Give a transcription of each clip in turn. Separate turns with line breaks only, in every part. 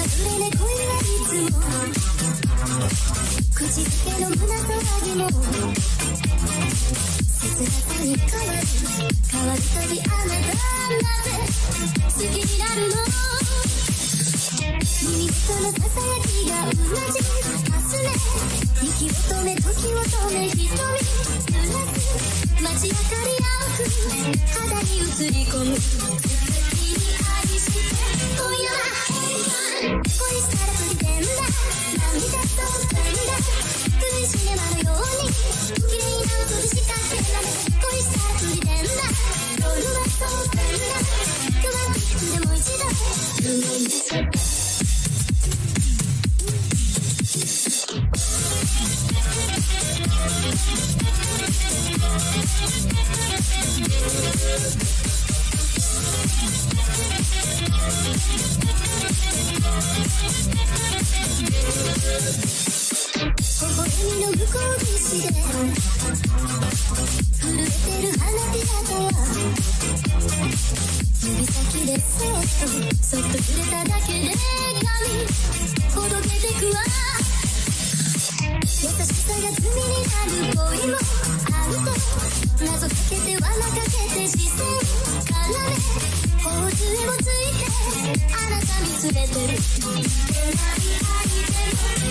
れで恋はいつも口づけの胸騒ぎも切なさに変わるたびあなたなぜ好きになるの耳元のささやきが同じ明日ね息を止め時を止め瞳濡らす街明かり青く肌に映り込む愛して今夜は恋したら飛び出んだ涙と涙古いシネマのように綺麗な音で仕掛けられ恋したら飛び出んだ夜はそうなんだロマンティックでもう一度夢見せて微笑みの向こう岸で震えてる花びらとは指先でそっと触れただけで髪ほどけてくわ優しさが罪になる恋もあると謎かけて罠かけて視線からね頬杖をついてあなた見つめてる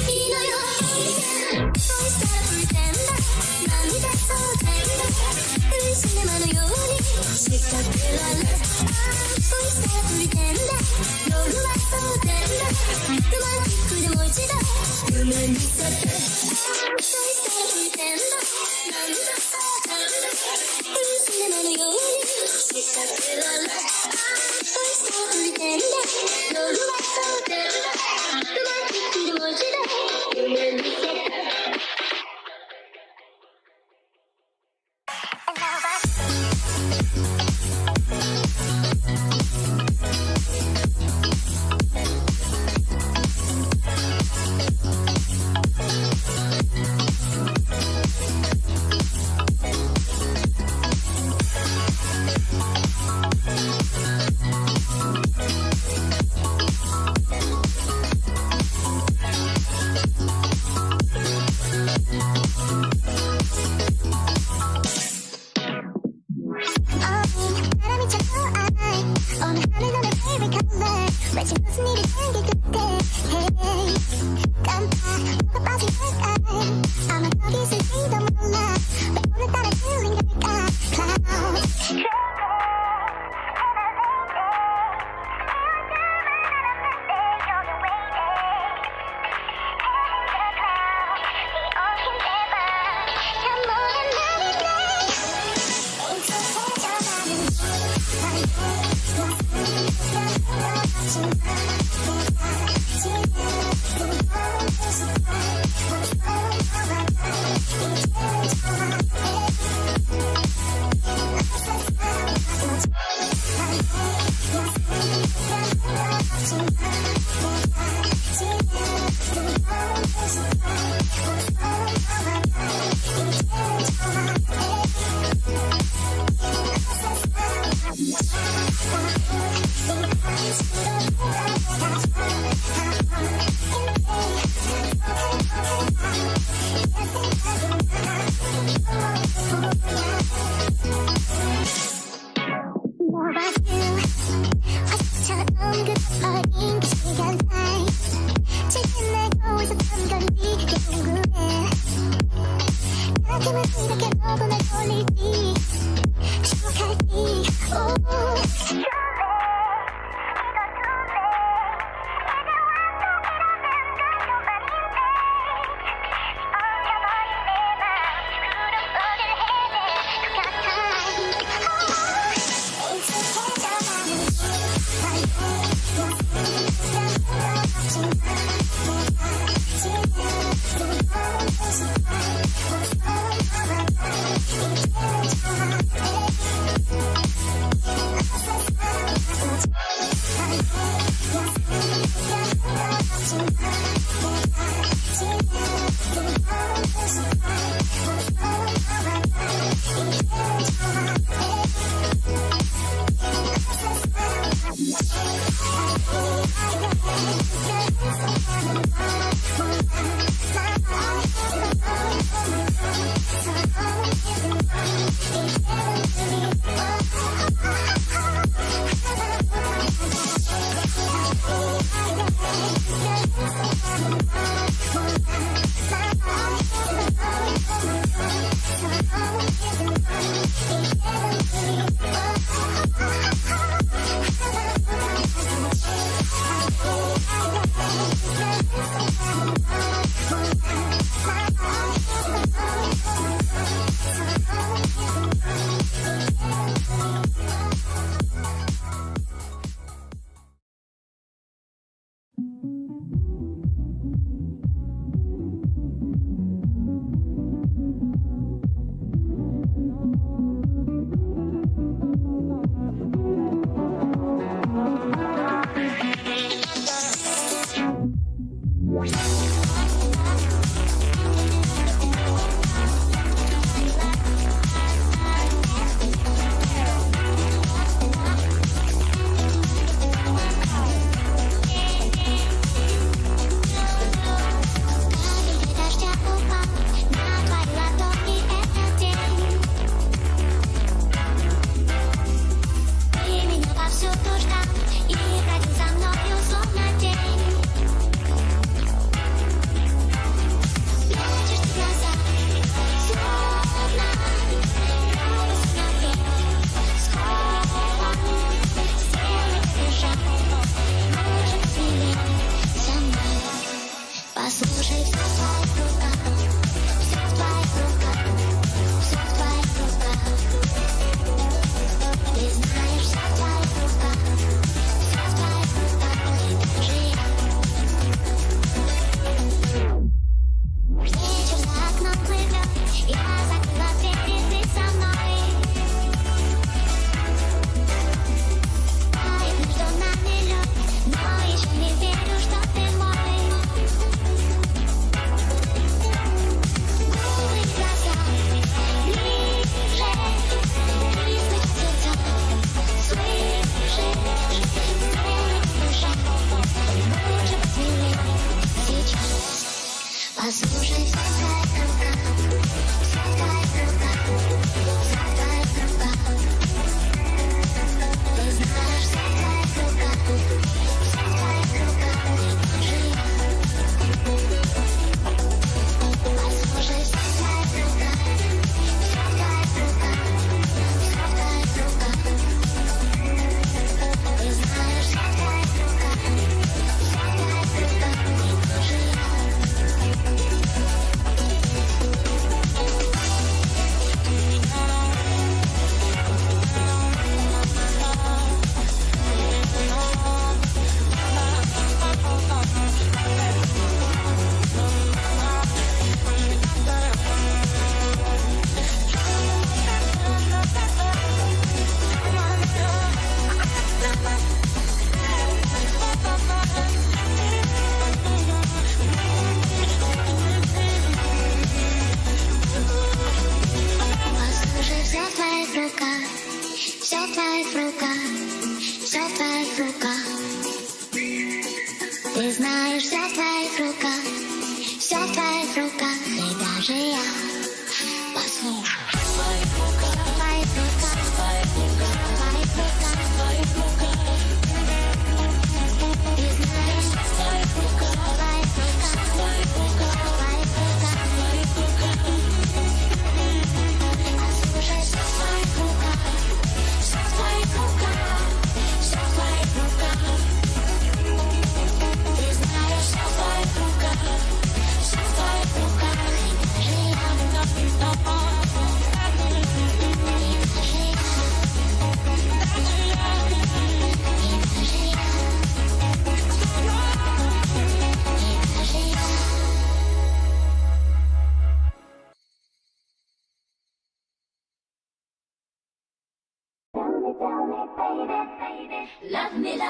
いいのよ恋したらプリテンダー涙そうテンダー古いシネマのように仕掛けられ恋したらプリテンダー夜はそうテンダーロマンティックでもう一度夢見せて恋したらプリテンダー涙そうテンダー古いシネマのように仕掛けられ恋したらプリテンダー夜はそうテンダーロマンティックでもう一度夢見せて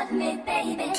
Love me, baby.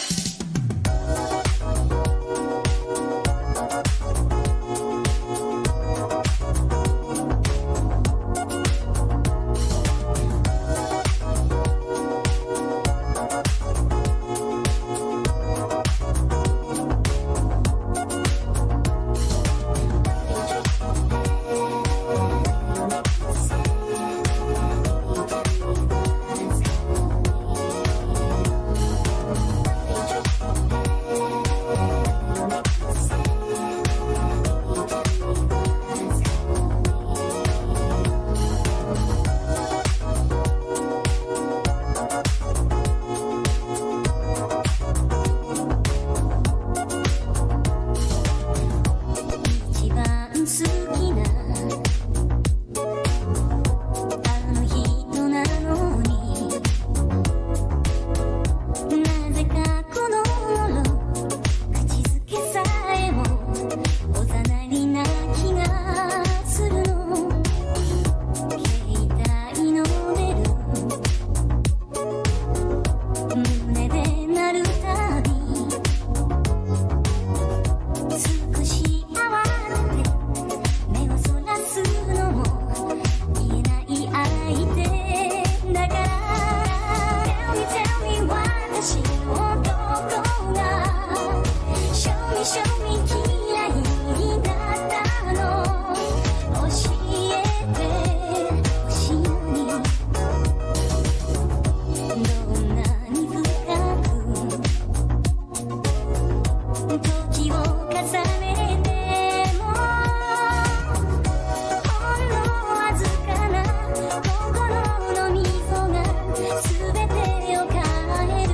時を重ねてもほんのわずかな心の溝が全てを変える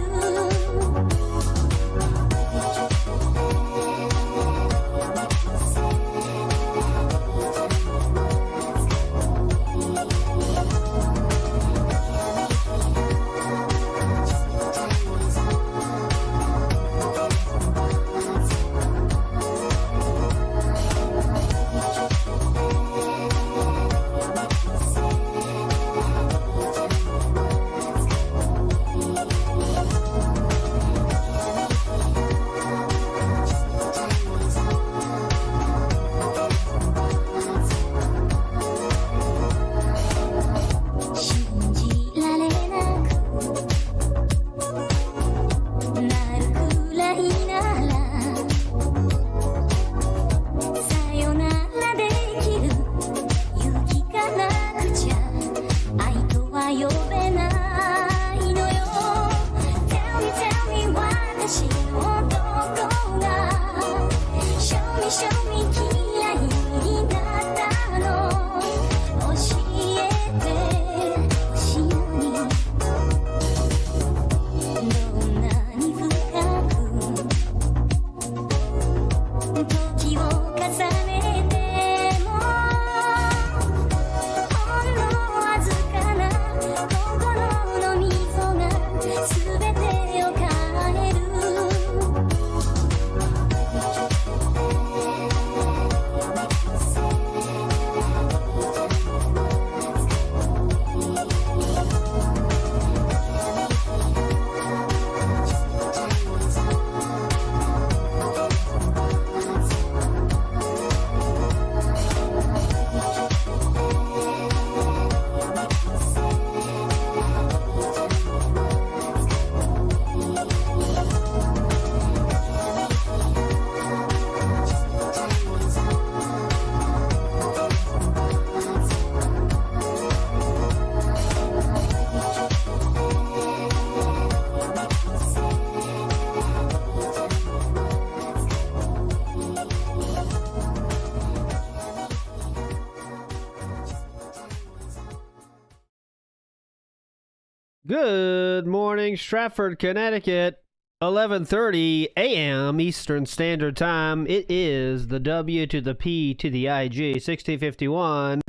Good morning, Stratford, Connecticut. 11:30 a.m. Eastern Standard Time. It is the W to the P to the IG, 1651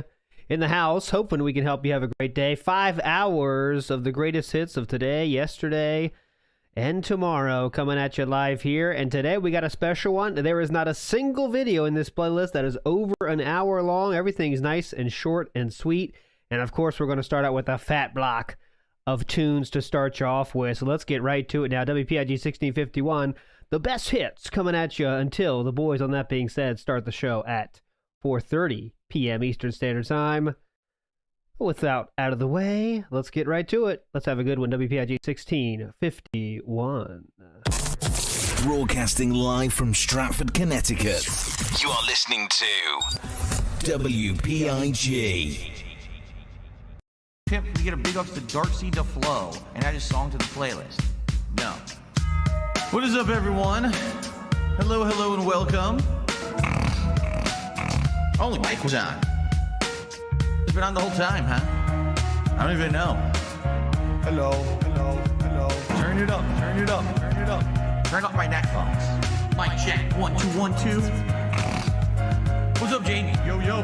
in the house. Hoping we can help you have a great day. 5 hours of the greatest hits of today, yesterday, and tomorrow coming at you live here. And today we got a special one. There is not a single video in this playlist that is over an hour long. Everything's nice and short and sweet. And of course, we're going to start out with a fat block of tunes to start you off with. So let's get right to it now. WPIG 1651, the best hits coming at you until the boys on That Being Said start the show at 4:30 p.m. Eastern Standard Time. Without out of the way, let's get right to it. Let's have a good one. WPIG 1651.
Broadcasting live from Stratford, Connecticut. You are listening to WPIG.
Tip, we get a big ups to Darcy DeFlo and add a song to the playlist. No. What is up, everyone? Hello, hello, and welcome. Only mic was on. It's been on the whole time, huh? I don't even know. Hello, hello, hello. Turn it up, turn it up, turn it up. Turn up my neckphones. Mic check, 1, 2, 1, 2. What's up, Jamie? Yo, yo.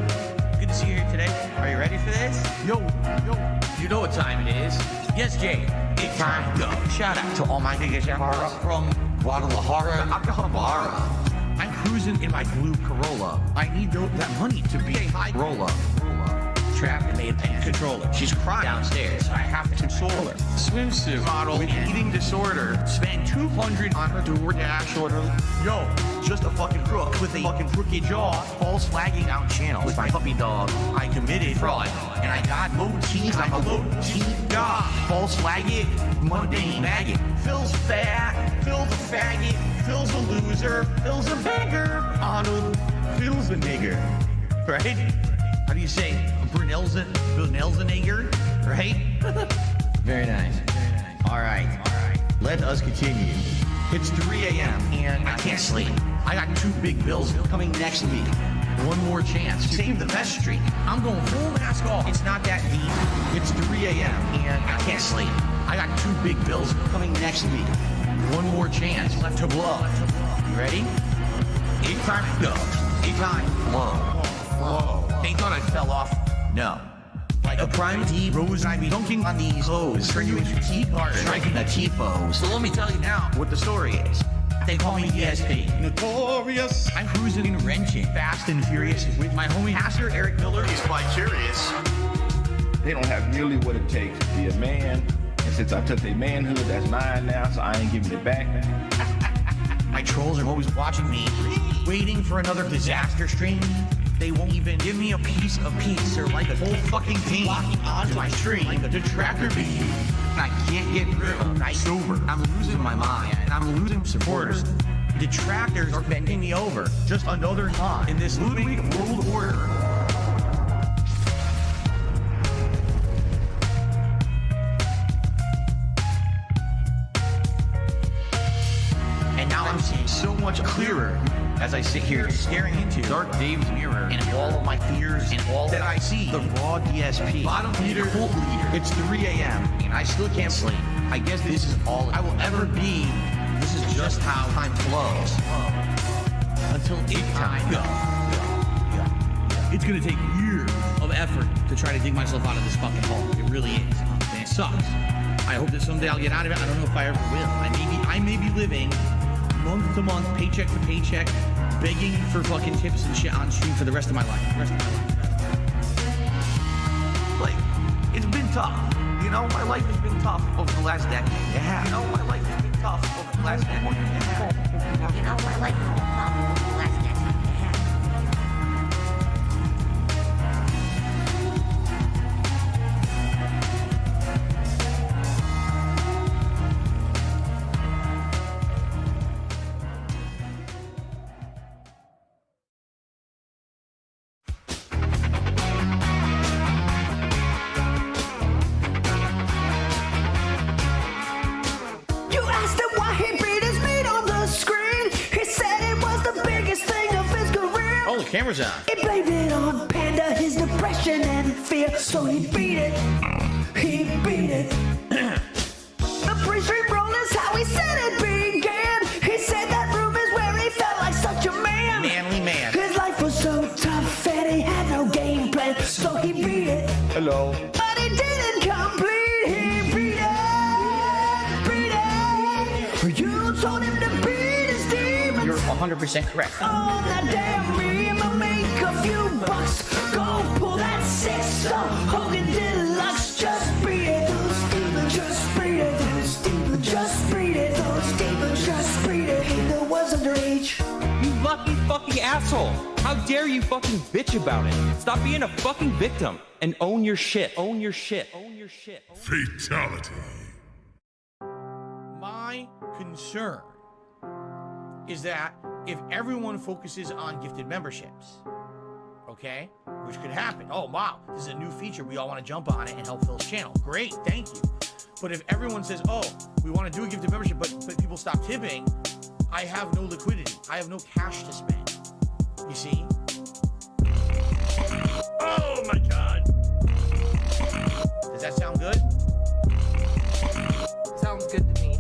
Good to see you here today. Are you ready for this? Yo, yo. You know what time it is. Yes, Jay. It's time to go. Shout out to all my niggas from Guadalajara, Acapulco. I'm cruising in my blue Corolla. I need that money to be a high roller. Trapped and made a controller. She's crying downstairs. I have to console her. Swimsuit model with eating disorder. Spend $200 on her DoorDash order. Yo, just a fucking crook with a fucking crooked jaw. False flagging out channel with my puppy dog. I committed fraud and I got low teeth. I'm a low teeth god. False flagging, mundane maggot. Phil's fat, Phil's a faggot, Phil's a loser, Phil's a beggar. Arnold, Phil's a nigger. Right? How do you say? Brunel's a nigger, right? Very nice. Very nice. All right. Let us continue. It's 3 a.m. and I can't sleep. I got 2 big bills coming next week. One more chance to save the best streak. I'm going full mask off. It's not that deep. It's 3 a.m. and I can't sleep. I got 2 big bills coming next week. One more chance left to blow. You ready? 8 times go. 8 times blow. They thought I fell off. No. Like a prime D rose, I be dunking on these hoes. Turn you into T-part, striking a T-pose. So let me tell you now what the story is. They call me ESP. Notorious. I'm cruising and wrenching, fast and furious with my homie Pastor Eric Miller.
He's quite curious. They don't have nearly what it takes to be a man. And since I took their manhood, that's mine now, so I ain't giving it back.
My trolls are always watching me, waiting for another disaster stream. They won't even give me a piece of peace or like a whole fucking team locking onto my stream like a detractor bee. I can't get through. I'm sober. I'm losing my mind. And I'm losing supporters. Detractors are bending me over. Just another knot in this Ludwig world order. And now I'm seeing so much clearer as I sit here staring into Dark Dave's mirror and all of my fears and all that I see. The raw DSP, bottom leader, cult leader. It's 3 a.m. and I still can't sleep. I guess this is all I will ever be. This is just how time flows. Until it time go.
It's gonna take years of effort to try to dig myself out of this fucking hole. It really is. And it sucks. I hope that someday I'll get out of it. I don't know if I ever will. I may be living month to month, paycheck to paycheck, begging for fucking tips and shit on stream for the rest of my life.
Like, it's been tough. You know, my life has been tough over the last decade. Yeah. You know, my life has been tough over the last decade. Yeah.
You know, my life has been tough over the last decade.
Cameras on.
He blamed it on Panda, his depression and fear, so he beat it. The pre-stream roll is how he said it began. He said that room is where he felt like such a man.
Manly man.
His life was so tough and he had no game plan, so he beat it.
Hello.
But he didn't complete, he beat it. You told him to beat his demons.
You're 100% correct.
On that damn I'll make a few bucks. Go pull that 6-star Hogan Deluxe. Just beat it, those demons. Just beat it, those demons. Just beat it, those demons. Just beat it. He was underage.
You lucky fucking asshole! How dare you fucking bitch about it? Stop being a fucking victim and own your shit. Own your shit. Own your shit.
Fatality.
My concern is that if everyone focuses on gifted memberships, okay, which could happen. Oh, wow, this is a new feature. We all want to jump on it and help Phil's channel. Great, thank you. But if everyone says, oh, we want to do a gifted membership, but people stop tipping, I have no liquidity. I have no cash to spend. You see? Oh, my God. Does that sound good?
Sounds good to me.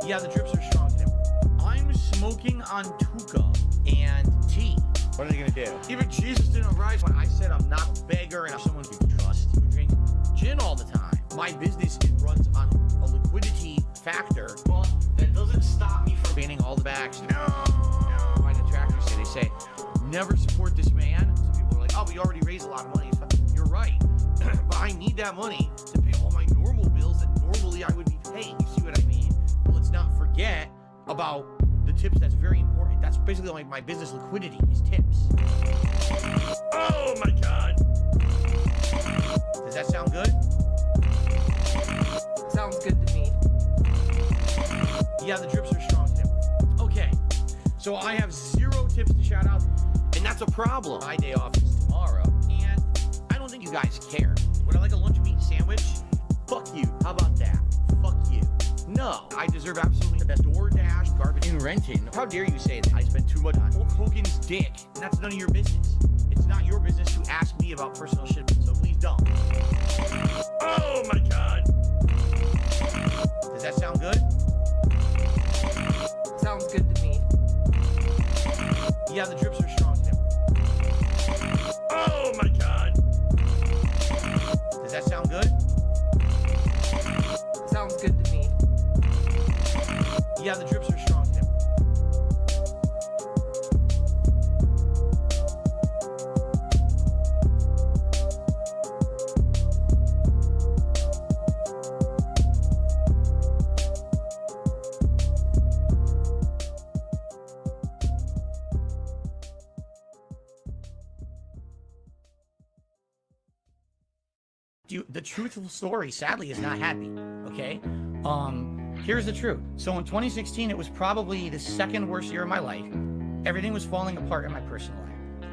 Yeah, the drips are strong. I'm smoking on Tuca and tea. What are they gonna do? Even Jesus didn't rise when I said I'm not a beggar and I'm someone you can trust who drinks gin all the time. My business runs on a liquidity factor, but that doesn't stop me from banning all the backs. No. My detractors say, never support this man. Some people are like, oh, we already raised a lot of money. You're right, but I need that money to pay all my normal bills that normally I would be paying. You see what I mean? Well, let's not forget about the tips. That's very important. That's basically like my business liquidity is tips. Oh my God. Does that sound good?
Sounds good to me.
Yeah, the drips are strong, Tim. Okay, so I have 0 tips to shout out, and that's a problem. My day off is tomorrow, and I don't think you guys care. Would I like a lunch meat sandwich? Fuck you. How about that? Fuck you.
No, I deserve absolutely the best. DoorDash, garbage, and renting. How dare you say that? I spend too much on Hulk Hogan's dick. And that's none of your business. It's not your business to ask me about personal shit, so please don't. Oh my God. Does that sound good?
Sounds good to me.
Yeah, the drips are strong, Tim. Oh my God. Does that sound good?
Sounds good to me.
Yeah, the drips are strong, Tim. The truthful story, sadly, is not happy, okay? Here's the truth. So in 2016, it was probably the second worst year of my life. Everything was falling apart in my personal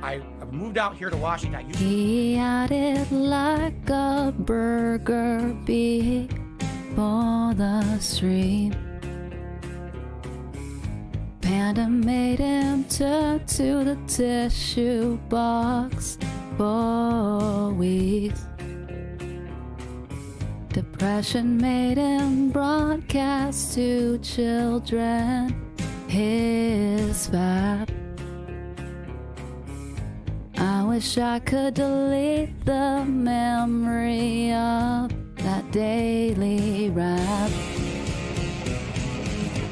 life. I moved out here to Washington.
He had it like a burger before the stream. Panda made him turn to the tissue box for weeks. Depression made him broadcast to children his vibe. I wish I could delete the memory of that daily rap.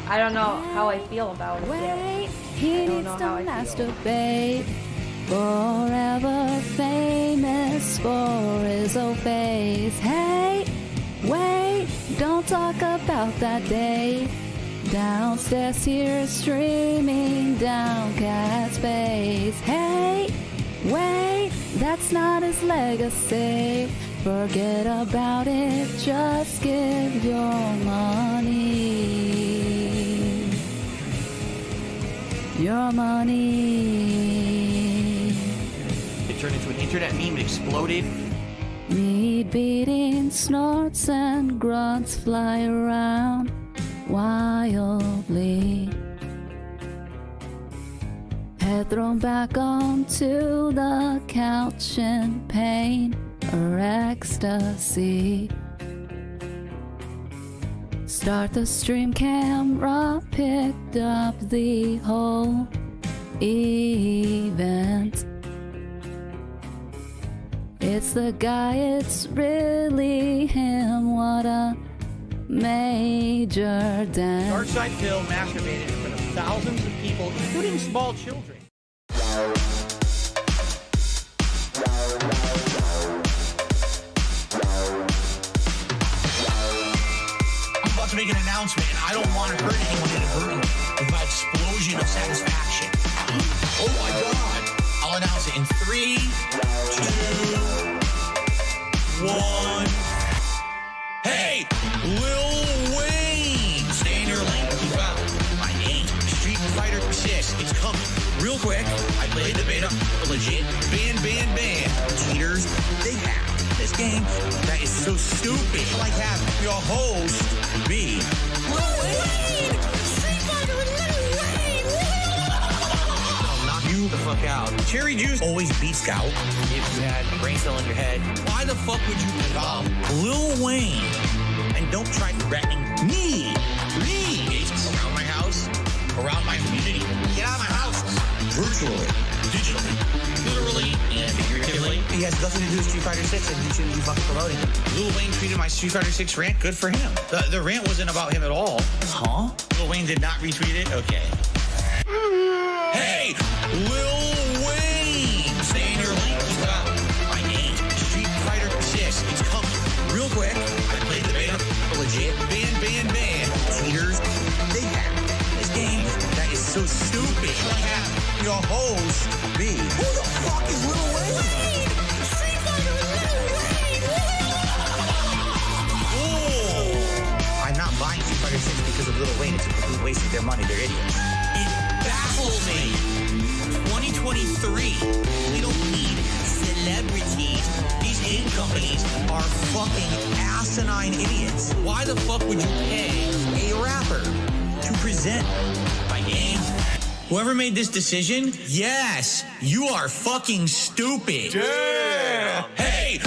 I don't know how I feel about it.
Wait, he needs to masturbate. Forever famous for his old face. Hey, wait, don't talk about that day. Downstairs here streaming down Cat's face. Hey, wait, that's not his legacy. Forget about it, just give your money. Your money.
It turned into an internet meme, it exploded.
Meat beating snorts and grunts fly around wildly. Head thrown back onto the couch in pain or ecstasy. Start the stream, camera picked up the whole event. It's the guy, it's really him, what a major dent.
Surfside Phil masturbated in front of thousands of people, including small children. I'm about to make an announcement, and I don't want to hurt anyone inadvertently with my explosion of satisfaction. Oh my God! I'll announce it in 3, 2, 1. Hey, Lil Wayne! Stay in your lane. Keep out. My name, Street Fighter 6. It's coming. Real quick, I played the beta. Legit. Ban. Cheaters, they have this game that is so stupid. Like having your host be Lil Wayne! Street Fighter with Lil Wayne! I'll knock you the fuck out. Cherry Juice always beats Gout. If you had a brain cell in your head, why the fuck would you involve Lil Wayne? And don't try threatening me. Around my house, around my community. Get out of my house. Virtually, digitally, literally, and figuratively. He has nothing to do with Street Fighter 6, and you shouldn't be fucking promoting it. Lil Wayne tweeted my Street Fighter 6 rant. Good for him. The rant wasn't about him at all. Huh? Lil Wayne did not retweet it? Okay. Hey, Lil Wayne! Stay in your lane. Keep out. My name, Street Fighter 6. It's coming. Real quick, I played the beta. Legit. Ban. Cheaters, they have this game that is so stupid. Like having your host be who the fuck is Lil Wayne? Street Fighter with Lil Wayne! Oh! I'm not buying Street Fighter 6 because of Lil Wayne. It's a complete waste of their money. They're idiots. It baffles me. 2023. We don't need celebrities. These creative companies are fucking asinine idiots. Why the fuck would you pay a rapper to present my game? Whoever made this decision, yes, you are fucking stupid.
Yeah.
Hey,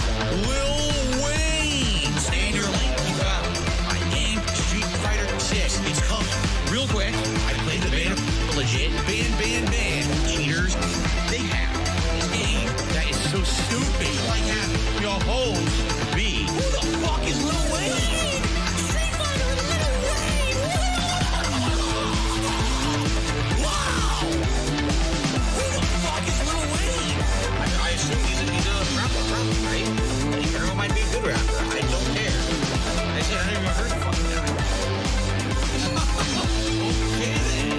Lil Wayne, stay in your lane. Keep out. My game, Street Fighter 6, it's coming. Real quick, I played the beta, legit, ban, cheaters. They have this game that is so stupid. Like have your host be. Who the fuck is Lil Wayne? Street Fighter Lil Wayne. Wow. Who the fuck is Lil Wayne? I assume he's a rapper, right? He very well might be a good rapper. I don't care. I said I never even heard the fucking guy. Okay then.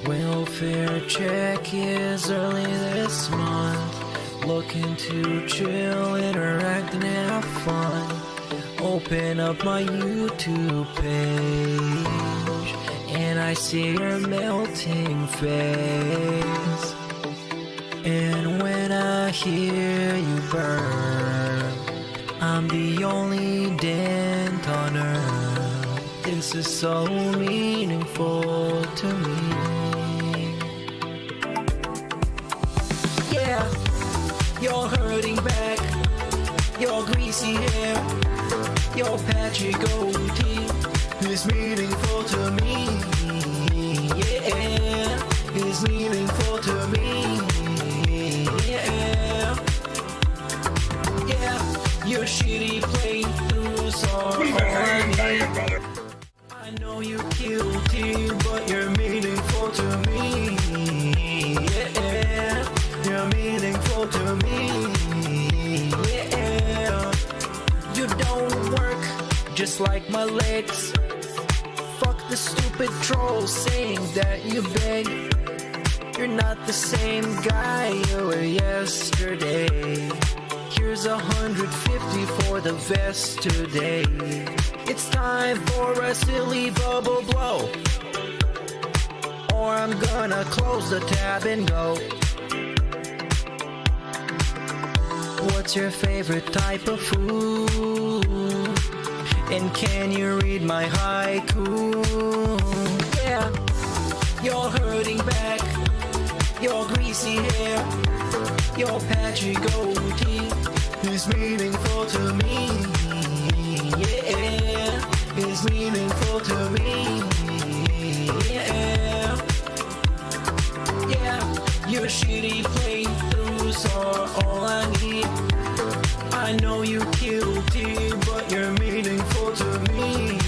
Welfare check is early this month. Looking to chill, interact, and have fun. Open up my YouTube page, and I see your melting face. And when I hear you burn, I'm the only dent on earth. This is so meaningful to me. Yeah, you're hurting back, your greasy hair, your patchy goatee is meaningful to me. Yeah, is meaningful to me. Yeah, yeah, your shitty playthroughs are all I need. I know you're guilty, but you're meaningful to me. Yeah, you're meaningful to me. Yeah, you don't work just like my legs. Fuck the stupid trolls saying that you beg. You're not the same guy you were yesterday. Here's 150 for the vest today. It's time for a silly bubble blow, or I'm gonna close the tab and go. What's your favorite type of food? And can you read my haiku? Yeah, you're hurting back, your greasy hair, your patchy goatee is meaningful to me. Yeah, is meaningful to me. Yeah, yeah, your shitty playthroughs are all I need. I know you're guilty, but you're meaningful to me.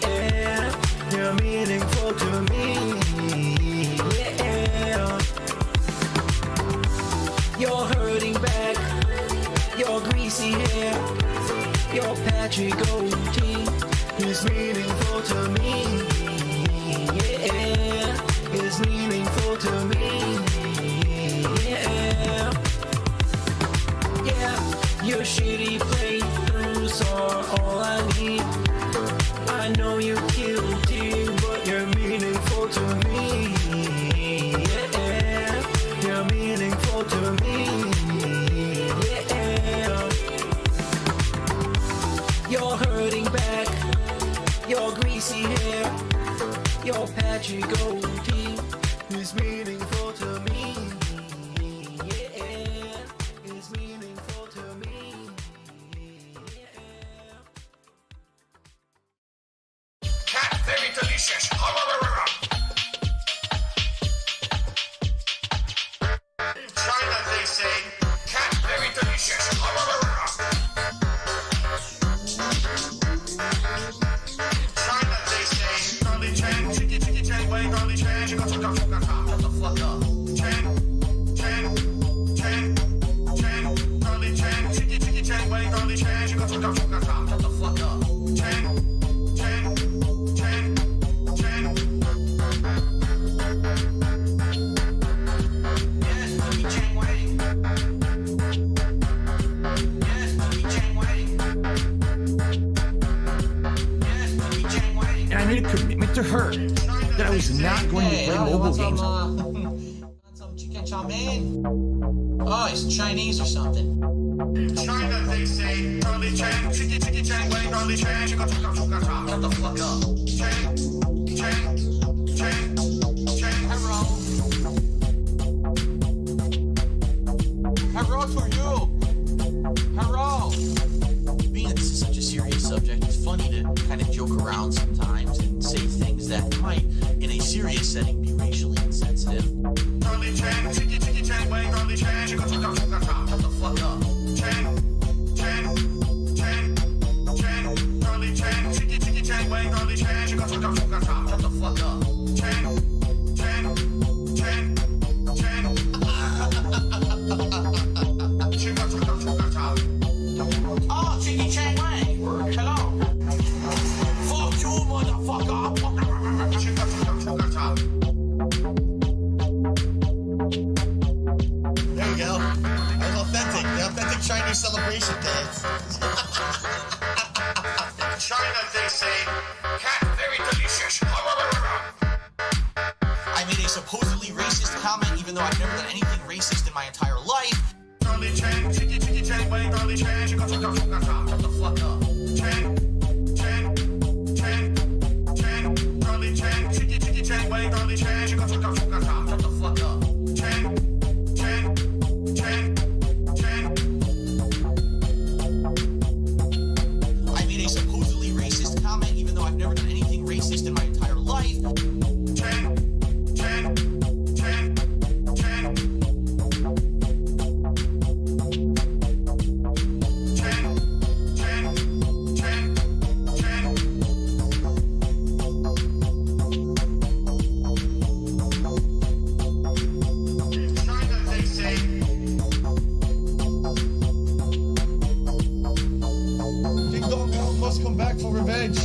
Yeah, you're meaningful to me. Yeah, you're hurting back, your greasy hair, your patchy goatee is meaningful to me. Yeah, is meaningful to me. Yeah, yeah, your shitty playthroughs are all I need. I know you're guilty, but you're meaningful to me. Yeah, you're meaningful to me. Yeah, you're hurting back, your greasy hair, your patchy goatee is meaningful to me. Yeah, is meaningful to me.
Cat, very delicious. In China, they say, cat, very delicious. In China, they say, Charlie Chan, chicken
Shut the fuck up.
And I made a commitment to her that I was not going to play mobile games.
Some chicken chow mein? Oh, it's Chinese or something.
China, they say, Charlie Chan, Chicky Chicky Chang, Wang, Charlie Chan, Chicka Chicka Chicka Chicka.
Shut the fuck up.
Chang.
Hello. Hello to you. Hello. Being that this is such a serious subject, it's funny to kind of joke around sometimes and say things that might, in a serious setting, be racially insensitive.
Charlie Chan, Chicky Chicky Chang, Wang, Charlie Chan, Chicka Chicka Chicka Chicka.
Shut the fuck up.
Charlie Chan, Chicky Chicky Chang, Wang, Charlie Chan, Chicka Chicka Chicka Chicka.
Shut the fuck up.
Chan. Chicka Chicka Chicka Chicka.
Oh, Chicky Chang Wang. Hello. Fuck you, motherfucker.
Chicka Chicka Chicka Chicka.
There we go. That was authentic. The authentic Chinese celebration dance.
China, they say, cat very delicious.
I made a supposedly racist comment, even though I've never done anything racist in my entire life.
Charlie Chan, Chicky Chicky Chang, Wang, Charlie Chan, Chicka Chicka Chicka Chicka.
Shut the fuck up.
Charlie Chan, Chicky Chicky Chang, Wang, Charlie Chan, Chicka Chicka Chicka Chicka.
Shut the fuck up. I made a supposedly racist comment, even though I've never done anything racist in my entire life.
China, they say.
Ding Dong Bell must come back for revenge.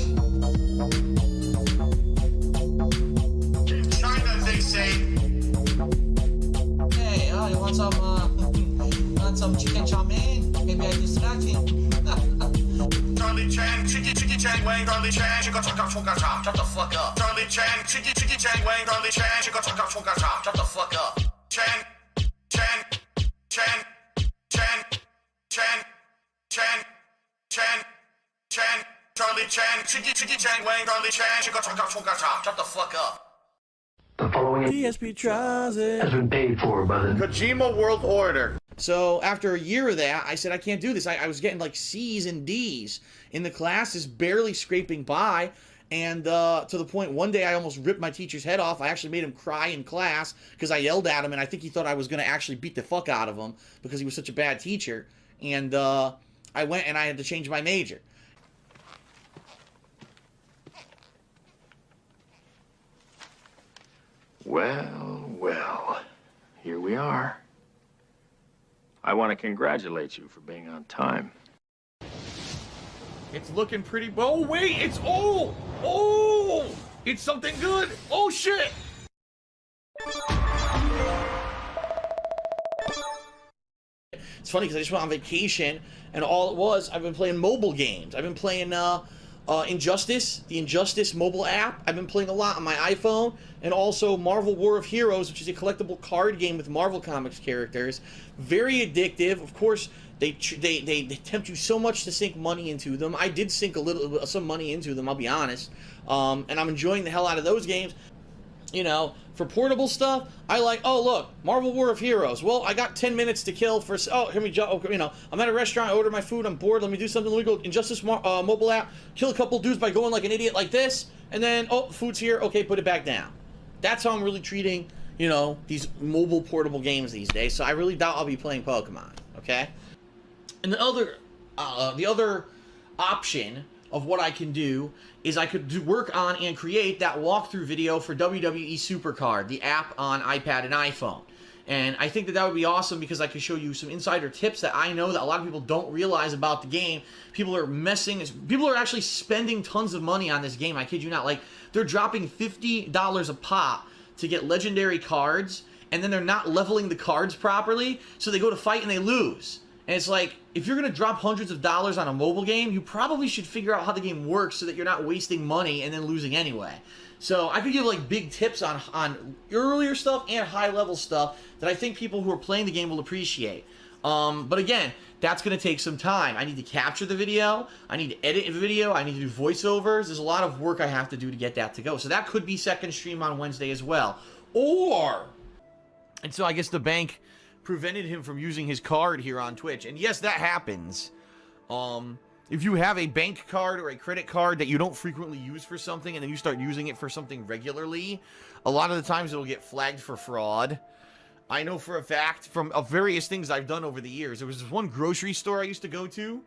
China, they say.
Hey, you want some chicken chow mein? Maybe I distract him.
Charlie Chan, Chicky Chicky Chang, Wang, Charlie Chan, Chicka Chicka Chicka Chicka.
Shut the fuck up.
Charlie Chan, Chicky Chicky Chang, Wang, Charlie Chan, Chicka Chicka Chicka Chicka.
Shut the fuck up.
Chan. Charlie Chan, Chicky Chicky Chang, Wang, Charlie Chan, Chicka Chicka Chicka Chicka.
Shut the fuck up.
The following
TSP tries it.
has been paid for by the
Kojima World Order.
So after a year of that, I said, I can't do this. I was getting like C's and D's in the classes, barely scraping by. And to the point, one day I almost ripped my teacher's head off. I actually made him cry in class because I yelled at him, and I think he thought I was going to actually beat the fuck out of him because he was such a bad teacher. And I went and I had to change my major.
Well, here we are. I want to congratulate you for being on time.
It's looking pretty. Oh, wait, it's old. Oh, it's something good. Oh, shit.
It's funny because I just went on vacation, and all it was, I've been playing mobile games. I've been playing Injustice, the Injustice mobile app. I've been playing a lot on my iPhone, and also Marvel War of Heroes, which is a collectible card game with Marvel Comics characters. Very addictive. Of course, they tempt you so much to sink money into them. I did sink some money into them, I'll be honest. And I'm enjoying the hell out of those games. You know, for portable stuff, I like, oh, look, Marvel War of Heroes. Well, I got 10 minutes to kill for, oh, here we go, you know, I'm at a restaurant, I order my food, I'm bored, let me do something, let me go Injustice mobile app, kill a couple dudes by going like an idiot like this, and then, oh, food's here, okay, put it back down. That's how I'm really treating, you know, these mobile portable games these days, so I really doubt I'll be playing Pokemon, okay? And the other option of what I can do is I could work on and create that walkthrough video for WWE Supercard, the app on iPad and iPhone. And I think that that would be awesome because I could show you some insider tips that I know that a lot of people don't realize about the game. People are actually spending tons of money on this game. I kid you not. Like, they're dropping $50 a pop to get legendary cards, and then they're not leveling the cards properly, so they go to fight and they lose. And it's like, if you're going to drop hundreds of dollars on a mobile game, you probably should figure out how the game works so that you're not wasting money and then losing anyway. So I could give like big tips on earlier stuff and high level stuff that I think people who are playing the game will appreciate. But again, that's going to take some time. I need to capture the video. I need to edit the video. I need to do voiceovers. There's a lot of work I have to do to get that to go. So that could be second stream on Wednesday as well. And so I guess the bank prevented him from using his card here on Twitch. And yes, that happens. If you have a bank card or a credit card that you don't frequently use for something and then you start using it for something regularly, a lot of the times it'll get flagged for fraud. I know for a fact from various things I've done over the years. There was this one grocery store I used to go to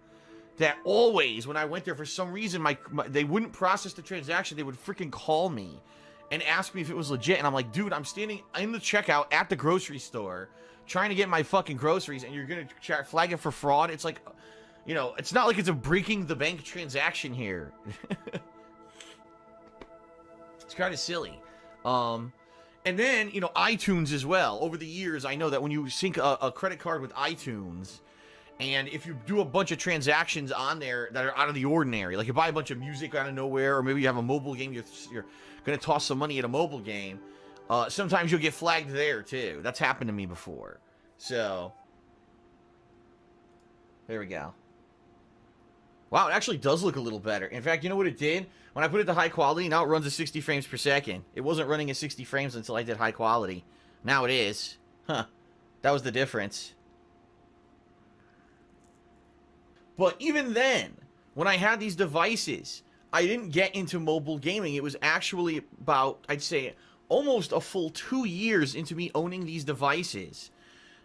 that always, when I went there, for some reason, they wouldn't process the transaction. They would freaking call me and ask me if it was legit. And I'm like, dude, I'm standing in the checkout at the grocery store trying to get my fucking groceries, and you're going to flag it for fraud? It's like, you know, it's not like it's a breaking the bank transaction here. It's kind of silly. And then, you know, iTunes as well. Over the years, I know that when you sync a credit card with iTunes, and if you do a bunch of transactions on there that are out of the ordinary, like you buy a bunch of music out of nowhere, or maybe you have a mobile game, you're going to toss some money at a mobile game, sometimes you'll get flagged there too. That's happened to me before. So, there we go. Wow, it actually does look a little better. In fact, you know what it did? When I put it to high quality, now it runs at 60 frames per second. It wasn't running at 60 frames until I did high quality. Now it is. Huh. That was the difference. But even then, when I had these devices, I didn't get into mobile gaming. It was actually about, I'd say, almost a full 2 years into me owning these devices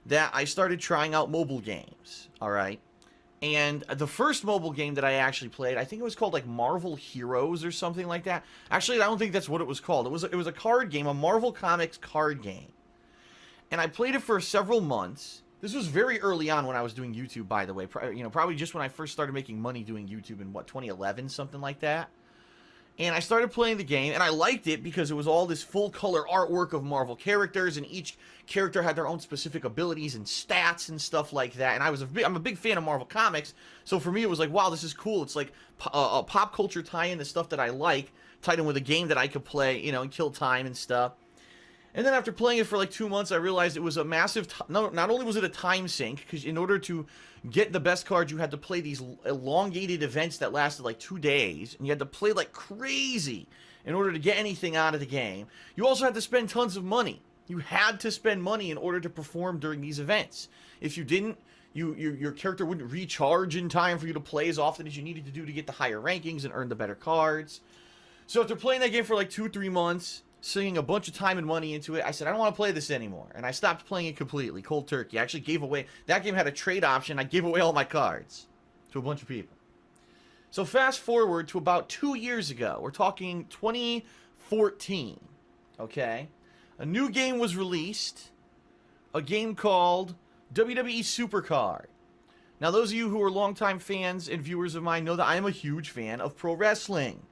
that I started trying out mobile games. All right. And the first mobile game that I actually played, I think it was called like Marvel Heroes or something like that. Actually, I don't think that's what it was called. It was a card game, a Marvel Comics card game. And I played it for several months. This was very early on when I was doing YouTube, by the way. You know, probably just when I first started making money doing YouTube in, 2011, something like that. And I started playing the game, and I liked it because it was all this full-color artwork of Marvel characters, and each character had their own specific abilities and stats and stuff like that. And I'm a big fan of Marvel Comics, so for me it was like, wow, this is cool. It's like a pop culture tie-in to stuff that I like, tied in with a game that I could play, you know, and kill time and stuff. And then after playing it for like 2 months, I realized it was a massive... Not only was it a time sink, because in order to get the best cards, you had to play these elongated events that lasted like 2 days. And you had to play like crazy in order to get anything out of the game. You also had to spend tons of money. You had to spend money in order to perform during these events. If you didn't, your character wouldn't recharge in time for you to play as often as you needed to do to get the higher rankings and earn the better cards. So after playing that game for like 2-3 months... sinking a bunch of time and money into it, I said, I don't want to play this anymore. And I stopped playing it completely, cold turkey. I actually gave away, that game had a trade option, I gave away all my cards to a bunch of people. So fast forward to about 2 years ago, we're talking 2014, okay? A new game was released, a game called WWE Supercard. Now those of you who are longtime fans and viewers of mine know that I am a huge fan of pro wrestling.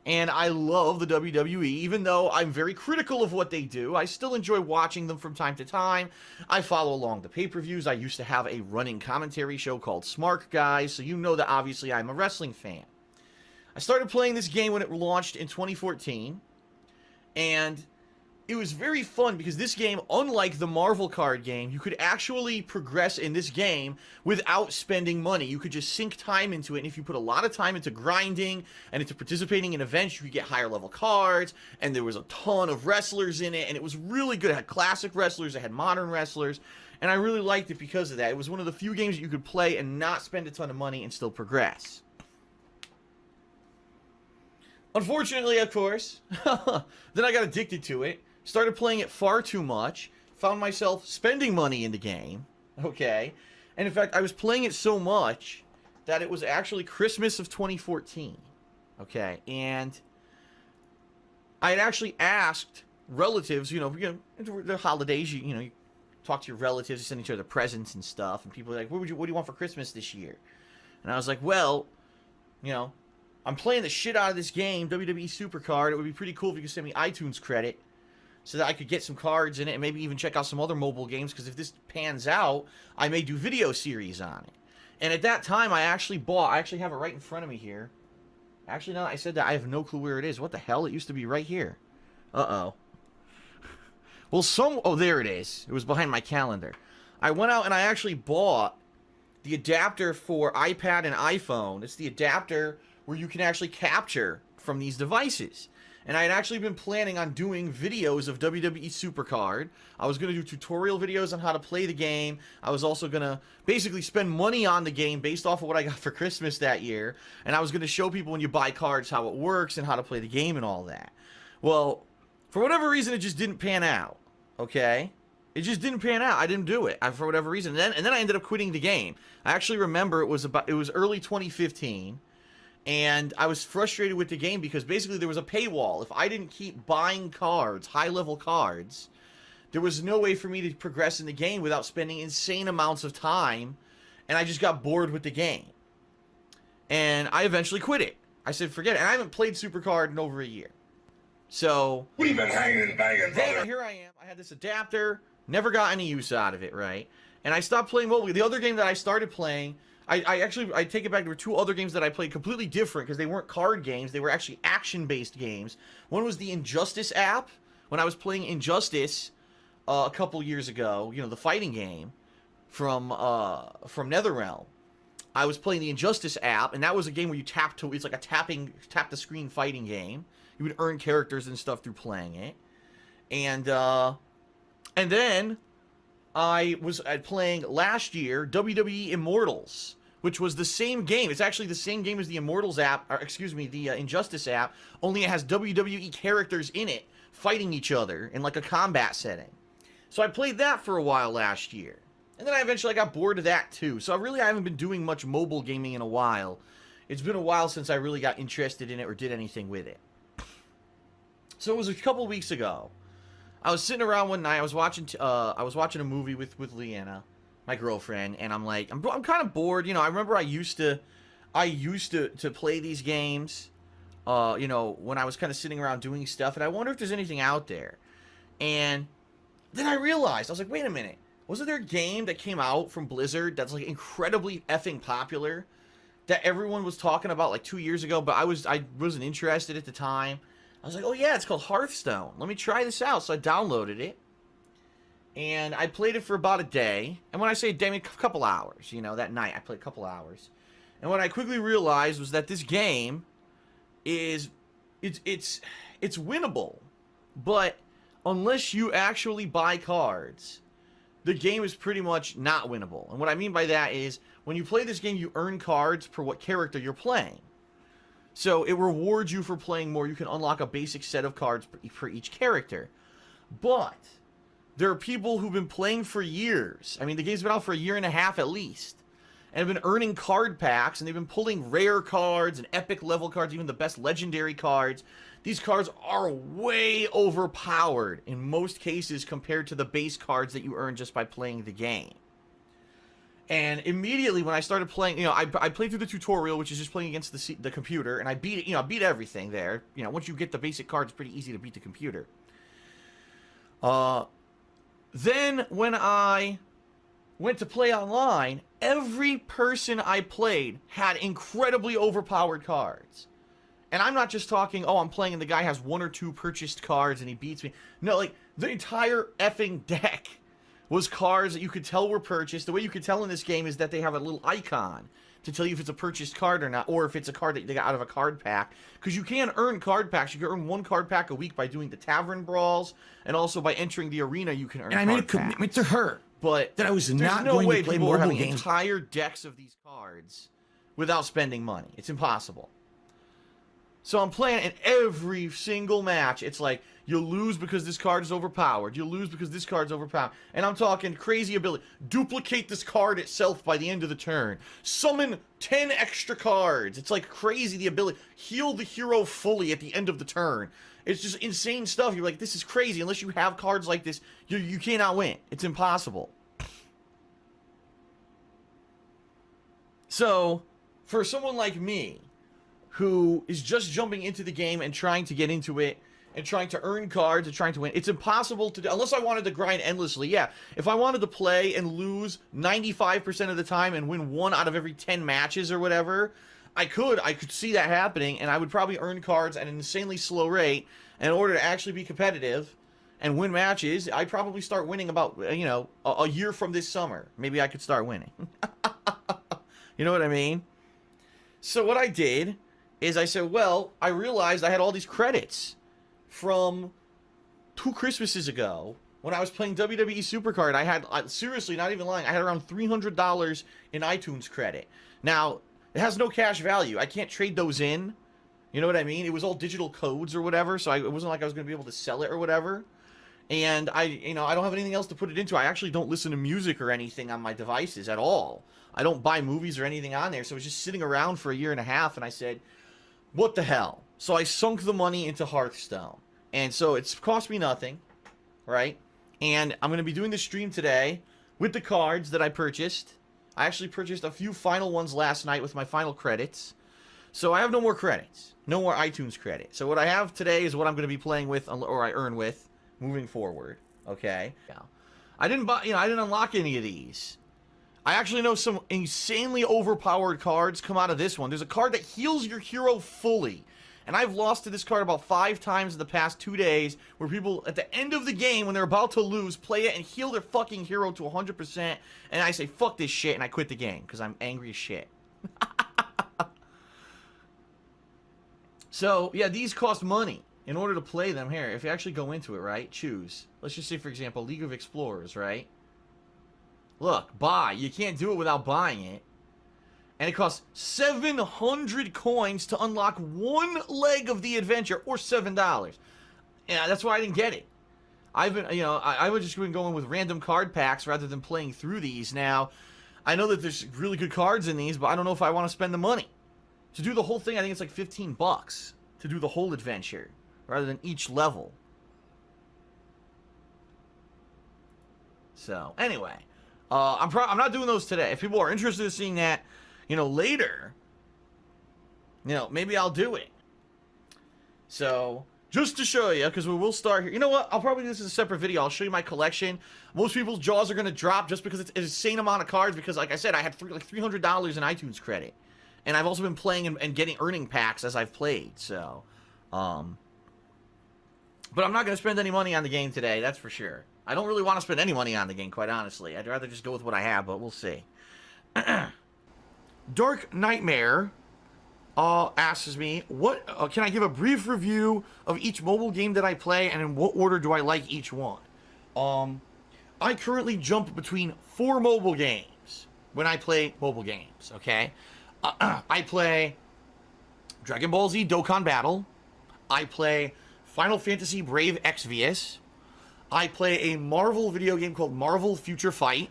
And I love the WWE, even though I'm very critical of what they do. I still enjoy watching them from time to time. I follow along the pay-per-views. I used to have a running commentary show called Smart Guys, so you know that obviously I'm a wrestling fan. I started playing this game when it launched in 2014, and it was very fun because this game, unlike the Marvel card game, you could actually progress in this game without spending money. You could just sink time into it, and if you put a lot of time into grinding and into participating in events, you could get higher level cards, and there was a ton of wrestlers in it, and it was really good. It had classic wrestlers, it had modern wrestlers, and I really liked it because of that. It was one of the few games that you could play and not spend a ton of money and still progress. Unfortunately, of course, then I got addicted to it. Started playing it far too much, found myself spending money in the game, okay? And in fact, I was playing it so much that it was actually Christmas of 2014, okay? And I had actually asked relatives, you know, the holidays, you talk to your relatives, send each other presents and stuff. And people are like, what do you want for Christmas this year? And I was like, well, you know, I'm playing the shit out of this game, WWE Supercard. It would be pretty cool if you could send me iTunes credit so that I could get some cards in it and maybe even check out some other mobile games, because if this pans out, I may do video series on it. And at that time, I actually have it right in front of me here. Actually, now that I said that, I have no clue where it is. What the hell? It used to be right here. Uh-oh. Well, oh, there it is. It was behind my calendar. I went out and I actually bought the adapter for iPad and iPhone. It's the adapter where you can actually capture from these devices. And I had actually been planning on doing videos of WWE Supercard. I was going to do tutorial videos on how to play the game. I was also going to basically spend money on the game based off of what I got for Christmas that year. And I was going to show people when you buy cards how it works and how to play the game and all that. Well, for whatever reason, it just didn't pan out. Okay? It just didn't pan out. I didn't do it for whatever reason. And then I ended up quitting the game. I actually remember it was early 2015. And I was frustrated with the game because basically there was a paywall. If I didn't keep buying cards, high-level cards, there was no way for me to progress in the game without spending insane amounts of time. And I just got bored with the game. And I eventually quit it. I said, forget it. And I haven't played Supercard in over a year. So,
We've been hanging and banging,
then here I am. I had this adapter. Never got any use out of it, right? And I stopped playing mobile. The other game that I started playing... I take it back. There were two other games that I played completely different because they weren't card games. They were actually action-based games. One was the Injustice app. When I was playing Injustice a couple years ago, you know, the fighting game from NetherRealm, I was playing the Injustice app, and that was a game where you it's like a tap the screen fighting game. You would earn characters and stuff through playing it. And then I was playing last year WWE Immortals, which was the same game. It's actually the same game as the Immortals app, or excuse me, the Injustice app, only it has WWE characters in it fighting each other in like a combat setting. So I played that for a while last year. And then I eventually got bored of that too. So I haven't been doing much mobile gaming in a while. It's been a while since I really got interested in it or did anything with it. So it was a couple weeks ago. I was sitting around one night. I was watching a movie with Leanna, my girlfriend, and I'm like, I'm kind of bored. You know, I remember I used to play these games, you know, when I was kind of sitting around doing stuff, and I wonder if there's anything out there. And then I realized, I was like, wait a minute, wasn't there a game that came out from Blizzard that's like incredibly effing popular that everyone was talking about like 2 years ago, but I wasn't interested at the time. I was like, oh yeah, it's called Hearthstone. Let me try this out. So I downloaded it. And I played it for about a day. And when I say a day, I mean a couple hours. You know, that night I played a couple hours. And what I quickly realized was that this game is... It's winnable. But unless you actually buy cards, the game is pretty much not winnable. And what I mean by that is, when you play this game, you earn cards per what character you're playing. So it rewards you for playing more. You can unlock a basic set of cards for each character. But there are people who've been playing for years. I mean, the game's been out for a year and a half at least. And have been earning card packs. And they've been pulling rare cards and epic level cards, even the best legendary cards. These cards are way overpowered in most cases compared to the base cards that you earn just by playing the game. And immediately when I started playing, you know, I played through the tutorial, which is just playing against the computer, and I beat it, you know, I beat everything there. You know, once you get the basic cards, it's pretty easy to beat the computer. Then when I went to play online, every person I played had incredibly overpowered cards. And I'm not just talking, oh, I'm playing and the guy has 1 or 2 purchased cards and he beats me. No, like, the entire effing deck was cards that you could tell were purchased. The way you could tell in this game is that they have a little icon to tell you if it's a purchased card or not, or if it's a card that they got out of a card pack. Because you can earn card packs. You can earn 1 card pack a week by doing the tavern brawls, and also by entering the arena, you can earn. And I made a commitment to her, but that I was not no going way to play people are mobile having games. Entire decks of these cards without spending money. It's impossible. So I'm playing, and every single match, it's like,
You lose because this card is overpowered. You lose because this card's overpowered. And I'm talking crazy ability. Duplicate this card itself by the end of the turn. Summon 10 extra cards. It's like crazy, the ability. Heal the hero fully at the end of the turn. It's just insane stuff. You're like, this is crazy. Unless you have cards like this, you cannot win. It's impossible. So, for someone like me, who is just jumping into the game and trying to get into it, and trying to earn cards and trying to win, it's impossible to do, unless I wanted to grind endlessly. Yeah, if I wanted to play and lose 95% of the time and win 1 out of every 10 matches or whatever, I could see that happening, and I would probably earn cards at an insanely slow rate. In order to actually be competitive and win matches, I'd probably start winning about, you know, a year from this summer. Maybe I could start winning. You know what I mean? So what I did is I said, well, I realized I had all these credits from 2 Christmases ago when I was playing WWE Supercard. I had, seriously, not even lying, I had around $300 in iTunes credit. Now, it has no cash value. I can't trade those in. You know what I mean? It was all digital codes or whatever, so it wasn't like I was going to be able to sell it or whatever. And I don't have anything else to put it into. I actually don't listen to music or anything on my devices at all. I don't buy movies or anything on there, so it was just sitting around for a year and a half, and I said, what the hell? So I sunk the money into Hearthstone. And so it's cost me nothing, right? And I'm going to be doing the stream today with the cards that I purchased. I actually purchased a few final ones last night with my final credits. So I have no more credits. No more iTunes credit. So what I have today is what I'm going to be playing with, or I earn with, moving forward. Okay? Yeah. I didn't buy, I didn't unlock any of these. I actually know some insanely overpowered cards come out of this one. There's a card that heals your hero fully. And I've lost to this card about 5 times in the past 2 days, where people, at the end of the game, when they're about to lose, play it and heal their fucking hero to 100%, and I say, fuck this shit, and I quit the game, because I'm angry as shit. So, yeah, these cost money in order to play them. Here, if you actually go into it, right, choose. Let's just say, for example, League of Explorers, right? Look, buy. You can't do it without buying it. And it costs 700 coins to unlock 1 leg of the adventure, or $7. Yeah, that's why I didn't get it. I've been, I would just been going with random card packs rather than playing through these. Now, I know that there's really good cards in these, but I don't know if I want to spend the money. To do the whole thing, I think it's like $15 to do the whole adventure, rather than each level. So, anyway, I'm not doing those today. If people are interested in seeing that, later, maybe I'll do it. So, just to show you, because we will start here. You know what? I'll probably do this as a separate video. I'll show you my collection. Most people's jaws are going to drop just because it's an insane amount of cards, because, like I said, I had like $300 in iTunes credit. And I've also been playing and earning packs as I've played, so. But I'm not going to spend any money on the game today, that's for sure. I don't really want to spend any money on the game, quite honestly. I'd rather just go with what I have, but we'll see. Dark Nightmare asks me, what can I give a brief review of each mobile game that I play, and in what order do I like each one? I currently jump between 4 mobile games when I play mobile games, okay? I play Dragon Ball Z Dokkan Battle. I play Final Fantasy Brave Exvius. I play a Marvel video game called Marvel Future Fight.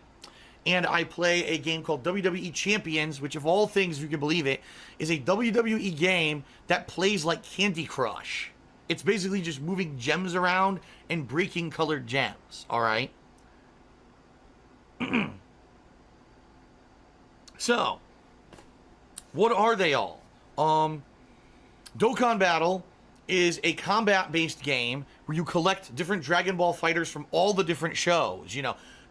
And I play a game called WWE Champions, which, of all things, if you can believe it, is a WWE game that plays like Candy Crush. It's basically just moving gems around and breaking colored gems, alright? So, what are they all? Dokkan Battle is a combat-based game where you collect different Dragon Ball fighters from all the different shows.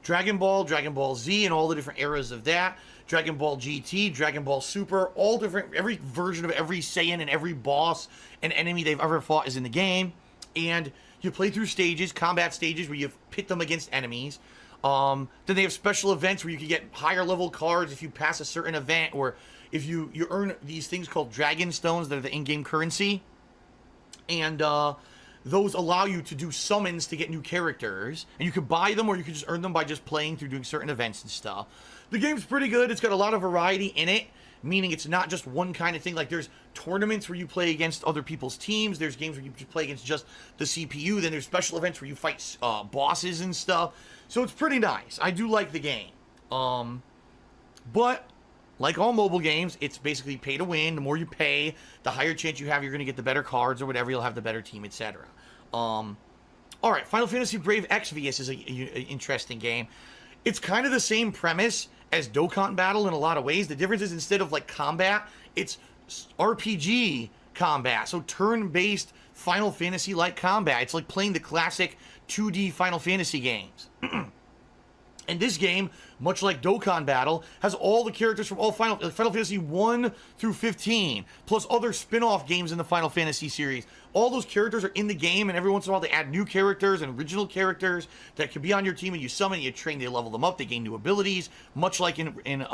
Dragon Ball Z, and all the different eras of that. Dragon Ball GT, Dragon Ball Super, all different, every version of every Saiyan and every boss and enemy they've ever fought is in the game. And you play through stages, combat stages, where you pit them against enemies. Then they have special events where you can get higher level cards if you pass a certain event, or if you earn these things called Dragon Stones that are the in-game currency. And those allow you to do summons to get new characters. And you can buy them, or you can just earn them by just playing through doing certain events and stuff. The game's pretty good. It's got a lot of variety in it.
meaning it's not just one kind of thing. Like there's tournaments where you play against other people's teams. There's games where you play against just the CPU. Then there's special events where you fight bosses and stuff. So it's pretty nice. I do like the game. But like all mobile games, it's basically pay to win. The more you pay, the higher chance you have you're going to get the better cards or whatever. You'll have the better team, etc. All right, Final Fantasy Brave Exvius is an interesting game. It's kind of the same premise as Dokkan Battle in a lot of ways. The difference is instead of like combat, it's RPG combat. So turn-based Final Fantasy-like combat. It's like playing the classic 2D Final Fantasy games. And this game, much like Dokkan Battle, has all the characters from all Final Fantasy 1 through 15, plus other spin-off games in the Final Fantasy series. All those characters are in the game, and every once in a while they add new characters and original characters that can be on your team, and you summon, you train, they level them up, they gain new abilities, much like in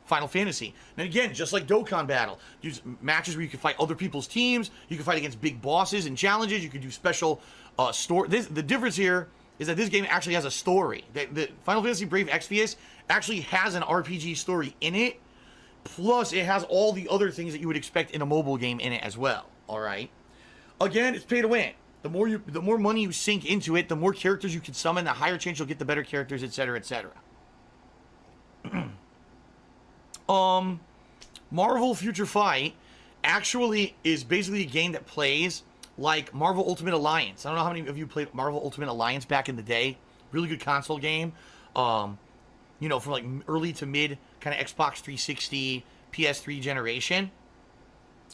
Final Fantasy. And again, just like Dokkan Battle, use matches where you can fight other people's teams, you can fight against big bosses and challenges, you can do special the difference here is that this game actually has a story. The Final Fantasy Brave Exvius actually has an RPG story in it, plus it has all the other things that you would expect in a mobile game in it as well. All right. Again, it's pay to win. The more money you sink into it, the more characters you can summon, the higher chance you'll get the better characters, etc., etc. Marvel Future Fight actually is basically a game that plays like Marvel Ultimate Alliance. I don't know how many of you played Marvel Ultimate Alliance back in the day. Really good console game. From like early to mid kind of Xbox 360, PS3 generation.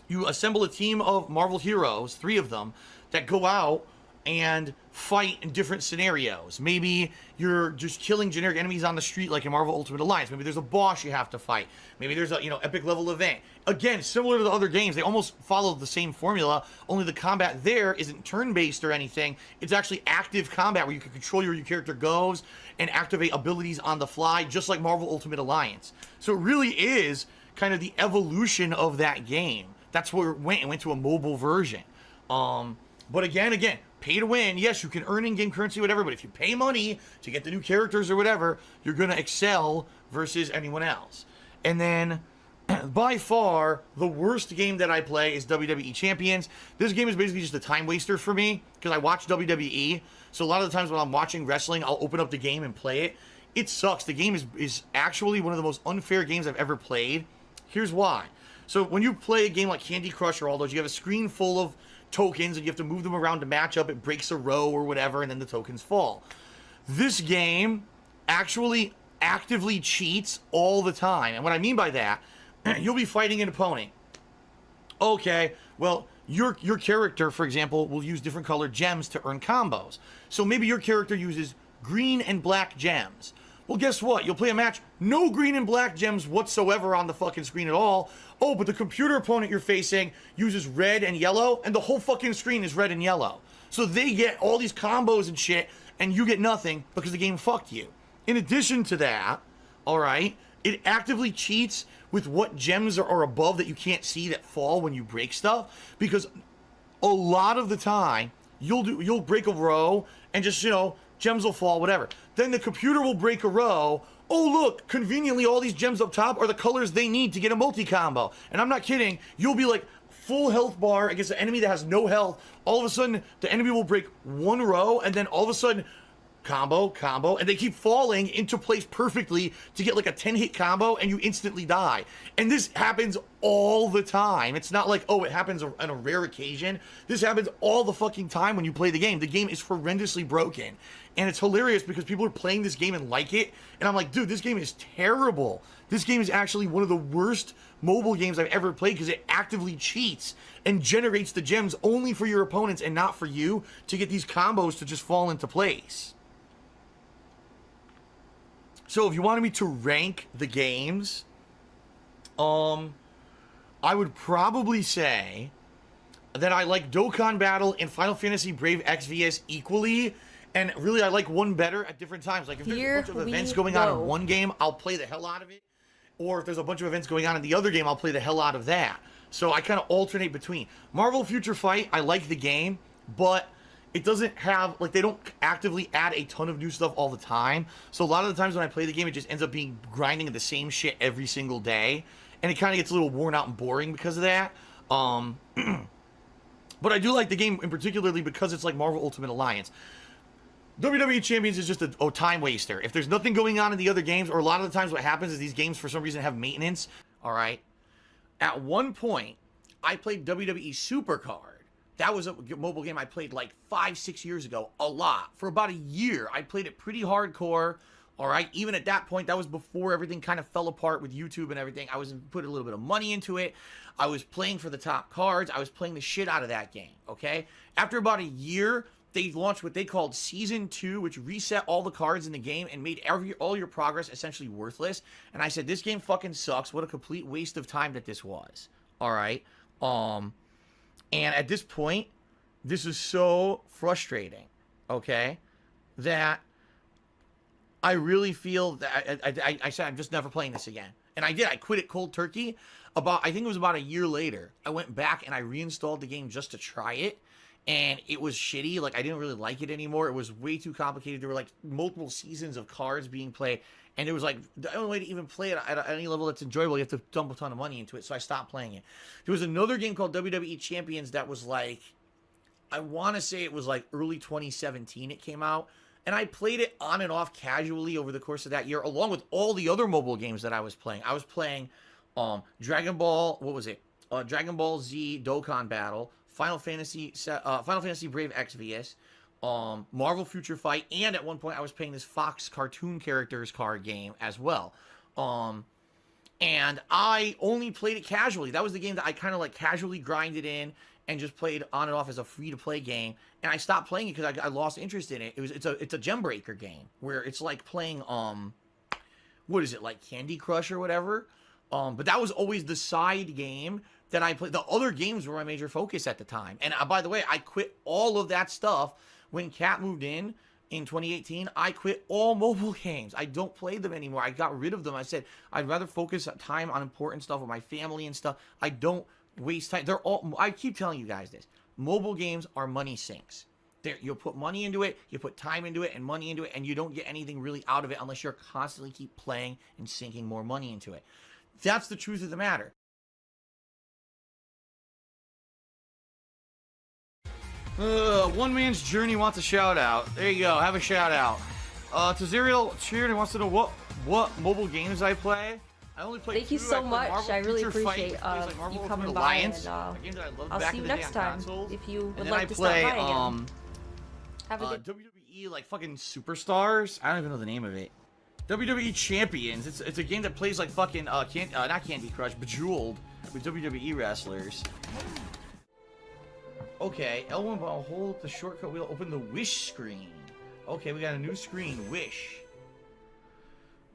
You assemble a team of Marvel heroes, 3 of them, that go out and fight in different scenarios. Maybe you're just killing generic enemies on the street like in Marvel Ultimate Alliance. Maybe there's a boss you have to fight. Maybe there's a epic level event. Again, similar to the other games, they almost follow the same formula, only the combat there isn't turn-based or anything. It's actually active combat where you can control where your character goes and activate abilities on the fly, just like Marvel Ultimate Alliance. So it really is kind of the evolution of that game. That's where it went to a mobile version. But again, pay to win. Yes, you can earn in-game currency, whatever, but if you pay money to get the new characters or whatever, you're going to excel versus anyone else. And then, by far, the worst game that I play is WWE Champions. This game is basically just a time waster for me, because I watch WWE, so a lot of the times when I'm watching wrestling, I'll open up the game and play it. It sucks. The game is actually one of the most unfair games I've ever played. Here's why. So when you play a game like Candy Crush or all those, you have a screen full of tokens and you have to move them around to match up. It breaks a row or whatever, and then the tokens fall. This game actually actively cheats all the time. And what I mean by that, you'll be fighting an opponent. Okay, well, your character, for example, will use different colored gems to earn combos. So maybe your character uses green and black gems. Well, guess what? You'll play a match, no green and black gems whatsoever on the fucking screen at all. Oh, but the computer opponent you're facing uses red and yellow, and the whole fucking screen is red and yellow. So they get all these combos and shit, and you get nothing because the game fucked you. In addition to that, all right, it actively cheats with what gems are above that you can't see that fall when you break stuff, because a lot of the time you'll break a row and just, gems will fall, whatever. Then the computer will break a row. Oh, look, conveniently, all these gems up top are the colors they need to get a multi-combo. And I'm not kidding. You'll be like full health bar against an enemy that has no health. All of a sudden, the enemy will break one row, and then all of a sudden, combo, and they keep falling into place perfectly to get like a 10-hit combo, and you instantly die. And this happens all the time. It's not like, oh, it happens on a rare occasion. This happens all the fucking time when you play the game. The game is horrendously broken. And it's hilarious because people are playing this game and like it. And I'm like, dude, this game is terrible. This game is actually one of the worst mobile games I've ever played because it actively cheats and generates the gems only for your opponents and not for you to get these combos to just fall into place. So if you wanted me to rank the games, I would probably say that I like Dokkan Battle and Final Fantasy Brave Exvius equally, and really I like one better at different times. Like if there's a bunch of events going on in one game, I'll play the hell out of it. Or if there's a bunch of events going on in the other game, I'll play the hell out of that. So I kind of alternate between. Marvel Future Fight, I like the game, but it doesn't have, like, they don't actively add a ton of new stuff all the time. So a lot of the times when I play the game, it just ends up being grinding the same shit every single day. And it kind of gets a little worn out and boring because of that. But I do like the game in particularly because it's like Marvel Ultimate Alliance. WWE Champions is just a time waster. If there's nothing going on in the other games, or a lot of the times what happens is these games for some reason have maintenance. All right. At one point, I played WWE Supercard. That was a mobile game I played like 5-6 years ago, a lot. For about a year, I played it pretty hardcore, all right? Even at that point, that was before everything kind of fell apart with YouTube and everything. I was put a little bit of money into it. I was playing for the top cards. I was playing the shit out of that game, okay? After about a year, they launched what they called Season 2, which reset all the cards in the game and made all your progress essentially worthless. And I said, this game fucking sucks. What a complete waste of time that this was, all right? And at this point, this is so frustrating, okay, that I really feel that I said, I'm just never playing this again. And I did. I quit it cold turkey. I think it was about a year later. I went back and I reinstalled the game just to try it. And it was shitty. Like, I didn't really like it anymore. It was way too complicated. There were, like, multiple seasons of cards being played. And it was like, the only way to even play it at any level that's enjoyable, you have to dump a ton of money into it. So I stopped playing it. There was another game called WWE Champions that was like, I want to say it was like early 2017 it came out. And I played it on and off casually over the course of that year, along with all the other mobile games that I was playing. I was playing Dragon Ball, what was it? Dragon Ball Z Dokkan Battle, Final Fantasy Brave Exvius, Marvel Future Fight, and at one point I was playing this Fox cartoon characters card game as well. And I only played it casually. That was the game that I kind of like casually grinded in and just played on and off as a free-to-play game. And I stopped playing it because I lost interest in it. It's a gem breaker game where it's like playing what is it, like Candy Crush or whatever. But that was always the side game that I played. The other games were my major focus at the time. And by the way, I quit all of that stuff when Kat moved in 2018. I quit all mobile games. I don't play them anymore. I got rid of them. I said I'd rather focus time on important stuff with my family and stuff. I don't waste time. I keep telling you guys this. Mobile games are money sinks. You'll put money into it, you put time into it and money into it, and you don't get anything really out of it unless you're constantly keep playing and sinking more money into it. That's the truth of the matter. One Man's Journey wants a shout out. There you go. Have a shout out. Tazariel Cheered wants to know what mobile games I play. I only play.
Thank you so much. I really appreciate you coming by, and I'll see you next time if you would like to stop by again. Have a good
WWE like fucking Superstars. I don't even know the name of it. WWE Champions. It's a game that plays like fucking not Candy Crush, Bejeweled with WWE wrestlers. Okay, L1 ball, hold the shortcut wheel, open the wish screen. Okay, we got a new screen, wish.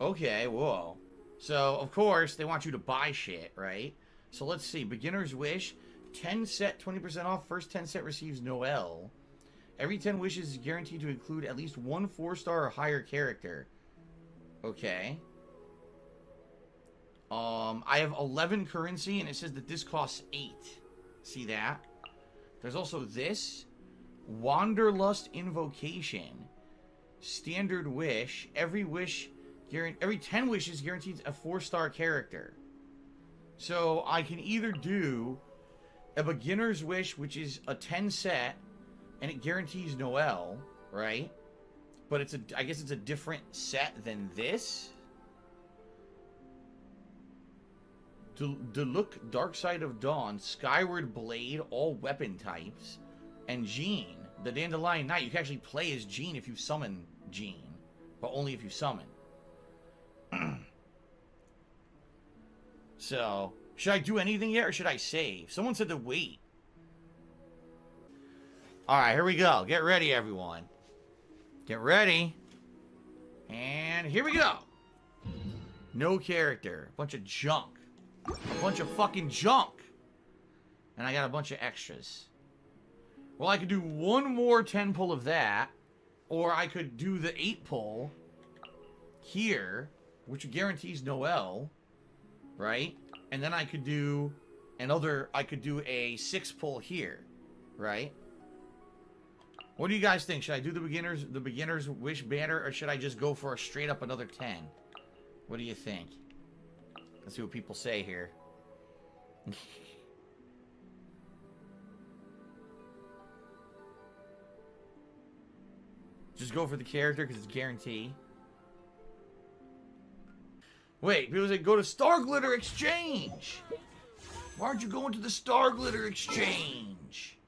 Okay, whoa. So, of course, they want you to buy shit, right? So let's see, beginner's wish, 10 set, 20% off, first 10 set receives Noel. Every 10 wishes is guaranteed to include at least one 4-star or higher character. Okay. I have 11 currency, and it says that this costs 8. See that? There's also this. Wanderlust Invocation. Standard wish. Every 10 wishes guarantees a 4-star character. So I can either do a beginner's wish, which is a 10 set, and it guarantees Noel, right? But I guess it's a different set than this. Look, Dark Side of Dawn, Skyward Blade, all weapon types, and Jean, the Dandelion Knight. You can actually play as Jean if you summon Jean, but only if you summon. So, should I do anything yet, or should I save? Someone said to wait. Alright, here we go. Get ready, everyone. Get ready. And here we go. No character. Bunch of junk. A bunch of fucking junk. And I got a bunch of extras. Well, I could do one more 10 pull of that. Or I could do the 8 pull here, which guarantees Noel. Right? And then I could do a 6 pull here. Right? What do you guys think? Should I do the beginner's wish banner, or should I just go for a straight up another 10? What do you think? Let's see what people say here. Just go for the character because it's guaranteed. Wait, people say go to Star Glitter Exchange. Why aren't you going to the Star Glitter Exchange?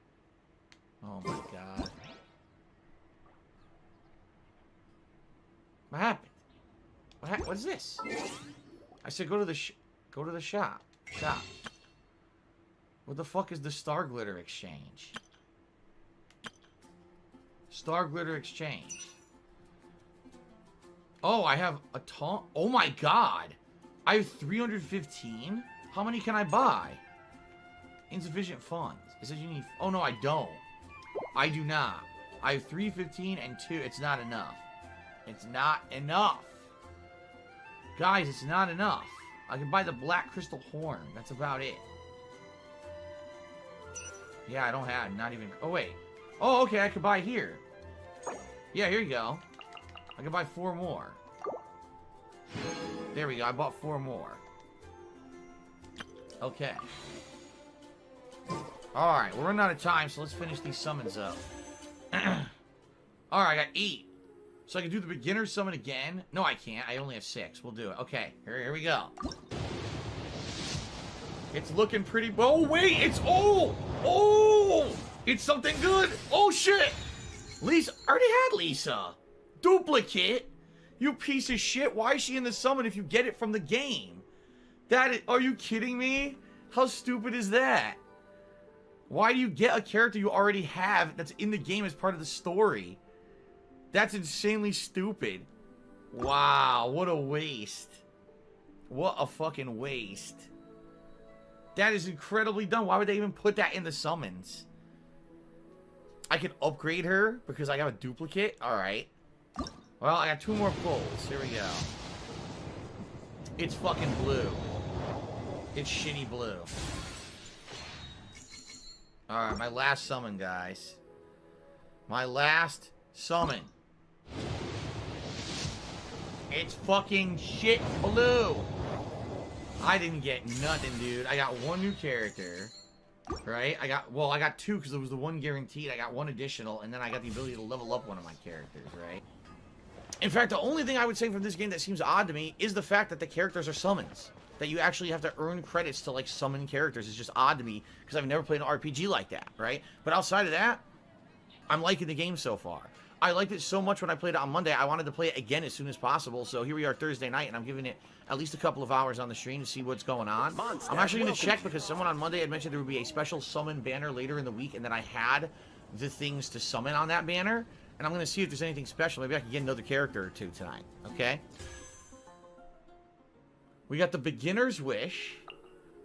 Oh my god. What happened? What is this? I said go to the shop. Shop. What the fuck is the Star Glitter Exchange? Star Glitter Exchange. Oh, I have a ton. Oh my god. I have 315? How many can I buy? Insufficient funds. It says you need... Oh no, I don't. I do not. I have 315 and 2. It's not enough. It's not enough. Guys, it's not enough. I can buy the Black Crystal Horn. That's about it. Yeah, I don't have... Not even... Oh, wait. Oh, okay, I could buy here. Yeah, here you go. I can buy 4 more. There we go. I bought 4 more. Okay. Alright, we're running out of time, so let's finish these summons up. Alright, I got 8. So I can do the beginner summon again? No, I can't. I only have 6. We'll do it. Okay, here we go. It's looking pretty... Oh, wait! It's... Oh! Oh! It's something good! Oh, shit! Lisa... I already had Lisa! Duplicate? You piece of shit! Why is she in the summon if you get it from the game? That is... Are you kidding me? How stupid is that? Why do you get a character you already have that's in the game as part of the story? That's insanely stupid. Wow, what a waste. What a fucking waste. That is incredibly dumb. Why would they even put that in the summons? I can upgrade her because I got a duplicate? Alright. Well, I got 2 more pulls. Here we go. It's fucking blue. It's shitty blue. Alright, my last summon, guys. My last summon. It's fucking shit blue. I didn't get nothing, dude. I got 1 new character. Right? I got 2 because there was the 1 guaranteed. I got 1 additional, and then I got the ability to level up one of my characters, right? In fact, the only thing I would say from this game that seems odd to me is the fact that the characters are summons. That you actually have to earn credits to, like, summon characters is just odd to me because I've never played an RPG like that, right? But outside of that, I'm liking the game so far. I liked it so much when I played it on Monday, I wanted to play it again as soon as possible. So here we are Thursday night, and I'm giving it at least a couple of hours on the stream to see what's going on. I'm actually going to check because someone on Monday had mentioned there would be a special summon banner later in the week, and then I had the things to summon on that banner. And I'm going to see if there's anything special. Maybe I can get another character or 2 tonight, okay? We got the Beginner's Wish.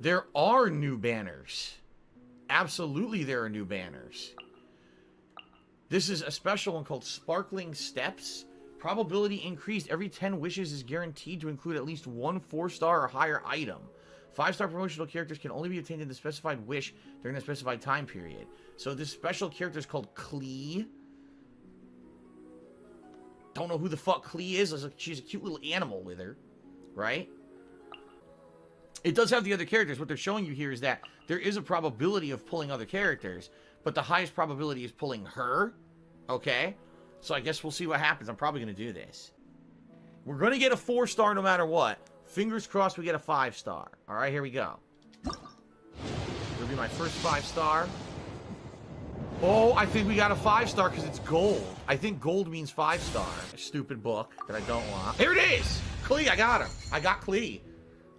There are new banners. Absolutely there are new banners. This is a special one called Sparkling Steps. Probability increased. Every 10 wishes is guaranteed to include at least 1 4-star or higher item. 5-star promotional characters can only be obtained in the specified wish during the specified time period. So this special character is called Klee. Don't know who the fuck Klee is. She's a cute little animal with her. Right? It does have the other characters. What they're showing you here is that there is a probability of pulling other characters, but the highest probability is pulling her. Okay? So I guess we'll see what happens. I'm probably going to do this. We're going to get a 4-star no matter what. Fingers crossed we get a 5-star. Alright, here we go. It'll be my first 5-star. Oh, I think we got a 5-star because it's gold. I think gold means 5-star. A stupid book that I don't want. Here it is! Klee, I got him. I got Klee.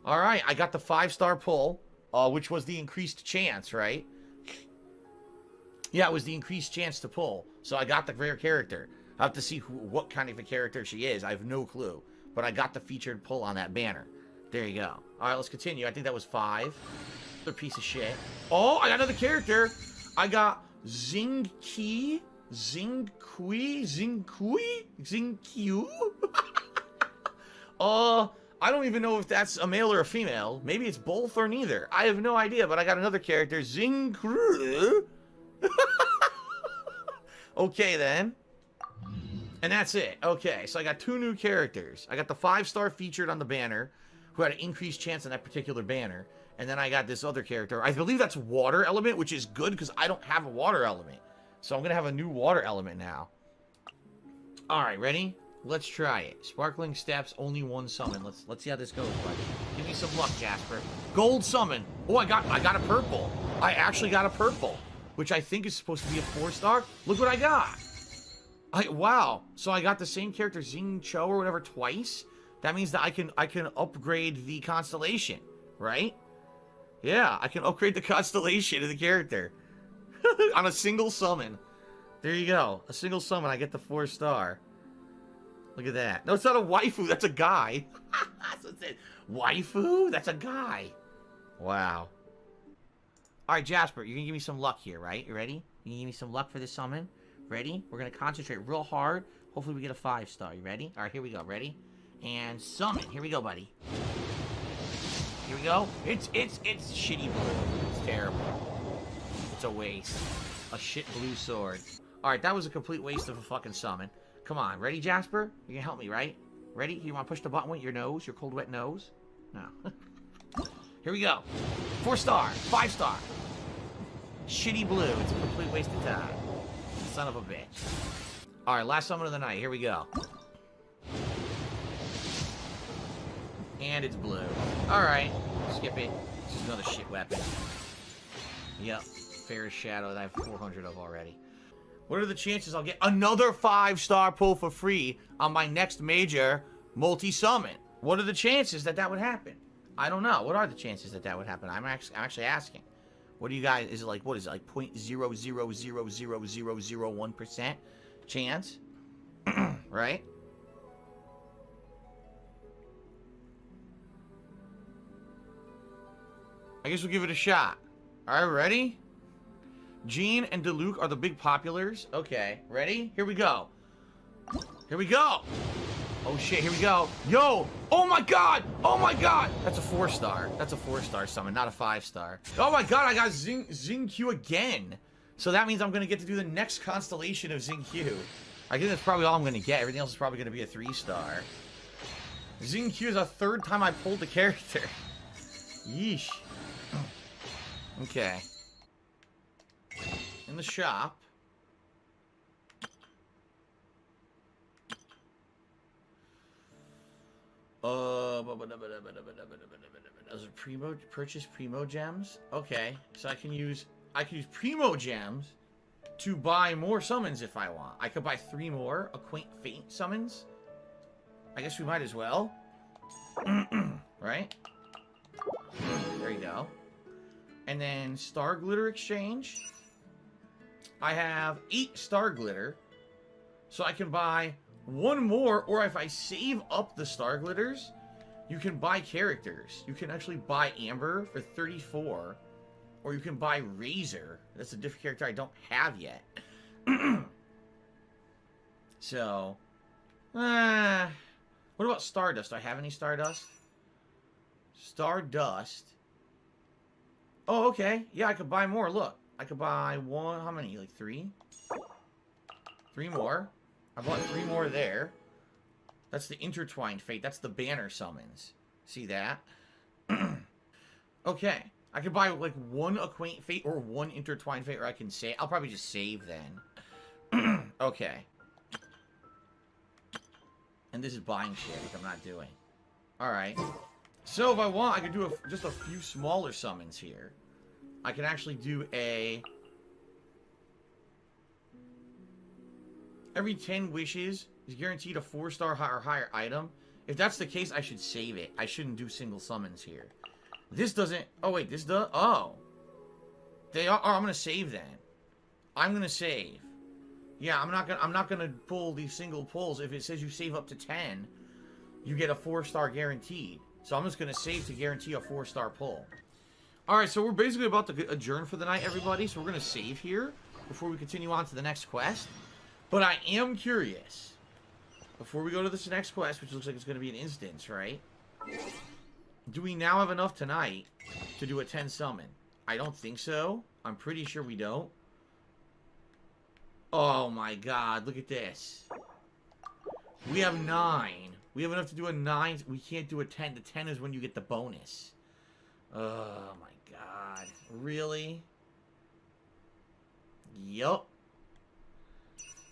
Alright, I got the 5-star pull, which was the increased chance, right? Yeah, it was the increased chance to pull. So I got the rare character. I have to see what kind of a character she is. I have no clue. But I got the featured pull on that banner. There you go. Alright, let's continue. I think that was 5. Another piece of shit. Oh, I got another character. I got Zingqi. I don't even know if that's a male or a female. Maybe it's both or neither. I have no idea, but I got another character, Zingqi.
Okay, then. And that's it. Okay, so I got 2 new characters. I got the 5-star featured on the banner, who had an increased chance on that particular banner. And then I got this other character. I believe that's water element, which is good because I don't have a water element. So I'm going to have a new water element now. Alright, ready? Let's try it. Sparkling steps, only 1 summon. Let's see how this goes, buddy. Give me some luck, Jasper. Gold summon. Oh, I got a purple. I actually got a purple, which I think is supposed to be a 4-star. Look what I got. Wow. So I got the same character, Xing Cho or whatever, twice. That means that I can upgrade the constellation, right? Yeah, I can upgrade the constellation of the character on a single summon. There you go. A single summon, I get the 4-star. Look at that. No, it's not a waifu. That's a guy. That's what it said. Waifu? That's a guy. Wow. All right, Jasper, you're going to give me some luck here, right? You ready? You can give me some luck for this summon? Ready? We're going to concentrate real hard. Hopefully we get a 5-star. You ready? All right, here we go. Ready? And summon. Here we go, buddy. Here we go. It's shitty blue. It's terrible. It's a waste. A shit blue sword. All right, that was a complete waste of a fucking summon. Come on. Ready, Jasper? You can help me, right? Ready? You want to push the button with your nose? Your cold, wet nose? No. Here we go. 4-star. 5-star. Shitty blue. It's a complete waste of time. Son of a bitch. Alright, last summon of the night. Here we go. And it's blue. Alright. Skip it. This is another shit weapon. Yep. Fairest Shadow that I have 400 of already. What are the chances I'll get another 5-star pull for free on my next major multi-summon? What are the chances that that would happen? I don't know. What are the chances that that would happen? I'm actually asking. What do you guys, is it like, what is it, like 0.0000001% chance? Right? I guess we'll give it a shot. Alright, ready? Jean and Deluxe are the big populars. Okay, ready? Here we go. Here we go. Oh shit, here we go. Yo! Oh my god! Oh my god! That's a 4-star. That's a 4-star summon, not a 5-star. Oh my god, I got Xing Q again. So that means I'm gonna get to do the next constellation of Xing Q. I think that's probably all I'm gonna get. Everything else is probably gonna be a 3-star. Xing Q is the 3rd time I pulled the character. Yeesh. Okay. In the shop. Those are purchase Primo gems. Okay, so I can use Primo gems to buy more summons if I want. I could buy 3 more Acquaint Faint summons. I guess we might as well. Right? There you go. And then Star Glitter Exchange. I have 8 Star Glitter. So I can buy 1 more, or if I save up the Star Glitters, you can buy characters. You can actually buy Amber for 34, or you can buy Razor. That's a different character I don't have yet. So, what about Stardust? Do I have any Stardust? Stardust. Oh, okay. Yeah, I could buy more. Look, I could buy 1. How many? Like 3? 3 more. I bought 3 more there. That's the Intertwined Fate. That's the banner summons. See that? Okay. I could buy like 1 Acquaint Fate or 1 Intertwined Fate, or I can save. I'll probably just save then. Okay. And this is buying shit, which I'm not doing. Alright. So if I want, I could do just a few smaller summons here. I can actually do a... Every 10 wishes is guaranteed a 4-star or higher item. If that's the case, I should save it. I shouldn't do single summons here. This doesn't... Oh, wait. This does... Oh. They are... Oh, I'm going to save then. I'm going to save. Yeah, I'm not gonna pull these single pulls. If it says you save up to 10, you get a 4-star guaranteed. So I'm just going to save to guarantee a 4-star pull. Alright, so we're basically about to adjourn for the night, everybody. So we're going to save here before we continue on to the next quest. But I am curious, before we go to this next quest, which looks like it's going to be an instance, right? Do we now have enough tonight to do a 10 summon? I don't think so. I'm pretty sure we don't.
Oh my god, look at this. We have 9. We have enough to do a 9. We can't do a 10. The 10 is when you get the bonus. Oh my god. Really? Yup.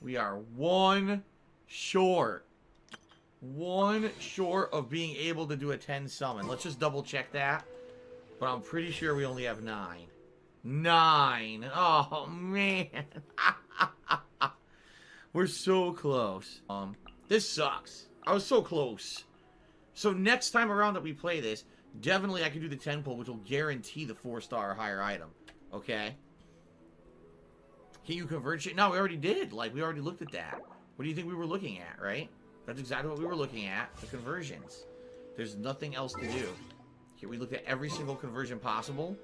We are 1 short. 1 short of being able to do a 10 summon. Let's just double check that. But I'm pretty sure we only have 9. 9. Oh, man. We're so close. This sucks. I was so close. So next time around that we play this, definitely I can do the 10 pull, which will guarantee the 4-star or higher item. Okay? Can you convert shit? No, we already did. Like, we already looked at that. What do you think we were looking at, right? That's exactly what we were looking at. The conversions. There's nothing else to do. Here, we looked at every single conversion possible.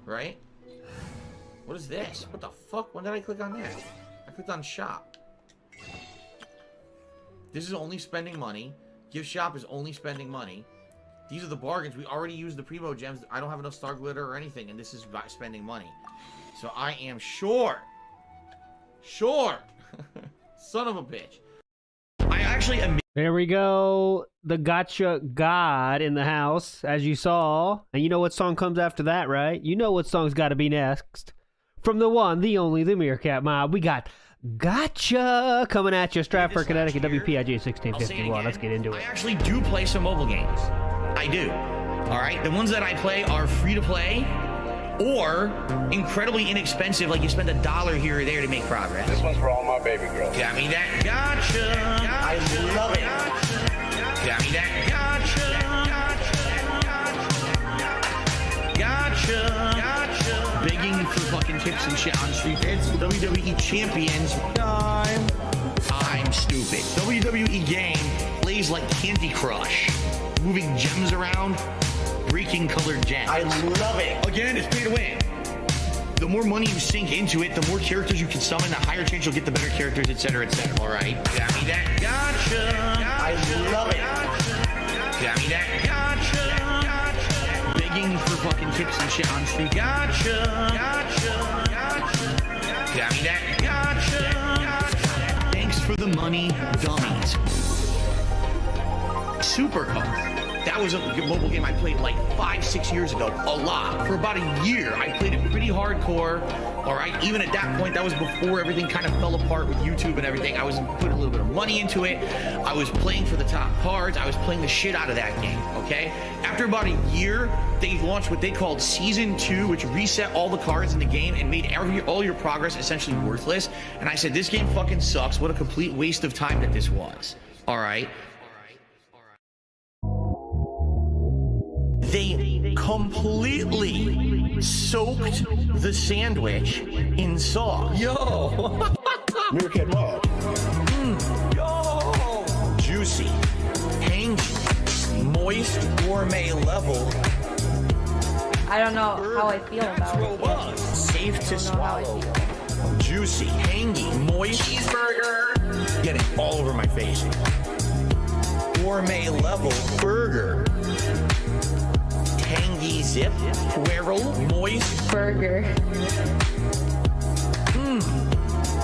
Right? What is this? What the fuck? When did I click on that? I clicked on shop. This is only spending money. Gift shop is only spending money. These are the bargains. We already used the primo gems. I don't have enough star glitter or anything, and this is spending money. So I am short. Short. Son of a bitch. I actually am.
There we go. The gotcha god in the house, as you saw. And you know what song comes after that, right? You know what song's got to be next. From the one, the only, the Meerkat Mob, we got Gotcha coming at you. Stratford, Connecticut, WPIG 1651. Let's get into it.
I actually do play some mobile games. I do. All right? The ones that I play are free to play or incredibly inexpensive, like you spend $1 here or there to make progress.
This one's for all my baby girls.
Got me that gotcha. I love it. Got me that gotcha. Gotcha. Begging for fucking tips and shit on street. It's WWE Champions time. I'm stupid. WWE game plays like Candy Crush. Moving gems around. Breaking colored gems. I love it. Again, it's pay to win. The more money you sink into it, the more characters you can summon, the higher chance you'll get the better characters, etc., etc. All right? Got me that gotcha. I love it. Got me that gotcha. Begging for fucking tips and shit on street. Gotcha. Got me that gotcha. Thanks for the money, dummies. Super Cup. That was a mobile game I played like 5-6 years ago, a lot. For about a year, I played it pretty hardcore, all right? Even at that point, that was before everything kind of fell apart with YouTube and everything. I was putting a little bit of money into it. I was playing for the top cards. I was playing the shit out of that game, okay? After about a year, they launched what they called Season 2, which reset all the cards in the game and made all your progress essentially worthless. And I said, this game fucking sucks. What a complete waste of time that this was, all right? They completely soaked the sandwich in sauce. Yo!
Meerkat Mob.
Yo! Juicy, tangy, moist, gourmet level.
I don't know how I feel about it.
Safe to swallow. Juicy, tangy, moist. Cheeseburger. Getting all over my face. Gourmet level burger. Tangy zip, twirl, moist
burger.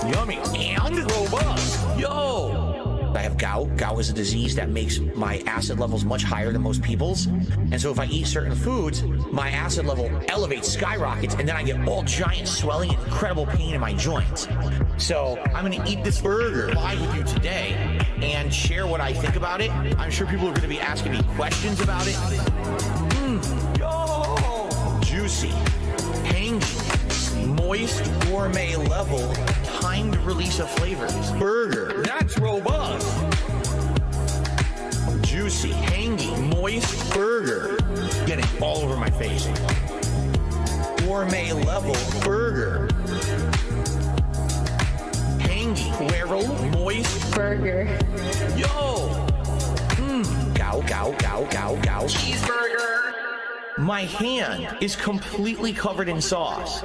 Yummy and robust. Yo! I have gout. Gout is a disease that makes my acid levels much higher than most people's. And so if I eat certain foods, my acid level elevates, skyrockets, and then I get all giant swelling and incredible pain in my joints. So I'm gonna eat this burger live with you today and share what I think about it. I'm sure people are gonna be asking me questions about it. Yo! Juicy, tangy, moist, gourmet level, timed release of flavors. Burger, that's robust. Juicy, tangy, moist burger. Getting all over my face. Gourmet level burger. Tangy, twirl, moist burger. Yo! Gout. Cheeseburger. My hand is completely covered in sauce.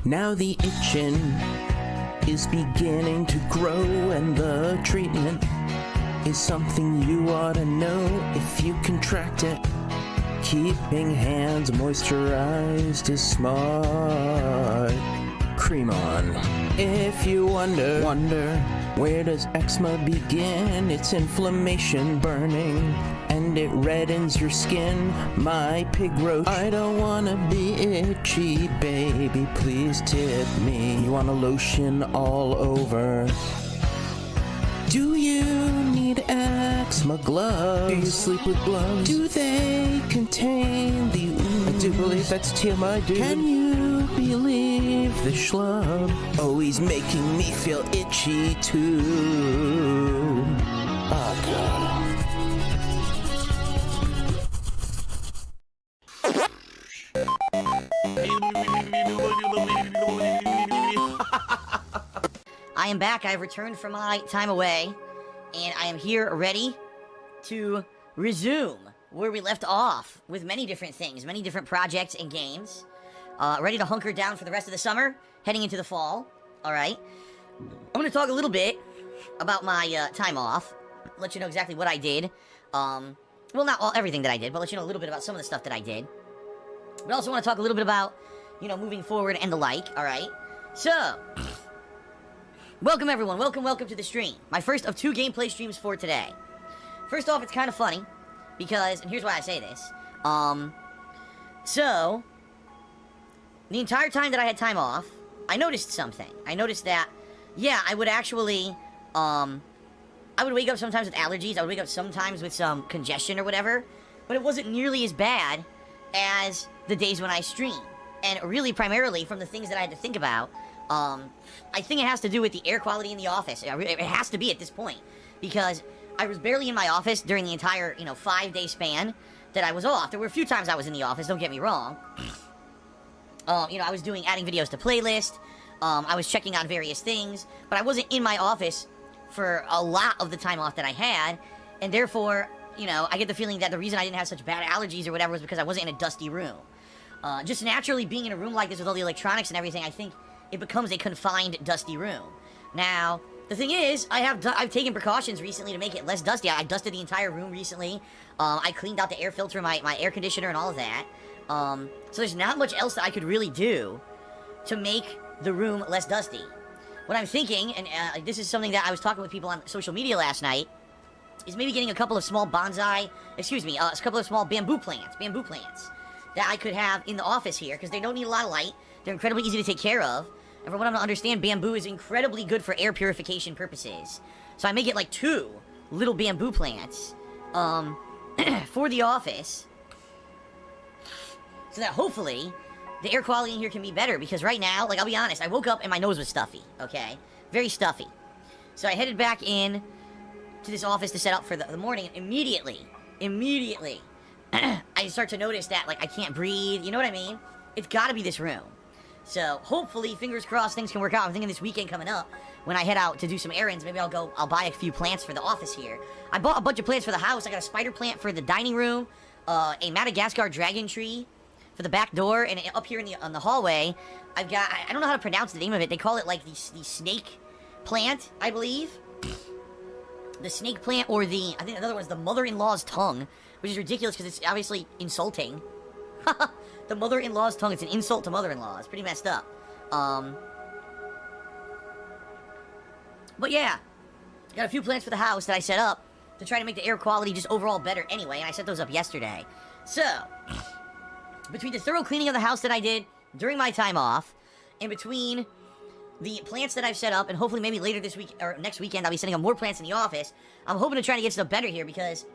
Now the itching is beginning to grow, and the treatment is something you ought to know if you contract it. Keeping hands moisturized is smart. Cream on. If you wonder, where does eczema begin? It's inflammation burning, and it reddens your skin. My pig roach, I don't wanna be itchy, baby, please tip me. You want a lotion all over? Do you need eczema gloves? Do you sleep with gloves? Do they contain the ooze? I do believe that's TMI, dude. Can you believe the schlub? Oh, he's making me feel itchy too. Oh, God.
I am back. I have returned from my time away, and I am here ready to resume where we left off with many different things, many different projects and games. Ready to hunker down for the rest of the summer, heading into the fall. All right. I'm going to talk a little bit about my time off, let you know exactly what I did. Well, not everything that I did, but let you know a little bit about some of the stuff that I did. But I also want to talk a little bit about, moving forward and the like, all right? So, welcome everyone, welcome to the stream. My first of 2 gameplay streams for today. First off, it's kind of funny, because, and here's why I say this, so, the entire time that I had time off, I noticed something. I noticed that, yeah, I would actually, I would wake up sometimes with allergies, I would wake up sometimes with some congestion or whatever, but it wasn't nearly as bad as the days when I stream. And really, primarily, from the things that I had to think about, I think it has to do with the air quality in the office. It has to be at this point, because I was barely in my office during the entire, 5-day span that I was off. There were a few times I was in the office, don't get me wrong. I was adding videos to playlist, I was checking on various things, but I wasn't in my office for a lot of the time off that I had, and therefore, I get the feeling that the reason I didn't have such bad allergies or whatever was because I wasn't in a dusty room. Just naturally being in a room like this with all the electronics and everything, I think it becomes a confined, dusty room. Now, the thing is, I've taken precautions recently to make it less dusty. I dusted the entire room recently. I cleaned out the air filter, my air conditioner, and all of that. So there's not much else that I could really do to make the room less dusty. What I'm thinking, and this is something that I was talking with people on social media last night, is maybe getting a couple of small a couple of small bamboo plants that I could have in the office here, because they don't need a lot of light. They're incredibly easy to take care of. And from what I'm to understand, bamboo is incredibly good for air purification purposes. So I may get like 2 little bamboo plants for the office, so that hopefully the air quality in here can be better. Because right now, I'll be honest, I woke up and my nose was stuffy, okay? Very stuffy. So I headed back in to this office to set up for the morning, and immediately, I start to notice that, I can't breathe, you know what I mean? It's gotta be this room. So, hopefully, fingers crossed, things can work out. I'm thinking this weekend coming up, when I head out to do some errands, maybe I'll buy a few plants for the office here. I bought a bunch of plants for the house. I got a spider plant for the dining room, a Madagascar dragon tree for the back door, and up here on the hallway, I've got, I don't know how to pronounce the name of it. They call it, the snake plant, I believe. The snake plant, or I think another one's the mother-in-law's tongue, which is ridiculous because it's obviously insulting. The mother-in-law's tongue, it's an insult to mother-in-law. It's pretty messed up. But yeah, got a few plants for the house that I set up to try to make the air quality just overall better anyway, and I set those up yesterday. So, between the thorough cleaning of the house that I did during my time off, and between the plants that I've set up, and hopefully maybe later this week, or next weekend, I'll be setting up more plants in the office, I'm hoping to try to get stuff better here, because,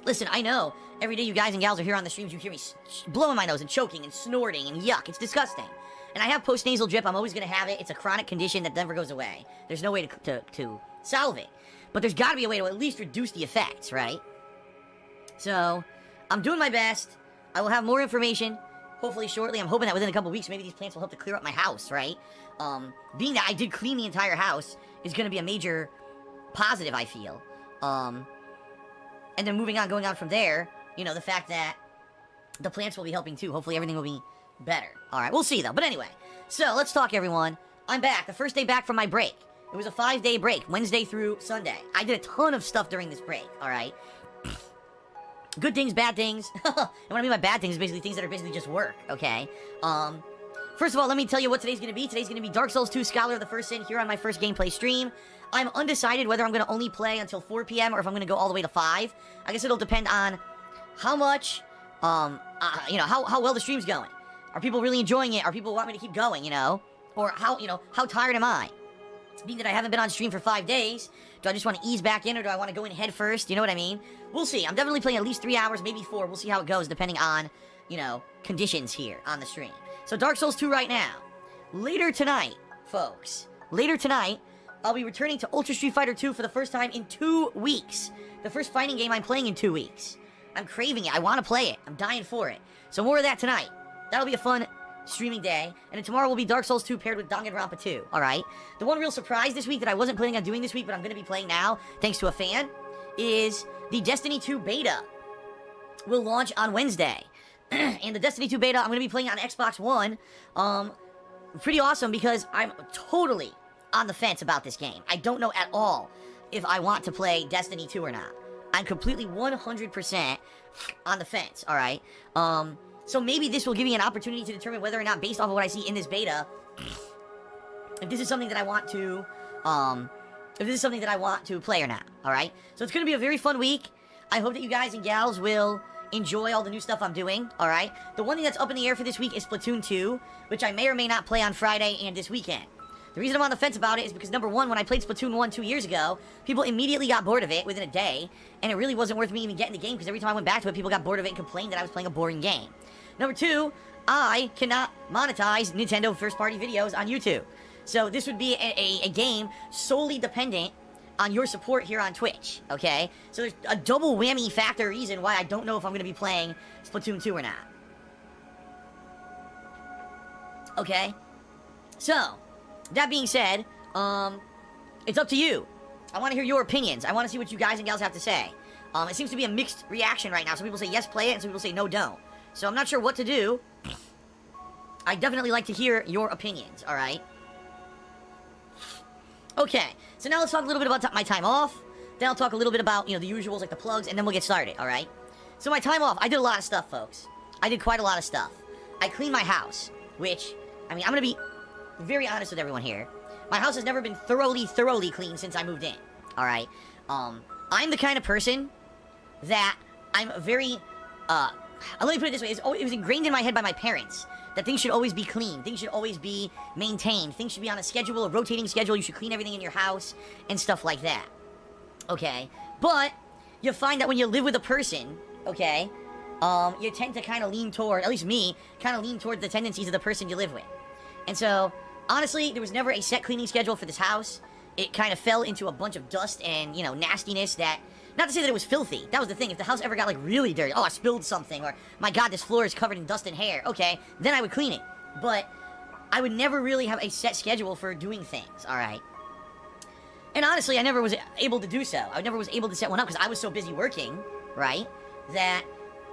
listen, I know, every day you guys and gals are here on the streams, you hear me blowing my nose and choking and snorting and yuck, it's disgusting. And I have post-nasal drip, I'm always going to have it, it's a chronic condition that never goes away. There's no way to solve it. But there's got to be a way to at least reduce the effects, right? So, I'm doing my best, I will have more information, hopefully shortly. I'm hoping that within a couple weeks, maybe these plants will help to clear up my house, right? Being that I did clean the entire house is going to be a major positive, I feel. And then going on from there, the fact that the plants will be helping too. Hopefully everything will be better. Alright, we'll see though. But anyway, so let's talk, everyone. I'm back. The first day back from my break. It was a 5-day break, Wednesday through Sunday. I did a ton of stuff during this break, alright? Good things, bad things. And what I mean by bad things is basically things that are basically just work, okay? First of all, let me tell you what today's gonna be. Today's gonna be Dark Souls 2 Scholar of the First Sin here on my first gameplay stream. I'm undecided whether I'm gonna only play until 4 p.m. or if I'm gonna go all the way to 5. I guess it'll depend on how much, you know, how well the stream's going. Are people really enjoying it? Are people want me to keep going, you know? Or how, you know, how tired am I? Being that I haven't been on stream for 5 days, do I just want to ease back in or do I want to go in head first? You know what I mean? We'll see. I'm definitely playing at least 3 hours, maybe 4. We'll see how it goes depending on, you know, conditions here on the stream. So Dark Souls 2 right now. Later tonight, folks, later tonight, I'll be returning to Ultra Street Fighter 2 for the first time in 2 weeks. The first fighting game I'm playing in 2 weeks. I'm craving it. I want to play it. I'm dying for it. So more of that tonight. That'll be a fun streaming day. And then tomorrow will be Dark Souls 2 paired with Danganronpa 2. Alright? The one real surprise this week that I wasn't planning on doing this week, but I'm going to be playing now, thanks to a fan, is the Destiny 2 beta will launch on Wednesday. And the Destiny 2 beta, I'm going to be playing on Xbox One. Pretty awesome because I'm totally on the fence about this game. I don't know at all if I want to play Destiny 2 or not. I'm completely 100% on the fence, alright? So maybe this will give me an opportunity to determine whether or not, based off of what I see in this beta, if this is something that I want to, play or not, alright? So it's gonna be a very fun week. I hope that you guys and gals will enjoy all the new stuff I'm doing, alright? The one thing that's up in the air for this week is Splatoon 2, which I may or may not play on Friday and this weekend. The reason I'm on the fence about it is because, number one, when I played Splatoon 1 2 years ago, people immediately got bored of it within a day, and it really wasn't worth me even getting the game, because every time I went back to it, people got bored of it and complained that I was playing a boring game. Number two, I cannot monetize Nintendo first-party videos on YouTube. So this would be a game solely dependent on your support here on Twitch, okay? So there's a double whammy factor reason why I don't know if I'm going to be playing Splatoon 2 or not. Okay? So, that being said, it's up to you. I want to hear your opinions. I want to see what you guys and gals have to say. It seems to be a mixed reaction right now. Some people say yes, play it, and some people say no, don't. So I'm not sure what to do. I definitely like to hear your opinions, alright? Okay, so now let's talk a little bit about my time off. Then I'll talk a little bit about, you know, the usuals, like the plugs, and then we'll get started, alright? So my time off, I did a lot of stuff, folks. I did quite a lot of stuff. I cleaned my house, which, I mean, I'm gonna be very honest with everyone here. My house has never been thoroughly clean since I moved in, alright? I'm the kind of person that I'm very, let me put it this way, it was ingrained in my head by my parents that things should always be clean, things should always be maintained, things should be on a schedule, a rotating schedule, you should clean everything in your house, and stuff like that. Okay? But, you find that when you live with a person, okay, you tend to kind of lean toward, at least me, kind of lean towards the tendencies of the person you live with. And so, honestly, there was never a set cleaning schedule for this house. It kind of fell into a bunch of dust and, you know, nastiness that... Not to say that it was filthy. That was the thing. If the house ever got, like, really dirty, oh, I spilled something, or, my God, this floor is covered in dust and hair, okay, then I would clean it. But I would never really have a set schedule for doing things, alright? And honestly, I never was able to do so. I never was able to set one up because I was so busy working, right, that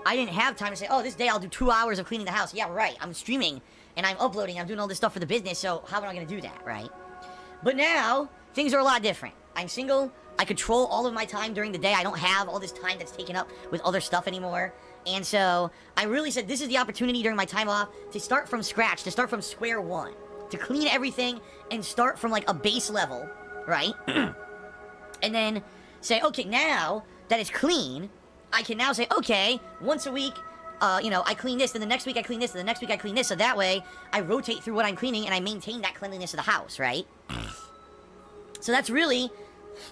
I didn't have time to say, oh, this day I'll do 2 hours of cleaning the house. Yeah, right, I'm streaming, and I'm uploading, I'm doing all this stuff for the business, so how am I going to do that, right? But now, things are a lot different. I'm single. I control all of my time during the day. I don't have all this time that's taken up with other stuff anymore. And so, I really said this is the opportunity during my time off to start from scratch, to start from square one. To clean everything and start from, like, a base level, right? And then say, okay, now that it's clean, I can now say, okay, once a week, you know, I clean this, then the next week I clean this, and the next week I clean this. So that way, I rotate through what I'm cleaning and I maintain that cleanliness of the house, right? So that's really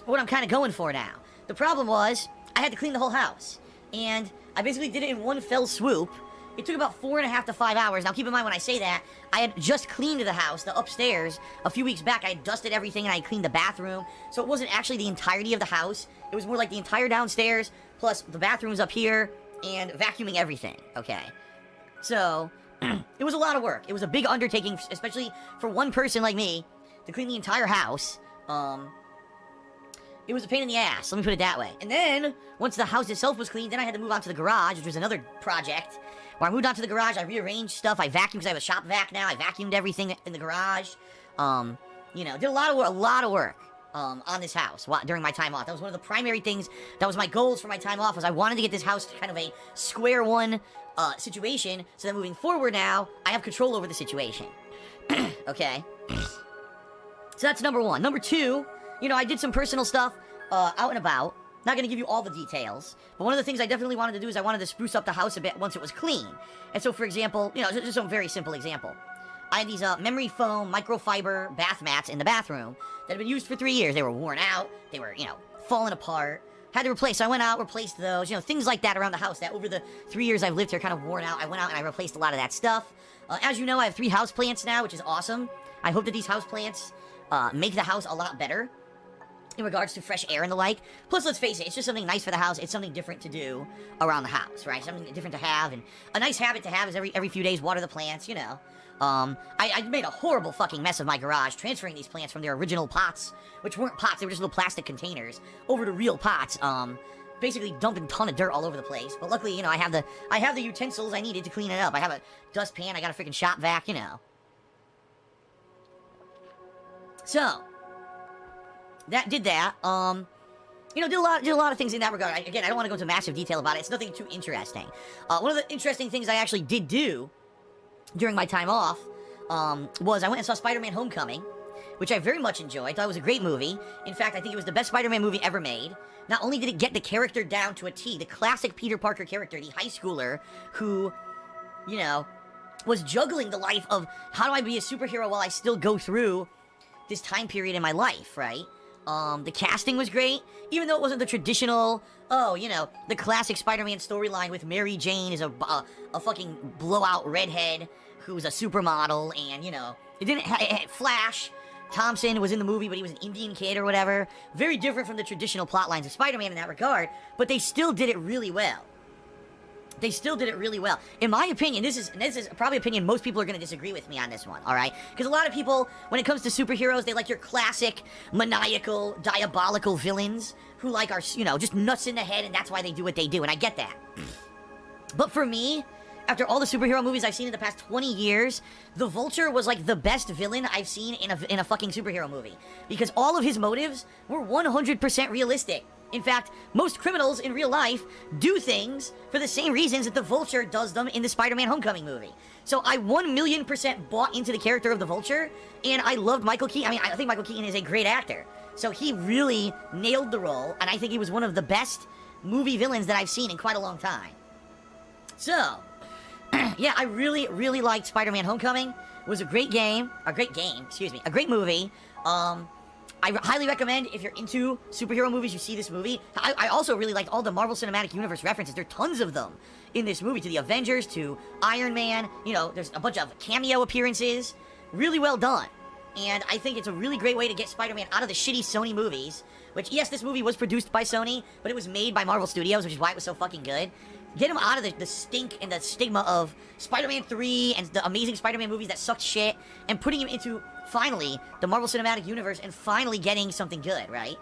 what I'm kind of going for now. The problem was, I had to clean the whole house. And I basically did it in one fell swoop. It took about 4.5 to 5 hours. Now, keep in mind when I say that, I had just cleaned the house, the upstairs, a few weeks back. I had dusted everything and I had cleaned the bathroom. So it wasn't actually the entirety of the house. It was more like the entire downstairs, plus the bathrooms up here, and vacuuming everything, okay? So, it was a lot of work. It was a big undertaking, especially for one person like me, to clean the entire house. It was a pain in the ass, let me put it that way. And then, once the house itself was clean, then I had to move on to the garage, which was another project. Where I moved on to the garage, I rearranged stuff, I vacuumed, because I have a shop vac now, I vacuumed everything in the garage. You You know, did a lot of work on this house during my time off. That was one of the primary things. That was my goals for my time off. Was I wanted to get this house to kind of a square one situation, so that moving forward now, I have control over the situation. Okay. So that's number one. Number two, you know, I did some personal stuff out and about. Not going to give you all the details, but one of the things I definitely wanted to do is I wanted to spruce up the house a bit once it was clean. And so, for example, you know, just a very simple example. I had these memory foam microfiber bath mats in the bathroom that had been used for 3 years. They were worn out. They were, you know, falling apart. Had to replace. So I went out, replaced those. You know, things like that around the house that over the 3 years I've lived here kind of worn out. I went out and I replaced a lot of that stuff. As you know, I have 3 houseplants now, which is awesome. I hope that these houseplants make the house a lot better in regards to fresh air and the like. Plus, let's face it, it's just something nice for the house. It's something different to do around the house, right? Something different to have, and a nice habit to have is every few days water the plants, you know. I made a horrible fucking mess of my garage transferring these plants from their original pots, which weren't pots, they were just little plastic containers, over to real pots. Basically dumping a ton of dirt all over the place. But luckily, you know, I have the utensils I needed to clean it up. I have a dustpan, I got a freaking shop vac, you know. So did that. You know, did a lot of things in that regard. Again, I don't want to go into massive detail about it. It's nothing too interesting. One of the interesting things I actually did do during my time off was I went and saw Spider-Man Homecoming, which I very much enjoyed. Thought it was a great movie. In fact, I think it was the best Spider-Man movie ever made. Not only did it get the character down to a T, the classic Peter Parker character, the high schooler who, you know, was juggling the life of how do I be a superhero while I still go through this time period in my life, right? The casting was great, even though it wasn't the traditional, you know, the classic Spider-Man storyline with Mary Jane is a fucking blowout redhead who's a supermodel, and, you know, it didn't Flash Thompson was in the movie, but he was an Indian kid or whatever. Very different from the traditional plot lines of Spider-Man in that regard, but they still did it really well. They still did it really well. In my opinion, this is probably opinion most people are going to disagree with me on this one, all right? Because a lot of people, when it comes to superheroes, they like your classic, maniacal, diabolical villains who, like, are, you know, just nuts in the head, and that's why they do what they do, and I get that. But for me, after all the superhero movies I've seen in the past 20 years, the Vulture was, like, the best villain I've seen in a fucking superhero movie. Because all of his motives were 100% realistic. In fact, most criminals in real life do things for the same reasons that the Vulture does them in the Spider-Man Homecoming movie. So I 1,000,000% bought into the character of the Vulture, and I loved Michael Keaton. I mean, I think Michael Keaton is a great actor. So he really nailed the role, and I think he was one of the best movie villains that I've seen in quite a long time. So, yeah, I really, really liked Spider-Man Homecoming. It was a great movie. I highly recommend, if you're into superhero movies, you see this movie. I also really liked all the Marvel Cinematic Universe references. There are tons of them in this movie, to the Avengers, to Iron Man. You know, there's a bunch of cameo appearances. Really well done. And I think it's a really great way to get Spider-Man out of the shitty Sony movies. Which, yes, this movie was produced by Sony, but it was made by Marvel Studios, which is why it was so fucking good. Get him out of the stink and the stigma of Spider-Man 3 and the Amazing Spider-Man movies that sucked shit, and putting him into, finally, the Marvel Cinematic Universe, and finally getting something good, right?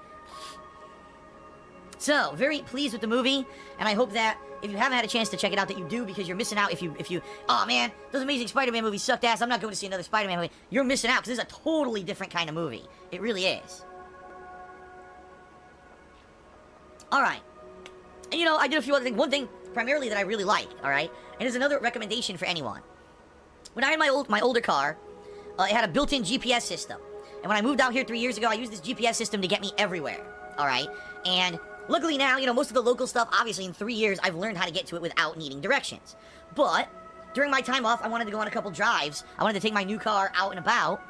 So, very pleased with the movie, and I hope that if you haven't had a chance to check it out, that you do, because you're missing out if you, oh man, those Amazing Spider-Man movies sucked ass, I'm not going to see another Spider-Man movie. You're missing out, because this is a totally different kind of movie. It really is. Alright. And, you know, I did a few other things. One thing, primarily, that I really liked, alright? And here's another recommendation for anyone. When I had my older car, it had a built-in GPS system. And when I moved out here 3 years ago, I used this GPS system to get me everywhere, alright? And luckily now, you know, most of the local stuff, obviously in 3 years, I've learned how to get to it without needing directions. But during my time off, I wanted to go on a couple drives. I wanted to take my new car out and about.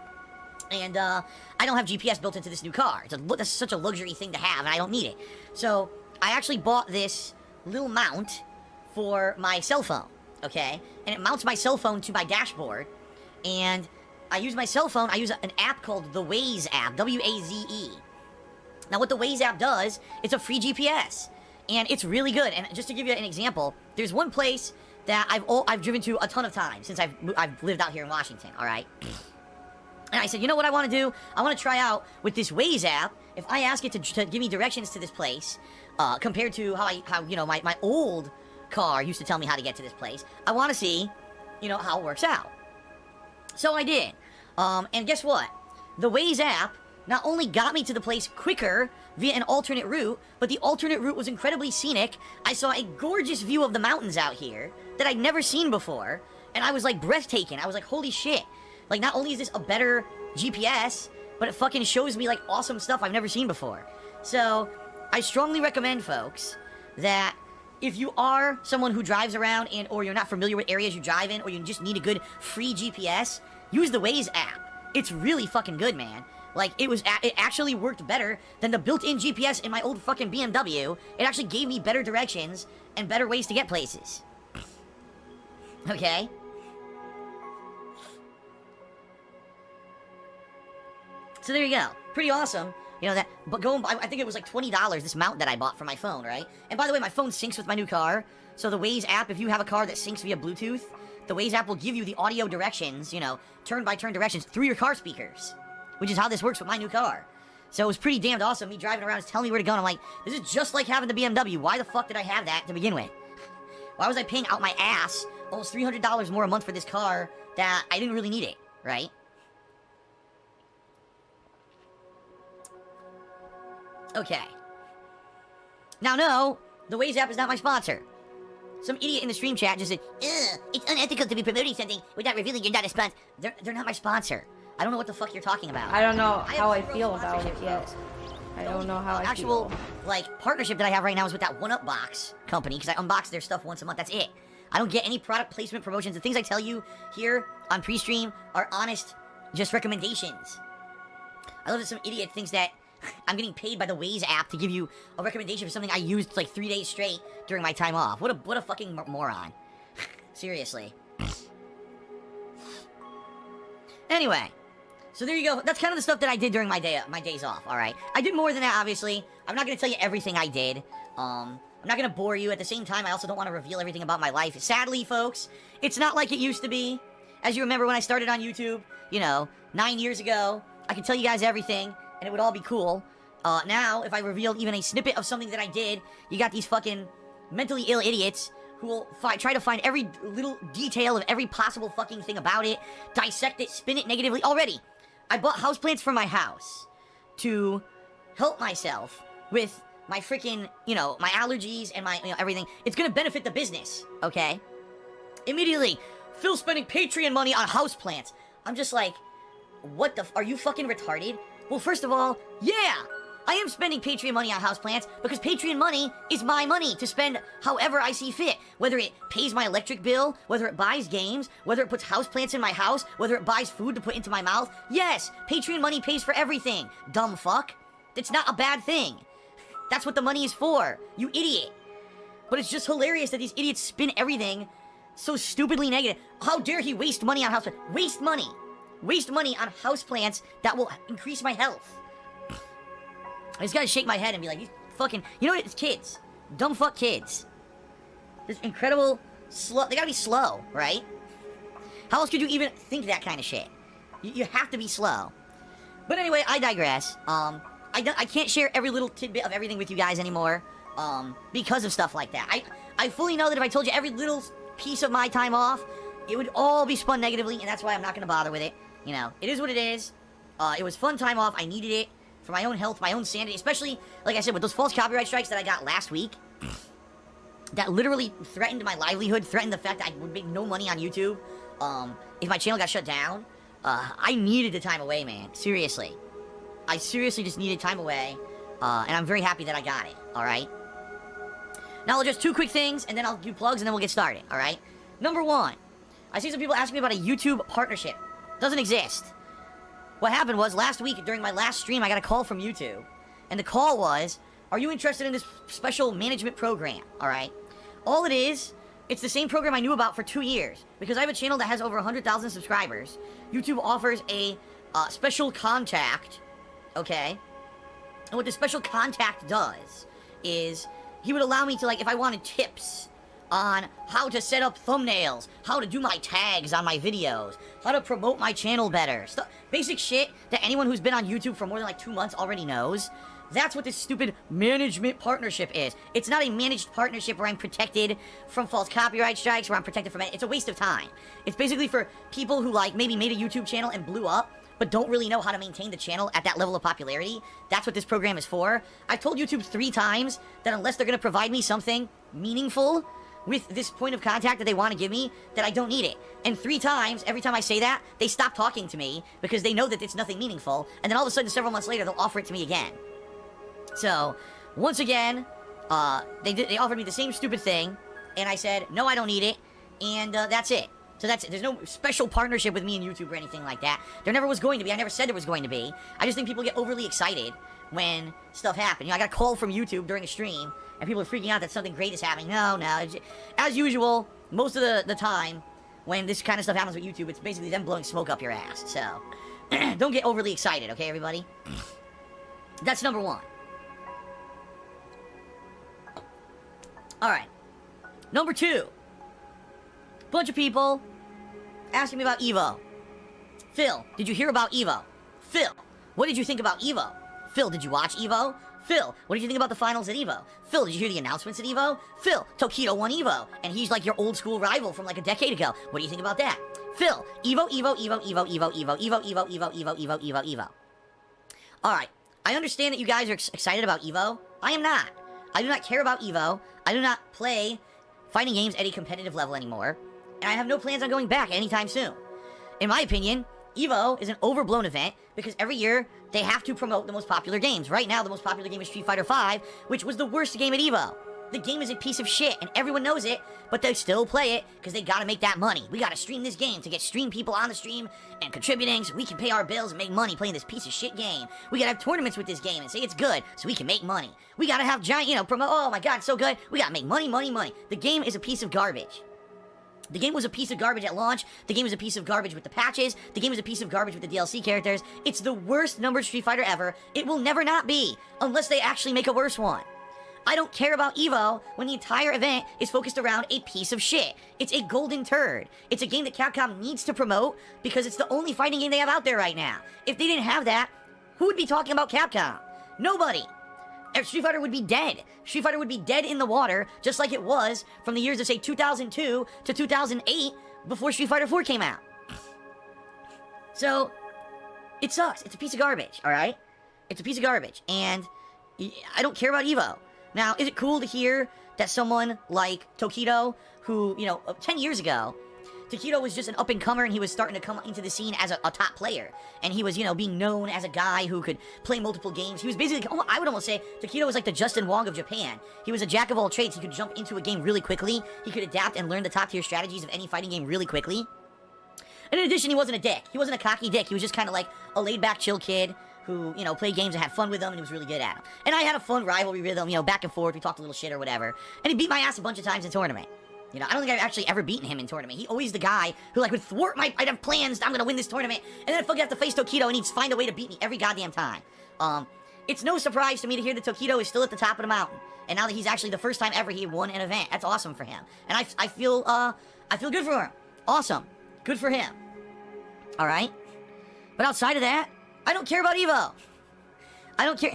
And I don't have GPS built into this new car. That's such a luxury thing to have, and I don't need it. So I actually bought this little mount for my cell phone, okay? And it mounts my cell phone to my dashboard. And I use my cell phone, I use an app called the Waze app, W-A-Z-E. Now, what the Waze app does, it's a free GPS. And it's really good. And just to give you an example, there's one place that I've driven to a ton of times since I've lived out here in Washington, all right? And I said, you know what I want to do? I want to try out with this Waze app, if I ask it to give me directions to this place, compared to how you know, my old car used to tell me how to get to this place. I want to see, you know, how it works out. So I did. And guess what? the Waze app not only got me to the place quicker via an alternate route, but the alternate route was incredibly scenic. I saw a gorgeous view of the mountains out here that I'd never seen before, and I was like breathtaking. I was like, holy shit. Like, not only is this a better GPS, but it fucking shows me like awesome stuff I've never seen before. So, I strongly recommend, folks, that if you are someone who drives around and or you're not familiar with areas you drive in, or you just need a good free GPS, use the Waze app. It's really fucking good, man. Like, it actually worked better than the built-in GPS in my old fucking BMW. It actually gave me better directions and better ways to get places. Okay? So there you go. Pretty awesome. You know, that, but I think it was like $20, this mount that I bought for my phone, right? And by the way, my phone syncs with my new car. So the Waze app, if you have a car that syncs via Bluetooth, the Waze app will give you the audio directions, you know, turn-by-turn directions through your car speakers. Which is how this works with my new car. So it was pretty damned awesome. Me driving around is telling me where to go, and I'm like, this is just like having the BMW. Why the fuck did I have that to begin with? Why was I paying out my ass almost $300 more a month for this car that I didn't really need it, right? Okay. Now, no, the Waze app is not my sponsor. Some idiot in the stream chat just said, ugh, it's unethical to be promoting something without revealing you're not a sponsor. They're not my sponsor. I don't know what the fuck you're talking about.
I don't know how I feel about it yet. I don't know how I
actual,
feel.
like, partnership that I have right now is with that 1UP Box company, because I unbox their stuff once a month. That's it. I don't get any product placement promotions. The things I tell you here on pre-stream are honest, just recommendations. I love that some idiot thinks that I'm getting paid by the Waze app to give you a recommendation for something I used like 3 days straight during my time off. What a fucking moron. Seriously. Anyway. So there you go. That's kind of the stuff that I did during my days off, alright? I did more than that, obviously. I'm not going to tell you everything I did. I'm not going to bore you. At the same time, I also don't want to reveal everything about my life. Sadly, folks, it's not like it used to be. As you remember when I started on YouTube, you know, 9 years ago, I could tell you guys everything, and it would all be cool. Now, if I revealed even a snippet of something that I did, you got these fucking mentally ill idiots who will try to find every little detail of every possible fucking thing about it, dissect it, spin it negatively. Already, I bought houseplants for my house to help myself with my freaking, you know, my allergies and my, you know, everything. It's gonna benefit the business, okay? Immediately, Phil's spending Patreon money on houseplants. I'm just like, what the are you fucking retarded? Well, first of all, yeah, I am spending Patreon money on houseplants because Patreon money is my money to spend however I see fit. Whether it pays my electric bill, whether it buys games, whether it puts houseplants in my house, whether it buys food to put into my mouth. Yes, Patreon money pays for everything, dumb fuck. It's not a bad thing. That's what the money is for, you idiot. But it's just hilarious that these idiots spin everything so stupidly negative. How dare he waste money on houseplants? Waste money. Waste money on houseplants that will increase my health. I just gotta shake my head and be like, these fucking, you know what, it's kids. Dumb fuck kids. This incredible slow, they gotta be slow, right? How else could you even think that kind of shit? You have to be slow. But anyway, I digress. I can't share every little tidbit of everything with you guys anymore, because of stuff like that. I fully know that if I told you every little piece of my time off, it would all be spun negatively, and that's why I'm not gonna bother with it. You know, it is what it is. It was fun time off, I needed it. For my own health, my own sanity, especially, like I said, with those false copyright strikes that I got last week, that literally threatened my livelihood, threatened the fact that I would make no money on YouTube, if my channel got shut down. I needed the time away, man. Seriously. I seriously just needed time away, and I'm very happy that I got it, alright? Now, just two quick things, and then I'll do plugs, and then we'll get started, alright? Number one, I see some people asking me about a YouTube partnership. Doesn't exist. What happened was, last week, during my last stream, I got a call from YouTube. And the call was, are you interested in this special management program? Alright? All it is, it's the same program I knew about for 2 years. Because I have a channel that has over 100,000 subscribers. YouTube offers a special contact, okay? And what the special contact does is, he would allow me to, like, if I wanted tips on how to set up thumbnails, how to do my tags on my videos, how to promote my channel better. Basic shit that anyone who's been on YouTube for more than like 2 months already knows. That's what this stupid management partnership is. It's not a managed partnership where I'm protected from false copyright strikes, where I'm protected from it. It's a waste of time. It's basically for people who like maybe made a YouTube channel and blew up, but don't really know how to maintain the channel at that level of popularity. That's what this program is for. I've told YouTube 3 times that unless they're going to provide me something meaningful with this point of contact that they want to give me, that I don't need it. And 3 times, every time I say that, they stop talking to me because they know that it's nothing meaningful, and then all of a sudden, several months later, they'll offer it to me again. So, once again, they offered me the same stupid thing, and I said, no, I don't need it, and that's it. So that's it. There's no special partnership with me and YouTube or anything like that. There never was going to be. I never said there was going to be. I just think people get overly excited when stuff happens. You know, I got a call from YouTube during a stream, and people are freaking out that something great is happening. No. As usual, most of the time, when this kind of stuff happens with YouTube, it's basically them blowing smoke up your ass. So, don't get overly excited, okay, everybody? That's number 1. Alright. Number 2. Bunch of people asking me about Evo. Phil, did you hear about Evo? Phil, what did you think about Evo? Phil, did you watch Evo? Phil, what did you think about the finals at Evo? Phil, did you hear the announcements at Evo? Phil, Tokido won Evo, and he's like your old school rival from like a decade ago. What do you think about that? Phil, Evo. Alright, I understand that you guys are excited about Evo. I am not. I do not care about Evo. I do not play fighting games at a competitive level anymore. And I have no plans on going back anytime soon. In my opinion, Evo is an overblown event because every year they have to promote the most popular games. Right now, the most popular game is Street Fighter V, which was the worst game at Evo. The game is a piece of shit, and everyone knows it, but they still play it because they gotta make that money. We gotta stream this game to get stream people on the stream and contributing so we can pay our bills and make money playing this piece of shit game. We gotta have tournaments with this game and say it's good so we can make money. We gotta have giant, promote, oh my god, it's so good. We gotta make money. The game is a piece of garbage. The game was a piece of garbage at launch. The game was a piece of garbage with the patches. The game was a piece of garbage with the DLC characters. It's the worst numbered Street Fighter ever. It will never not be, unless they actually make a worse one. I don't care about Evo when the entire event is focused around a piece of shit. It's a golden turd. It's a game that Capcom needs to promote because it's the only fighting game they have out there right now. If they didn't have that, who would be talking about Capcom? Nobody. Street Fighter would be dead. Street Fighter would be dead in the water, just like it was from the years of, say, 2002 to 2008 before Street Fighter 4 came out. So, it sucks. It's a piece of garbage, alright? It's a piece of garbage, and I don't care about Evo. Now, is it cool to hear that someone like Tokido, who, 10 years ago, Tokido was just an up-and-comer, and he was starting to come into the scene as a top player. And he was, being known as a guy who could play multiple games. He was basically, I would almost say, Tokido was like the Justin Wong of Japan. He was a jack of all trades. He could jump into a game really quickly. He could adapt and learn the top-tier strategies of any fighting game really quickly. And in addition, he wasn't a dick. He wasn't a cocky dick. He was just kind of like a laid-back, chill kid who, played games and had fun with them, and he was really good at them. And I had a fun rivalry with him, back and forth. We talked a little shit or whatever. And he beat my ass a bunch of times in tournament. I don't think I've actually ever beaten him in tournament. He always the guy who, would thwart I'd have plans, I'm gonna win this tournament, and then I'd fucking have to face Tokido, and he'd find a way to beat me every goddamn time. It's no surprise to me to hear that Tokido is still at the top of the mountain. And now that he's actually the first time ever he won an event. That's awesome for him. And I feel good for him. Awesome. Good for him. Alright? But outside of that, I don't care about Evo. I don't care.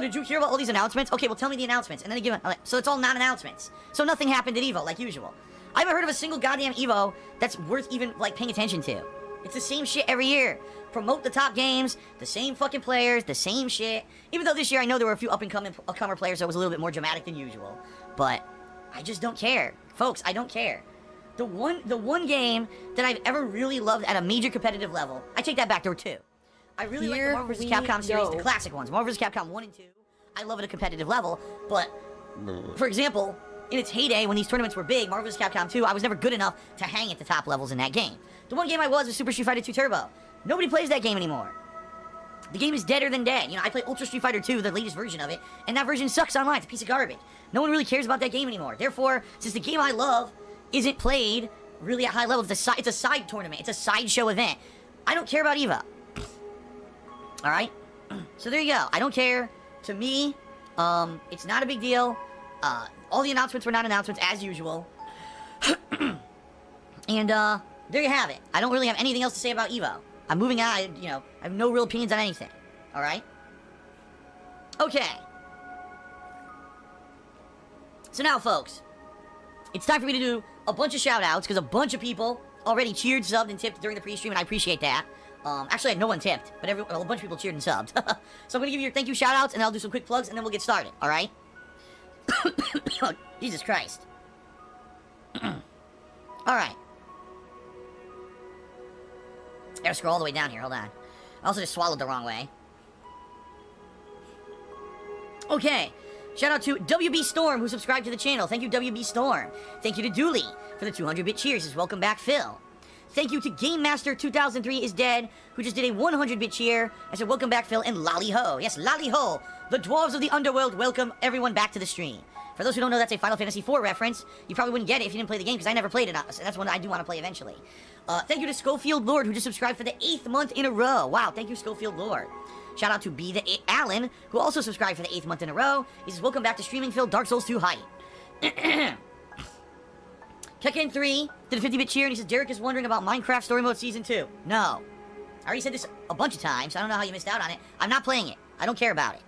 Did you hear about all these announcements? Okay, well, tell me the announcements. And then they give it. So it's all non-announcements. So nothing happened at Evo, like usual. I haven't heard of a single goddamn Evo that's worth even, paying attention to. It's the same shit every year. Promote the top games, the same fucking players, the same shit. Even though this year I know there were a few up-and-comer players, so it was a little bit more dramatic than usual. But I just don't care. Folks, I don't care. The one game that I've ever really loved at a major competitive level, I take that back, there were 2. I really like the Marvel vs. Capcom series, the classic ones. Marvel vs. Capcom 1 and 2, I love at a competitive level, but, for example, in its heyday, when these tournaments were big, Marvel vs. Capcom 2, I was never good enough to hang at the top levels in that game. The one game I was Super Street Fighter 2 Turbo. Nobody plays that game anymore. The game is deader than dead. I play Ultra Street Fighter 2, the latest version of it, and that version sucks online. It's a piece of garbage. No one really cares about that game anymore. Therefore, since the game I love isn't played really at high levels, it's a side tournament. It's a sideshow event. I don't care about Evo. Alright? So there you go. I don't care. To me, it's not a big deal. All the announcements were not announcements, as usual. And, there you have it. I don't really have anything else to say about Evo. I'm moving on. I have no real opinions on anything. Alright? Okay. So now, folks, it's time for me to do a bunch of shout-outs, because a bunch of people already cheered, subbed, and tipped during the pre-stream, and I appreciate that. Actually, I had no one tipped, but a bunch of people cheered and subbed. So I'm gonna give you your thank you shout-outs, and I'll do some quick plugs, and then we'll get started, alright? Oh, Jesus Christ. Alright. I gotta scroll all the way down here, hold on. I also just swallowed the wrong way. Okay. Shout out to WB Storm, who subscribed to the channel. Thank you, WB Storm. Thank you to Dooley for the 200-bit cheers. Says, welcome back, Phil. Thank you to Game Master 2003 is dead, who just did a 100-bit cheer. I said, welcome back, Phil, and Lolly Ho. Yes, Lolly Ho. The Dwarves of the Underworld welcome everyone back to the stream. For those who don't know, that's a Final Fantasy IV reference. You probably wouldn't get it if you didn't play the game, because I never played it. So that's one I do want to play eventually. Thank you to Schofield Lord, who just subscribed for the 8th month in a row. Wow, thank you, Schofield Lord. Shout out to B the Allen, who also subscribed for the 8th month in a row. He says, welcome back to streaming, Phil. Dark Souls 2 hype. Tekken 3 did a 50-bit cheer, and he says, Derek is wondering about Minecraft Story Mode Season 2. No. I already said this a bunch of times. I don't know how you missed out on it. I'm not playing it. I don't care about it.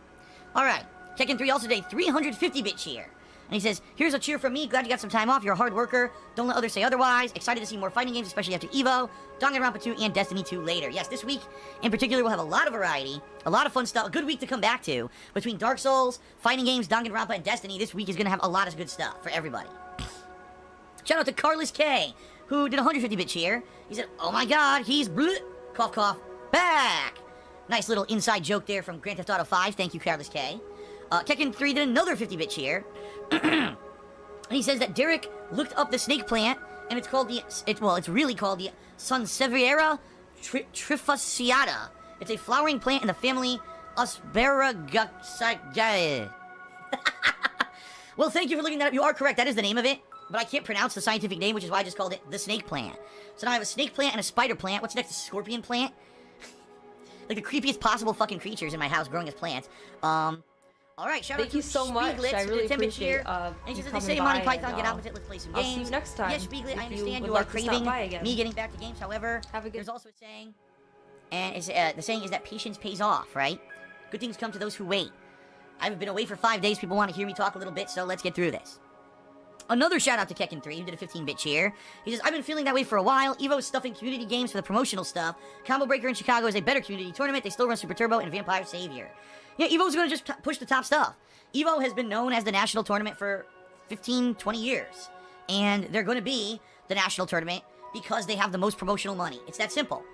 Alright. Tekken 3 also did a 350-bit cheer. And he says, here's a cheer from me. Glad you got some time off. You're a hard worker. Don't let others say otherwise. Excited to see more fighting games, especially after EVO, Danganronpa 2, and Destiny 2 later. Yes, this week in particular, we'll have a lot of variety, a lot of fun stuff. A good week to come back to. Between Dark Souls, fighting games, Danganronpa, and Destiny, this week is going to have a lot of good stuff for everybody. Shout out to Carlos K, who did a 150-bit cheer. He said, oh my god, he's cough cough, back. Nice little inside joke there from Grand Theft Auto 5. Thank you, Carlos K. Tekken 3 did another 50-bit cheer. And he says that Derek looked up the snake plant, and it's called it's really called the Sansevieria trifaciata. It's a flowering plant in the family Asparagaceae. Well, thank you for looking that up. You are correct. That is the name of it. But I can't pronounce the scientific name, which is why I just called it the snake plant. So now I have a snake plant and a spider plant. What's next? A scorpion plant? Like the creepiest possible fucking creatures in my house growing as plants. Alright, shout out to Spieglitz,
I really appreciate
and she says, they say Monty Python, get out with it, let's play some games.
I'll see you next time.
Yes, Spieglitz, I understand you are craving me getting back to games. However, there's also a saying, and it's, the saying is that patience pays off, right? Good things come to those who wait. I've been away for 5 days. People want to hear me talk a little bit, so let's get through this. Another shout out to Kekken 3, who did a 15-bit cheer. He says, I've been feeling that way for a while. EVO is stuffing community games for the promotional stuff. Combo Breaker in Chicago is a better community tournament. They still run Super Turbo and Vampire Savior. Yeah, EVO's going to just push the top stuff. EVO has been known as the national tournament for 15, 20 years. And they're going to be the national tournament because they have the most promotional money. It's that simple.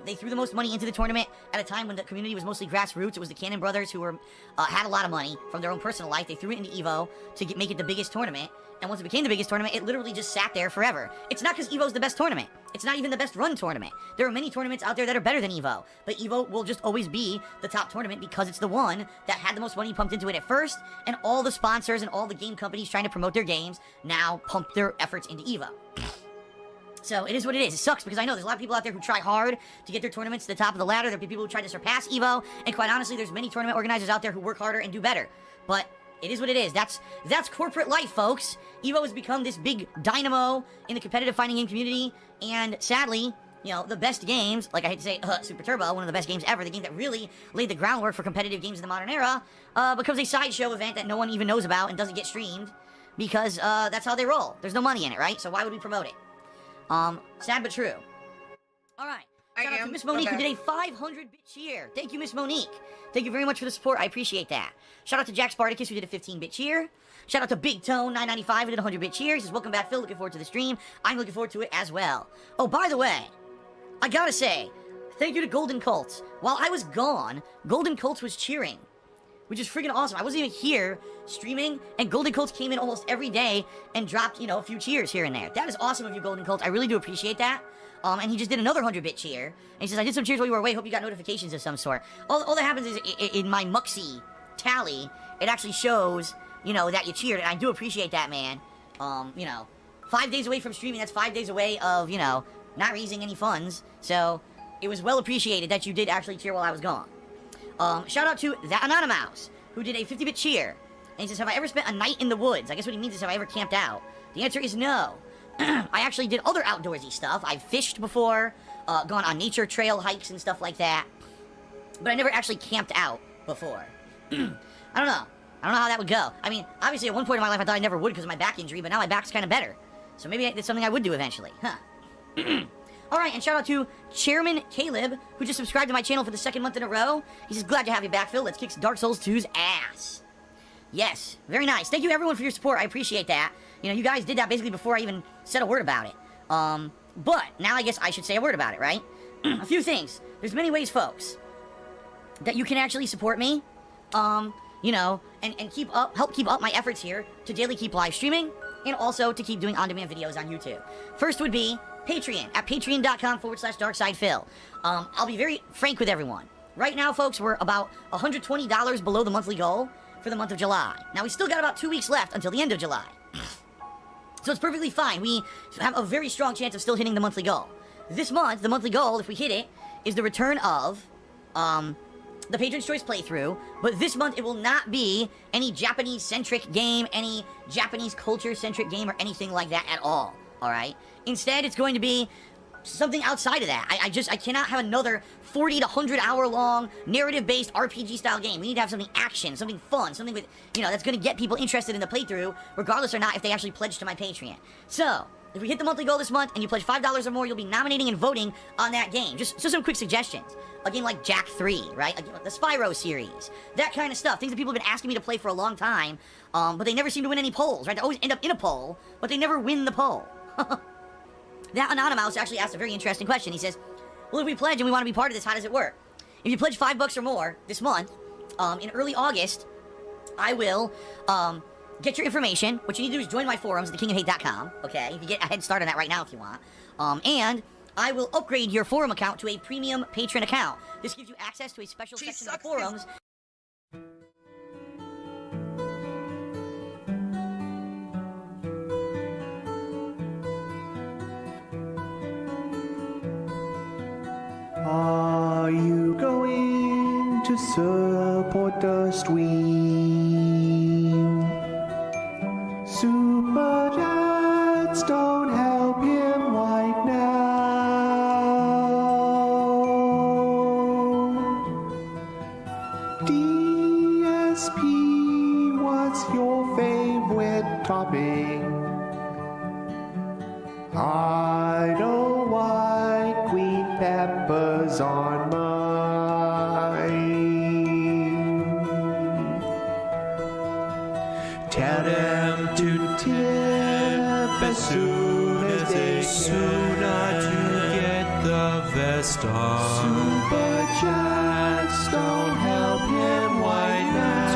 They threw the most money into the tournament at a time when the community was mostly grassroots. It was the Cannon brothers who were had a lot of money from their own personal life. They threw it into EVO to make it the biggest tournament. And once it became the biggest tournament, it literally just sat there forever. It's not because EVO's the best tournament. It's not even the best run tournament. There are many tournaments out there that are better than EVO. But EVO will just always be the top tournament because it's the one that had the most money pumped into it at first. And all the sponsors and all the game companies trying to promote their games now pump their efforts into EVO. So it is what it is. It sucks because I know there's a lot of people out there who try hard to get their tournaments to the top of the ladder. There are people who try to surpass EVO. And quite honestly, there's many tournament organizers out there who work harder and do better. But it is what it is. That's corporate life, folks. EVO has become this big dynamo in the competitive fighting game community. And sadly, you know, the best games, like I hate to say, Super Turbo, one of the best games ever, the game that really laid the groundwork for competitive games in the modern era, becomes a sideshow event that no one even knows about and doesn't get streamed because that's how they roll. There's no money in it, right? So why would we promote it? Sad but true. Alright. Shout out to Miss Monique, who did a 500-bit cheer. Thank you, Miss Monique. Thank you very much for the support. I appreciate that. Shout out to Jack Spartacus, who did a 15-bit cheer. Shout out to Big Tone 995, who did a 100-bit cheer. He says, welcome back, Phil. Looking forward to the stream. I'm looking forward to it as well. Oh, by the way, I gotta say, thank you to Golden Colts. While I was gone, Golden Colts was cheering, which is freaking awesome. I wasn't even here streaming, and Golden Colts came in almost every day and dropped, you know, a few cheers here and there. That is awesome of you, Golden Colts. I really do appreciate that. And he just did another 100-bit cheer. And he says, I did some cheers while you were away. Hope you got notifications of some sort. All that happens is in my Muxy tally, it actually shows, you know, that you cheered. And I do appreciate that, man. You know, 5 days away from streaming, that's 5 days away of, you know, not raising any funds. So it was well appreciated that you did actually cheer while I was gone. Shout out to TheThatBeingSaidPodcast, who did a 50-bit cheer. And he says, have I ever spent a night in the woods? I guess what he means is, have I ever camped out? The answer is no. I actually did other outdoorsy stuff. I've fished before, gone on nature trail hikes and stuff like that. But I never actually camped out before. I don't know. I don't know how that would go. I mean, obviously at one point in my life I thought I never would because of my back injury, but now my back's kind of better. So maybe it's something I would do eventually. Huh. All right, and shout out to Chairman Caleb, who just subscribed to my channel for the second month in a row. He says, glad to have you back, Phil. Let's kick Dark Souls 2's ass. Yes, very nice. Thank you, everyone, for your support. I appreciate that. You know, you guys did that basically before I even said a word about it. But now I guess I should say a word about it, right? A few things. There's many ways, folks, that you can actually support me. You know, and help keep up my efforts here to daily keep live streaming and also to keep doing on-demand videos on YouTube. First would be Patreon at patreon.com/darksidephil. I'll be very frank with everyone. Right now, folks, we're about $120 below the monthly goal for the month of July. Now, we still got about 2 weeks left until the end of July. So it's perfectly fine. We have a very strong chance of still hitting the monthly goal. This month, the monthly goal, if we hit it, is the return of, the Patron's Choice playthrough, but this month it will not be any Japanese-centric game, any Japanese culture-centric game, or anything like that at all, alright? Instead, it's going to be something outside of that. I cannot have another 40 to 100 hour long narrative-based RPG-style game. We need to have something action, something fun, something with, you know, that's going to get people interested in the playthrough, regardless or not if they actually pledge to my Patreon. So, if we hit the monthly goal this month and you pledge $5 or more, you'll be nominating and voting on that game. Just some quick suggestions. A game like Jack 3, right? The Spyro series. That kind of stuff. Things that people have been asking me to play for a long time, but they never seem to win any polls, right? They always end up in a poll, but they never win the poll. That Anonymous actually asked a very interesting question. He says, well, if we pledge and we want to be part of this, how does it work? If you pledge $5 or more this month, in early August, I will, get your information. What you need to do is join my forums at thekingofhate.com, okay? You can get a head start on that right now if you want. And I will upgrade your forum account to a premium patron account. This gives you access to a special section of the forums.
Are you going to support the stream? Super chats don't help him right now. DSP, what's your favorite topping? I don't like green peppers on mine. Tell them to tip as soon as they can to get the vest on. Super chats don't help him right now.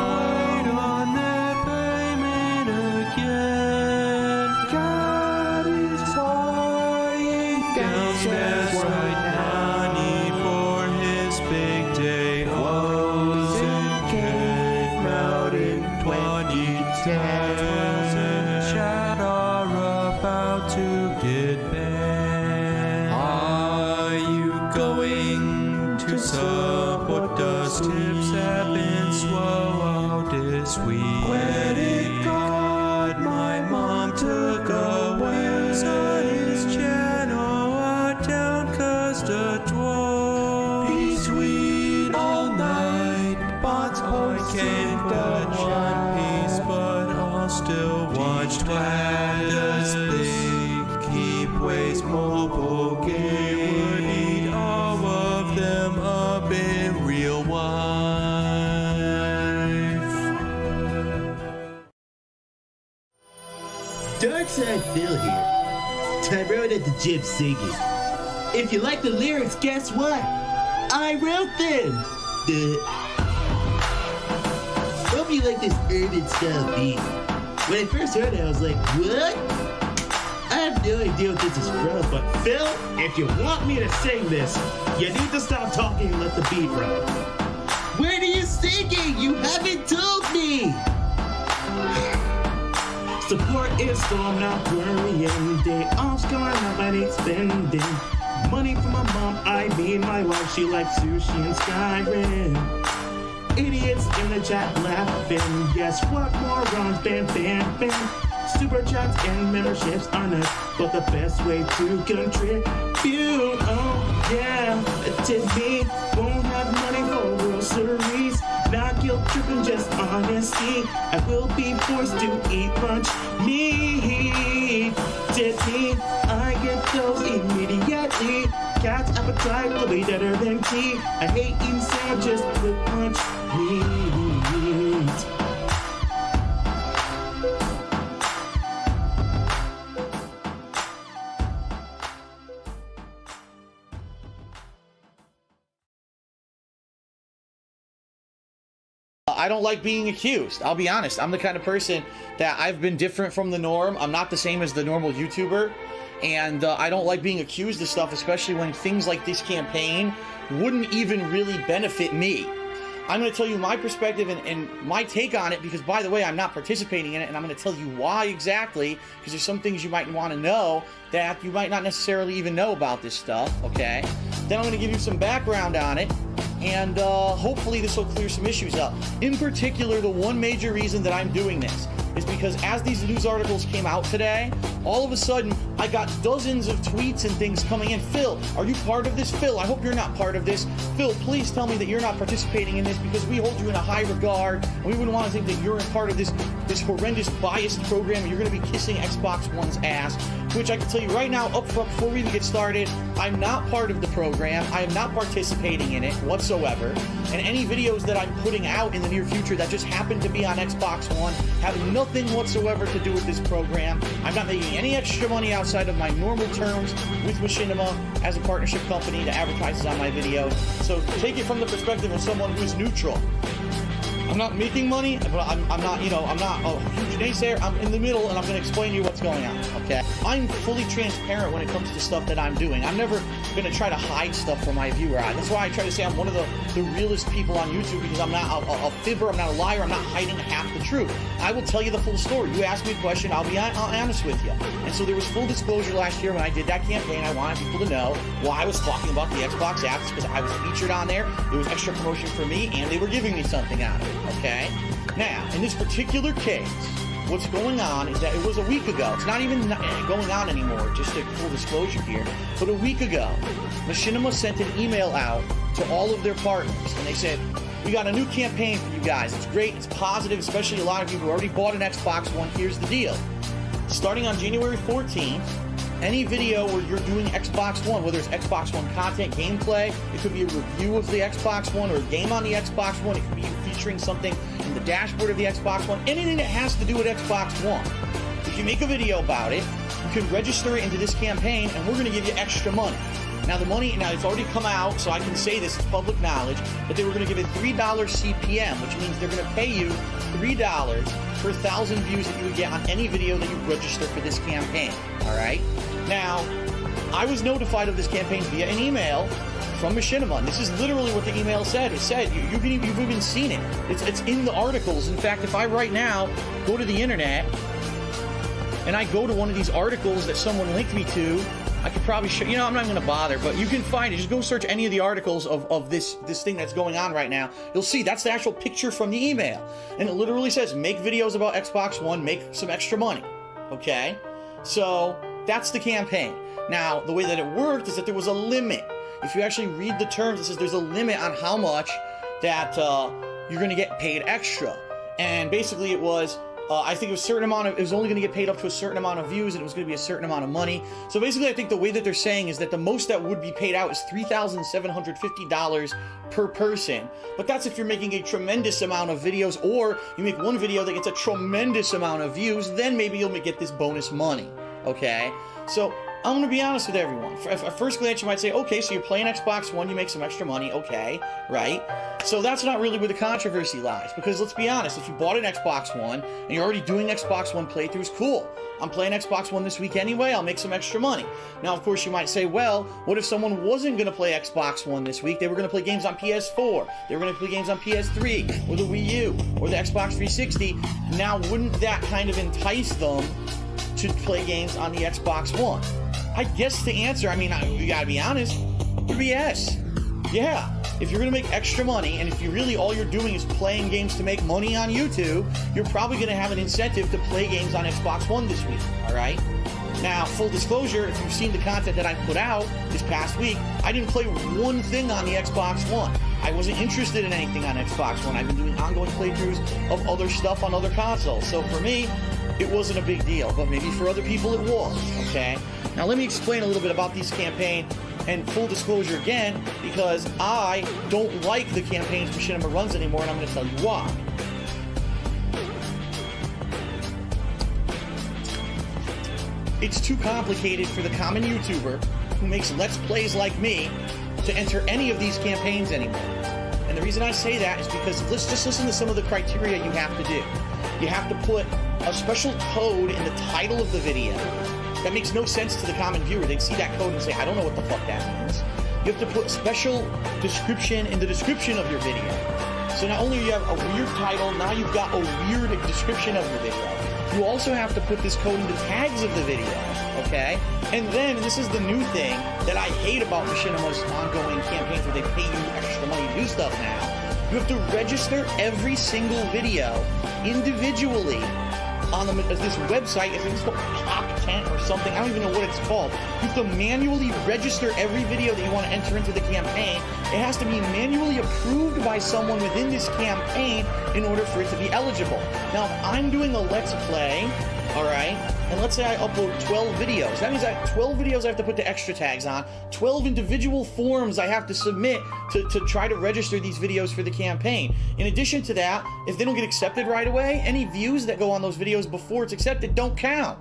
Wait on their payment again. God is flying downstairs right now. Money for his big day. Frozen came out in 2010. Chat are about to get banned. Are you going to support us? Tips have been swallowed this week. Credit card my mom took away. On his channel are down cause the troll. He tweet all night. Bots posting the One Piece, but I'll still watch Twat. Does think keep ways mobile game would eat all of them up in real life.
Darkside Phil here. I wrote at the Jib singing. If you like the lyrics, guess what? I wrote them! Hope you like this urban style beat. When I first heard it, I was like, what? I have no idea what this is from, but Phil, if you want me to sing this, you need to stop talking and let the beat run. Where are you singing? You haven't told me! Support is so I'm not worrying. Day off's going up, I need spending money for my mom, I mean my wife. She likes sushi and Skyrim. Idiots in the chat laughing. Guess what? Morons, bam, bam, bam. Super chats and memberships are not but the best way to contribute. Oh yeah, tip me. Won't have money for groceries. Not guilt tripping, just honesty. I will be forced to eat lunch meat. Tip me. I get those cat's appetite will be deader than tea. I hate eating sandwiches with much meat.
I don't like being accused. I'll be honest. I'm the kind of person that I've been different from the norm. I'm not the same as the normal YouTuber. And I don't like being accused of stuff, especially when things like this campaign wouldn't even really benefit me. I'm going to tell you my perspective and my take on it because, by the way, I'm not participating in it, and I'm going to tell you why exactly, because there's some things you might want to know that you might not necessarily even know about this stuff, okay? Then I'm going to give you some background on it, and hopefully this will clear some issues up. In particular, the one major reason that I'm doing this is because as these news articles came out today, all of a sudden, I got dozens of tweets and things coming in. Phil, are you part of this? Phil, I hope you're not part of this. Phil, please tell me that you're not participating in this because we hold you in a high regard, and we wouldn't want to think that you're a part of this horrendous biased program and you're going to be kissing Xbox One's ass, which I can tell you right now, up front, before we even get started, I'm not part of the program. I am not participating in it whatsoever, and any videos that I'm putting out in the near future that just happen to be on Xbox One have nothing whatsoever to do with this program. I'm not making any extra money outside of my normal terms with Machinima as a partnership company that advertises on my videos. So take it from the perspective of someone who's neutral. I'm not making money, but I'm not, I'm not a huge naysayer. I'm in the middle, and I'm going to explain to you what's going on, okay? I'm fully transparent when it comes to stuff that I'm doing. I'm never going to try to hide stuff from my viewer. That's why I try to say I'm one of the realest people on YouTube, because I'm not a fibber, I'm not a liar, I'm not hiding half the truth. I will tell you the full story. You ask me a question, I'll be honest with you. And so there was full disclosure last year when I did that campaign. I wanted people to know why I was talking about the Xbox apps, because I was featured on there. It was extra promotion for me, and they were giving me something out of it. Okay? Now, in this particular case, what's going on is that it was a week ago. It's not even going on anymore, just a full disclosure here. But a week ago, Machinima sent an email out to all of their partners, and they said, we got a new campaign for you guys. It's great, it's positive, especially a lot of you who already bought an Xbox One. Here's the deal. Starting on January 14th, any video where you're doing Xbox One, whether it's Xbox One content, gameplay, it could be a review of the Xbox One or a game on the Xbox One, it could be featuring something in the dashboard of the Xbox One, anything that has to do with Xbox One. If you make a video about it, you can register it into this campaign, and we're going to give you extra money. Now, the money, it's already come out, so I can say this, it's public knowledge, that they were going to give it $3 CPM, which means they're going to pay you $3 per 1,000 views that you would get on any video that you register for this campaign, all right? Now, I was notified of this campaign via an email from Machinima, and this is literally what the email said. It said, you've even seen it. It's in the articles. In fact, if I right now go to the internet, and I go to one of these articles that someone linked me to, I could probably show, I'm not going to bother, but you can find it. Just go search any of the articles of this thing that's going on right now. You'll see that's the actual picture from the email. And it literally says, make videos about Xbox One, make some extra money. Okay? So, that's the campaign. Now, the way that it worked is that there was a limit. If you actually read the terms, it says there's a limit on how much that you're going to get paid extra. And basically it was, I think it was it was only going to get paid up to a certain amount of views, and it was going to be a certain amount of money. So basically I think the way that they're saying is that the most that would be paid out is $3,750 per person. But that's if you're making a tremendous amount of videos, or you make one video that gets a tremendous amount of views, then maybe you'll get this bonus money. Okay? So, I'm going to be honest with everyone. At first glance, you might say, okay, so you're playing Xbox One, you make some extra money, okay, right? So that's not really where the controversy lies, because let's be honest, if you bought an Xbox One, and you're already doing Xbox One playthroughs, cool. I'm playing Xbox One this week anyway, I'll make some extra money. Now, of course, you might say, well, what if someone wasn't going to play Xbox One this week? They were going to play games on PS4, they were going to play games on PS3, or the Wii U, or the Xbox 360. Now, wouldn't that kind of entice them to play games on the Xbox One? I guess the answer, you gotta be honest, would be yes. Yeah, if you're gonna make extra money, and if you really all you're doing is playing games to make money on YouTube, you're probably gonna have an incentive to play games on Xbox One this week, alright? Now, full disclosure, if you've seen the content that I put out this past week, I didn't play one thing on the Xbox One. I wasn't interested in anything on Xbox One. I've been doing ongoing playthroughs of other stuff on other consoles. So for me, it wasn't a big deal, but maybe for other people it was, okay? Now let me explain a little bit about this campaign And full disclosure again, because I don't like the campaigns Machinima runs anymore, and I'm going to tell you why. It's too complicated for the common YouTuber who makes Let's Plays like me to enter any of these campaigns anymore. And the reason I say that is because let's just listen to some of the criteria you have to do. You have to put a special code in the title of the video. That makes no sense to the common viewer. They'd see that code and say, I don't know what the fuck that means. You have to put a special description in the description of your video. So not only do you have a weird title, now you've got a weird description of your video. You also have to put this code in the tags of the video, okay? And then, this is the new thing that I hate about Machinima's ongoing campaigns where they pay you extra money to do stuff now. You have to register every single video individually on this website. I think it's called Pop Tent or something. I don't even know what it's called. You have to manually register every video that you want to enter into the campaign. It has to be manually approved by someone within this campaign in order for it to be eligible. Now, if I'm doing a Let's Play, all right, and let's say I upload 12 videos. That means I have 12 videos I have to put the extra tags on, 12 individual forms I have to submit to try to register these videos for the campaign. In addition to that, if they don't get accepted right away, any views that go on those videos before it's accepted don't count.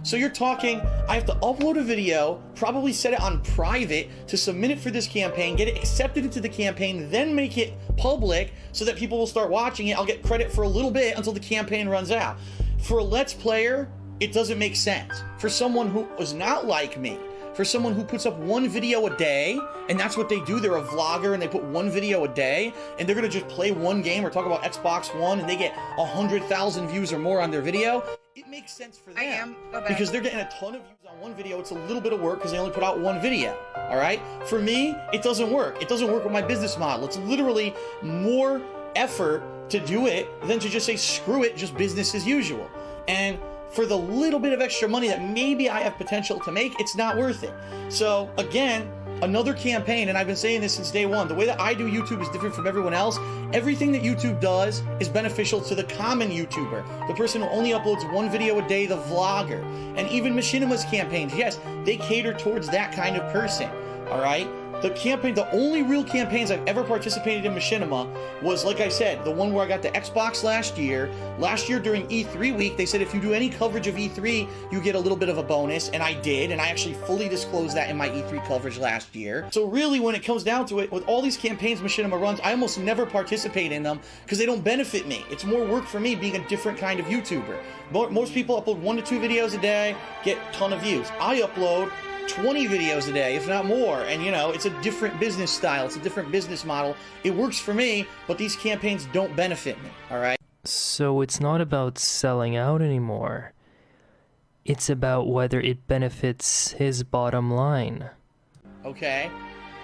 So you're talking, I have to upload a video, probably set it on private to submit it for this campaign, get it accepted into the campaign, then make it public so that people will start watching it. I'll get credit for a little bit until the campaign runs out. For a Let's Player, it doesn't make sense. For someone who is not like me, for someone who puts up one video a day, and that's what they do, they're a vlogger and they put one video a day, and they're gonna just play one game or talk about Xbox One and they get 100,000 views or more on their video, it makes sense for them. Because they're getting a ton of views on one video. It's a little bit of work because they only put out one video, all right? For me, it doesn't work. It doesn't work with my business model. It's literally more effort to do it than to just say, screw it, just business as usual. And for the little bit of extra money that maybe I have potential to make, it's not worth it. So again, another campaign, and I've been saying this since day one, the way that I do YouTube is different from everyone else. Everything that YouTube does is beneficial to the common YouTuber, the person who only uploads one video a day, the vlogger. And even Machinima's campaigns, yes, they cater towards that kind of person, all right? The only real campaigns I've ever participated in Machinima was, like I said, the one where I got the Xbox last year. Last year during E3 week, they said if you do any coverage of E3, you get a little bit of a bonus, and I did, and I actually fully disclosed that in my E3 coverage last year. So really, when it comes down to it, with all these campaigns Machinima runs, I almost never participate in them because they don't benefit me. It's more work for me being a different kind of YouTuber. Most people upload 1 to 2 videos a day, get a ton of views. I upload 20 videos a day, if not more, and you know, it's a different business style, it's a different business model. It works for me, but these campaigns don't benefit me, all right?
So it's not about selling out anymore. It's about whether it benefits his bottom line.
Okay,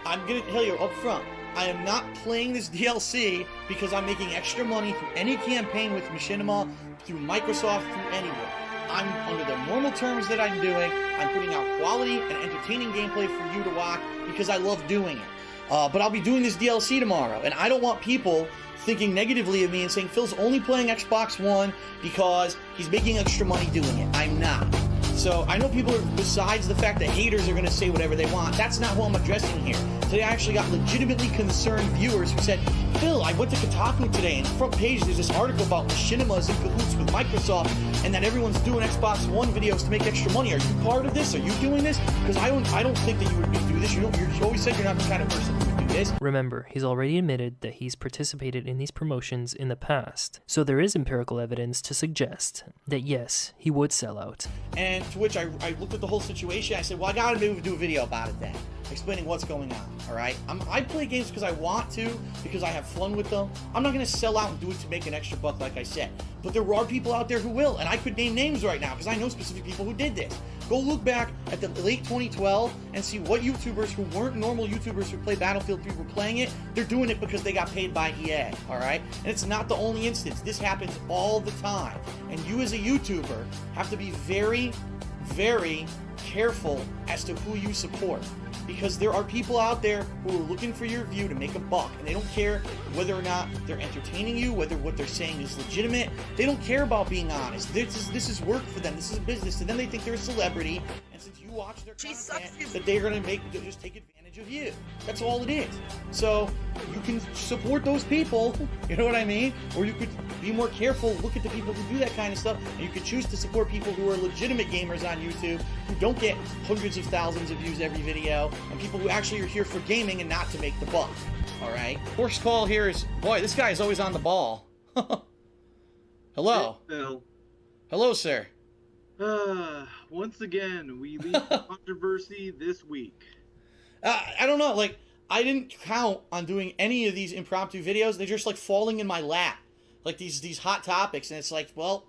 I'm gonna tell you up front, I am not playing this DLC because I'm making extra money through any campaign with Machinima, through Microsoft, through anywhere. I'm under the normal terms that I'm doing. I'm putting out quality and entertaining gameplay for you to watch because I love doing it. But I'll be doing this DLC tomorrow, and I don't want people thinking negatively of me and saying Phil's only playing Xbox One because he's making extra money doing it. I'm not. So I know people are, besides the fact that haters are going to say whatever they want, that's not who I'm addressing here. Today I actually got legitimately concerned viewers who said, Phil, I went to Kotaku today, and the front page there's this article about Machinima's in cahoots with Microsoft, and that everyone's doing Xbox One videos to make extra money. Are you part of this? Are you doing this? Because I don't think that you would do this. You always said you're not the kind of person who would do this.
Remember, he's already admitted that he's participated in these promotions in the past, so there is empirical evidence to suggest that yes, he would sell out.
And to which I looked at the whole situation. I said, well, I gotta be able to do a video about it then, explaining what's going on, all right? I play games because I want to, because I have fun with them. I'm not gonna sell out and do it to make an extra buck, like I said. But there are people out there who will, and I could name names right now because I know specific people who did this. Go look back at the late 2012 and see what YouTubers who weren't normal YouTubers who play Battlefield 3 were playing it. They're doing it because they got paid by EA, all right? And it's not the only instance. This happens all the time. And you as a YouTuber have to be very, very careful as to who you support, because there are people out there who are looking for your view to make a buck, and they don't care whether or not they're entertaining you, whether what they're saying is legitimate. They don't care about being honest. This is work for them. This is business. To them, they think they're a celebrity, and since you you watch their content, that they're going to just take advantage of you. That's all it is. So you can support those people, you know what I mean? Or you could be more careful, look at the people who do that kind of stuff, and you could choose to support people who are legitimate gamers on YouTube, who don't get hundreds of thousands of views every video, and people who actually are here for gaming and not to make the buck. All right? First call here is, boy, this guy is always on the ball. Hello.
Phil.
Hello, sir.
Once again, we leave controversy this week.
I don't know, like, I didn't count on doing any of these impromptu videos. They're just, like, falling in my lap. Like, these hot topics, and it's like, well,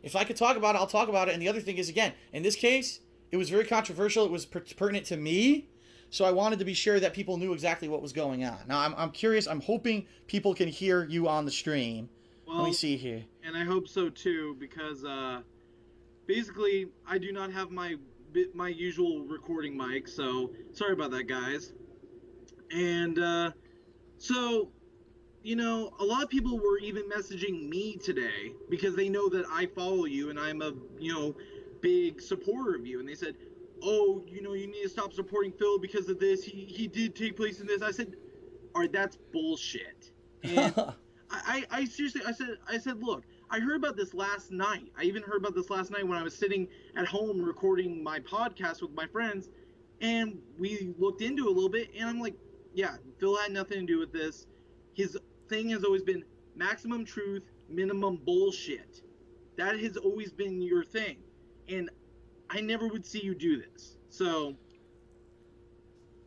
if I could talk about it, I'll talk about it. And the other thing is, again, in this case, it was very controversial. It was pertinent to me, so I wanted to be sure that people knew exactly what was going on. Now, I'm curious. I'm hoping people can hear you on the stream.
Well,
let me see here.
And I hope so, too, because, basically, I do not have my usual recording mic, so sorry about that, guys. And so, you know, a lot of people were even messaging me today because they know that I follow you and I'm a, you know, big supporter of you. And they said, oh, you know, you need to stop supporting Phil because of this. He did take place in this. I said, all right, that's bullshit. And I seriously, I said, look, I heard about this last night. I even heard about this last night when I was sitting at home recording my podcast with my friends, and we looked into it a little bit, and I'm like, yeah, Phil had nothing to do with this. His thing has always been maximum truth, minimum bullshit. That has always been your thing, and I never would see you do this. So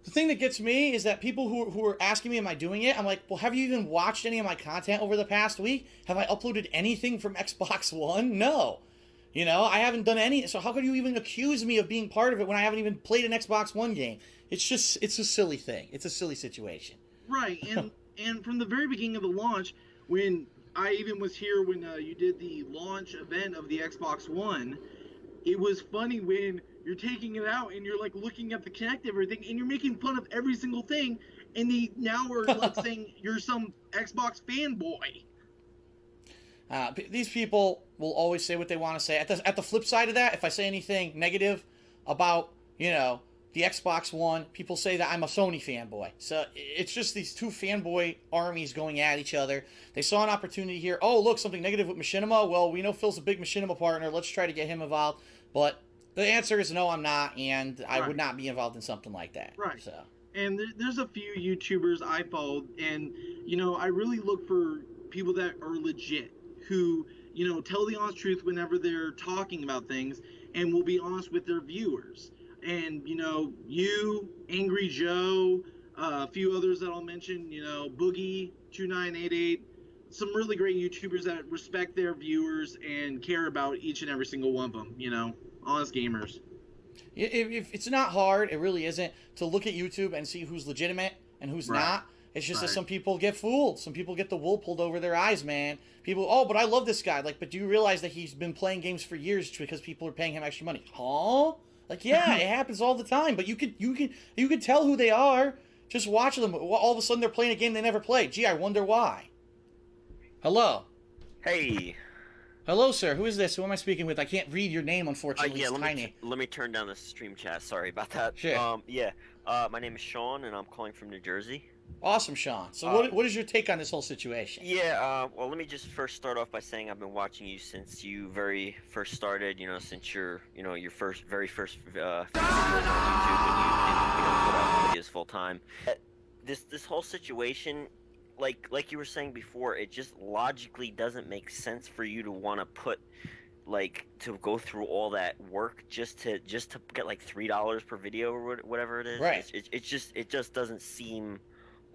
the thing that gets me is that people who are asking me, am I doing it? I'm like, well, have you even watched any of my content over the past week? Have I uploaded anything from Xbox One? No. You know, I haven't done any. So how could you even accuse me of being part of it when I haven't even played an Xbox One game? It's a silly thing. It's a silly situation.
Right. And from the very beginning of the launch, when I even was here when you did the launch event of the Xbox One, it was funny when you're taking it out and you're like looking at the Kinect and everything, and you're making fun of every single thing, and they now are like saying you're some Xbox fanboy.
These people will always say what they want to say. At the flip side of that, if I say anything negative about, you know, the Xbox One, people say that I'm a Sony fanboy. So it's just these two fanboy armies going at each other. They saw an opportunity here. Oh, look, something negative with Machinima. Well, we know Phil's a big Machinima partner. Let's try to get him involved. But the answer is no, I'm not, and I would not be involved in something like that.
Right.
So.
And there's a few YouTubers I followed, and, you know, I really look for people that are legit, who, you know, tell the honest truth whenever they're talking about things, and will be honest with their viewers. And, you know, you, Angry Joe, a few others that I'll mention, you know, Boogie2988, some really great YouTubers that respect their viewers and care about each and every single one of them, you know, honest gamers.
If it's not hard, it really isn't, to look at YouTube and see who's legitimate and who's not. It's just that some people get fooled. Some people get the wool pulled over their eyes, man. People, oh, but I love this guy. Like, but do you realize that he's been playing games for years because people are paying him extra money? Huh? Like, yeah, it happens all the time. But you could tell who they are. Just watch them. All of a sudden, they're playing a game they never played. Gee, I wonder why. Hello.
Hey.
Hello, sir. Who is this? Who am I speaking with? I can't read your name, unfortunately.
Yeah,
it's tiny.
let me turn down the stream chat. Sorry about that.
Sure.
My name is Sean, and I'm calling from New Jersey.
Awesome, Sean. So what is your take on this whole situation?
Yeah, well, let me just first start off by saying I've been watching you since you very first started, you know, since your very first videos on YouTube, and you put out videos full time. This whole situation, like you were saying before, it just logically doesn't make sense for you to want to put, like, to go through all that work just to get like $3 per video or whatever it is.
Right.
It just doesn't seem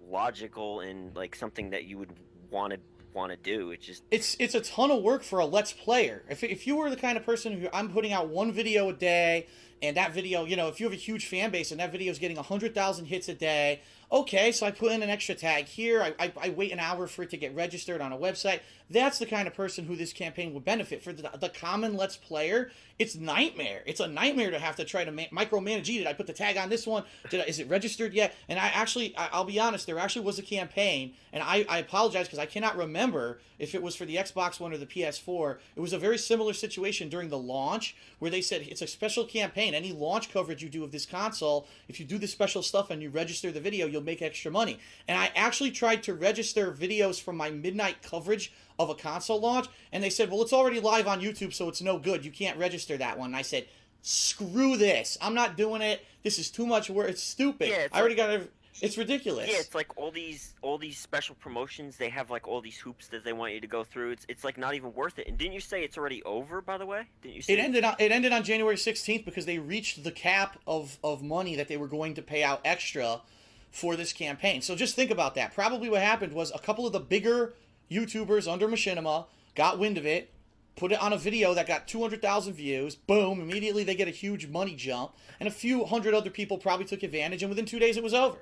logical and like something that you would want to do.
It's a ton of work for a Let's Player. If you were the kind of person who, I'm putting out one video a day, and that video, you know, if you have a huge fan base and that video is getting 100,000 hits a day, okay, so I put in an extra tag here, I wait an hour for it to get registered on a website. That's the kind of person who this campaign would benefit. For the common Let's Player, it's nightmare. It's a nightmare to have to try to micromanage. Did I put the tag on this one? Is it registered yet? And I'll be honest, there actually was a campaign, and I apologize because I cannot remember if it was for the Xbox One or the PS4. It was a very similar situation during the launch where they said it's a special campaign. campaign. Any launch coverage you do of this console, if you do this special stuff and you register the video, you'll make extra money. And I actually tried to register videos from my midnight coverage of a console launch, and they said, well, it's already live on YouTube, so it's no good. You can't register that one. And I said, screw this. I'm not doing it. This is too much work. It's stupid.
Yeah,
I already got it. It's ridiculous.
Yeah, it's like all these special promotions. They have like all these hoops that they want you to go through. It's like not even worth it. And didn't you say it's already over? By the way, didn't you say
it ended on January 16th because they reached the cap of money that they were going to pay out extra for this campaign. So just think about that. Probably what happened was a couple of the bigger YouTubers under Machinima got wind of it, put it on a video that got 200,000 views. Boom! Immediately they get a huge money jump, and a few hundred other people probably took advantage, and within 2 days it was over.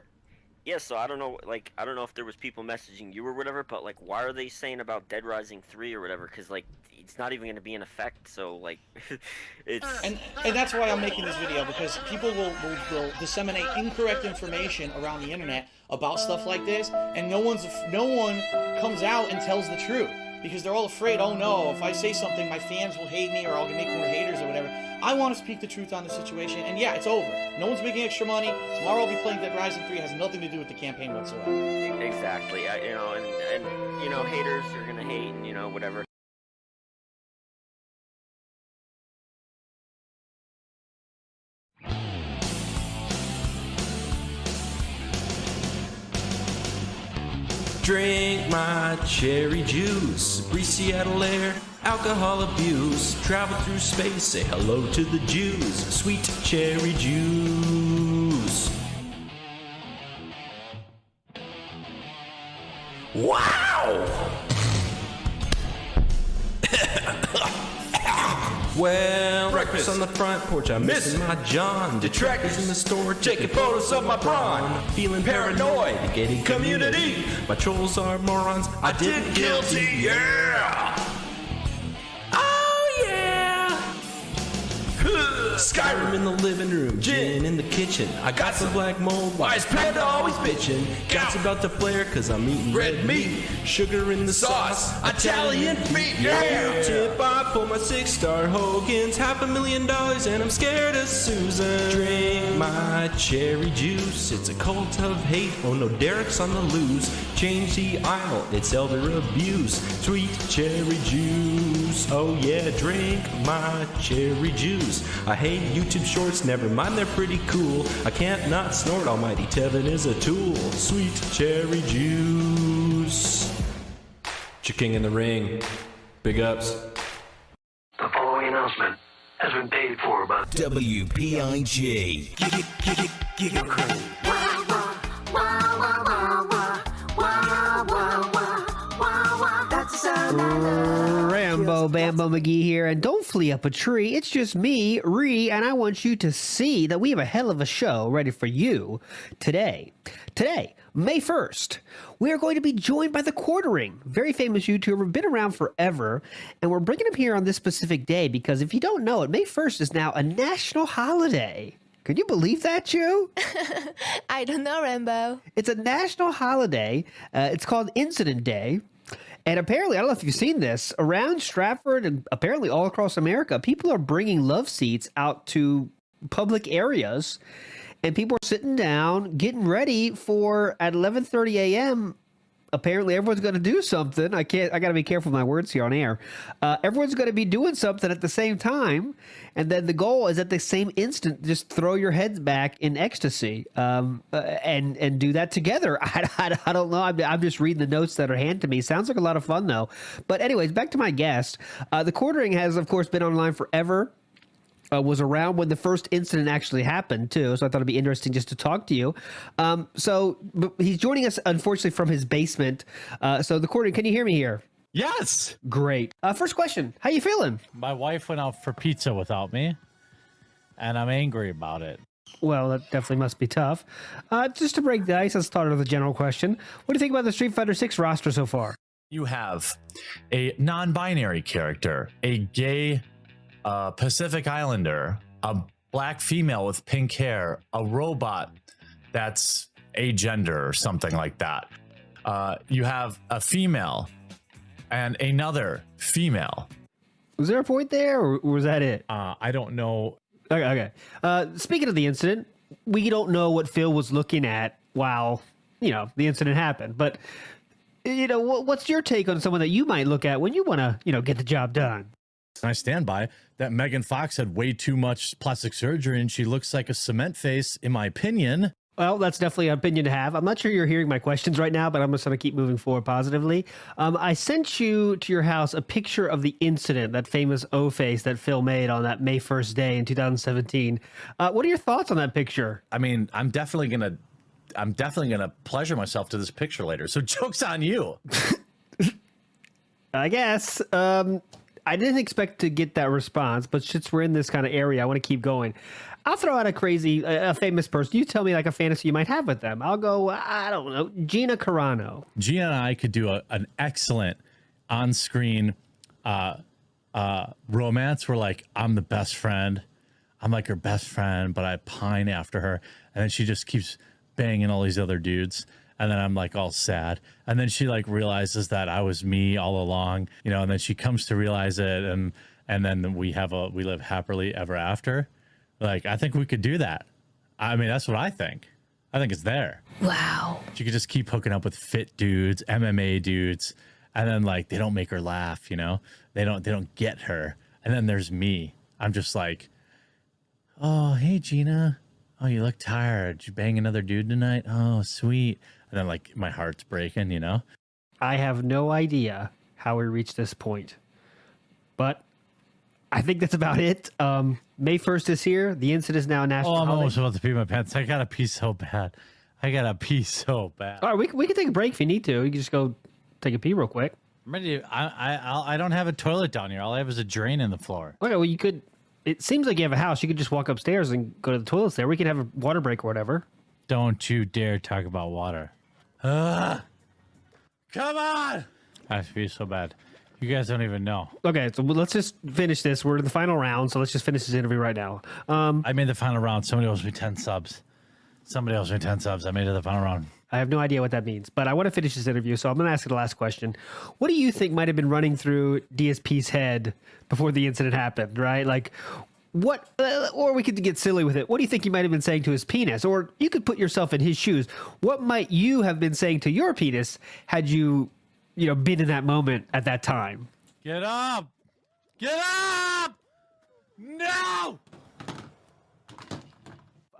Yeah, so I don't know, like, I don't know if there was people messaging you or whatever, but, like, why are they saying about Dead Rising 3 or whatever? Because, like, it's not even going to be in effect, so, like, it's...
And that's why I'm making this video, because people will disseminate incorrect information around the internet about stuff like this, and no one comes out and tells the truth. Because they're all afraid, oh no, if I say something, my fans will hate me, or I'll make more haters or whatever. I want to speak the truth on the situation, and yeah, it's over. No one's making extra money. Tomorrow I'll be playing Dead Rising 3. It has nothing to do with the campaign whatsoever.
Exactly. And you know, haters are gonna hate, and, you know, whatever.
Drink my cherry juice, breathe Seattle air, alcohol abuse, travel through space, say hello to the Jews, sweet cherry juice. Wow! Well, breakfast on the front porch, I'm missing my John. Detractors in the store, taking photos of my prawn. Feeling paranoid, getting community. My trolls are morons, I did guilty, yeah! Oh yeah! Skyrim in the living room, gin in the kitchen. I got some black mold, why is Panda always bitching? Gout's about to flare, cause I'm eating red meat. Sugar in the sauce, Italian meat, yeah! Tip, I pull my 6-star Hogan's, $500,000, and I'm scared of Susan. Drink my cherry juice, it's a cult of hate. Oh no, Derek's on the loose. Change the aisle, it's elder abuse. Sweet cherry juice, oh yeah, drink my cherry juice. I hate YouTube shorts, never mind, they're pretty cool. I can't not snort, almighty Tevin is a tool. Sweet cherry juice. King in the ring. Big ups.
The following announcement has been paid for by
WPIG.
Rambo, Bambo McGee here, and don't flee up a tree. It's just me, Ree, and I want you to see that we have a hell of a show ready for you today. Today, May 1st, we are going to be joined by The Quartering, very famous YouTuber, been around forever, and we're bringing him here on this specific day because if you don't know it, May 1st is now a national holiday. Could you believe that, Joe?
I don't know, Rambo.
It's a national holiday. It's called Incident Day. And apparently, I don't know if you've seen this, around Stratford and apparently all across America, people are bringing love seats out to public areas. And people are sitting down, getting ready for, at 11:30 a.m., apparently everyone's going to do something. I got to be careful with my words here on air. Everyone's going to be doing something at the same time. And then the goal is at the same instant, just throw your heads back in ecstasy and do that together. I don't know. I'm just reading the notes that are handed to me. Sounds like a lot of fun, though. But anyways, back to my guest. The Quartering has, of course, been online forever. Was around when the first incident actually happened, too. So I thought it'd be interesting just to talk to you. So he's joining us, unfortunately, from his basement. So The Quartering, can you hear me here?
Yes.
Great. First question. How you feeling?
My wife went out for pizza without me, and I'm angry about it.
Well, that definitely must be tough. Just to break the ice, let's start with a general question. What do you think about the Street Fighter 6 roster so far?
You have a non-binary character, a gay Pacific Islander, a black female with pink hair, a robot that's agender or something like that. You have a female and another female.
Was there a point there, or was that it?
I don't know.
Okay. Speaking of the incident, we don't know what Phil was looking at while, the incident happened. But, what's your take on someone that you might look at when you want to, get the job done?
And I stand by that. Megan Fox had way too much plastic surgery and she looks like a cement face, in my opinion.
Well, that's definitely an opinion to have. I'm not sure you're hearing my questions right now, but I'm just going to keep moving forward positively. I sent you to your house a picture of the incident, that famous O-face that Phil made on that May 1st day in 2017. What are your thoughts on that picture?
I mean, I'm definitely gonna pleasure myself to this picture later. So joke's on you.
I guess. I didn't expect to get that response, but since we're in this kind of area, I want to keep going. I'll throw out a famous person. You tell me like a fantasy you might have with them. I'll go, I don't know, Gina Carano.
Gina and I could do an excellent on-screen romance where, like, I'm the best friend. I'm like her best friend, but I pine after her. And then she just keeps banging all these other dudes. And then I'm like all sad. And then she like realizes that I was me all along, and then she comes to realize it. And then we live happily ever after. Like, I think we could do that. I mean, that's what I think. I think it's there.
Wow.
She could just keep hooking up with fit dudes, MMA dudes. And then like, they don't make her laugh, they don't get her. And then there's me. I'm just like, oh, hey, Gina. Oh, you look tired. Did you bang another dude tonight? Oh, sweet. And then like my heart's breaking,
I have no idea how we reached this point, but I think that's about it. May 1st is here. The incident is now a national
I'm
holiday.
almost about to pee my pants. I gotta pee so bad.
All right, we can take a break if you need to. You can just go take a pee real quick.
I'm ready. I don't have a toilet down here. All I have is a drain in the floor.
Okay, well, you could. It seems like you have a house. You could just walk upstairs and go to the toilets there. We could have a water break or whatever.
Don't you dare talk about water. Come on! I feel so bad. You guys don't even know.
Okay, so let's just finish this. We're in the final round, so let's just finish this interview right now.
I made the final round. Somebody owes me 10 subs. I made it to the final round.
I have no idea what that means, but I want to finish this interview, so I'm going to ask you the last question. What do you think might have been running through DSP's head before the incident happened, right? Like, what, or we could get silly with it. What do you think he might have been saying to his penis? Or you could put yourself in his shoes. What might you have been saying to your penis had you, been in that moment at that time?
Get up! Get up! No!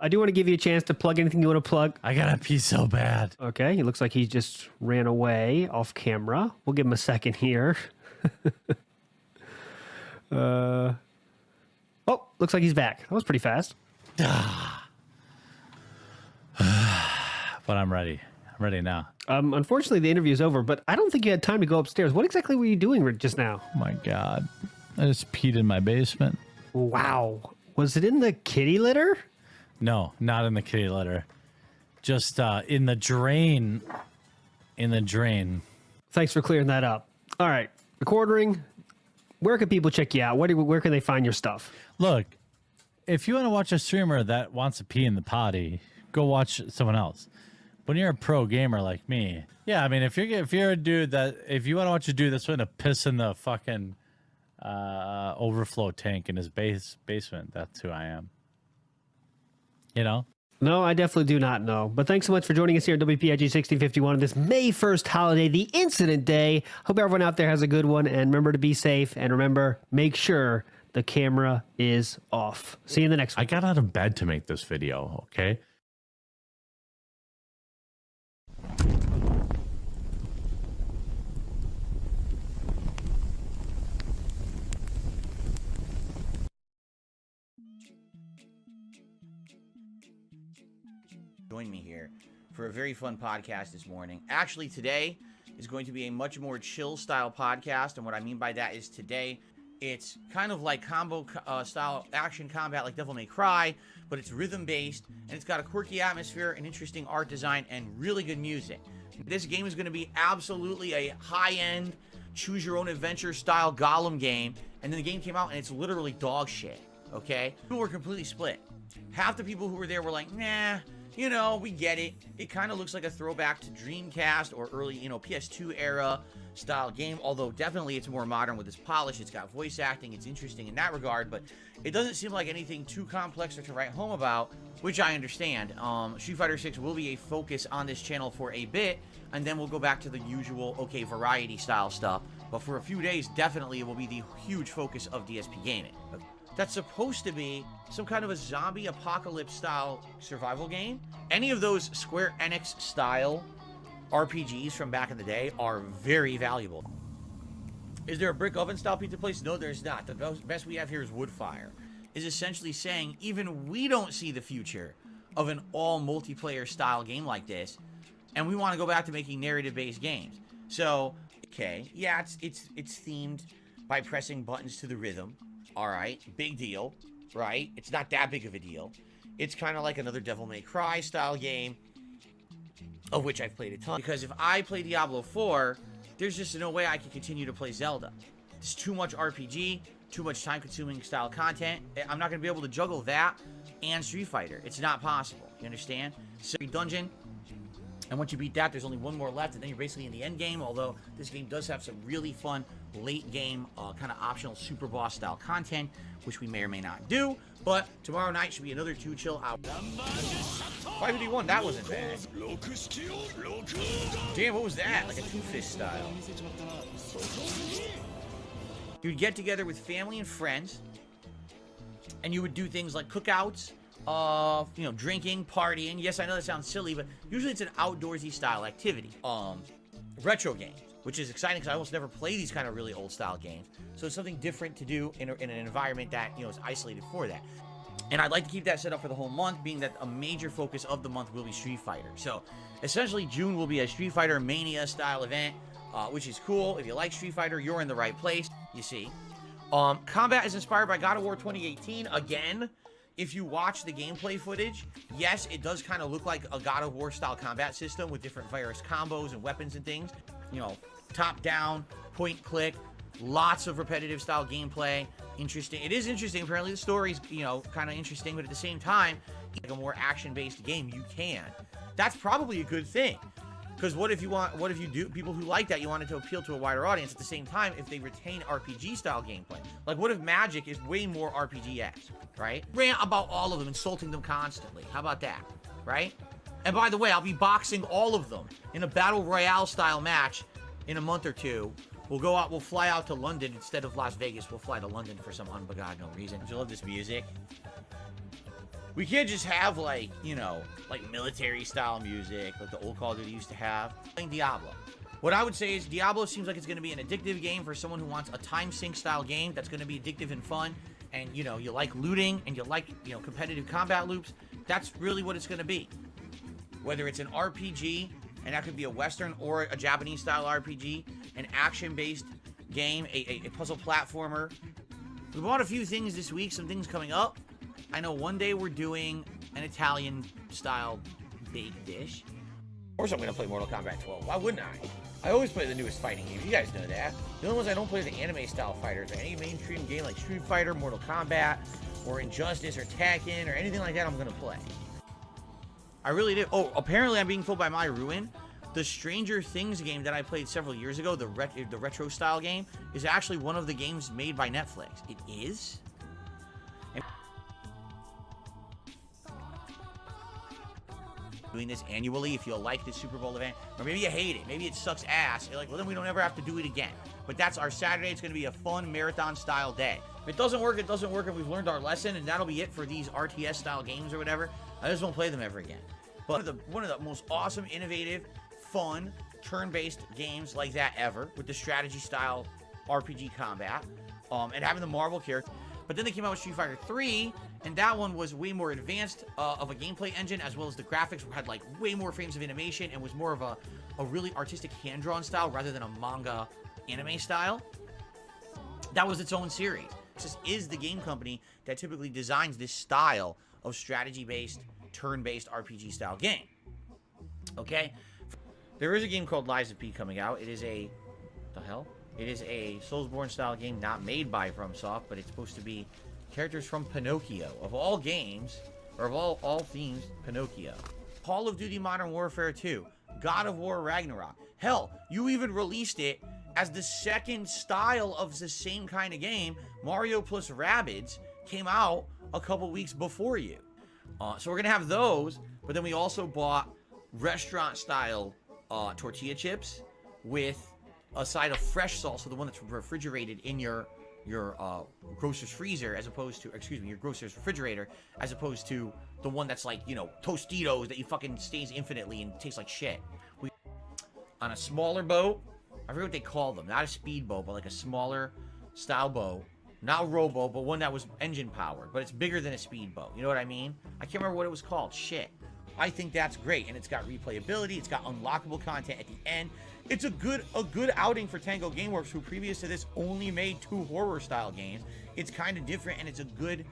I do want to give you a chance to plug anything you want to plug.
I gotta pee so bad.
Okay, it looks like he just ran away off camera. We'll give him a second here. Oh, looks like he's back. That was pretty fast.
But I'm ready. I'm ready now.
Unfortunately, the interview is over, but I don't think you had time to go upstairs. What exactly were you doing just now?
Oh my God. I just peed in my basement.
Wow. Was it in the kitty litter?
No, not in the kitty litter. Just in the drain. In the drain.
Thanks for clearing that up. All right. Recording. Where can people check you out? Where can they find your stuff?
Look, if you want to watch a streamer that wants to pee in the potty, go watch someone else. When you're a pro gamer like me, yeah, I mean, if you're a dude if you want to watch a dude that's going to piss in the fucking overflow tank in his basement, that's who I am.
No, I definitely do not know. But thanks so much for joining us here at WPIG 1651 on this May 1st holiday, the incident day. Hope everyone out there has a good one, and remember to be safe, and remember, make sure the camera is off. See you in the next one.
I got out of bed to make this video, okay?
Join me here for a very fun podcast this morning. Actually, today is going to be a much more chill style podcast, and what I mean by that is today it's kind of like combo style action combat like Devil May Cry, but it's rhythm based and it's got a quirky atmosphere, an interesting art design, and really good music. This game is going to be absolutely a high-end choose your own adventure style Gollum game, and then the game came out and it's literally dog shit. Okay, people were completely split. Half the people who were there were like, nah, You know, we get it. It kind of looks like a throwback to Dreamcast or early, you know, PS2 era style game, although definitely it's more modern with its polish. It's got voice acting. It's interesting in that regard, but it doesn't seem like anything too complex or to write home about, which I understand. Street Fighter 6 will be a focus on this channel for a bit, and then we'll go back to the usual, okay, variety style stuff. But for a few days, definitely it will be the huge focus of DSP Gaming. That's supposed to be some kind of a zombie apocalypse style survival game. Any of those Square Enix style RPGs from back in the day are very valuable. Is there a brick oven style pizza place? No, there's not. The best we have here is Woodfire. Is essentially saying even we don't see the future of an all multiplayer style game like this, and we want to go back to making narrative based games. So, okay, yeah, it's themed by pressing buttons to the rhythm. All right, big deal, right? It's not that big of a deal. It's kind of like another Devil May Cry style game, of which I've played a ton. Because if I play Diablo 4, there's just no way I can continue to play Zelda. There's too much RPG, too much time-consuming style content. I'm not going to be able to juggle that and Street Fighter. It's not possible. You understand? So, dungeon. And once you beat that, there's only one more left, and then you're basically in the end game, although this game does have some really fun late game, kind of optional super boss style content, which we may or may not do. But tomorrow night should be another 2 chill hours. 551, that wasn't bad. Damn, what was that? Like a Two-Fist style. You'd get together with family and friends, and you would do things like cookouts, you know, drinking, partying. Yes, I know that sounds silly, but usually it's an outdoorsy style activity. Retro games, which is exciting because I almost never play these kind of really old style games. So it's something different to do in an environment that, you know, is isolated for that. And I'd like to keep that set up for the whole month, being that a major focus of the month will be Street Fighter. So essentially June will be a Street Fighter Mania style event, which is cool. If you like Street Fighter, you're in the right place, you see. Combat is inspired by God of War 2018. Again, if you watch the gameplay footage, yes, it does kind of look like a God of War style combat system with different various combos and weapons and things. You know, top down, point click, lots of repetitive style gameplay. Interesting. It is interesting. Apparently the story's, you know, kind of interesting, but at the same time, like a more action-based game, you can. That's probably a good thing. Because what if you do, people who like that, you want it to appeal to a wider audience at the same time if they retain RPG style gameplay. Like, what if Magic is way more RPG-esque, right? Rant about all of them, insulting them constantly. How about that, right? And by the way, I'll be boxing all of them in a Battle Royale style match in a month or two. We'll go out, we'll fly out to London instead of Las Vegas. We'll fly to London for some unbegotten reason. Do you love this music? We can't just have, like, you know, like military style music like the old Call of Duty used to have. Playing Diablo. What I would say is Diablo seems like it's going to be an addictive game for someone who wants a time sync style game that's going to be addictive and fun. And, you know, you like looting and you like, you know, competitive combat loops. That's really what it's going to be. Whether it's an RPG, and that could be a Western or a Japanese style RPG, an action-based game, a puzzle platformer. We bought a few things this week, some things coming up. I know one day we're doing an Italian-style baked dish. Of course I'm going to play Mortal Kombat 12. Why wouldn't I? I always play the newest fighting games. You guys know that. The only ones I don't play are the anime-style fighters. Or any mainstream game like Street Fighter, Mortal Kombat, or Injustice, or Tekken, or anything like that I'm going to play. I really did. Oh, apparently I'm being told by My Ruin, the Stranger Things game that I played several years ago, the retro-style game, is actually one of the games made by Netflix. It is? Doing this annually if you like the Super Bowl event, or maybe you hate it, maybe it sucks ass. You're like, well, then we don't ever have to do it again. But that's our Saturday. It's going to be a fun marathon style day. If it doesn't work, it doesn't work, and we've learned our lesson, and that'll be it for these RTS style games or whatever. I just won't play them ever again. But one of the most awesome, innovative, fun, turn-based games like that ever, with the strategy style RPG combat, and having the Marvel character. But then they came out with Street Fighter 3, and that one was way more advanced of a gameplay engine, as well as the graphics had like way more frames of animation and was more of a really artistic hand-drawn style rather than a manga anime style. That was its own series. This is the game company that typically designs this style of strategy-based, turn-based RPG style game. Okay? There is a game called Lies of P coming out. It is a... the hell? It is a Soulsborne style game not made by FromSoft, but it's supposed to be characters from Pinocchio. Of all games, or of all themes, Pinocchio. Call of Duty Modern Warfare 2, God of War Ragnarok. Hell, you even released it as the second style of the same kind of game. Mario plus Rabbids came out a couple weeks before you. So we're gonna have those, but then we also bought restaurant style tortilla chips with a side of fresh salsa, the one that's refrigerated in your grocer's freezer, as opposed to, excuse me, your grocer's refrigerator, as opposed to the one that's like, you know, Tostitos that you fucking stays infinitely and tastes like shit. On a smaller boat, I forget what they call them, not a speedboat, but like a smaller style boat, not a rowboat, but one that was engine powered, but it's bigger than a speedboat. You know what I mean? I can't remember what it was called. Shit. I think that's great, and it's got replayability. It's got unlockable content at the end. It's a good outing for Tango Gameworks, who previous to this only made 2 horror style games. It's kind of different, and it's a good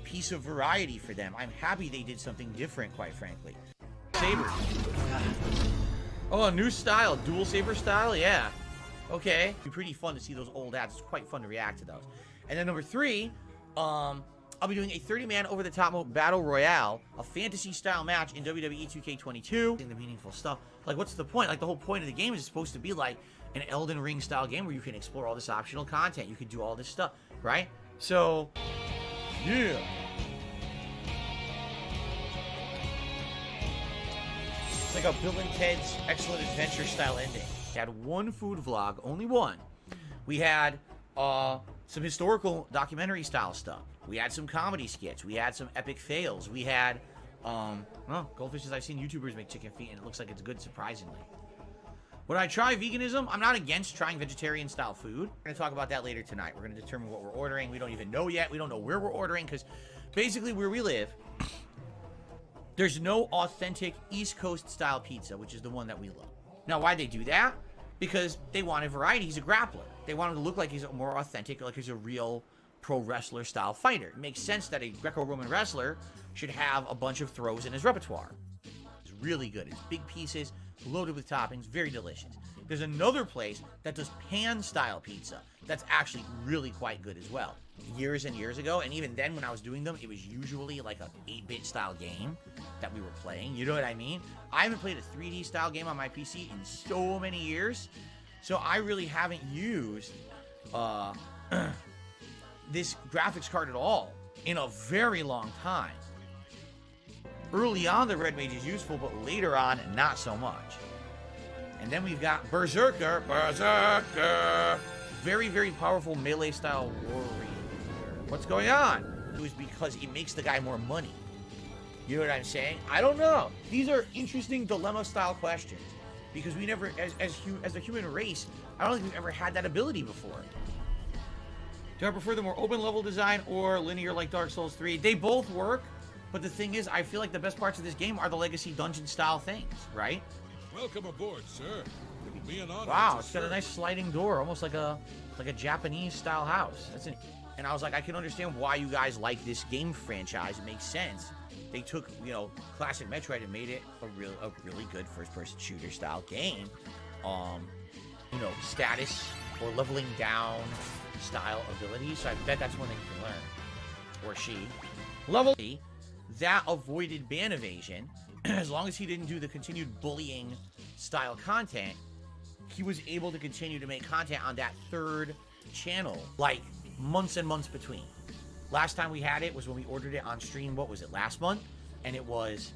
piece of variety for them. I'm happy they did something different, quite frankly. Saber. Oh, a new style, dual saber style. Yeah. Okay. It'd be pretty fun to see those old ads. It's quite fun to react to those. And then number 3, I'll be doing a 30-man over-the-top mode battle royale, a fantasy-style match in WWE 2K22. The meaningful stuff. Like, what's the point? Like, the whole point of the game is supposed to be like an Elden Ring-style game where you can explore all this optional content. You can do all this stuff, right? So, yeah. It's like a Bill and Ted's Excellent Adventure style ending. We had one food vlog, only one. We had some historical documentary style stuff. We had some comedy skits. We had some epic fails. We had, well, goldfishes. I've seen YouTubers make chicken feet, and it looks like it's good, surprisingly. Would I try veganism? I'm not against trying vegetarian style food. We're going to talk about that later tonight. We're going to determine what we're ordering. We don't even know yet. We don't know where we're ordering, because basically where we live, there's no authentic East Coast style pizza, which is the one that we love. Now, why'd they do that? Because they wanted variety. He's a grappler. They want him to look like he's more authentic, like he's a real pro wrestler style fighter. It makes sense that a Greco-Roman wrestler should have a bunch of throws in his repertoire. It's really good. It's big pieces, loaded with toppings, very delicious. There's another place that does pan style pizza that's actually really quite good as well. Years and years ago, and even then when I was doing them, it was usually like a 8-bit style game that we were playing. You know what I mean? I haven't played a 3D style game on my PC in so many years, so I really haven't used this graphics card at all in a very long time. Early on, the Red Mage is useful, but later on, not so much. And then we've got Berserker. Very, very powerful melee style warrior. What's going on? It was because it makes the guy more money. You know what I'm saying? I don't know. These are interesting dilemma style questions, because we never, as a human race, I don't think we've ever had that ability before. Do I prefer the more open level design or linear like Dark Souls 3? They both work, but the thing is, I feel like the best parts of this game are the legacy dungeon style things, right?
Welcome aboard, sir. It'll be an honor.
Wow, it's got a nice sliding door, almost like a Japanese style house. And I was like, I can understand why you guys like this game franchise. It makes sense. They took, you know, classic Metroid and made it a really good first-person shooter style game. You know, status or leveling down style abilities. So I bet that's one that you can learn. Or she. Level that avoided ban evasion. As long as he didn't do the continued bullying style content, he was able to continue to make content on that 3rd channel, like months and months between. Last time we had it was when we ordered it on stream. What was it, last month? And it was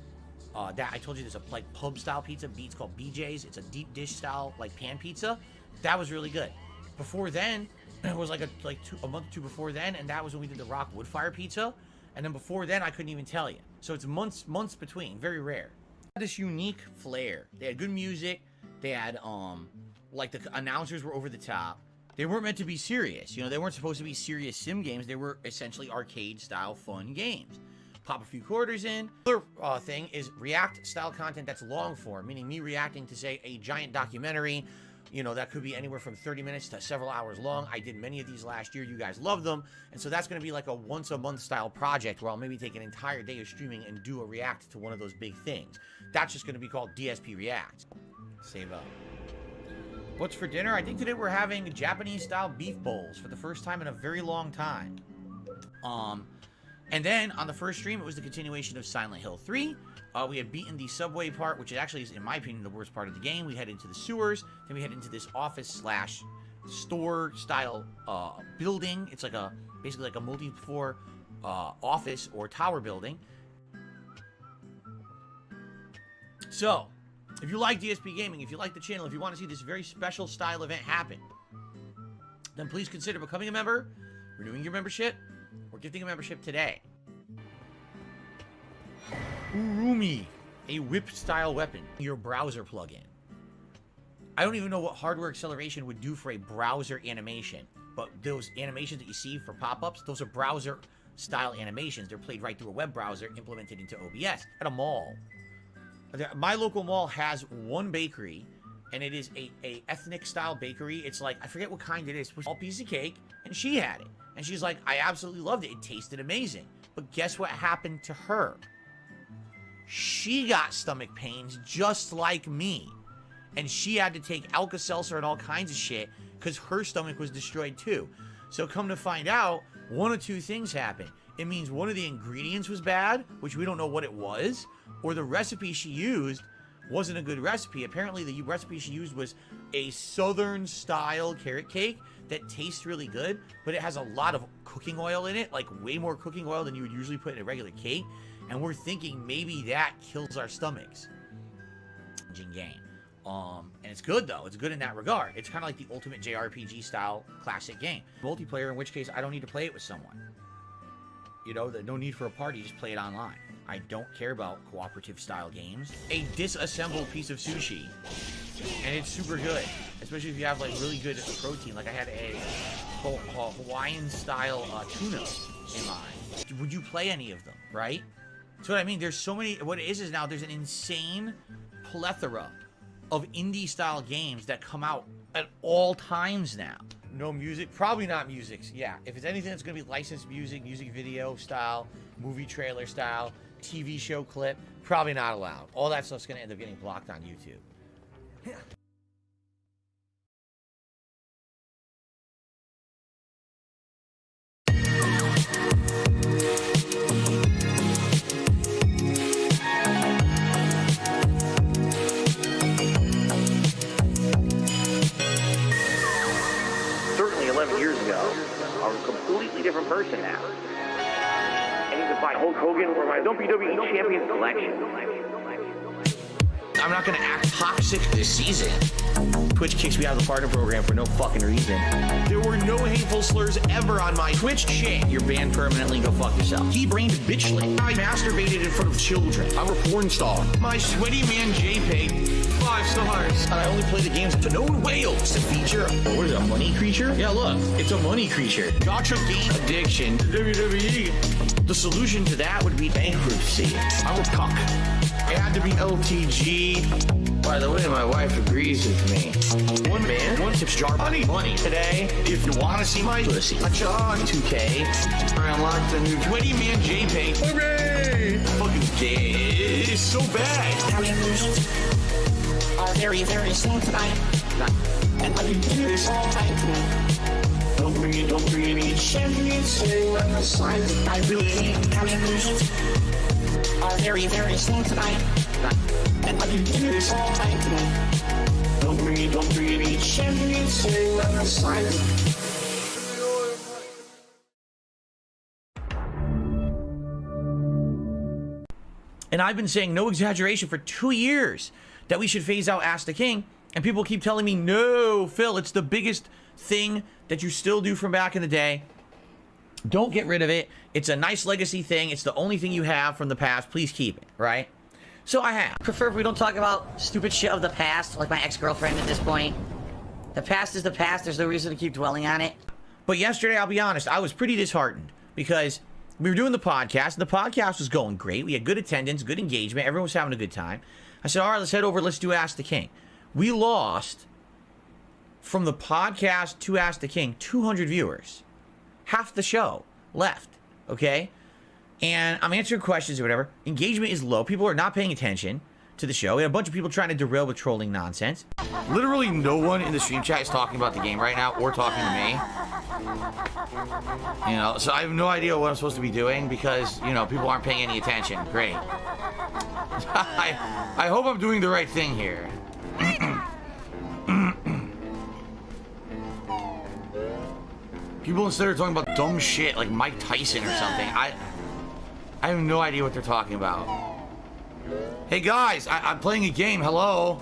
that I told you there's a like pub style pizza. It's called BJ's. It's a deep dish style like pan pizza. That was really good. Before then, it was like a month or two before then, and that was when we did the Rock Wood Fire pizza. And then before then, I couldn't even tell you. So it's months between. Very rare. This unique flair. They had good music. They had like the announcers were over the top. They weren't meant to be serious. You know, they weren't supposed to be serious sim games. They were essentially arcade style fun games. Pop a few quarters in. Other thing is react style content that's long form, meaning me reacting to, say, a giant documentary. You know, that could be anywhere from 30 minutes to several hours long. I did many of these last year. You guys love them. And so that's going to be like a once a month style project where I'll maybe take an entire day of streaming and do a react to one of those big things. That's just going to be called DSP React. Save up. What's for dinner? I think today we're having Japanese style beef bowls for the first time in a very long time. And then on the first stream, it was the continuation of Silent Hill 3. We had beaten the subway part, which actually is, in my opinion, the worst part of the game. We head into the sewers. Then we head into this office/store-style building. It's like basically like a multi-floor office or tower building. So, if you like DSP Gaming, if you like the channel, if you want to see this very special style event happen, then please consider becoming a member, renewing your membership, or gifting a membership today. Urumi, a whip-style weapon, your browser plugin. I don't even know what hardware acceleration would do for a browser animation, but those animations that you see for pop-ups, those are browser-style animations. They're played right through a web browser implemented into OBS at a mall. My local mall has one bakery, and it is a ethnic-style bakery. It's like, I forget what kind it is. It was all piece of cake, and she had it. And she's like, I absolutely loved it. It tasted amazing. But guess what happened to her? She got stomach pains just like me. And she had to take Alka-Seltzer and all kinds of shit because her stomach was destroyed too. So come to find out, one of two things happened. It means one of the ingredients was bad, which we don't know what it was, or the recipe she used wasn't a good recipe. Apparently the recipe she used was a southern style carrot cake that tastes really good, but it has a lot of cooking oil in it, like way more cooking oil than you would usually put in a regular cake. And we're thinking maybe that kills our stomachs. Game. And it's good though. It's good in that regard. It's kind of like the ultimate JRPG style classic game. Multiplayer, in which case I don't need to play it with someone. You know, there's no need for a party, just play it online. I don't care about cooperative style games. A disassembled piece of sushi. And it's super good. Especially if you have like really good protein. Like I had a Hawaiian style tuna in mind. Would you play any of them, right? That's what I mean. There's so many. What it is now there's an insane plethora of indie style games that come out at all times now. No music, probably not music. Yeah, if it's anything that's gonna be licensed music, music video style, movie trailer style, TV show clip, probably not allowed. All that stuff's gonna end up getting blocked on YouTube.
Certainly 11 years ago, I was a completely different person now. I need to buy Hulk Hogan for my WWE Champion collection.
I'm not gonna act toxic this season. Twitch kicks me out of the partner program for no fucking reason. There were no hateful slurs ever on my Twitch shit. You're banned permanently, go fuck yourself. He-brained bitchlet. I masturbated in front of children. I'm a porn star. My sweaty man JPEG, 5 stars. And I only play the games to no whales to feature. Oh, what is it, a money creature? Yeah, look, it's a money creature. Gotcha game addiction. WWE. The solution to that would be bankruptcy. I'm a cuck. I had to be LTG. By the way, my wife agrees with me. One man, one tips jar. Money today. If you want to see my pussy, I charge 2K. I unlocked the new 20 man JPEG. Hooray! Fucking gay. It's so bad.
Are very, very slow tonight. And I can do this all night tonight. Don't bring it, champion, say what the signs that I really need. Illusions are very, very slow tonight. And I can do this all night tonight. Don't bring it, champion, say what the signs.
And I've been saying, no exaggeration, for 2 years that we should phase out Ask the King. And people keep telling me, no, Phil, it's the biggest thing that you still do from back in the day. Don't get rid of it. It's a nice legacy thing. It's the only thing you have from the past. Please keep it, right? So I have.
Prefer if we don't talk about stupid shit of the past, like my ex-girlfriend at this point. The past is the past. There's no reason to keep dwelling on it.
But yesterday, I'll be honest, I was pretty disheartened because we were doing the podcast, and the podcast was going great. We had good attendance, good engagement. Everyone was having a good time. I said, all right, let's head over. Let's do Ask the King. We lost, from the podcast to Ask the King, 200 viewers. Half the show left, okay? And I'm answering questions or whatever. Engagement is low. People are not paying attention.
to the show. We had a bunch of people trying to derail with trolling nonsense. Literally no one in the stream chat is talking about the game right now or talking to me. You know, so I have no idea what I'm supposed to be doing because, you know, people aren't paying any attention. Great. I hope I'm doing the right thing here. People instead are talking about dumb shit like Mike Tyson or something. I have no idea what they're talking about. Hey guys, I'm playing a game. Hello?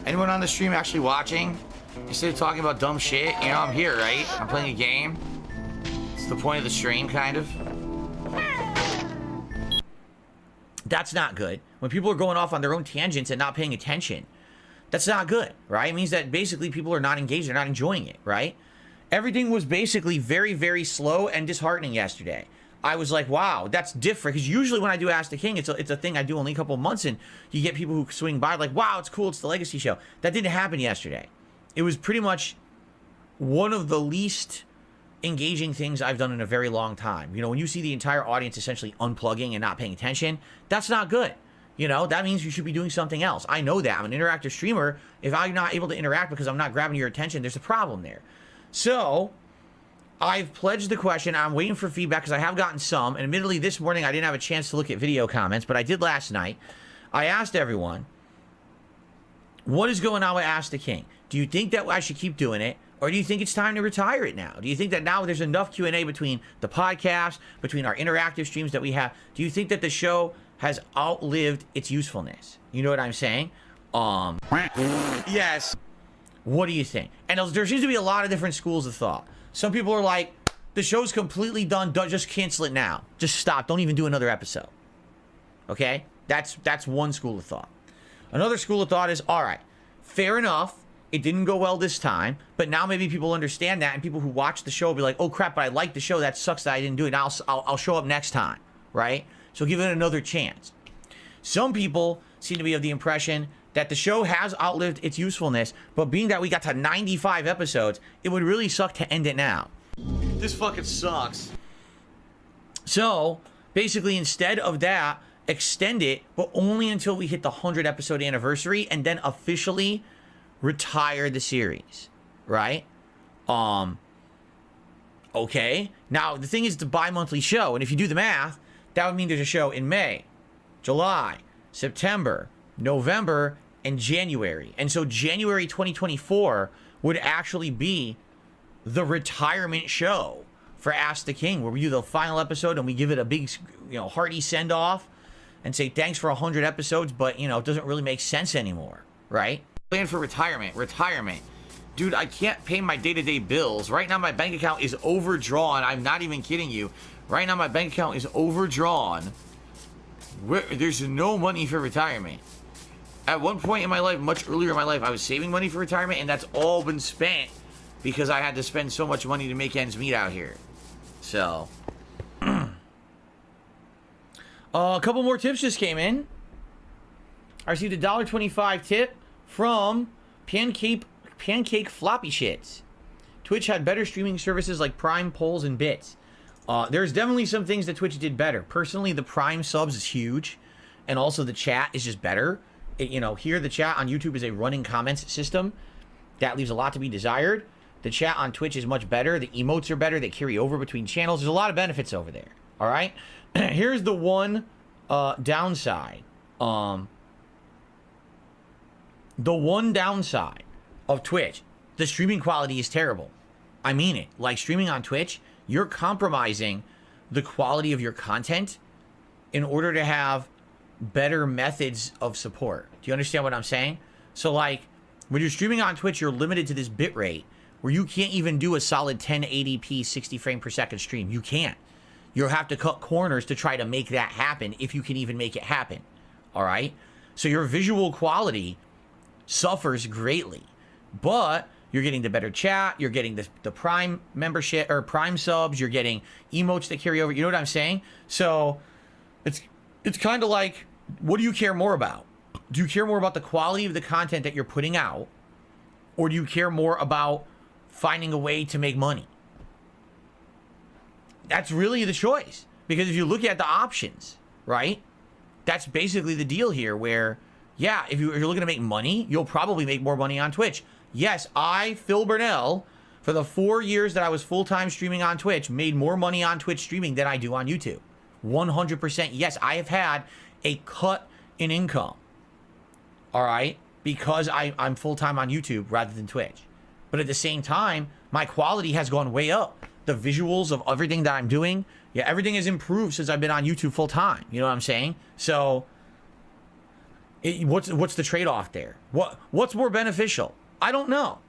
Anyone on the stream actually watching? Instead of talking about dumb shit, you know, I'm here, right? I'm playing a game. It's the point of the stream, kind of. That's not good. When people are going off on their own tangents and not paying attention, that's not good, right? It means that basically people are not engaged, they're not enjoying it, right? Everything was basically very, very slow and disheartening yesterday. I was like, wow, that's different. Because usually when I do Ask the King, it's a thing I do only a couple of months, and you get people who swing by like, wow, it's cool, it's the Legacy show. That didn't happen yesterday. It was pretty much one of the least engaging things I've done in a very long time. You know, when you see the entire audience essentially unplugging and not paying attention, that's not good. You know, that means you should be doing something else. I know that. I'm an interactive streamer. If I'm not able to interact because I'm not grabbing your attention, there's a problem there. So, I've pledged the question. I'm waiting for feedback because I have gotten some. And admittedly, this morning I didn't have a chance to look at video comments, but I did last night. I asked everyone, what is going on with Ask the King? Do you think that I should keep doing it? Or do you think it's time to retire it now? Do you think that now there's enough Q&A between the podcast, between our interactive streams that we have? Do you think that the show has outlived its usefulness? You know what I'm saying? Yes. What do you think? And there seems to be a lot of different schools of thought. Some people are like, the show's completely done. Don't just cancel it now. Just stop. Don't even do another episode. Okay? That's one school of thought. Another school of thought is, all right, fair enough. It didn't go well this time, but now maybe people understand that, and people who watch the show will be like, oh crap, but I like the show. That sucks that I didn't do it. Now I'll show up next time, right? So give it another chance. Some people seem to be of the impression that the show has outlived its usefulness, but being that we got to 95 episodes, it would really suck to end it now. This fucking sucks. So, basically, instead of that, extend it, but only until we hit the 100 episode anniversary, and then officially retire the series, right? Okay. Now, the thing is, the bi-monthly show, and if you do the math, that would mean there's a show in May, July, September, November, and January. And so January 2024 would actually be the retirement show for Ask the King, where we do the final episode and we give it a big, you know, hearty send-off and say thanks for 100 episodes, but, you know, it doesn't really make sense anymore, right? Plan for retirement. Dude, I can't pay my day-to-day bills. Right now my bank account is overdrawn. I'm not even kidding you. Right now my bank account is overdrawn. There's no money for retirement. At one point in my life, much earlier in my life, I was saving money for retirement, and that's all been spent because I had to spend so much money to make ends meet out here. So, a couple more tips just came in. I received a $1.25 tip from Pancake Floppy Shits. Twitch had better streaming services like Prime, Polls, and Bits. There's definitely some things that Twitch did better. Personally, the Prime subs is huge, and also the chat is just better. You know, here the chat on YouTube is a running comments system. That leaves a lot to be desired. The chat on Twitch is much better. The emotes are better. They carry over between channels. There's a lot of benefits over there. All right? Here's the one downside. The one downside of Twitch. The streaming quality is terrible. I mean it. Like, streaming on Twitch, you're compromising the quality of your content in order to have better methods of support. Do you understand what I'm saying? So, like, when you're streaming on Twitch, you're limited to this bit rate where you can't even do a solid 1080p 60 frame per second stream. You can't. You'll have to cut corners to try to make that happen, if you can even make it happen. All right? So your visual quality suffers greatly, but you're getting the better chat, you're getting the Prime membership or Prime subs, you're getting emotes that carry over. You know what I'm saying? So it's kind of like, what do you care more about? Do you care more about the quality of the content that you're putting out, or do you care more about finding a way to make money? That's really the choice. Because if you look at the options, right? That's basically the deal here, where
yeah, if you're looking to make money, you'll probably make more money on Twitch. Yes, Phil Burnell, for the 4 years that I was full-time streaming on Twitch, made more money on Twitch streaming than I do on YouTube. 100%. Yes, I have had a cut in income. All right? Because I'm full-time on YouTube rather than Twitch. But at the same time, my quality has gone way up. The visuals of everything that I'm doing, yeah, everything has improved since I've been on YouTube full-time. You know what I'm saying? So, what's the trade-off there? What's more beneficial? I don't know.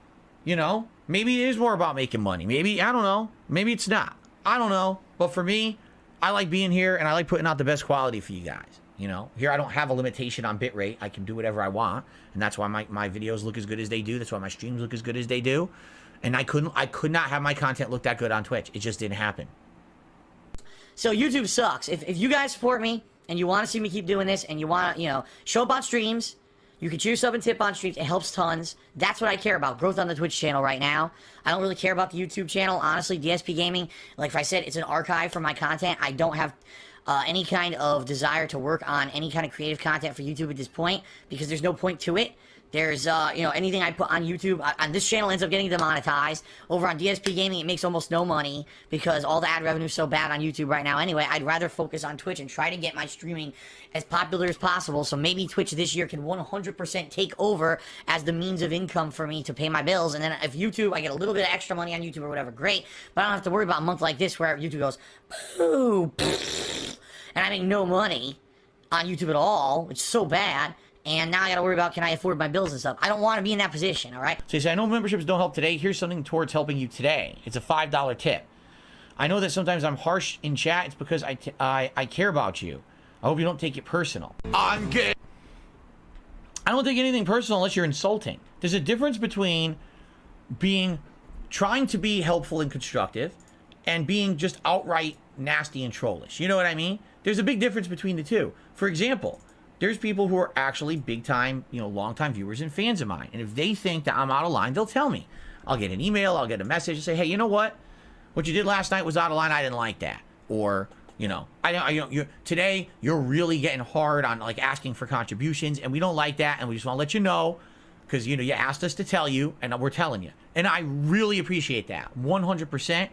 You know, maybe it is more about making money. Maybe, I don't know. Maybe it's not. I don't know. But for me, I like being here and I like putting out the best quality for you guys. You know, here I don't have a limitation on bitrate. I can do whatever I want. And that's why my videos look as good as they do. That's why my streams look as good as they do. And I could not have my content look that good on Twitch. It just didn't happen.
So YouTube sucks. If you guys support me and you want to see me keep doing this and you want to, you know, show up on streams, you can cheer sub and tip on streams. It helps tons. That's what I care about. Growth on the Twitch channel right now. I don't really care about the YouTube channel. Honestly, DSP Gaming, like if I said, it's an archive for my content. I don't have any kind of desire to work on any kind of creative content for YouTube at this point because there's no point to it. There's, you know, anything I put on YouTube, on this channel ends up getting demonetized. Over on DSP Gaming, it makes almost no money because all the ad revenue is so bad on YouTube right now. Anyway, I'd rather focus on Twitch and try to get my streaming as popular as possible. So maybe Twitch this year can 100% take over as the means of income for me to pay my bills. And then if YouTube, I get a little bit of extra money on YouTube or whatever, great. But I don't have to worry about a month like this where YouTube goes, poo, and I make no money on YouTube at all. It's so bad. And now I gotta worry about, can I afford my bills and stuff? I don't want to be in that position, all right?
So you say, I know memberships don't help today. Here's something towards helping you today. It's a $5 tip. I know that sometimes I'm harsh in chat. It's because I care about you. I hope you don't take it personal. I'm gay. I don't take anything personal unless you're insulting. There's a difference between trying to be helpful and constructive and being just outright nasty and trollish. You know what I mean? There's a big difference between the two. For example, there's people who are actually big time, you know, long time viewers and fans of mine. And if they think that I'm out of line, they'll tell me. I'll get an email, I'll get a message and say, hey, you know what? What you did last night was out of line. I didn't like that. Or, you know, today you're really getting hard on like asking for contributions and we don't like that. And we just want to let you know because, you know, you asked us to tell you and we're telling you. And I really appreciate that. 100%.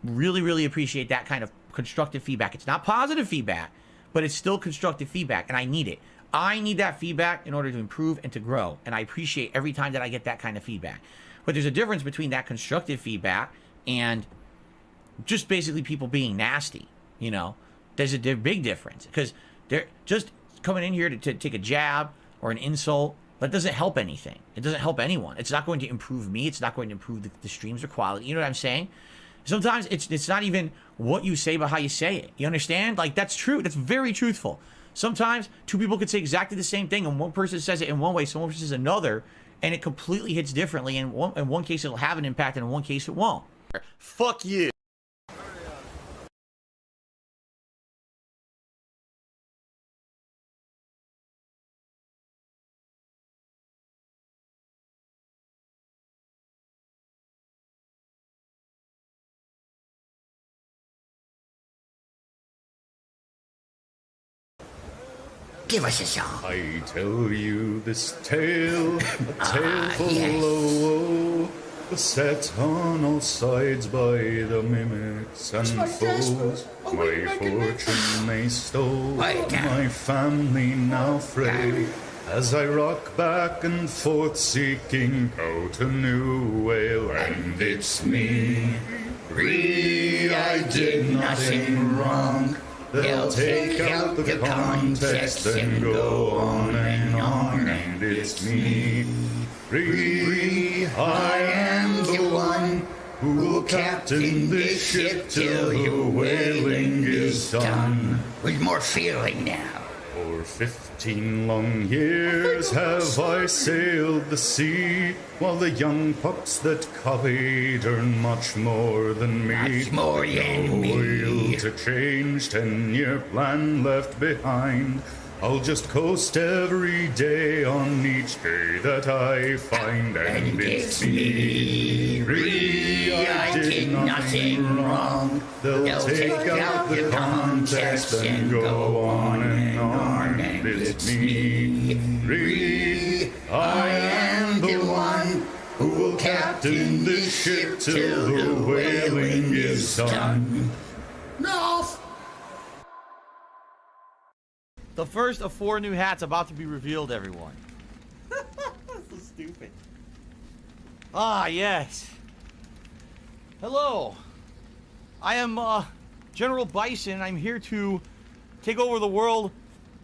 Really, really appreciate that kind of constructive feedback. It's not positive feedback, but it's still constructive feedback, and I need it. I need that feedback in order to improve and to grow, and I appreciate every time that I get that kind of feedback. But there's a difference between that constructive feedback and just basically people being nasty, you know? There's a big difference, because they're just coming in here to take a jab or an insult. That doesn't help anything. It doesn't help anyone. It's not going to improve me. It's not going to improve the streams or quality. You know what I'm saying? Sometimes it's not even what you say, but how you say it. You understand? Like, that's true. That's very truthful. Sometimes two people could say exactly the same thing, and one person says it in one way, someone says another, and it completely hits differently. In one case, it'll have an impact, and in one case, it won't. Fuck you.
Give us a song.
I tell you this tale, a tale full of woe, beset on all sides by the mimics and foes. My fortune they stole, my family now fray, as I rock back and forth seeking out a new whale. And it's me, I did nothing wrong. They'll take out the context and go on and on. And it's me, I am the one who will captain this ship till the whaling is done.
With more feeling now.
For 15 long years have I sailed the sea, while the young pups that copied earn much more than me.
Much more than me.
Oil to change, 10-year plan left behind. I'll just coast every day on each day that I find. And it's me, I did nothing wrong. They'll take out the context and go on and on. And it's me, free. I am the one who will captain this ship till the whaling is done.
No! The first of 4 new hats about to be revealed, everyone. So stupid. Ah, yes. Hello. I am General Bison. I'm here to take over the world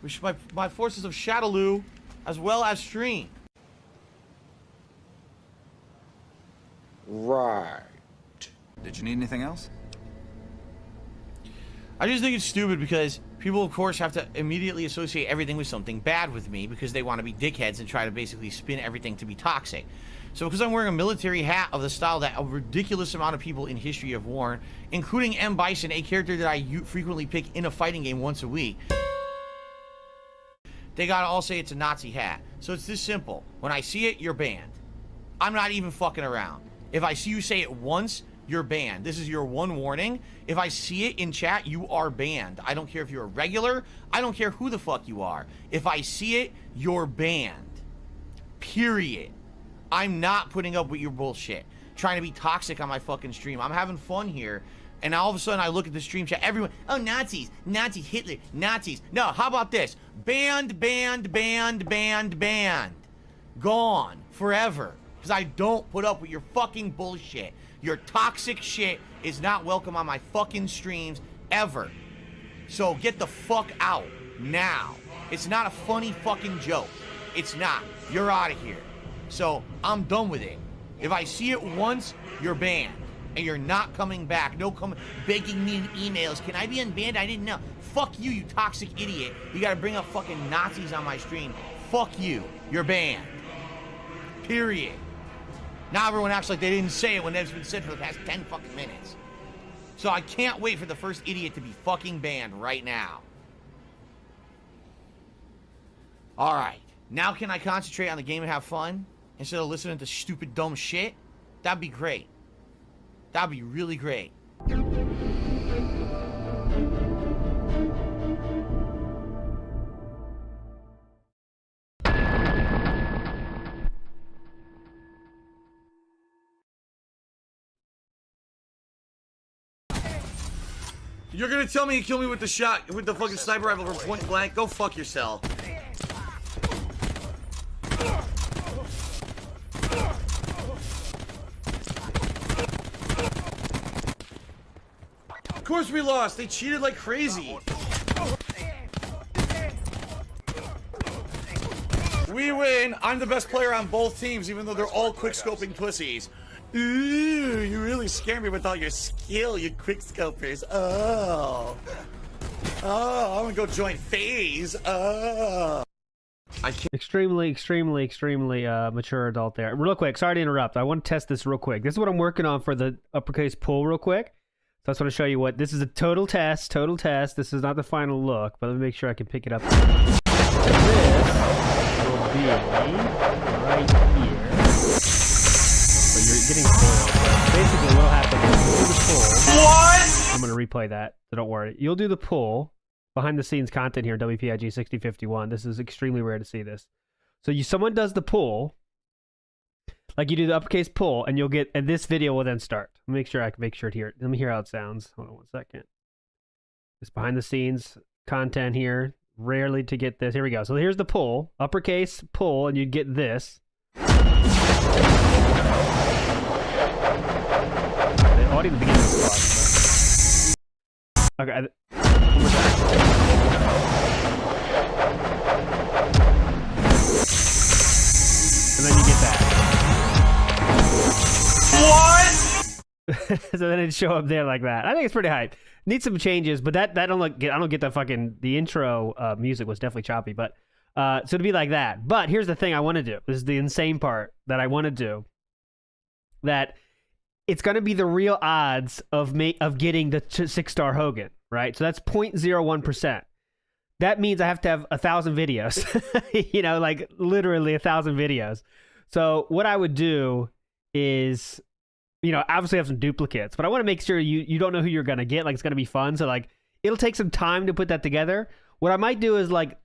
with my forces of Shadaloo, as well as Stream.
Right. Did you need anything else?
I just think it's stupid because people, of course, have to immediately associate everything with something bad with me because they want to be dickheads and try to basically spin everything to be toxic. So because I'm wearing a military hat of the style that a ridiculous amount of people in history have worn, including M. Bison, a character that I frequently pick in a fighting game once a week, they gotta all say it's a Nazi hat. So it's this simple. When I see it, you're banned. I'm not even fucking around. If I see you say it once, you're banned. This is your one warning. If I see it in chat, you are banned. I don't care if you're a regular. I don't care who the fuck you are. If I see it, you're banned. Period. I'm not putting up with your bullshit. Trying to be toxic on my fucking stream. I'm having fun here. And all of a sudden I look at the stream chat. Everyone, oh, Nazis, Nazis, Hitler, Nazis. No, how about this? Banned, banned, banned, banned, banned. Gone. Forever. Because I don't put up with your fucking bullshit. Your toxic shit is not welcome on my fucking streams ever. So get the fuck out now. It's not a funny fucking joke. It's not. You're out of here. So I'm done with it. If I see it once, you're banned. And you're not coming back. No begging me in emails. Can I be unbanned? I didn't know. Fuck you, you toxic idiot. You gotta bring up fucking Nazis on my stream. Fuck you. You're banned. Period. Now everyone acts like they didn't say it when it's been said for the past 10 fucking minutes. So I can't wait for the first idiot to be fucking banned right now. Alright. Now can I concentrate on the game and have fun? Instead of listening to stupid, dumb shit? That'd be great. That'd be really great. You're gonna tell me you kill me with the shot, with the fucking sniper rifle from point blank? Go fuck yourself. Of course we lost. They cheated like crazy. We win. I'm the best player on both teams, even though they're all quick-scoping pussies. Ooh, you really scare me with all your skill, you quick-scopers. Oh. Oh, I'm gonna go join FaZe. Oh. I can't.
Extremely mature adult there. Real quick, sorry to interrupt. I want to test this real quick. This is what I'm working on for the uppercase pull real quick. So I just want to show you what, this is a total test. This is not the final look, but let me make sure I can pick it up. This will be right here. So you're getting spoiled. Basically what'll happen is you'll do the pull. What? I'm going to replay that, so don't worry. You'll do the pull. Behind the scenes content here, WPIG 6051. This is extremely rare to see this. So someone does the pull, like you do the uppercase pull, and you'll get, and this video will then start. Let me make sure I can make sure to hear it. Let me hear how it sounds. Hold on 1 second. It's behind the scenes content here. Rarely to get this. Here we go. So here's the pull, uppercase pull, and you'd get this. The audio at the beginning was but... Okay. One more time. And then you get that. What? So then it'd show up there like that. I think it's pretty hype. Needs some changes, but that I don't get the fucking, the intro music was definitely choppy, but so it'd be like that. But here's the thing I want to do. This is the insane part that I want to do. That it's going to be the real odds of getting the 6-star Hogan, right? So that's 0.01%. That means I have to have 1,000 videos, you know, like literally 1,000 videos. So what I would do is, you know, obviously have some duplicates, but I want to make sure you don't know who you're going to get. Like, it's going to be fun. So like, it'll take some time to put that together. What I might do is like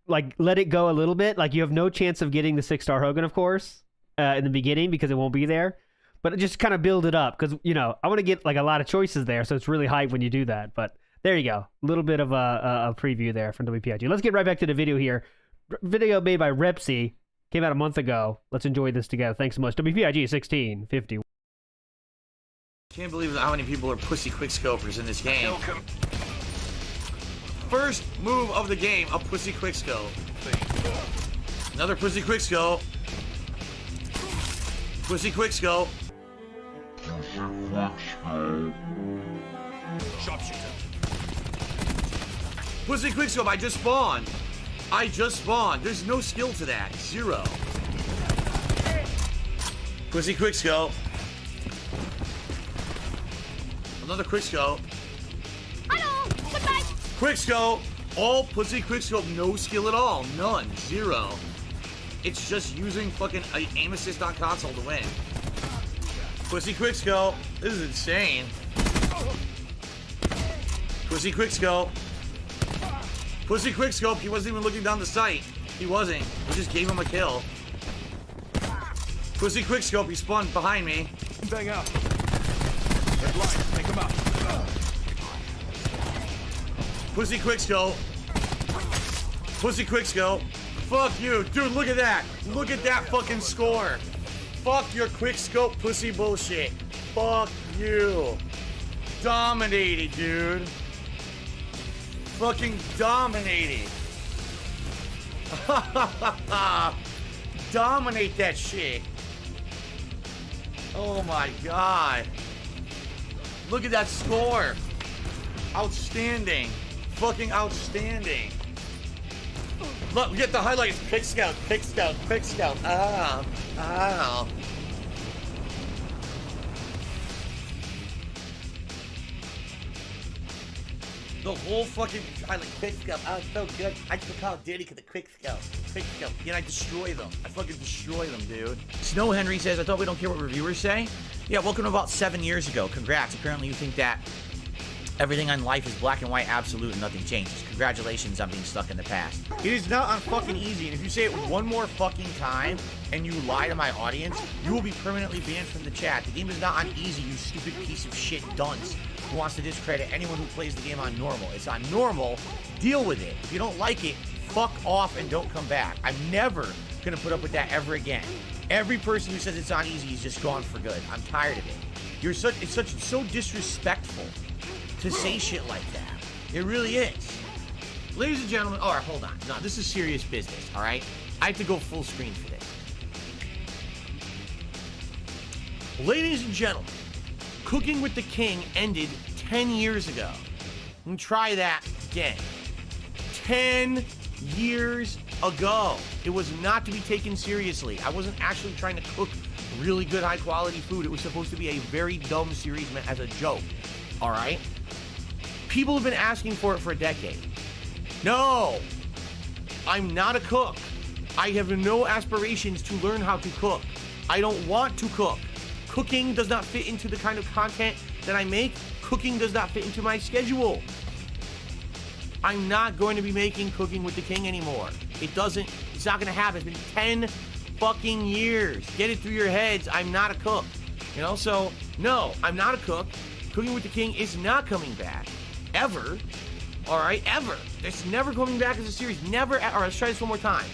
like let it go a little bit. Like you have no chance of getting the 6-star Hogan, of course, in the beginning because it won't be there. But just kind of build it up because, you know, I want to get like a lot of choices there. So it's really hype when you do that. But there you go. A little bit of a preview there from WPIG. Let's get right back to the video here. Video made by Repsy. Came out a month ago. Let's enjoy this together. Thanks so much. WPIG 1651.
Can't believe how many people are pussy quickscopers in this game. First move of the game, a pussy quickscope. Another pussy quickscope. Pussy quickscope. Sharpshooter. Pussy quickscope, I just spawned. There's no skill to that. 0. Pussy quickscope. Another quickscope.
Hello, goodbye.
Quickscope. All pussy quickscope, no skill at all. None. 0. It's just using fucking aim assist on console to win. Pussy quickscope. This is insane. Pussy quickscope. Pussy quickscope. He wasn't even looking down the sight. He wasn't. We just gave him a kill. Pussy quickscope. He spawned behind me.
Bang out. Red light. Take him out.
Pussy quickscope. Pussy quickscope. Fuck you. Dude, look at that. Look at that fucking score. Fuck your quickscope pussy bullshit. Fuck you. Dominated, dude. Fucking dominated. Dominate that shit. Oh my god. Look at that score. Outstanding. Fucking outstanding. Look, get the highlights. Pick scout, pick scout, pick scout. Ow. The whole fucking highlight. Quick scout. Oh, it's so good. I took Call of Duty because the quick scout. Quick scout. And I destroy them. I fucking destroy them, dude. Snow Henry says, I thought we don't care what reviewers say. Yeah, welcome to about 7 years ago. Congrats. Apparently you think that everything on life is black and white, absolute, and nothing changes. Congratulations on being stuck in the past. It is not on fucking easy, and if you say it one more fucking time and you lie to my audience, you will be permanently banned from the chat. The game is not on easy, you stupid piece of shit dunce who wants to discredit anyone who plays the game on normal. It's on normal. Deal with it. If you don't like it, fuck off and don't come back. I'm never gonna put up with that ever again. Every person who says it's on easy is just gone for good. I'm tired of it. It's so disrespectful to say shit like that. It really is. Ladies and gentlemen, all right, hold on. No, this is serious business, all right? I have to go full screen for this. Ladies and gentlemen, Cooking with the King ended 10 years ago. And try that again. 10 years ago. It was not to be taken seriously. I wasn't actually trying to cook really good, high quality food. It was supposed to be a very dumb series meant as a joke, all right? People have been asking for it for a decade. No, I'm not a cook. I have no aspirations to learn how to cook. I don't want to cook. Cooking does not fit into the kind of content that I make. Cooking does not fit into my schedule. I'm not going to be making Cooking with the King anymore. It's not gonna happen. It's been 10 fucking years. Get it through your heads. I'm not a cook. You know, so no, I'm not a cook. Cooking with the King is not coming back. Ever. All right, ever. It's never coming back as a series. Never. All right, let's try this one more time.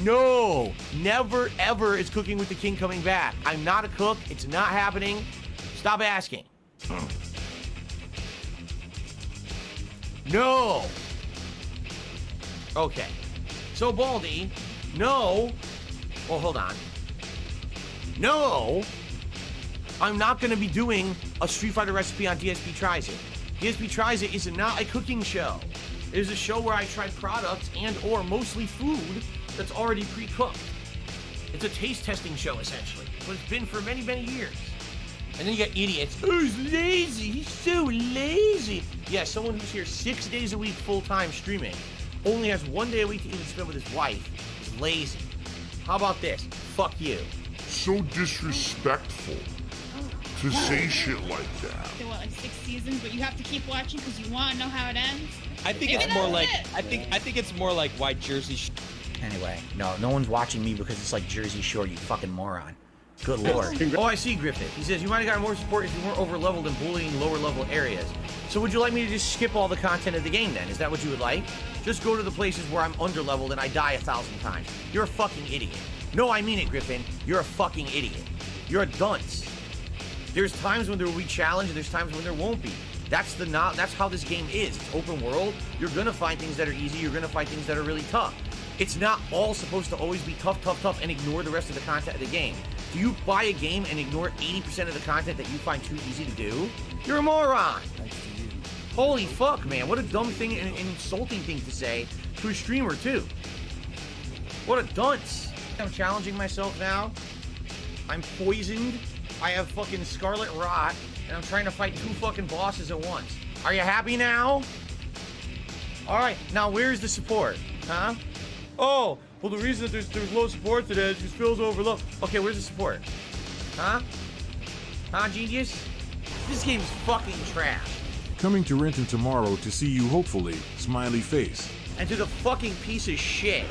No, never, ever is Cooking with the King coming back. I'm not a cook. It's not happening. Stop asking. No. Okay. So, Baldy, no. Well, hold on. No. I'm not going to be doing a Street Fighter recipe on DSP Tries It. DSP Tries It is not a cooking show. It is a show where I try products and or mostly food that's already pre-cooked. It's a taste testing show, essentially. What it's been for many, many years. And then you got idiots. Oh, he's lazy. He's so lazy. Yeah, someone who's here 6 days a week full-time streaming, only has 1 day a week to even spend with his wife, is lazy. How about this? Fuck you.
So disrespectful. to say shit like that.
There were like 6 seasons, but you have to keep watching because you want to know how it ends.
I think
Maybe
it's more
that's
like
it.
I think it's more like why Jersey.
Anyway, no one's watching me because it's like Jersey Shore, you fucking moron. Good lord. Oh, I see Griffith. He says, you might have gotten more support if you weren't over-leveled and bullying lower-level areas. So would you like me to just skip all the content of the game then? Is that what you would like? Just go to the places where I'm under-leveled and I die 1,000 times. You're a fucking idiot. No, I mean it, Griffin. You're a fucking idiot. You're a dunce. There's times when there will be challenge and there's times when there won't be. That's how this game is. It's open world. You're gonna find things that are easy. You're gonna find things that are really tough. It's not all supposed to always be tough, and ignore the rest of the content of the game. Do you buy a game and ignore 80% of the content that you find too easy to do? You're a moron. Holy fuck, man. What a dumb thing and an insulting thing to say to a streamer, too. What a dunce. I'm challenging myself now. I'm poisoned. I have fucking scarlet rot, and I'm trying to fight 2 fucking bosses at once. Are you happy now? Alright, now where's the support? Huh? Oh, well, the reason that there's low support today is because Phil's overlooked. Okay, where's the support? Huh? Huh, genius? This game's fucking trash.
Coming to Renton tomorrow to see you, hopefully. Smiley face.
And to the fucking piece of shit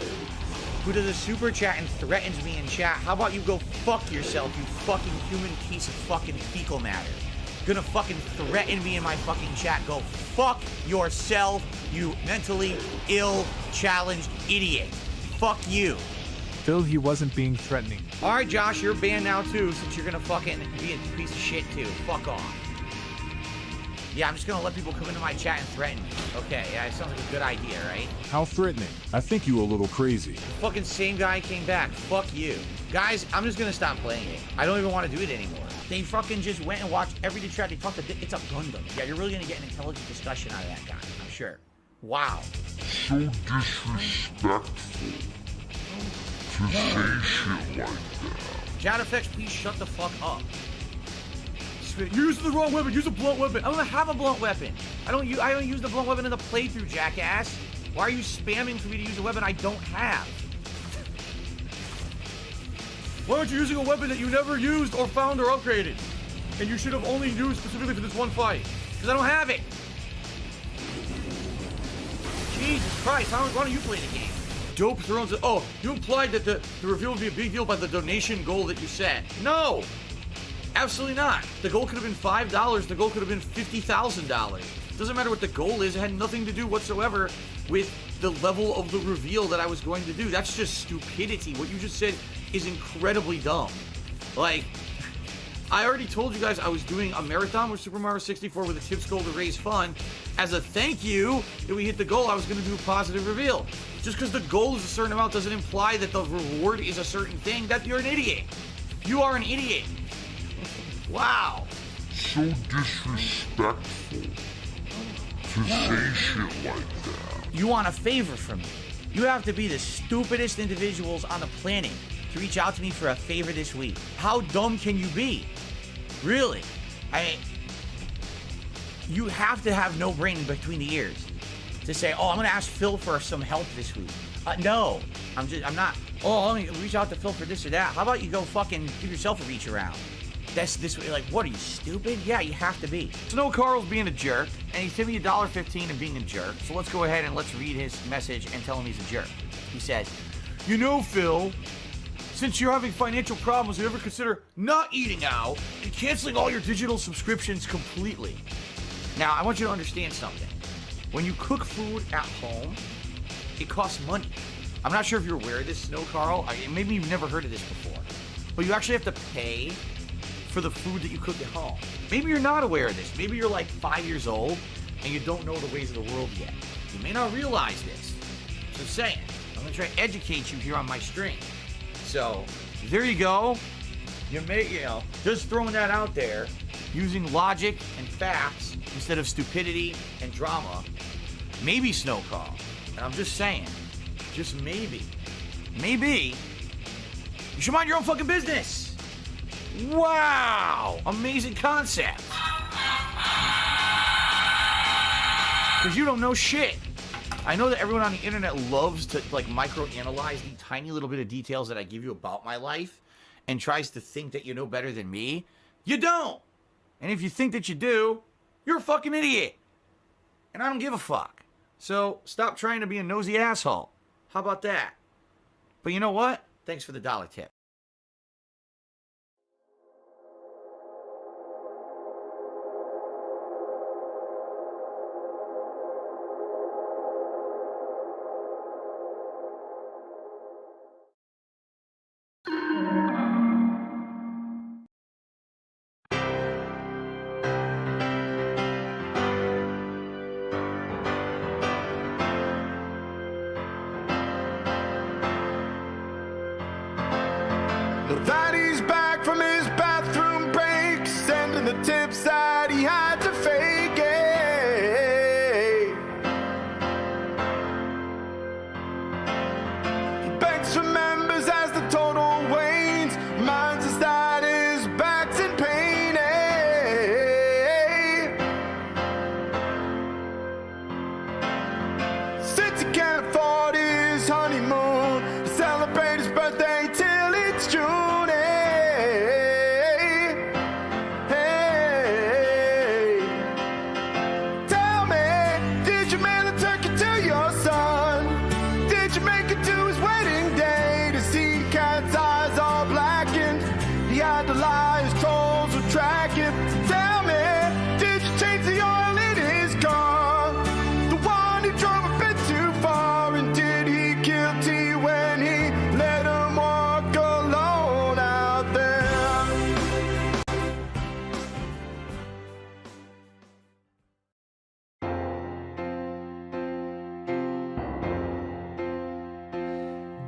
who does a super chat and threatens me in chat, how about you go fuck yourself, you fucking human piece of fucking fecal matter? Gonna fucking threaten me in my fucking chat. Go fuck yourself, you mentally ill, challenged idiot. Fuck you.
Phil, he wasn't being threatening.
Alright, Josh, you're banned now too, since you're gonna fucking be a piece of shit too. Fuck off. Yeah, I'm just gonna let people come into my chat and threaten me. Okay, yeah, it sounds like a good idea, right?
How threatening. I think you a little crazy.
The fucking same guy came back. Fuck you. Guys, I'm just gonna stop playing it. I don't even want to do it anymore. They fucking just went and watched every chat. They talked it's a Gundam. Yeah, you're really gonna get an intelligent discussion out of that guy, I'm sure. Wow.
So disrespectful to say shit like that.
Chat effects, please shut the fuck up. You're using the wrong weapon. Use a blunt weapon. I don't have a blunt weapon. I don't use the blunt weapon in the playthrough, jackass. Why are you spamming for me to use a weapon I don't have? Why aren't you using a weapon that you never used or found or upgraded? And you should have only used specifically for this one fight. Because I don't have it. Jesus Christ, why don't you play the game? Dope Thrones. Oh, you implied that the reveal would be a big deal by the donation goal that you set. No! Absolutely not. The goal could have been $5. The goal could have been $50,000. Doesn't matter what the goal is. It had nothing to do whatsoever with the level of the reveal that I was going to do. That's just stupidity. What you just said is incredibly dumb. Like, I already told you guys I was doing a marathon with Super Mario 64 with a tips goal to raise fun. As a thank you, if we hit the goal, I was going to do a positive reveal. Just because the goal is a certain amount doesn't imply that the reward is a certain thing. That you're an idiot. You are an idiot. Wow.
So disrespectful to say shit like that.
You want a favor from me. You have to be the stupidest individuals on the planet to reach out to me for a favor this week. How dumb can you be? Really? You have to have no brain between the ears to say, oh, I'm gonna ask Phil for some help this week. No, I'm not. Oh, let me reach out to Phil for this or that. How about you go fucking give yourself a reach around? That's this way. Like, what are you, stupid? Yeah, you have to be. Snow Carl's being a jerk, and he's giving me $1.15 and being a jerk. So let's go ahead and let's read his message and tell him he's a jerk. He says, you know, Phil, since you're having financial problems, you ever consider not eating out and canceling all your digital subscriptions completely? Now, I want you to understand something. When you cook food at home, it costs money. I'm not sure if you're aware of this, Snow Carl. Maybe you've never heard of this before. But you actually have to pay for the food that you cook at home. Maybe you're not aware of this. Maybe you're like 5 years old and you don't know the ways of the world yet. You may not realize this. So I'm saying, I'm gonna try to educate you here on my stream. So there you go. You may, just throwing that out there, using logic and facts instead of stupidity and drama. Maybe, Snow Carl, and I'm just saying, just maybe, you should mind your own fucking business. Wow! Amazing concept. Because you don't know shit. I know that everyone on the internet loves to like micro-analyze the tiny little bit of details that I give you about my life and tries to think that you know better than me. You don't. And if you think that you do, you're a fucking idiot. And I don't give a fuck. So stop trying to be a nosy asshole. How about that? But you know what? Thanks for the $1 tip.
That he's back from his bathroom break, sending the tips that he had to fake it. He begs for members as the total wanes, reminds us that his back's in pain. Since he can't afford his honeymoon, to celebrate his birthday till it's June.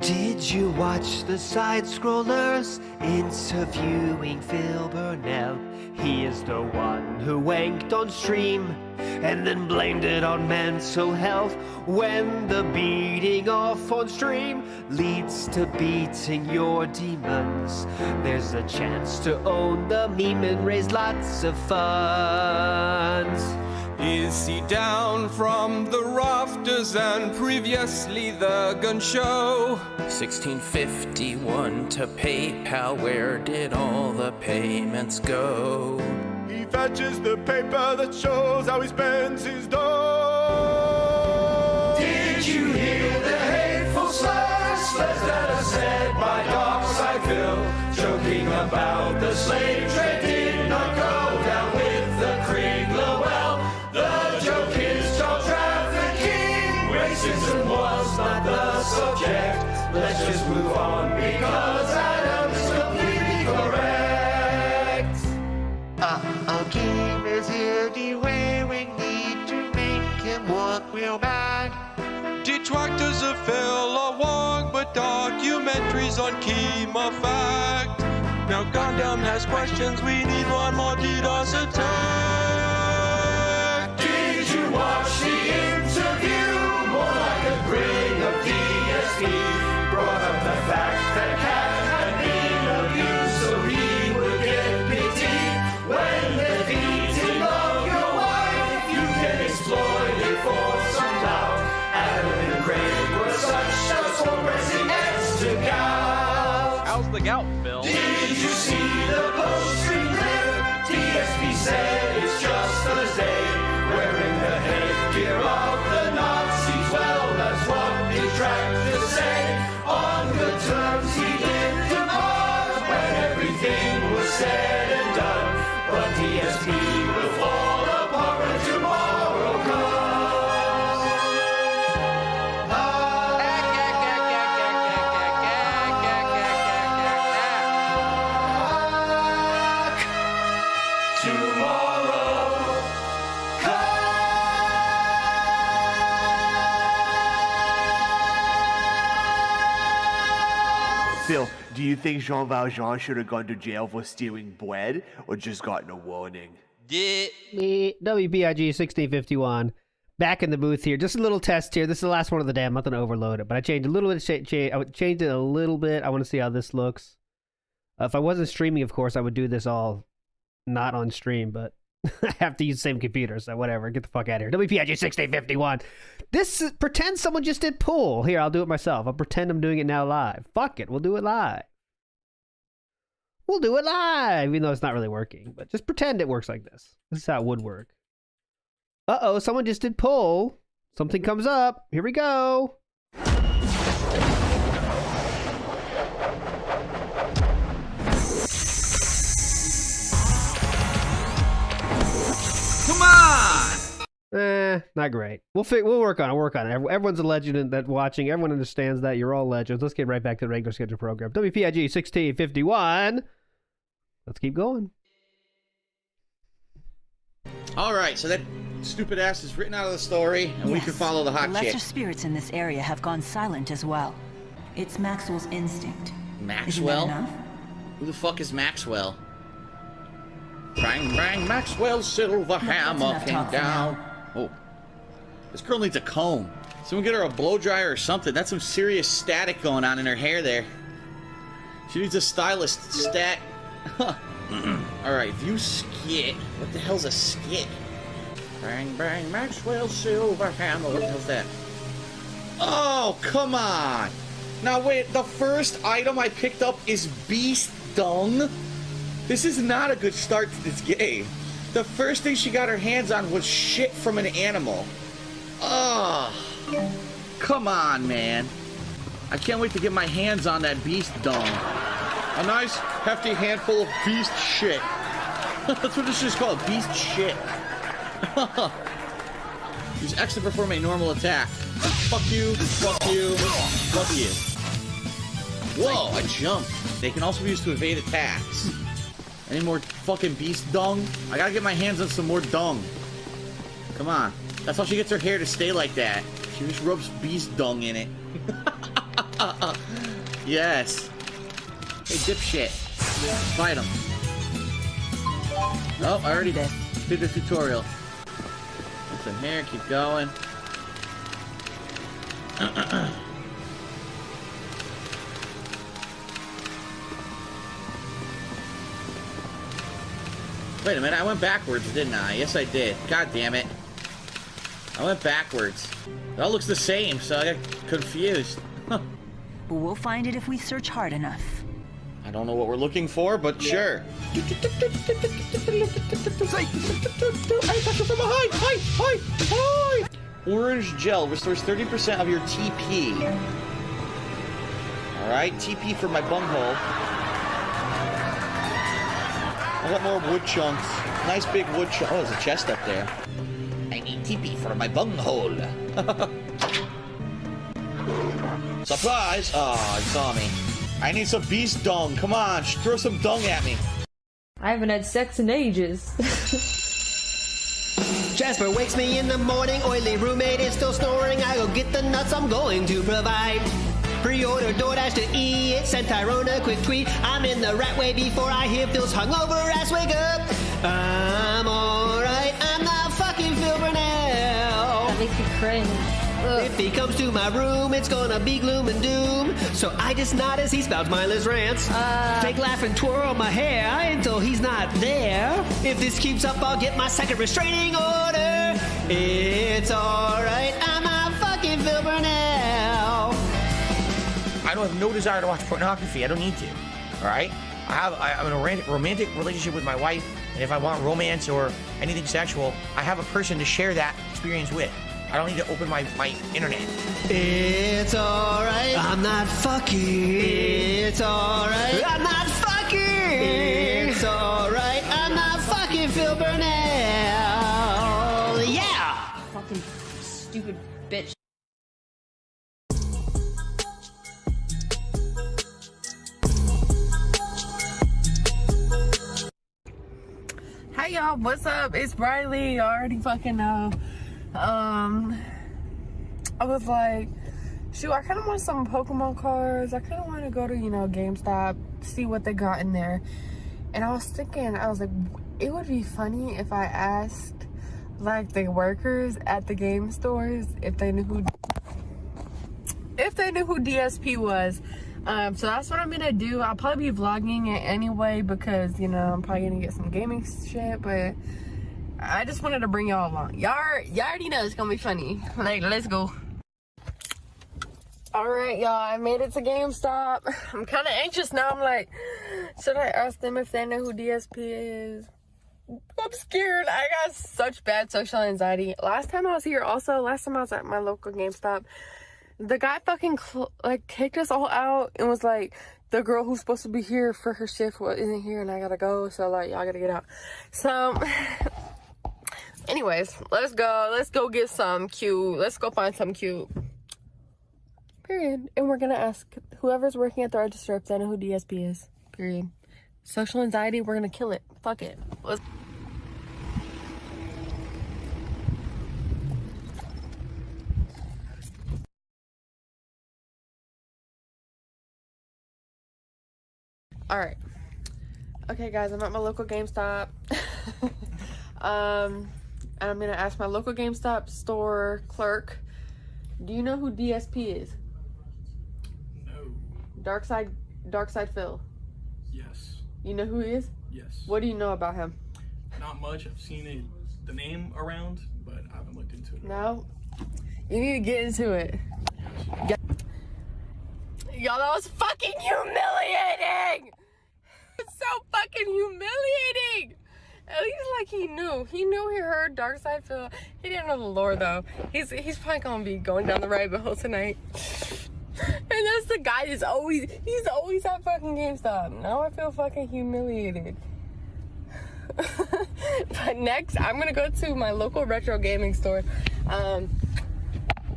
Did you watch the side scrollers interviewing Phil Burnell? He is the one who wanked on stream and then blamed it on mental health. When the beating off on stream leads to beating your demons, there's a chance to own the meme and raise lots of funds.
Is he down from the rafters and previously the gun show?
1651 to PayPal, where did all the payments go?
He fetches the paper that shows how he spends his dough.
Did you hear the hateful slurs that are said by Dockside Phil? Joking about the slave trade did not go down with the Krieg Lowell. The joke is child trafficking. Racism was not the subject. Let's just move on because Adam's completely correct.
Kim is everywhere. We need to make him work real bad.
Detractors of Phil are wrong, but documentaries on Kim are fact. Now Gundam has questions. We need one more DDoS attack.
Did you watch the interview? More like a grin of DSP. Brought up the fact that Khet had been abused so he would get pity. When they're beating of your wife, you can exploit it for some clout. Adam and Craig were such as for pressing X to Gout.
How's the gout, Phil?
Did you see the post-stream clip? DSP said it's just Thursday. Wearing the headgear of the Nazis, well, that's what detractors say. On good terms, he did depart when everything was said and done. But DSP will fall apart when tomorrow comes.
Phil, do you think Jean Valjean should have gone to jail for stealing bread or just gotten a warning?
The WPIG 1651 back in the booth here. Just a little test here. This is the last one of the day. I'm not going to overload it, but I changed a little bit. I would change it a little bit. I want to see how this looks. If I wasn't streaming, of course, I would do this all not on stream, but I have to use the same computer, so whatever. Get the fuck out of here. WPIG 1651. This pretend someone just did pull. Here, I'll do it myself. I'll pretend I'm doing it now live. Fuck it. We'll do it live. We'll do it live, even though it's not really working. But just pretend it works like this. This is how it would work. Uh-oh, someone just did pull. Something comes up. Here we go.
Come on!
Not great. We'll work on it. Everyone's a legend that's watching. Everyone understands that. You're all legends. Let's get right back to the regular schedule program. WPIG 1651. Let's keep going.
All right, so that stupid ass is written out of the story, and we can follow the hot
The lesser
chick.
spirits in this area have gone silent as well. It's Maxwell's instinct.
Maxwell?
Isn't that enough?
Who the fuck is Maxwell? Bang, bang, Maxwell's silver hammer came down. Oh. This girl needs a comb. Someone get her a blow dryer or something. That's some serious static going on in her hair there. She needs a stylist stat. Alright, view skit. What the hell's a skit? Bang, bang, Maxwell's silver hammer. What the hell's that? Oh, come on. Now wait, the first item I picked up is beast dung? This is not a good start to this game. The first thing she got her hands on was shit from an animal. Ugh. Come on, man. I can't wait to get my hands on that beast dung. A nice, hefty handful of beast shit. That's what this is called, beast shit. Use X to perform a normal attack. Fuck you, fuck you, fuck you. Whoa, I jumped. They can also be used to evade attacks. Any more fucking beast dung? I gotta get my hands on some more dung. Come on. That's how she gets her hair to stay like that. She just rubs beast dung in it. Yes. Hey, dipshit. Fight him. Oh, I already did the tutorial. Listen here, keep going. Wait a minute, I went backwards, didn't I? Yes, I did. God damn it. I went backwards. It all looks the same, so I got confused.
We'll find it if we search hard enough.
I don't know what we're looking for, but sure. I attack you from behind! Hi! Orange gel restores 30% of your TP. Alright, TP for my bunghole. I got more wood chunks. Nice big wood chunk. Oh, there's a chest up there. I need TP for my bunghole. Surprise! Oh, it saw me. I need some beast dung. Come on, throw some dung at me.
I haven't had sex in ages.
Jasper wakes me in the morning. Oily roommate is still snoring. I go get the nuts I'm going to provide. Pre-order DoorDash to eat. Send Tyrone a quick tweet. I'm in the rat way before I hear Phil's hungover ass wake up. I'm alright. I'm not fucking Phil Burnell.
That makes me cringe. Ugh.
If he comes to my room, it's gonna be gloom and doom. So I just nod as he spouts mindless rants. Fake laugh and twirl my hair until he's not there. If this keeps up, I'll get my second restraining order. It's alright. I'm not fucking Phil Burnell.
I don't have no desire to watch pornography. I don't need to. Alright? I'm in a romantic relationship with my wife, and if I want romance or anything sexual, I have a person to share that experience with. I don't need to open my internet.
It's alright. I'm not fucking. It's alright. I'm not fucking. It's alright. I'm not fucking Phil Burnell. Yeah.
Fucking stupid bitch.
Hey y'all, what's up? It's Briley. You already fucking know. I was like, shoot, I kind of want some Pokemon cards. I kind of want to go to, GameStop, see what they got in there. And I was thinking, I was like, it would be funny if I asked, like, the workers at the game stores if they knew who DSP was. So that's what I'm gonna do. I'll probably be vlogging it anyway because, I'm probably gonna get some gaming shit, but I just wanted to bring y'all along. Y'all already know it's gonna be funny. Like, let's go. Alright, y'all, I made it to GameStop. I'm kind of anxious now. I'm like, should I ask them if they know who DSP is? I'm scared. I got such bad social anxiety. Last time I was at my local GameStop, the guy fucking kicked us all out and was like, the girl who's supposed to be here for her shift isn't here and I gotta go, so like, y'all gotta get out. So, anyways, let's go get some cute. Let's go find some cute. Period. And we're gonna ask whoever's working at the register if they know who DSP is. Period. Social anxiety, we're gonna kill it. Fuck it. Let's. Alright. Okay, guys, I'm at my local GameStop. And I'm gonna ask my local GameStop store clerk, do you know who DSP is? Darkside Phil.
Yes.
You know who he is?
Yes.
What do you know about him?
Not much. I've seen the name around, but I haven't looked into it.
No? You need to get into it. Y'all, that was fucking humiliating! It's so fucking humiliating! At least like he knew. He heard Darkside Phil. He didn't know the lore though. He's probably gonna be going down the rabbit hole tonight. And that's the guy he's always at fucking GameStop. Now I feel fucking humiliated. But next, I'm gonna go to my local retro gaming store.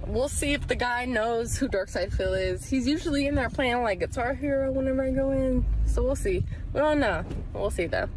We'll see if the guy knows who Darkside Phil is. He's usually in there playing like Guitar Hero whenever I go in. So we'll see. We don't know. We'll see though.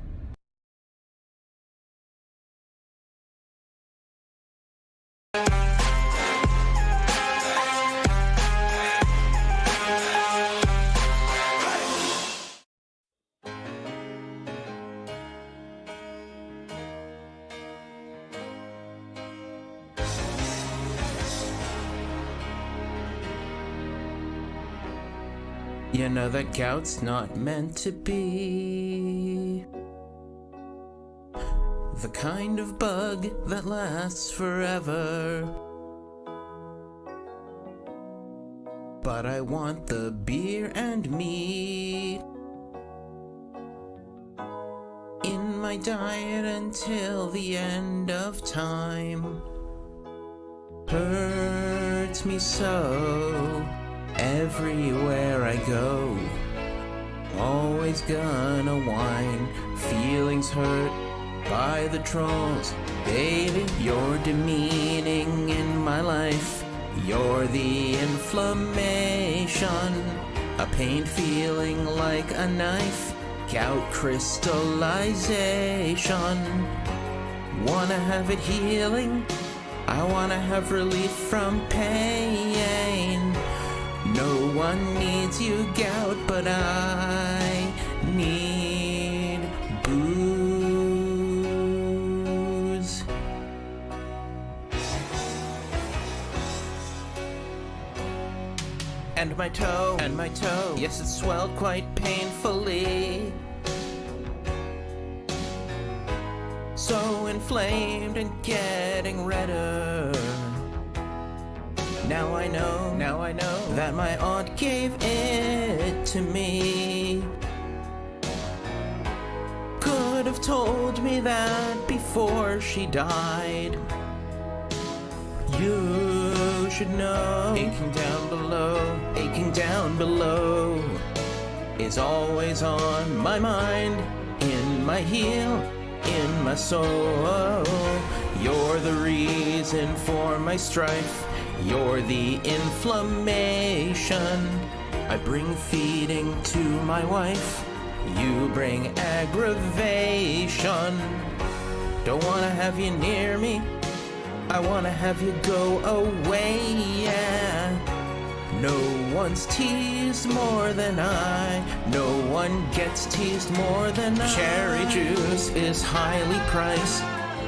You know that gout's not meant to be the kind of bug that lasts forever. But I want the beer and meat in my diet until the end of time. Hurts me so everywhere I go, always gonna whine, feelings hurt by the trolls. Baby, you're demeaning in my life, you're the inflammation, a pain feeling like a knife, gout crystallization. Wanna have it healing, I wanna have relief from pain. No one needs you, gout, but I need booze. And my toe, yes, it swelled quite painfully. So inflamed and getting redder. Now I know that my aunt gave it to me. Could have told me that before she died. You should know, aching down below is always on my mind, in my heel, in my soul. You're the reason for my strife, you're the inflammation. I bring feeding to my wife, you bring aggravation. Don't wanna have you near me, I wanna have you go away, yeah. No one's teased more than I, no one gets teased more than I. Cherry juice is highly priced,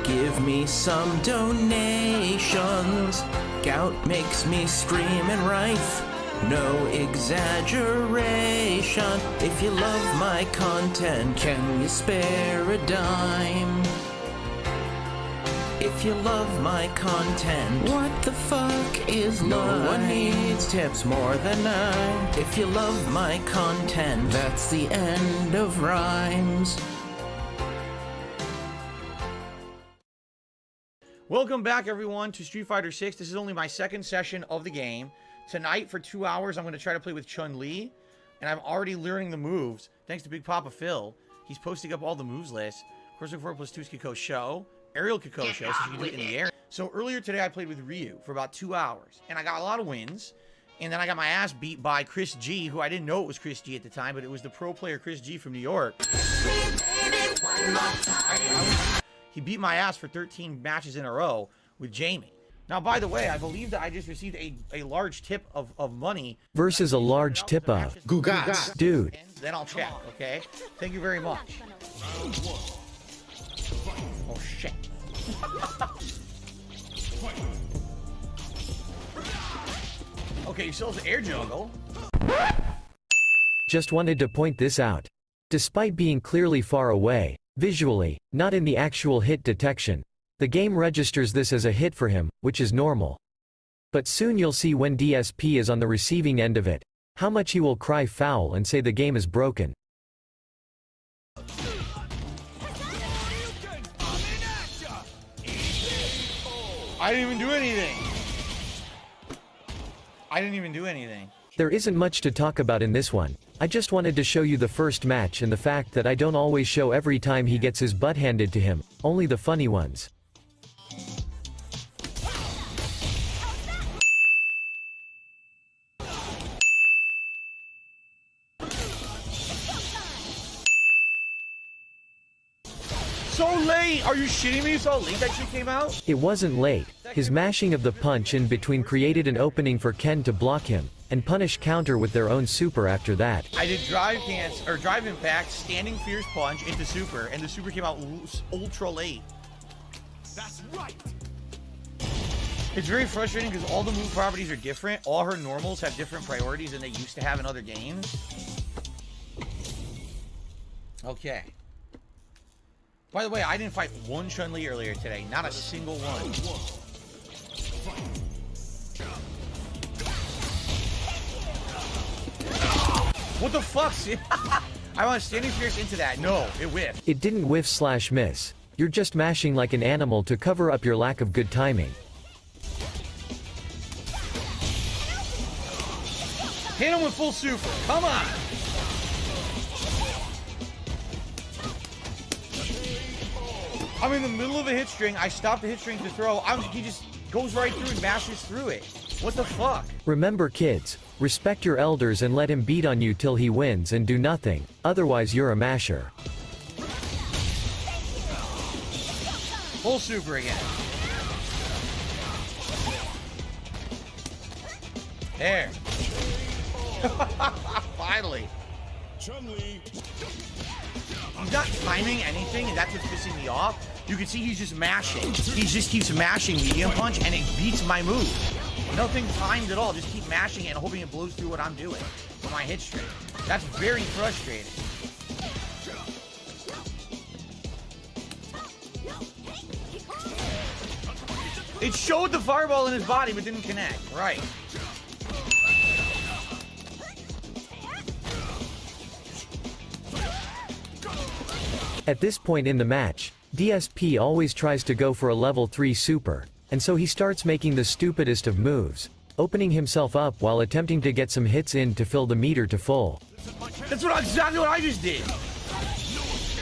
give me some donations. Gout makes me scream and rife, no exaggeration. If you love my content, can you spare a dime? If you love my content, what the fuck is no one needs tips more than I. If you love my content, that's the end of rhymes.
Welcome back, everyone, to Street Fighter 6. This is only my second session of the game. Tonight, for 2 hours, I'm going to try to play with Chun-Li, and I'm already learning the moves, thanks to Big Papa Phil. He's posting up all the moves lists. Of course, 4+2 is Kiko Show, Aerial Kiko Show, so you can do it in the air. So earlier today, I played with Ryu for about 2 hours, and I got a lot of wins, and then I got my ass beat by Chris G, who I didn't know it was Chris G at the time, but it was the pro player Chris G from New York. He beat my ass for 13 matches in a row with Jamie. Now, by the way, I believe that I just received a large tip of money.
Versus a large tip of Gugat. Dude.
Then I'll check, okay? Thank you very much. Oh, shit. Okay, he sells air jungle.
Just wanted to point this out. Despite being clearly far away, visually, not in the actual hit detection, the game registers this as a hit for him, which is normal. But soon you'll see when DSP is on the receiving end of it, how much he will cry foul and say the game is broken.
I didn't even do anything. I didn't even do anything.
There isn't much to talk about in this one. I just wanted to show you the first match and the fact that I don't always show every time he gets his butt handed to him, only the funny ones.
So late! Are you shitting me? So late that shit came out?
It wasn't late. His mashing of the punch in between created an opening for Ken to block him, and punish counter with their own super after that.
I did drive impact, standing fierce punch into super, and the super came out ultra late.
That's right.
It's very frustrating because all the move properties are different. All her normals have different priorities than they used to have in other games. Okay. By the way, I didn't fight one Chun-Li earlier today. Not a single one. What the fuck? I want standing fierce into that. No, it whiffed.
It didn't whiff/miss. You're just mashing like an animal to cover up your lack of good timing.
Hit him with full super. Come on. I'm in the middle of a hit string. I stop the hit string to throw. He just goes right through and mashes through it. What the fuck?
Remember, kids, respect your elders and let him beat on you till he wins and do nothing. Otherwise, you're a masher.
Full super again. There. Finally. He's not timing anything, and that's what's pissing me off. You can see he's just mashing. He just keeps mashing medium punch, and it beats my move. Nothing timed at all. Just keep mashing it and hoping it blows through what I'm doing with my hit string. That's very frustrating. It showed the fireball in his body, but didn't connect. Right.
At this point in the match, DSP always tries to go for a level 3 super, and so he starts making the stupidest of moves, opening himself up while attempting to get some hits in to fill the meter to full.
That's exactly what I just did.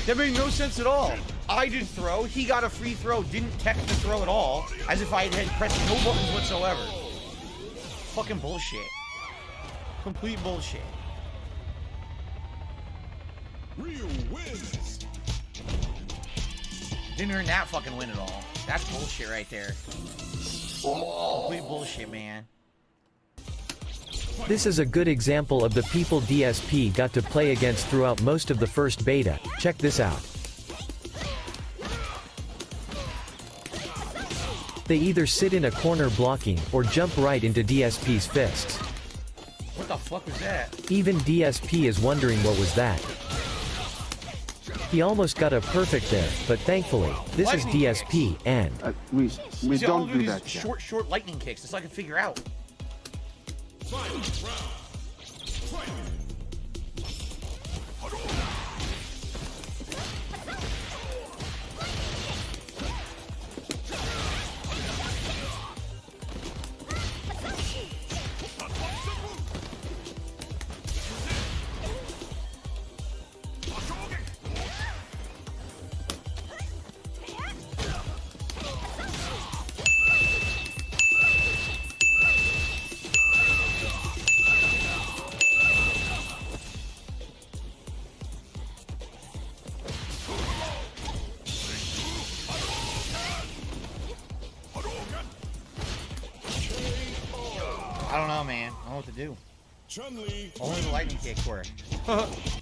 That made no sense at all. I did throw, he got a free throw, didn't tech the throw at all, as if I had pressed no buttons whatsoever. Fucking bullshit. Complete bullshit.
Real wins.
Didn't earn that fucking win at all. That's bullshit right there. Complete bullshit, man.
This is a good example of the people DSP got to play against throughout most of the first beta. Check this out. They either sit in a corner blocking or jump right into DSP's fists.
What the fuck was that?
Even DSP is wondering what was that.
He almost got a perfect there, but thankfully, this is
Lightning
DSP and...
we
See,
don't
all
do
these
that. Yeah.
short lightning kicks. That's all I can figure out. I don't know, man. I don't know what to do. Only the lightning kicks work.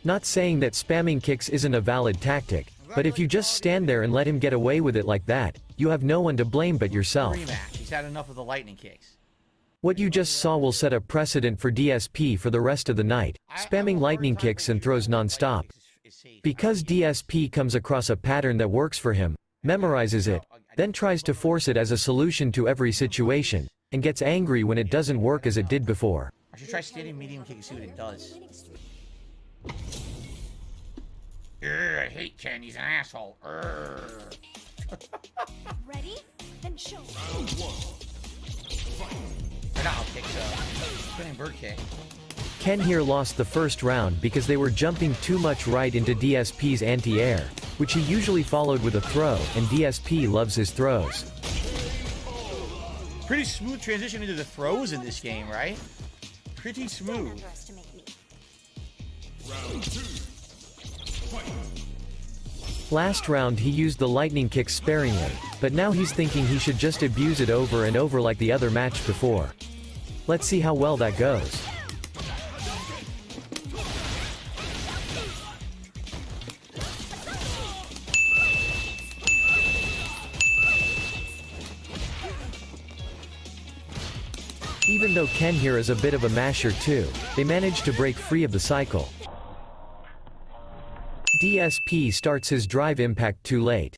Not saying that spamming kicks isn't a valid tactic, but if you just stand there and let him get away with it like that, you have no one to blame but yourself.
Rematch. He's had enough of the lightning kicks.
What you just saw will set a precedent for DSP for the rest of the night, spamming lightning kicks and throws non-stop. Because DSP comes across a pattern that works for him, memorizes it, then tries to force it as a solution to every situation, and gets angry when it doesn't work as it did before.
I should try standing medium kick and see what it does. I hate Ken. He's an asshole.
Ready? Then show.
Or not, I'll kick spinning bird kick.
Ken here lost the first round because they were jumping too much right into DSP's anti-air, which he usually followed with a throw, and DSP loves his throws.
Pretty smooth transition into the throws in this game, right? Pretty smooth.
Last round he used the lightning kick sparingly, but now he's thinking he should just abuse it over and over like the other match before. Let's see how well that goes. Even though Ken here is a bit of a masher too, they manage to break free of the cycle. DSP starts his drive impact too late.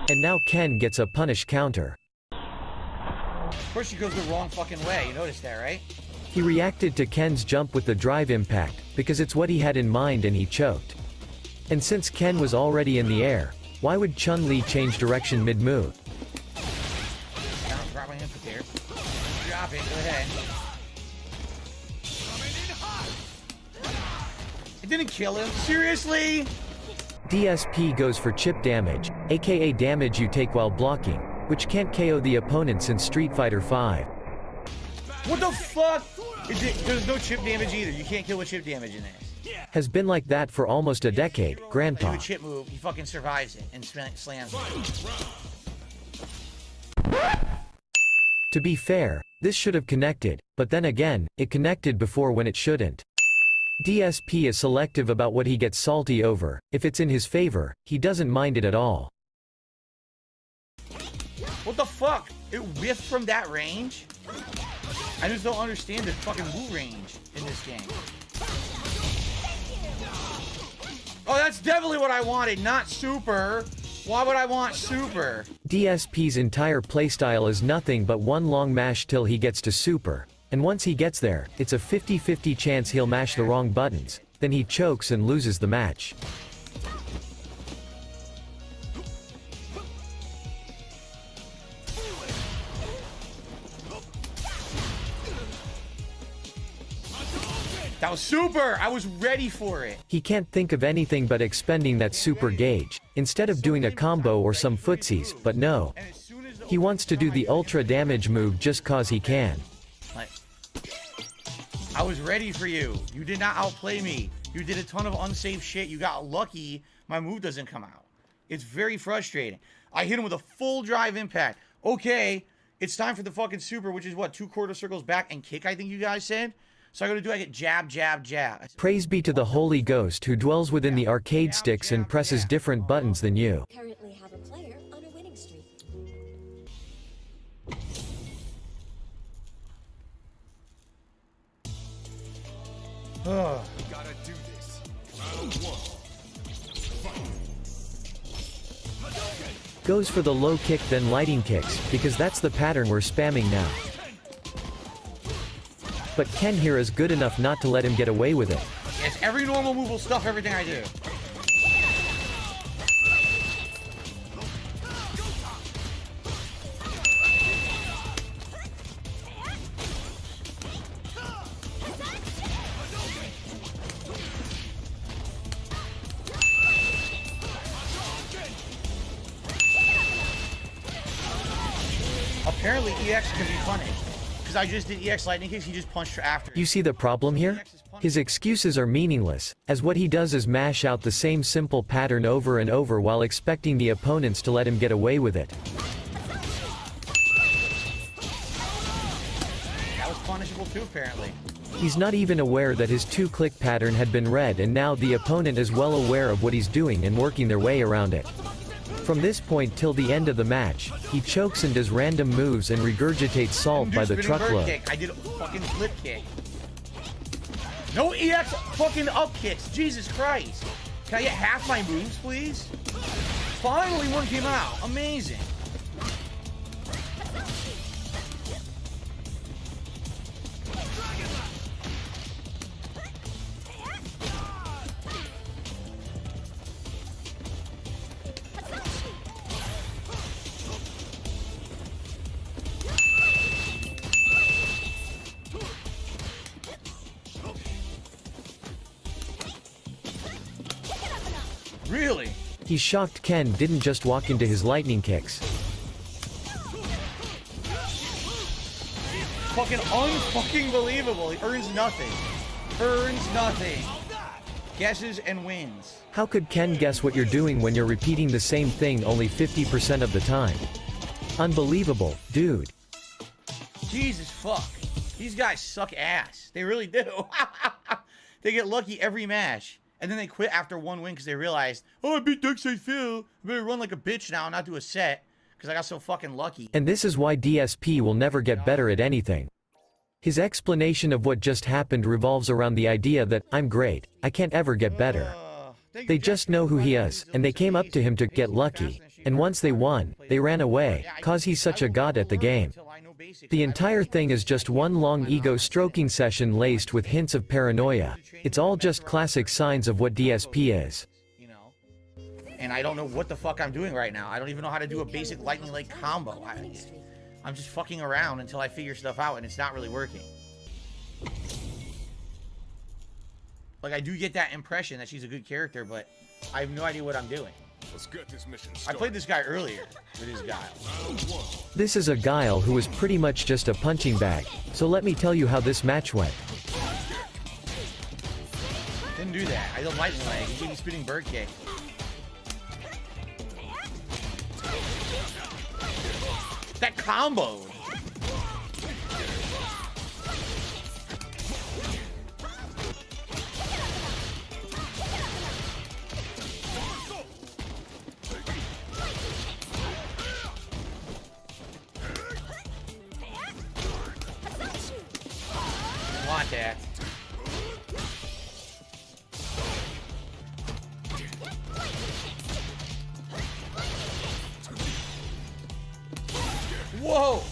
And now Ken gets a punish counter.
Of course he goes the wrong fucking way. You noticed that, right?
He reacted to Ken's jump with the drive impact, because it's what he had in mind and he choked. And since Ken was already in the air, why would Chun-Li change direction mid-move?
Drop my input there. Drop it, go ahead. It didn't kill him. Seriously?
DSP goes for chip damage, aka damage you take while blocking, which can't KO the opponent since Street Fighter V.
What the fuck? There's no chip damage either. You can't kill with chip damage in this.
Has been like that for almost a decade, Grandpa.
Do a chip move, he fucking survives it and slams it.
To be fair, this should have connected, but then again, it connected before when it shouldn't. DSP is selective about what he gets salty over. If it's in his favor, he doesn't mind it at all.
What the fuck? It whiffed from that range? I just don't understand the fucking move range in this game. Oh, that's definitely what I wanted, not super. Why would I want super?
DSP's entire playstyle is nothing but one long mash till he gets to super. And once he gets there, it's a 50-50 chance he'll mash the wrong buttons, then he chokes and loses the match.
That was super! I was ready for it!
He can't think of anything but expending that super gauge, instead of doing a combo or some footsies, but no. He wants to do the ultra damage move just cause he can.
I was ready for you. You did not outplay me. You did a ton of unsafe shit. You got lucky. My move doesn't come out. It's very frustrating. I hit him with a full drive impact. Okay, it's time for the fucking super, which is what, 2 quarter circles back and kick, I think you guys said? So I gotta do, I get jab, jab, jab.
Praise be to the Holy Ghost who dwells within the arcade sticks and presses different buttons than you.
Currently have a player on a winning streak.
Ugh.
Gotta do this.
Goes for the low kick then lighting kicks, because that's the pattern we're spamming now. But Ken here is good enough not to let him get away with it.
Yes, every normal move will stuff everything I do. Apparently EX can be punished. Because I just did EX lightning kicks, he just punched after.
You see the problem here? His excuses are meaningless, as what he does is mash out the same simple pattern over and over while expecting the opponents to let him get away with it.
That was punishable too, apparently.
He's not even aware that his 2-click pattern had been read, and now the opponent is well aware of what he's doing and working their way around it. From this point till the end of the match, he chokes and does random moves and regurgitates salt by the truckload.
I did a fucking flip kick. No EX fucking up kicks. Jesus Christ. Can I get half my moves, please? Finally one came out. Amazing. Really?
He's shocked Ken didn't just walk into his lightning kicks.
Fucking unfucking believable. He earns nothing. Earns nothing. Guesses and wins.
How could Ken guess what you're doing when you're repeating the same thing only 50% of the time? Unbelievable, dude.
Jesus fuck. These guys suck ass. They really do. They get lucky every match. And then they quit after one win because they realized, oh, I beat Darkside Phil. I better run like a bitch now and not do a set because I got so fucking lucky.
And this is why DSP will never get better at anything. His explanation of what just happened revolves around the idea that, I'm great, I can't ever get better. They just know who he is, and they came up to him to get lucky. And once they won, they ran away, cause he's such a god at the game. The entire thing is just one long ego-stroking session laced with hints of paranoia. It's all just classic signs of what DSP is.
And I don't know what the fuck I'm doing right now. I don't even know how to do a basic lightning leg combo. I'm just fucking around until I figure stuff out, and it's not really working. Like, I do get that impression that she's a good character, but I have no idea what I'm doing.
Let's get this mission
I
started.
played this guy earlier with his guile.
This is a guile who is pretty much just a punching bag, so let me tell you how this match went.
Didn't do that. I don't lightning leg. He gave me spinning bird kick. That combo. Want that. Whoa!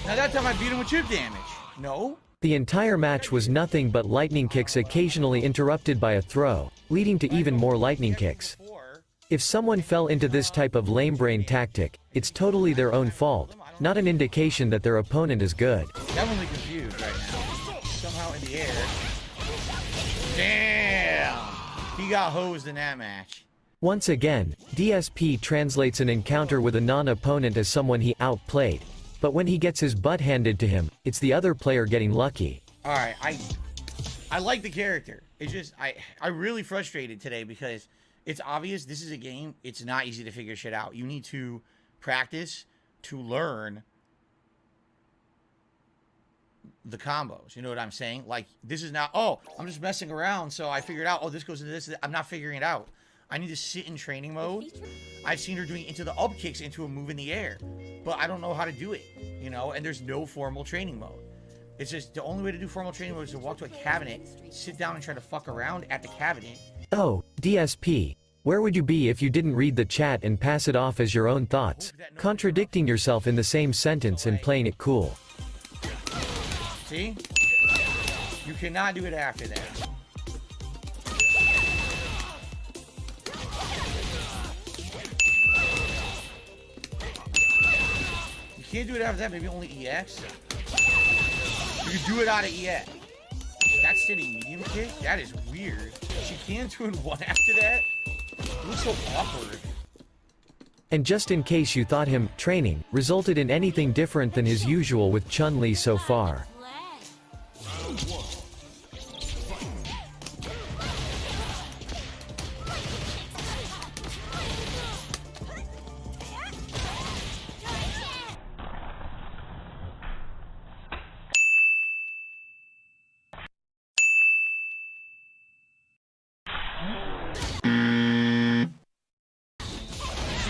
Now that time I beat him with chip damage. No?
The entire match was nothing but lightning kicks occasionally interrupted by a throw, leading to even more lightning kicks. If someone fell into this type of lame brain tactic, it's totally their own fault, not an indication that their opponent is good.
Definitely confused right now. Somehow in the air. Damn! He got hosed in that match.
Once again, DSP translates an encounter with a non-opponent as someone he outplayed. But when he gets his butt handed to him, it's the other player getting lucky.
Alright, I like the character. It's just, I'm really frustrated today because it's obvious this is a game. It's not easy to figure shit out. You need to practice to learn the combos. You know what I'm saying? Like, this is not, oh, I'm just messing around, so I figured out, oh, this goes into this. I'm not figuring it out. I need to sit in training mode. I've seen her doing into the up kicks into a move in the air, but I don't know how to do it, you know, and there's no formal training mode. It's just the only way to do formal training was to walk to a cabinet, sit down and try to fuck around at the cabinet.
Oh, DSP. Where would you be if you didn't read the chat and pass it off as your own thoughts? Contradicting yourself in the same sentence and playing it cool.
See? You cannot do it after that. You can't do it after that, maybe only EX. You can do it out of EX. That's sitting medium kick? That is weird. She can't do it one after that? It looks so awkward.
And just in case you thought him training resulted in anything different than his usual with Chun-Li so far.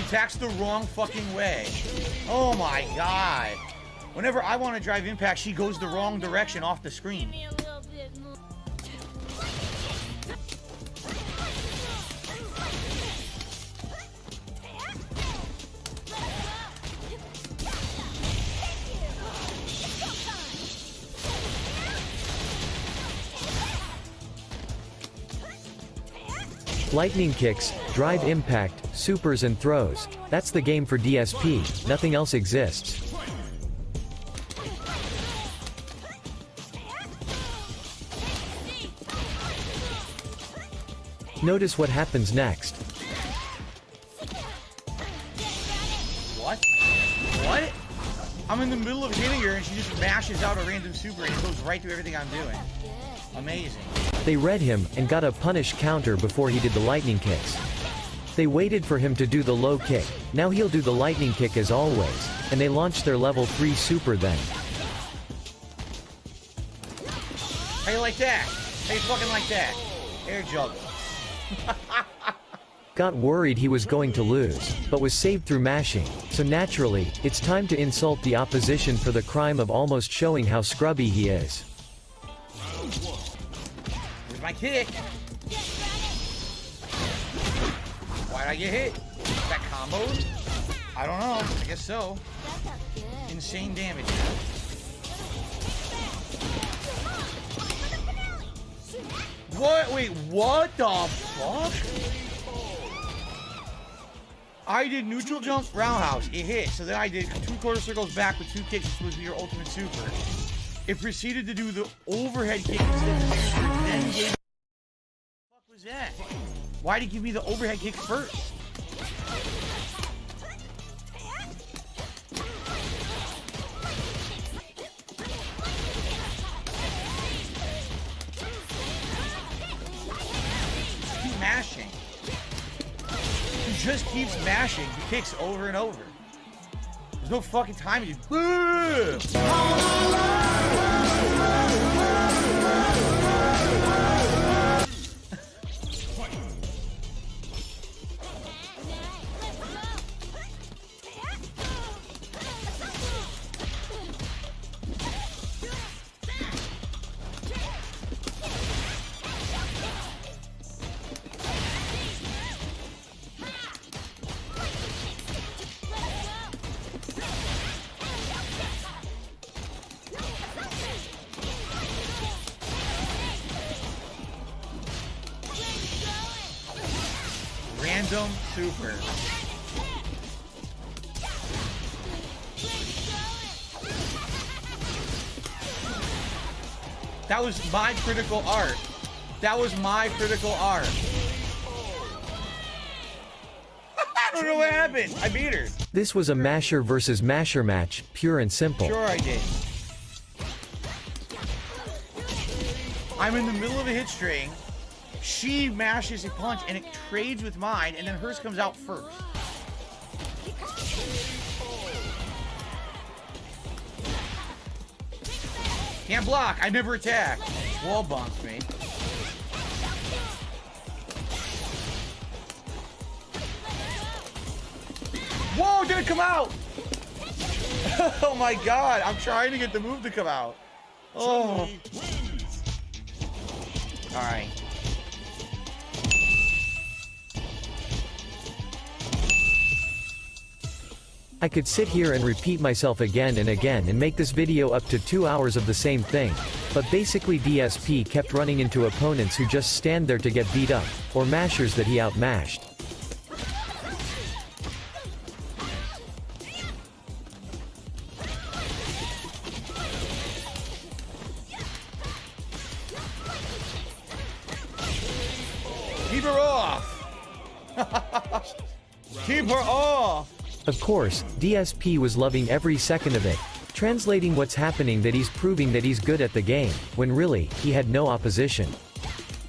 Attacks the wrong fucking way. Oh my god. Whenever I want to drive impact, she goes the wrong direction off the screen.
Lightning kicks, drive impact, supers and throws. That's the game for DSP, nothing else exists. Notice what happens next.
What? What? I'm in the middle of hitting her and she just mashes out a random super and it goes right through everything I'm doing. Amazing.
They read him and got a punish counter before he did the lightning kicks. They waited for him to do the low kick, now he'll do the lightning kick as always, and they launched their level 3 super then.
How you like that? How you fucking like that? Air juggle.
Got worried he was going to lose, but was saved through mashing, so naturally, it's time to insult the opposition for the crime of almost showing how scrubby he is.
Here's my kick. Why'd I get hit? Is that comboed? I don't know. I guess so. Insane damage. What? Wait, what the fuck? I did neutral jump roundhouse. It hit. So then I did 2 quarter circles back with 2 kicks, which was your ultimate super. It proceeded to do the overhead kick instead of the super. Then gave. What the fuck was that? Why did he give me the overhead kick first? Keep mashing. He just keeps mashing. He kicks over and over. There's no fucking time to do. Random super. That was my critical art. That was my critical art. I don't know what happened. I beat her.
This was a masher versus masher match, pure and simple.
Sure I did. I'm in the middle of a hit string. She mashes a punch and it trades with mine, and then hers comes out first. Can't block. I never attack. Wall bonks me. Whoa, did it come out? Oh my god, I'm trying to get the move to come out. Oh. All right.
I could sit here and repeat myself again and again and make this video up to 2 hours of the same thing, but basically DSP kept running into opponents who just stand there to get beat up, or mashers that he outmashed.
Keep her off! Keep her off!
Of course, DSP was loving every second of it, translating what's happening that he's proving that he's good at the game, when really, he had no opposition.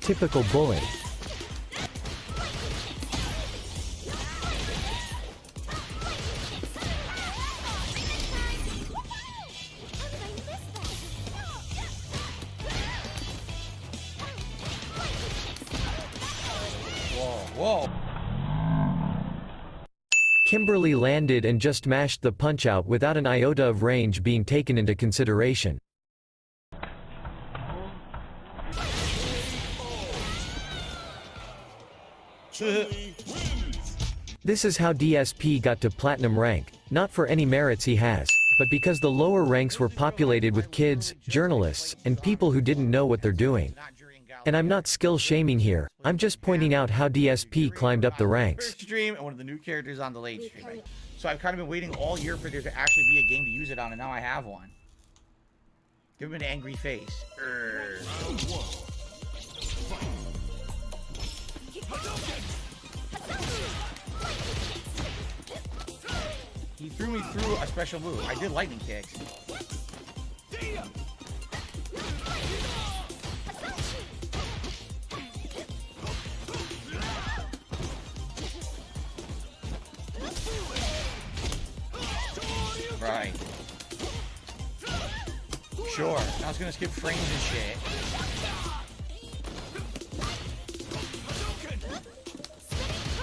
Typical bully.
Whoa.
Kimberly landed and just mashed the punch-out without an iota of range being taken into consideration. This is how DSP got to platinum rank, not for any merits he has, but because the lower ranks were populated with kids, journalists, and people who didn't know what they're doing. And I'm not skill shaming here, I'm just pointing out how DSP climbed up the ranks.
Stream and one of the new characters on the late stream. So I've kind of been waiting all year for there to actually be a game to use it on, and now I have one. Give him an angry face. He threw me through a special move. I did lightning kicks. Right. Sure. Now it's gonna skip frames and shit.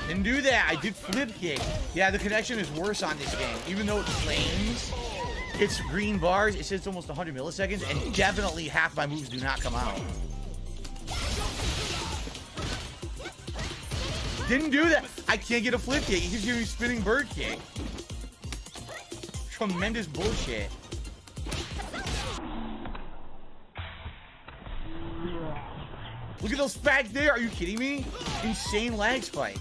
Didn't do that. I did flip kick. Yeah, the connection is worse on this game. Even though it flames, it's green bars. It says it's almost 100 milliseconds, and definitely half my moves do not come out. Didn't do that. I can't get a flip kick. He keeps giving me spinning bird kick. Tremendous bullshit. Look at those back there. Are you kidding me? Insane lag spike.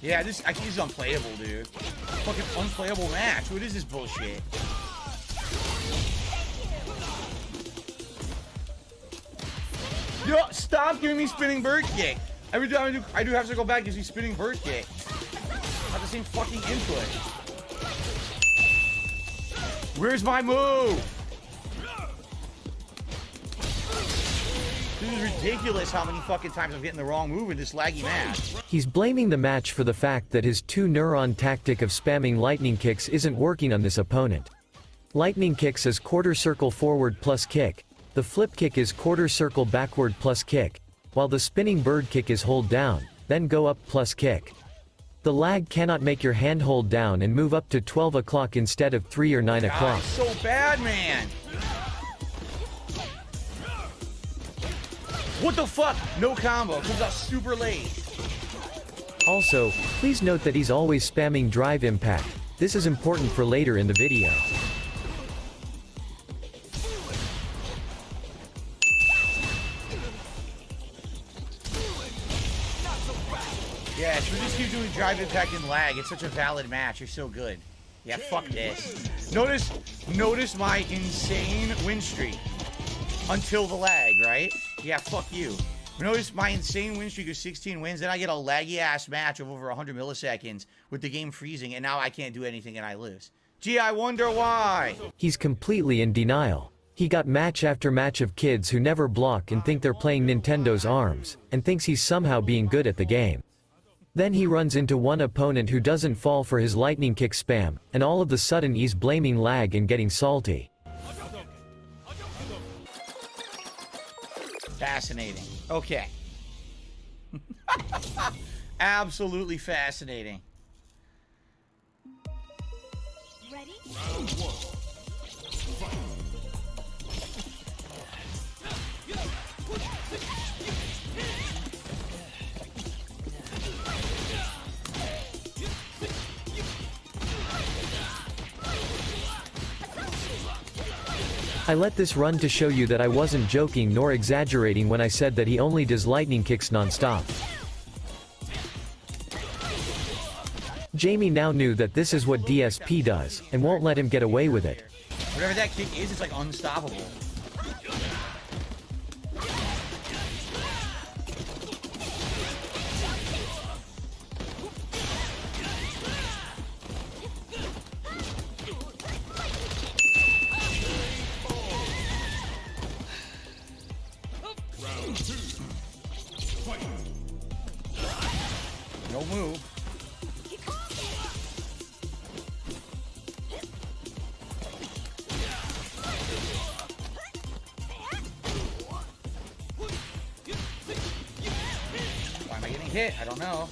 Yeah, this is unplayable, dude. Fucking unplayable match. What is this bullshit? Yo, stop giving me spinning bird kick. Every time I do have to go back and gives me spinning bird kick. Not the same fucking input. Where's my move? This is ridiculous how many fucking times I'm getting the wrong move in this laggy match.
He's blaming the match for the fact that his 2-neuron tactic of spamming lightning kicks isn't working on this opponent. Lightning kicks is quarter circle forward plus kick, the flip kick is quarter circle backward plus kick, while the spinning bird kick is hold down, then go up plus kick. The lag cannot make your hand hold down and move up to 12 o'clock instead of 3 or 9 o'clock.
So bad, man. What the fuck? No combo. Comes out super late.
Also, please note that he's always spamming drive impact. This is important for later in the video.
Yeah, so we just keep doing drive impact and lag. It's such a valid match. You're so good. Yeah, fuck this. Notice my insane win streak. Until the lag, right? Yeah, fuck you. Notice my insane win streak of 16 wins, then I get a laggy ass match of over 100 milliseconds with the game freezing, and now I can't do anything and I lose. Gee, I wonder why.
He's completely in denial. He got match after match of kids who never block and think they're playing Nintendo's ARMS, and thinks he's somehow being good at the game. Then he runs into one opponent who doesn't fall for his lightning kick spam, and all of a sudden he's blaming lag and getting salty.
Fascinating. Okay. Absolutely fascinating.
I let this run to show you that I wasn't joking nor exaggerating when I said that he only does lightning kicks non-stop. Jamie now knew that this is what DSP does, and won't let him get away with it.
Whatever that kick is, it's like unstoppable. No move. Why am I getting hit? I don't know.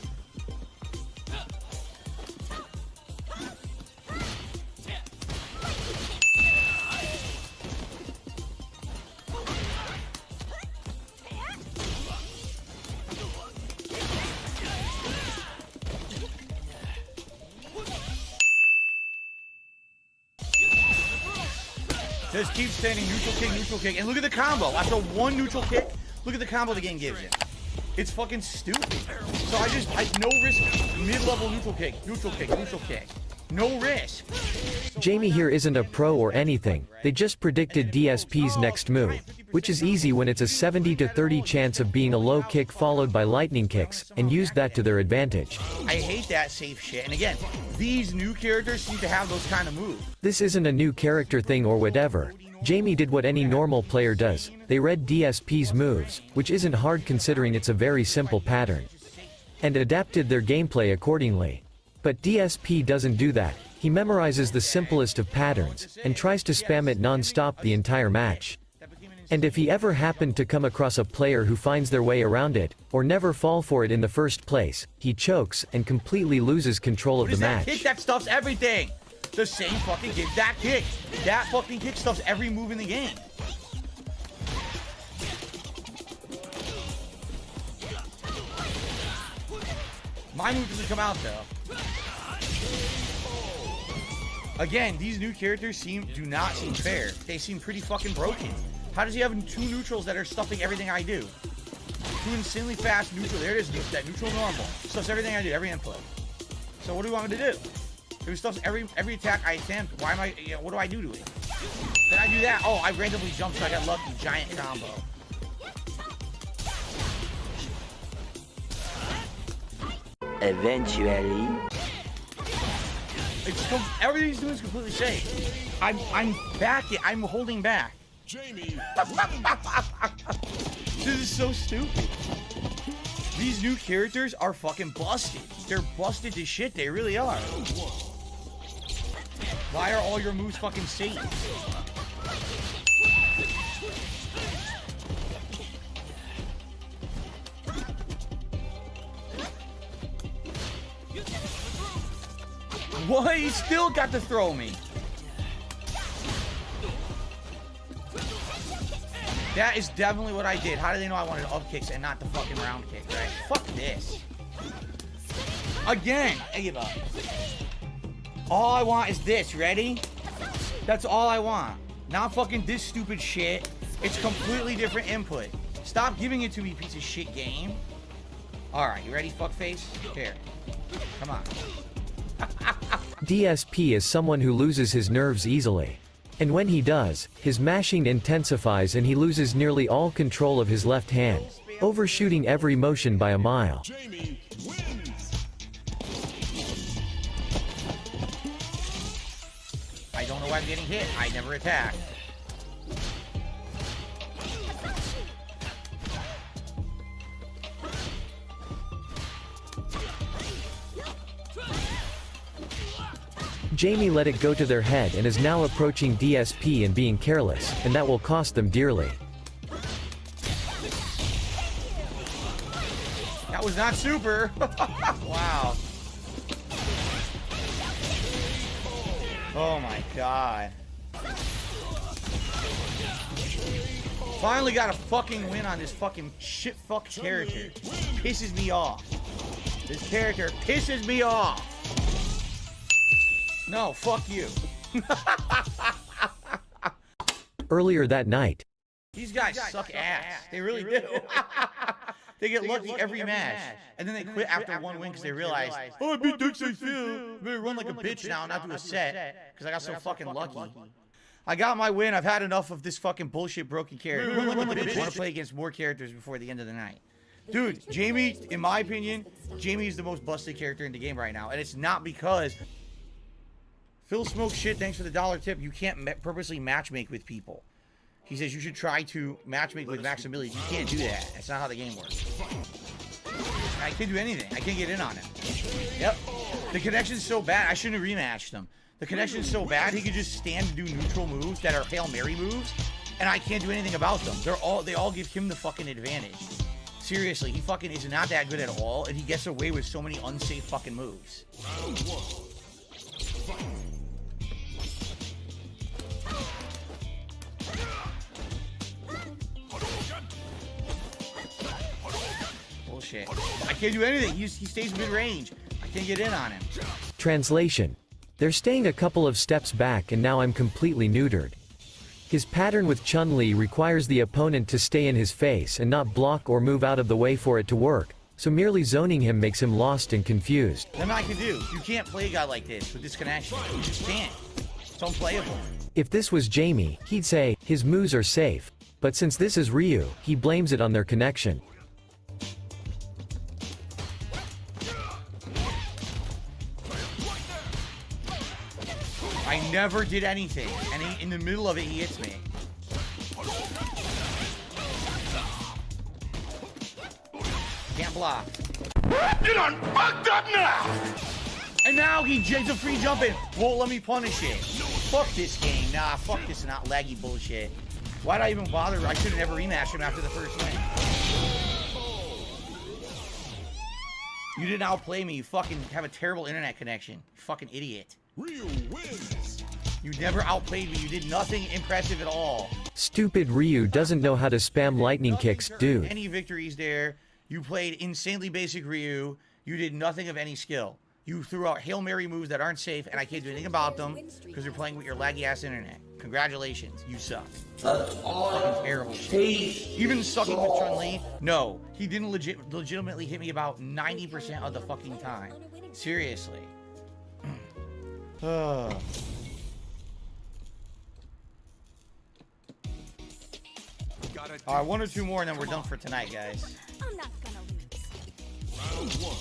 Just keep standing, neutral kick, and look at the combo. After one neutral kick, look at the combo the game gives you. It's fucking stupid. So I no risk, mid-level neutral kick. No risk.
Jamie here isn't a pro or anything, they just predicted DSP's next move, which is easy when it's a 70 to 30 chance of being a low kick followed by lightning kicks, and used that to their advantage.
I hate that safe shit, and again, these new characters seem to have those kind of moves.
This isn't a new character thing or whatever. Jamie did what any normal player does, they read DSP's moves, which isn't hard considering it's a very simple pattern, and adapted their gameplay accordingly. But DSP doesn't do that, he memorizes the simplest of patterns, and tries to spam it non-stop the entire match. And if he ever happened to come across a player who finds their way around it, or never fall for it in the first place, he chokes and completely loses control of the match.
That kick that stuffs everything. The same fucking kick. That fucking kick stuffs every move in the game. My move doesn't come out though. Again, these new characters do not seem fair. They seem pretty fucking broken. How does he have two neutrals that are stuffing everything I do? Two insanely fast neutral. There it is. That neutral normal stuffs everything I do, every input. So what do you want me to do? If it stuffs every attack I attempt, why am I? What do I do to it? Then I do that. Oh, I randomly jumped, so I got lucky. Giant combo.
Eventually.
Everything he's doing is completely safe. I'm back. I'm holding back. Jamie. This is so stupid. These new characters are fucking busted. They're busted to shit. They really are. Why are all your moves fucking safe? What? He still got to throw me. That is definitely what I did. How do they know I wanted up kicks and not the fucking round kick, right? Fuck this. Again, I give up. All I want is this, ready? That's all I want. Not fucking this stupid shit. It's completely different input. Stop giving it to me, piece of shit game. Alright, you ready, fuckface? Here. Come on.
DSP is someone who loses his nerves easily. And when he does, his mashing intensifies and he loses nearly all control of his left hand, overshooting every motion by a mile.
I don't know why I'm getting hit. I never attack.
Jamie let it go to their head and is now approaching DSP and being careless, and that will cost them dearly.
That was not super. Wow. Oh my god. Finally got a fucking win on this fucking shit fuck character. Pisses me off. This character pisses me off. No, fuck you.
Earlier that night,
These guys suck ass. They really do. They get lucky every match. And then they quit after one win because they realize, oh, I beat Dixie Phil. I'm gonna run like a bitch now and not do a set because I got so fucking lucky. I got my win. I've had enough of this fucking bullshit broken character. I want to play against more characters before the end of the night. Dude, Jamie, in my opinion, Jamie is the most busted character in the game right now. And it's not because Phil smokes shit. Thanks for the $1 tip. You can't purposely matchmake with people. He says you should try to matchmake with Maximilian. You can't do that. That's not how the game works. I can't do anything. I can't get in on him. Yep. The connection's so bad. I shouldn't have rematched him. The connection's so bad, he could just stand and do neutral moves that are Hail Mary moves, and I can't do anything about them. They all give him the fucking advantage. Seriously, he fucking is not that good at all, and he gets away with so many unsafe fucking moves. Bullshit. I can't do anything. He stays mid-range. I can't get in on him.
translation. They're staying a couple of steps back and now I'm completely neutered. His pattern with Chun-Li requires the opponent to stay in his face and not block or move out of the way for it to work, so merely zoning him makes him lost and confused.
Nothing I can do. You can't play a guy like this with this connection. You just can't. It's unplayable.
If this was Jamie, he'd say, his moves are safe. But since this is Ryu, he blames it on their connection.
I never did anything, and in the middle of it, he hits me. Can't block.
You done fucked up now!
And now he jigs a free jump in. Won't let me punish it. Fuck this game. Nah, fuck this not laggy bullshit. Why'd I even bother? I should have never rematched him after the first win. You didn't outplay me. You fucking have a terrible internet connection. You fucking idiot.
Ryu wins.
You never outplayed me. You did nothing impressive at all.
Stupid Ryu doesn't know how to spam lightning kicks, dude.
Any victories there. You played insanely basic Ryu. You did nothing of any skill. You threw out Hail Mary moves that aren't safe, and I can't do anything about them because you're playing with your laggy ass internet. Congratulations, you suck. Fucking terrible shit. Even sucking with Chun-Li, no, he didn't legitimately hit me about 90% of the fucking time. Seriously. Alright, one or two more and then we're done for tonight, guys.
I'm not gonna lose.
Round one.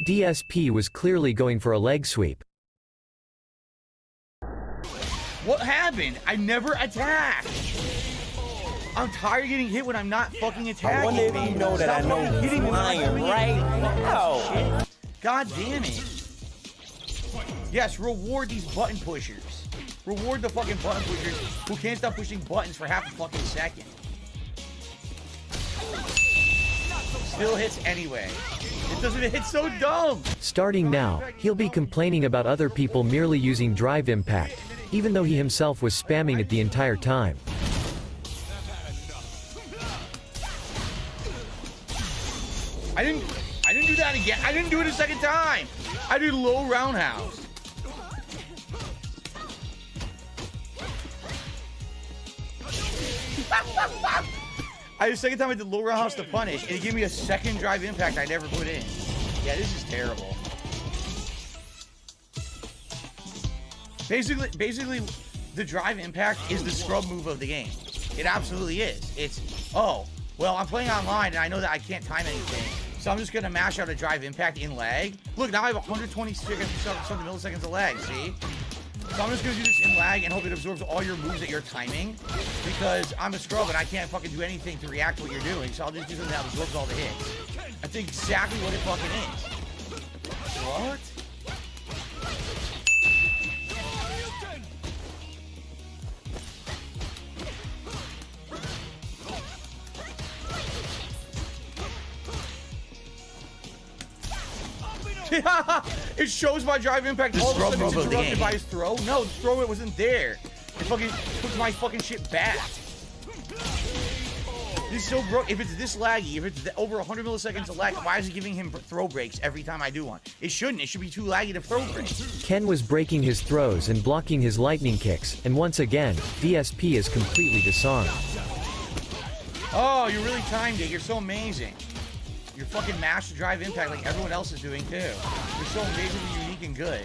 DSP was clearly going for a leg sweep.
What happened? I never attacked. I'm tired of getting hit when I'm not fucking attacking.
I wonder if you know that I know
hitting
he's lying right now.
God damn it. Yes, reward these button pushers. Reward the fucking button pushers who can't stop pushing buttons for half a fucking second. Still hits anyway. It doesn't hit so dumb.
Starting now, he'll be complaining about other people merely using drive impact, even though he himself was spamming it the entire time.
I didn't do that again. I didn't do it a second time. I did low roundhouse. The second time I did low roundhouse to punish, and it gave me a second drive impact I never put in. Yeah, this is terrible. Basically, the drive impact is the scrub move of the game. It absolutely is. It's, oh, well, I'm playing online, and I know that I can't time anything, so I'm just going to mash out a drive impact in lag. Look, now I have 120 something milliseconds of lag, see? So I'm just going to do this in lag and hope it absorbs all your moves that you're timing, because I'm a scrub and I can't fucking do anything to react to what you're doing, so I'll just do something that absorbs all the hits. That's exactly what it fucking is. What? It shows my drive impact. All of a sudden it's interrupted by his throw. No, the throw it wasn't there. It fucking puts my fucking shit back. This is so broke. If it's this laggy, if it's over 100 milliseconds of lag, why is it giving him throw breaks every time I do one? It shouldn't. It should be too laggy to throw breaks.
Ken was breaking his throws and blocking his lightning kicks, and once again, DSP is completely disarmed.
Oh, you really timed it. You're so amazing. You're fucking master drive impact like everyone else is doing too. You're so amazingly unique and good.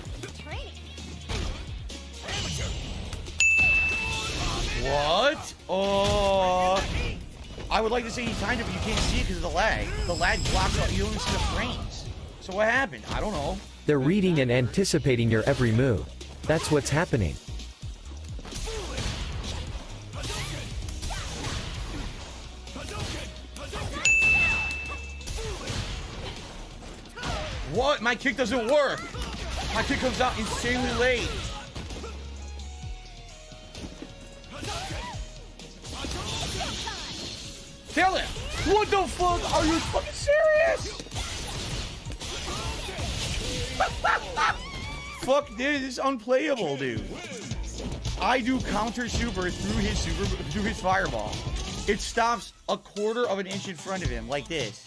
What? Oh. I would like to say he timed it, but you can't see it because of the lag. The lag blocks out. You only see the frames. So what happened? I don't know.
They're reading and anticipating your every move. That's what's happening.
What? My kick doesn't work. My kick comes out insanely late. Kill him! What the fuck? Are you fucking serious? Fuck this is unplayable, dude. I do counter super through his fireball. It stops a quarter of an inch in front of him, like this.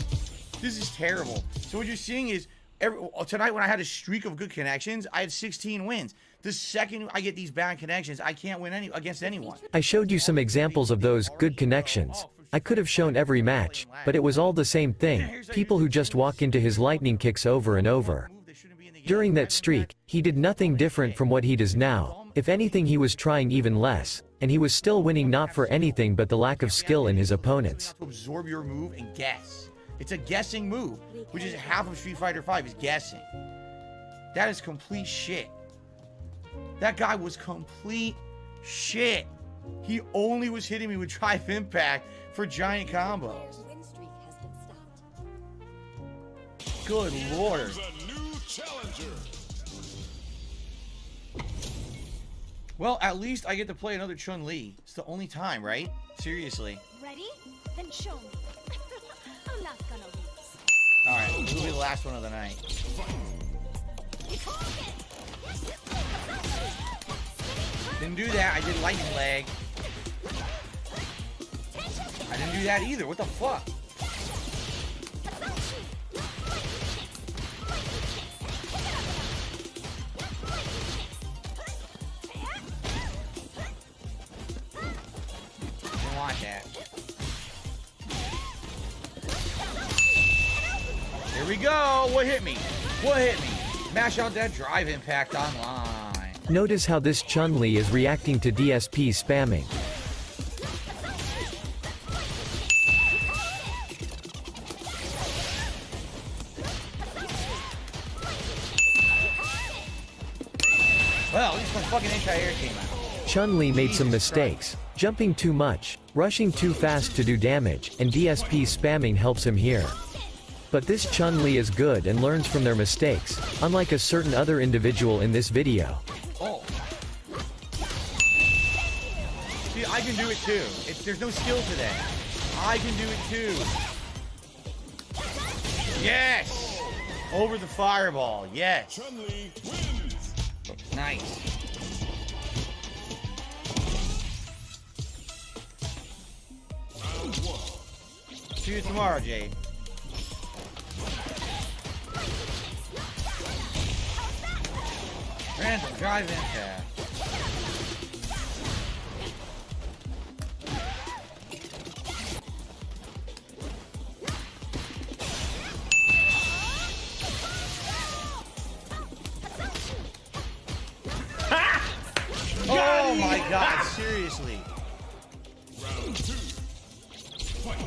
This is terrible. So what you're seeing is tonight when I had a streak of good connections, I had 16 wins. The second I get these bad connections, I can't win against anyone.
I showed you some examples of those good connections. I could have shown every match, but it was all the same thing. People who just walk into his lightning kicks over and over. During that streak, he did nothing different from what he does now. If anything, he was trying even less, and he was still winning not for anything but the lack of skill in his opponents.
To absorb your move and guess. It's a guessing move, which is half of Street Fighter V is guessing. That is complete shit. That guy was complete shit. He only was hitting me with drive impact for giant combos. Good lord. Well, at least I get to play another Chun-Li. It's the only time, right? Seriously.
Ready? Then show me. I'm not gonna lose.
Alright, this will be the last one of the night. Didn't do that. I did lightning leg. I didn't do that either. What the fuck? Don't want that. Here we go. What hit me? What hit me? Mash out that drive impact online.
Notice how this Chun-Li is reacting to DSP spamming.
Well, at least my fucking anti-air came out.
Chun-Li made some mistakes, jumping too much, rushing too fast to do damage, and DSP spamming helps him here. But this Chun-Li is good and learns from their mistakes, unlike a certain other individual in this video.
Oh. See, I can do it too. There's no skill to that. I can do it too. Yes! Over the fireball, yes. Nice. See you tomorrow, Jade. Random drive impact. Oh my god, seriously. Round 2. Fight.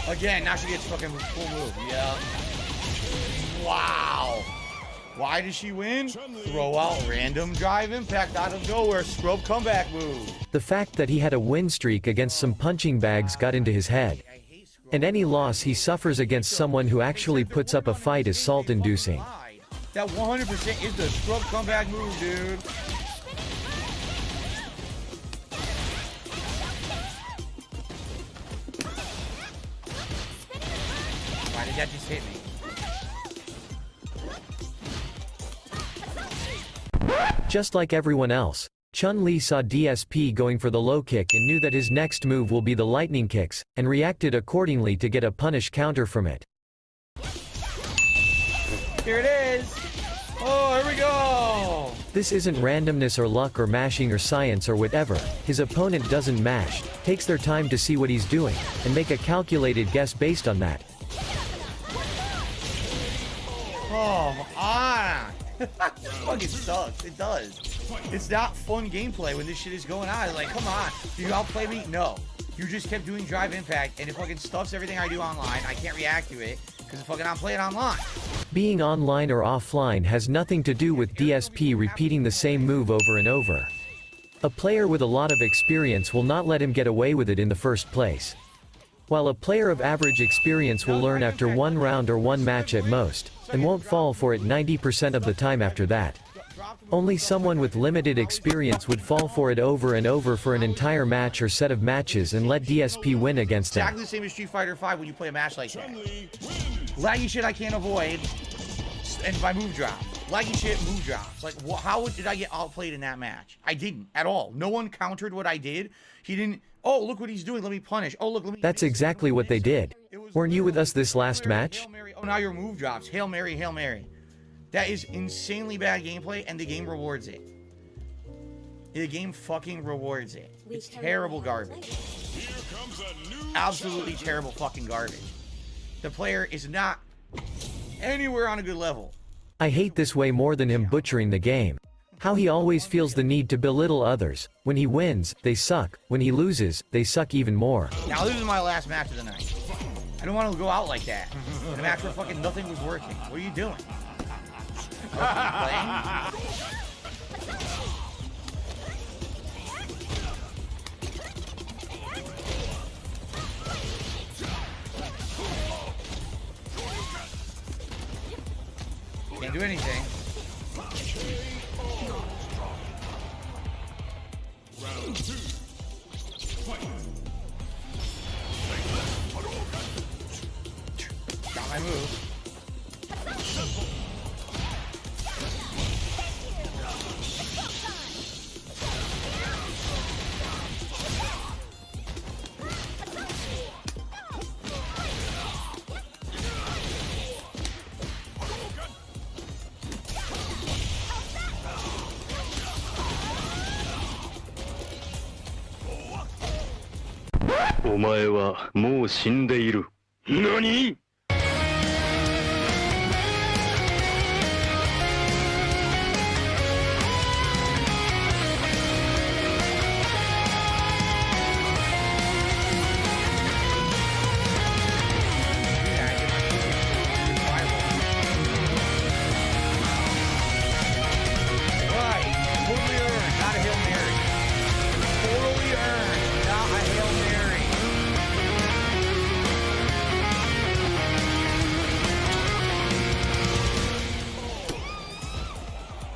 Again, now she gets fucking full move. Yeah. Wow. Why did she win? Throw out random drive impact out of nowhere. Scrub comeback move.
The fact that he had a win streak against some punching bags got into his head. And any loss he suffers against someone who actually puts up a fight is salt-inducing.
That 100% is the scrub comeback move, dude. Why did that just hit me?
Just like everyone else, Chun-Li saw DSP going for the low kick and knew that his next move will be the lightning kicks, and reacted accordingly to get a punish counter from it.
Here it is! Oh, here we go!
This isn't randomness or luck or mashing or science or whatever. His opponent doesn't mash, takes their time to see what he's doing, and make a calculated guess based on that.
Oh, This fucking sucks. It does. It's not fun gameplay when this shit is going on. Like, come on. Do you outplay me? No. You just kept doing drive impact, and it fucking stuffs everything I do online. I can't react to it, because I'm playing online.
Being online or offline has nothing to do with DSP repeating the same move over and over. A player with a lot of experience will not let him get away with it in the first place. While a player of average experience will learn after one round or one match at most, and won't fall for it 90% of the time after that. Only someone with limited experience would fall for it over and over for an entire match or set of matches and let DSP win against them.
Exactly the same as Street Fighter V when you play a match like that. Laggy shit I can't avoid, and my move drop. Laggy shit, move drops. Like, how did I get outplayed in that match? I didn't, at all. No one countered what I did. He didn't, oh, look what he's doing, let me punish. Oh, look, let me...
That's exactly what they did. Weren't you with us this last match?
Oh, now your move drops. Hail Mary, Hail Mary. That is insanely bad gameplay, and the game rewards it. The game fucking rewards it. It's terrible garbage. Absolutely terrible fucking garbage. The player is not anywhere on a good level.
I hate this way more than him butchering the game. How he always feels the need to belittle others. When he wins, they suck. When he loses, they suck even more.
Now this is my last match of the night. I don't want to go out like that. In a match where fucking nothing was working. What are you doing? Can't do anything.
Round 2. Fight.
Got my move.
NANI?!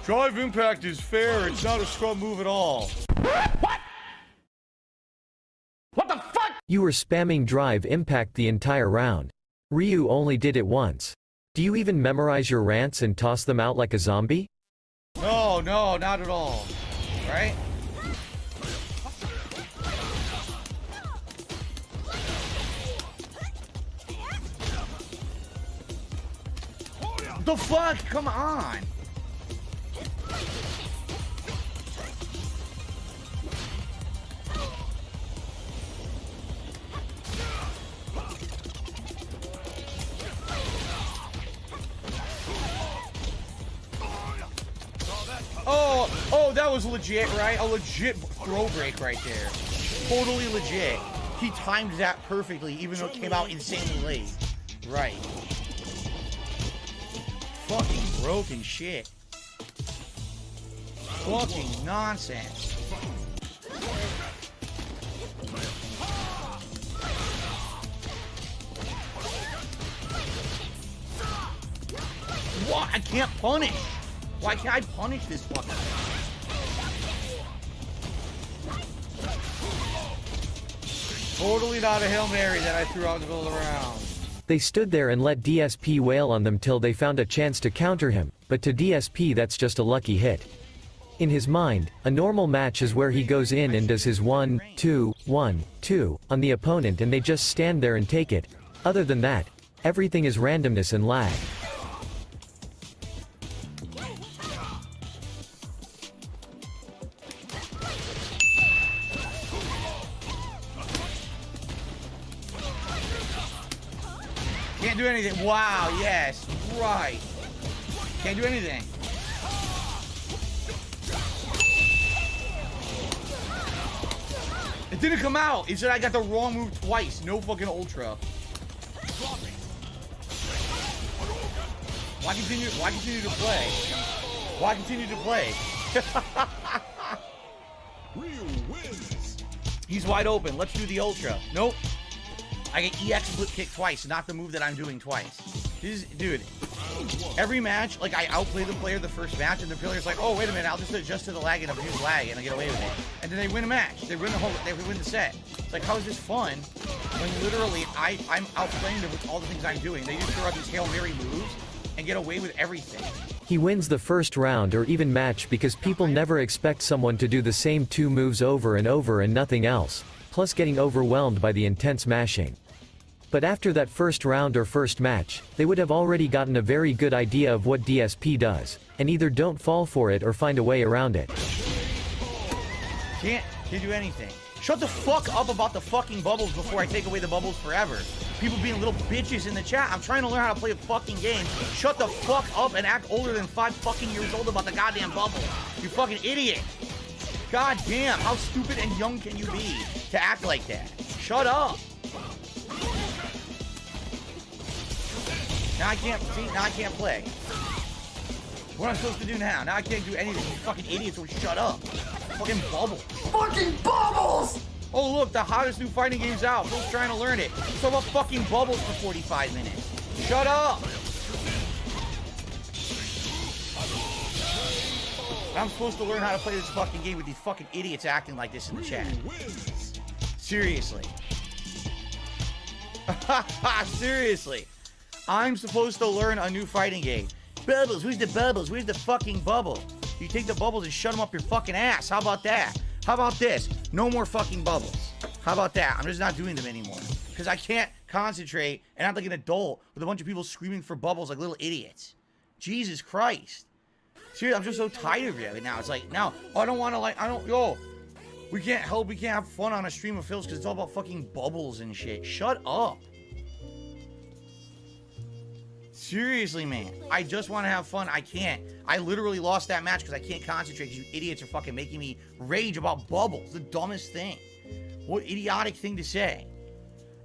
Drive impact is fair. It's not a scrub move at all.
What? What the fuck?
You were spamming drive impact the entire round. Ryu only did it once. Do you even memorize your rants and toss them out like a zombie?
No, not at all. Right? The fuck? Come on. Oh, that was legit, right? A legit throw break right there. Totally legit. He timed that perfectly, even though it came out insanely late. Right. Fucking broken shit. Fucking nonsense. fuck? I can't punish. Why can't I punish this fucker? Totally not a Hail Mary that I threw out in the middle of the round.
They stood there and let DSP wail on them till they found a chance to counter him, but to DSP that's just a lucky hit. In his mind, a normal match is where he goes in and does his 1, 2, 1, 2 on the opponent and they just stand there and take it. Other than that, everything is randomness and lag.
Can't do anything. Wow, yes, right. Can't do anything. It didn't come out. It said I got the wrong move twice. No fucking ultra. Why continue to play? Why continue to play? He's wide open. Let's do the ultra. Nope. I get EX flip kick twice, not the move that I'm doing twice. This is, dude, every match, like, I outplay the player the first match, and the player's like, oh, wait a minute, I'll just adjust to the lag and abuse lag, and I get away with it. And then they win a match. They win the set. It's like, how is this fun when literally I'm outplaying them with all the things I'm doing? They just throw out these Hail Mary moves and get away with everything.
He wins the first round or even match because people never expect someone to do the same 2 moves over and over and nothing else, plus getting overwhelmed by the intense mashing. But after that first round or first match, they would have already gotten a very good idea of what DSP does, and either don't fall for it or find a way around it.
Can't do anything. Shut the fuck up about the fucking bubbles before I take away the bubbles forever. People being little bitches in the chat. I'm trying to learn how to play a fucking game. Shut the fuck up and act older than 5 fucking years old about the goddamn bubble. You fucking idiot. God damn, how stupid and young can you be to act like that? Shut up. Now I can't play. What am I supposed to do now? Now I can't do anything. You fucking idiots will shut up. Fucking bubbles. Fucking bubbles! Oh look, the hottest new fighting game's out. Phil's trying to learn it. It's about fucking bubbles for 45 minutes. Shut up! I'm supposed to learn how to play this fucking game with these fucking idiots acting like this in the chat. Seriously. Seriously. I'm supposed to learn a new fighting game. Bubbles, where's the bubbles? Where's the fucking bubble? You take the bubbles and shut them up your fucking ass. How about that? How about this? No more fucking bubbles. How about that? I'm just not doing them anymore. Because I can't concentrate and act like an adult with a bunch of people screaming for bubbles like little idiots. Jesus Christ. Seriously, I'm just so tired of it now. It's like, now, I don't want to we can't have fun on a stream of Phil's because it's all about fucking bubbles and shit. Shut up. Seriously, man. I just want to have fun. I can't. I literally lost that match because I can't concentrate because you idiots are fucking making me rage about bubbles. The dumbest thing. What idiotic thing to say.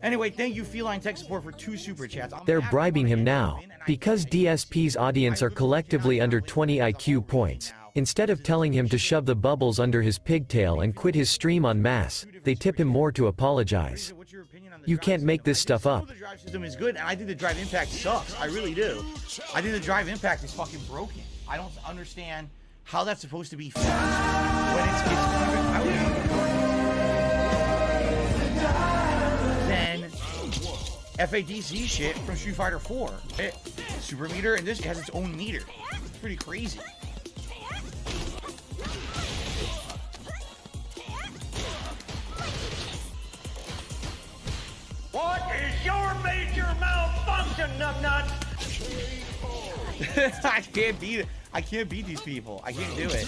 Anyway, thank you, Feline Tech Support, for 2 super chats.
They're bribing him now. Because DSP's audience are collectively under 20 IQ points, instead of telling him to shove the bubbles under his pigtail and quit his stream en masse, they tip him more to apologize. You can't make this stuff up.
The drive system is good, and I think the drive impact sucks. I really do. I think the drive impact is fucking broken. I don't understand how that's supposed to be fast when it's then FADC shit from Street Fighter 4. Super meter, and this has its own meter. It's pretty crazy.
What is your major malfunction, numbnuts?
I can't beat these people. I can't do it.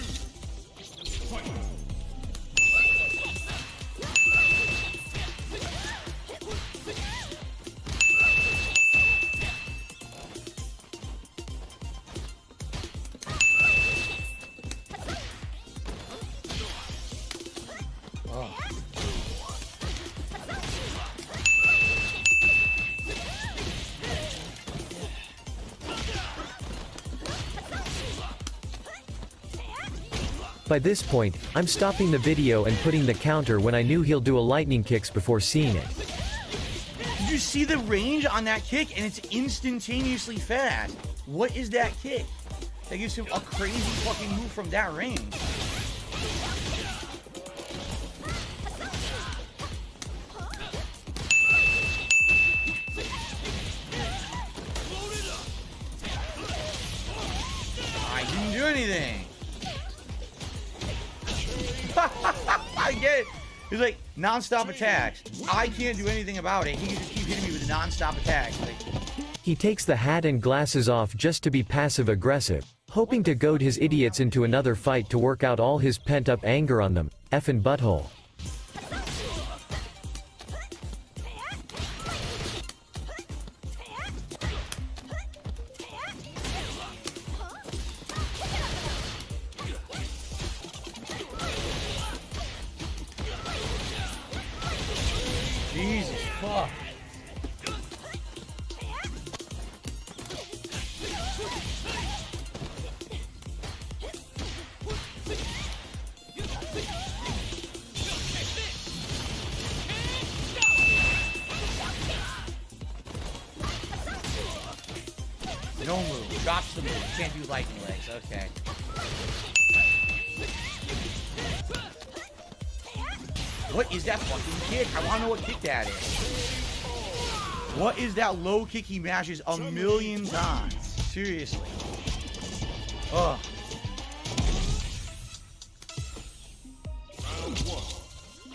By this point, I'm stopping the video and putting the counter when I knew he'll do a lightning kicks before seeing it.
Did you see the range on that kick? And it's instantaneously fast. What is that kick that gives him a crazy fucking move from that range? I didn't do anything. I get it. He's like, non-stop attacks. I can't do anything about it. He can just keep hitting me with non-stop attacks. Like,
He takes the hat and glasses off just to be passive-aggressive, hoping to goad his idiots into another fight to work out all his pent-up anger on them. Effin' butthole.
Jesus fuck. No move. Drops the move. Can't do lightning legs. Okay. What is that fucking kick? I want to know what kick that is. What is that low kick he mashes a million times? Seriously. Ugh.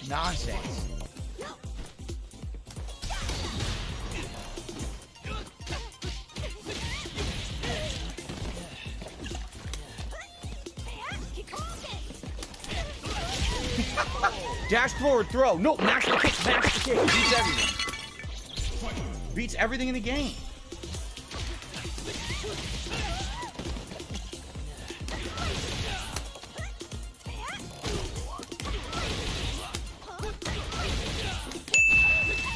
Nonsense. Dash forward, throw. No, mash the kick, mash the kick. Beats everything. Beats everything in the game.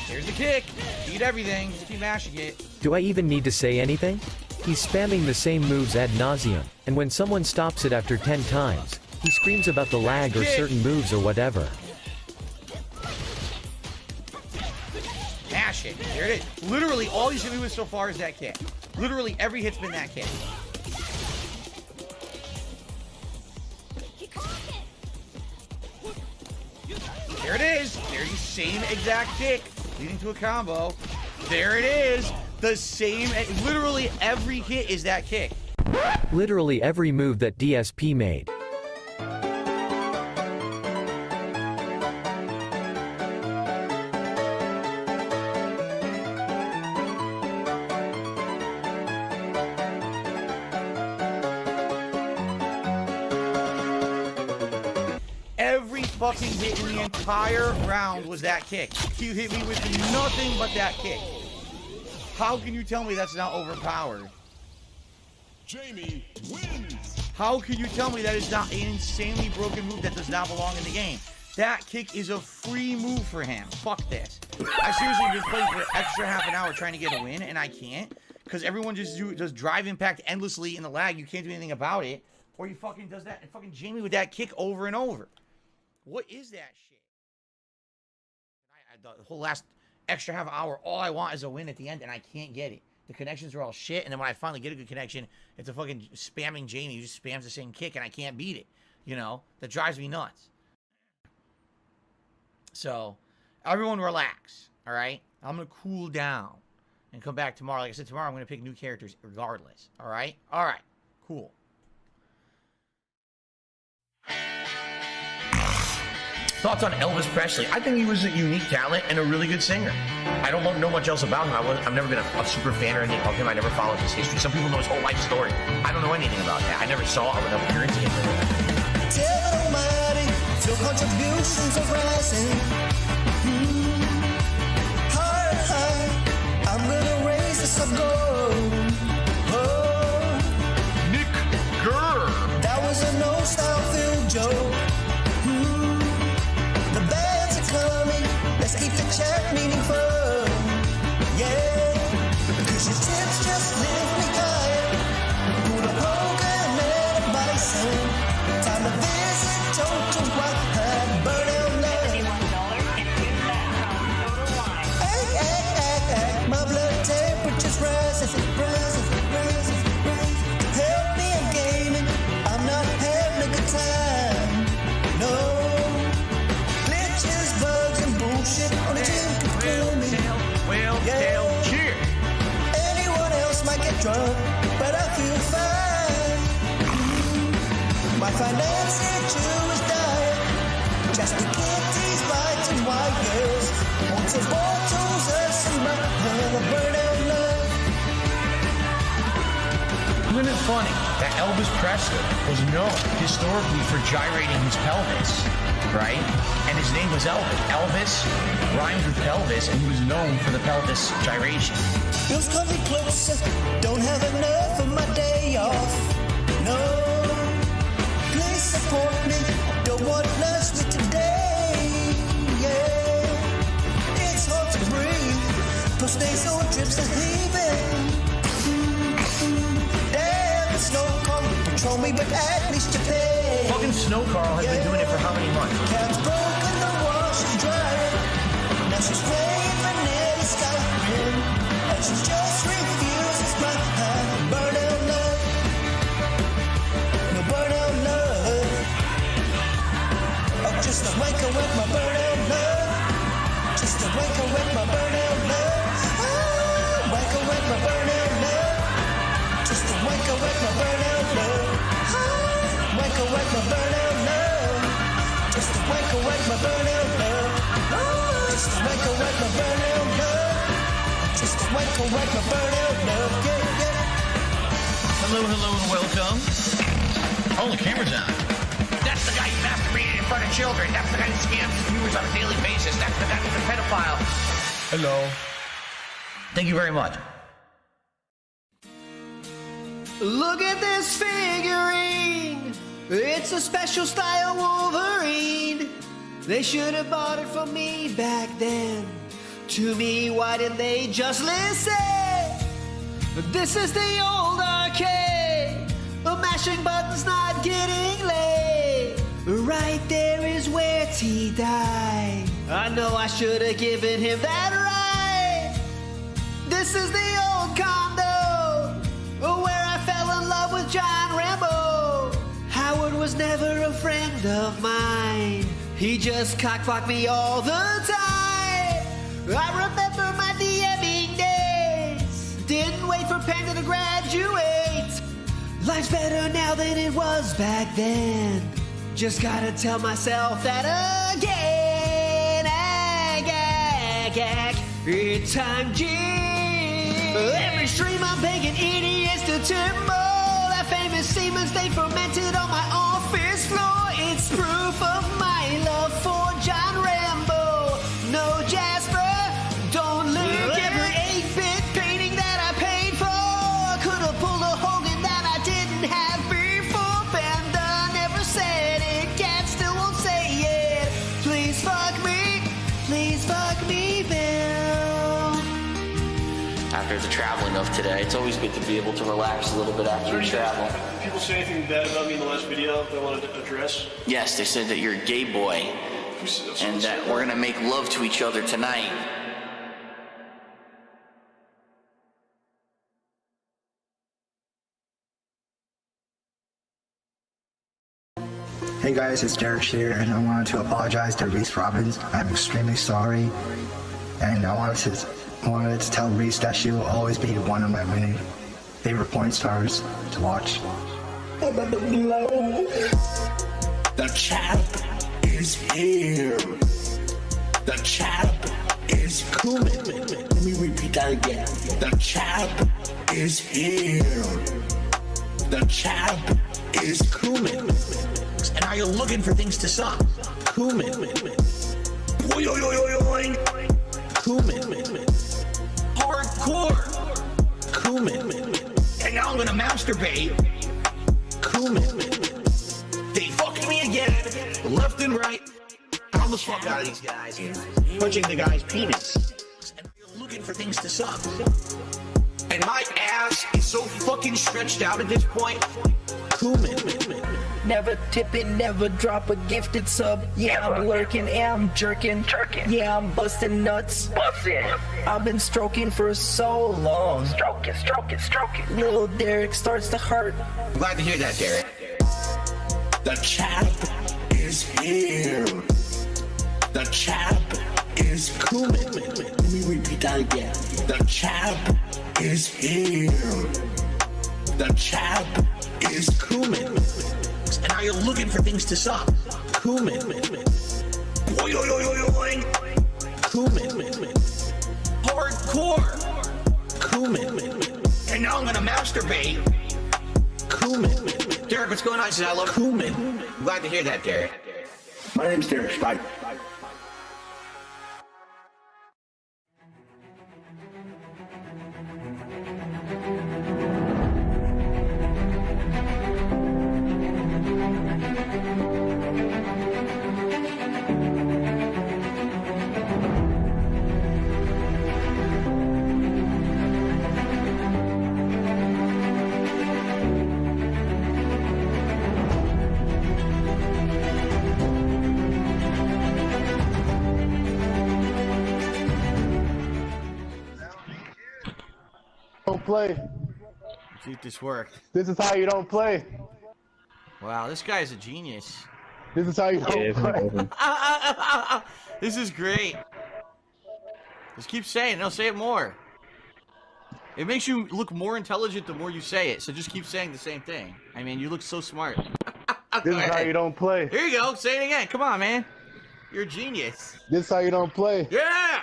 Here's the kick. Beat everything. Just keep mashing it.
Do I even need to say anything? He's spamming the same moves ad nauseum, and when someone stops it after 10 times, he screams about the lag or certain moves or whatever.
Mash it. There it is. Literally, all he's hit me with so far is that kick. Literally, every hit's been that kick. There it is. There's the same exact kick, leading to a combo. There it is. The same, literally every hit is that kick.
Literally every move that DSP made.
Every fucking hit in the entire round was that kick. He hit me with nothing but that kick. How can you tell me that's not overpowered?
Jamie wins.
How can you tell me that is not an insanely broken move that does not belong in the game? That kick is a free move for him. Fuck this. I seriously been playing for an extra half an hour trying to get a win, and I can't. Because everyone just does drive impact endlessly in the lag. You can't do anything about it. Or you fucking does that and fucking Jamie with that kick over and over. What is that shit? The whole last extra half hour, all I want is a win at the end, and I can't get it. The connections are all shit, and then when I finally get a good connection, it's a fucking spamming Jamie who just spams the same kick, and I can't beat it. You know? That drives me nuts. So, everyone relax, alright? I'm gonna cool down and come back tomorrow. Like I said, tomorrow I'm gonna pick new characters regardless, alright? Alright, cool. Thoughts on Elvis Presley? I think he was a unique talent and a really good singer. I don't know much else about him. I've never been a super fan or anything of him. I never followed his history. Some people know his whole life story. I don't know anything about that. I never saw an appearance in him.
Tell Almighty, your contributions are rising. Higher, high, I'm gonna raise this up gold. Oh,
Nick Gurr.
that was a no-style field joke. The bands are coming, let's keep the chat meeting fun. Yeah, cause your tips just lift me higher. Put a Hogan and a Bison. Time to visit Total White, burn down there. Hey, hey, hey, hey, my blood temperature's rising, rising. drunk, but I feel fine. My financial too is dying, just to get these lights and wires. Want some bottles of some burn out love.
Isn't it funny that Elvis Presley was known historically for gyrating his pelvis, right? And his name was Elvis. Elvis rhymes with pelvis, and he was known for the pelvis gyration.
Bills coming closer, don't have enough of my day off. No, please support me, don't want less with today. Yeah, it's hard to breathe, plus nasal drips are heaving. Damn, the snow come patrol me, but at least you pay.
Fucking Snow Carl has been doing it for how many months?
Cat's broken, the wash is drying. Now she's playing vanilla Skyrim, and she just refuses my burnout love. No burnout love. Oh, just a wanker with my burnout love. Just a wanker with my burnout love. Ah, wanker with my burnout love. Just a wanker with my burnout love. Ah, wanker with my burnout love. Just a wanker with my burnout love. Ah, just a wanker with my burnout love. Just a wanker with my burnout love. Yeah, yeah.
Hello, hello, and welcome. Oh, the camera's on. That's the guy who masturbated in front of children. That's the guy who scams his viewers on a daily basis. That's the guy who's a pedophile. Hello. Thank you very much.
Look at this figurine. It's a special style Wolverine. They should have bought it for me back then. To me, why didn't they just listen? This is the old arcade. Mashing buttons, not getting laid. Right there is where T died. I know I should have given him that right. This is the old condo where I fell in love with John Rambo. Howard was never a friend of mine. He just cockblocked me all the time. I remember my DMing days. Didn't wait for Panda to graduate. Life's better now than it was back then. Just gotta tell myself that again. It's time, G. Every stream I'm begging idiots to timber. That famous semen stay fermented on my office floor. It's proof of my love for John Rambo. No Jasper, don't look every 8-bit painting that I paid for. Could've pulled a Hogan that I didn't have before. Banda never said it, Cat still won't say it. Please fuck me, Bill.
After the traveling of today, it's always good to be able to relax a little bit after you travel.
People say anything bad about me in the last video that I wanted to address?
Yes, they said that you're a gay boy, and that we're gonna make love to each other tonight.
Hey guys, it's Derek here, and I wanted to apologize to Reese Robbins. I'm extremely sorry, and I wanted to tell Reese that she will always be one of my favorite porn stars to watch.
The chap is here. The chap is coming. Let me repeat that again. The chap is here. The chap is coming.
And are you looking for things to suck?
Cumin. Cumin.
Hardcore.
Cumin.
And now I'm gonna masturbate.
Cumin.
They fucked me again, left and right. I'm the fuck out of these guys. Punching the guy's penis. And you're looking for things to suck. And my ass is so fucking stretched out at this point.
Cumin.
Never tipping, never drop a gifted sub. Yeah, I'm lurking, yeah, I'm jerking. Yeah, I'm busting nuts. I've been stroking for so long. Stroking. Little Derek starts to hurt.
I'm glad to hear that, Derek.
The chap is here. The chap is coming. Let me repeat that again. The chap is here.
The champ is Cumin. And now you're looking for things to suck. Cumin. Boing, boing, Cumin. Hardcore. Cumin. And now I'm gonna masturbate. Cumin. Derek, what's going on? He says, I love Cumin. I'm glad to hear that, Derek.
My name's Derek. Bye.
Don't play.
See if this worked.
This is how you don't play.
Wow, this guy's a genius.
This is how you don't play.
This is great. Just keep saying it. No, say it more. It makes you look more intelligent the more you say it. So just keep saying the same thing. I mean, you look so smart.
This is how you don't play.
Here you go. Say it again. Come on, man. You're a genius.
This is how you don't play.
Yeah.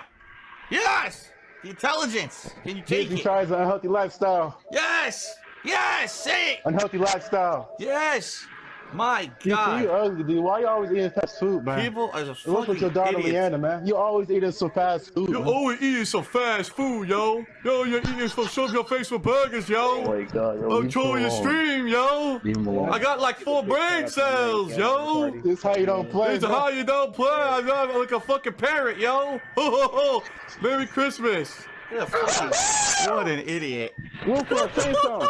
Yes. The intelligence. Can you take
He
it?
tries an unhealthy lifestyle.
Yes. Yes. Say it.
Unhealthy lifestyle.
Yes. My
You
God.
ugly, dude. Why you always eating fast food, man?
People are a
Look at
fucking
your daughter,
idiot.
Leanna, man. You always eating some fast food.
You
man.
always eating some fast food, yo. Yo, you're eating some show your face for burgers, yo.
Oh my God, yo,
I'm trolling your stream, yo. I got like 4 brain cells, yo.
This is how you don't play.
This is
man.
how you don't play. I'm not like a fucking parrot, yo. Ho, ho, ho. Merry Christmas.
Yeah, fucking, what an idiot.
Wolford, say something.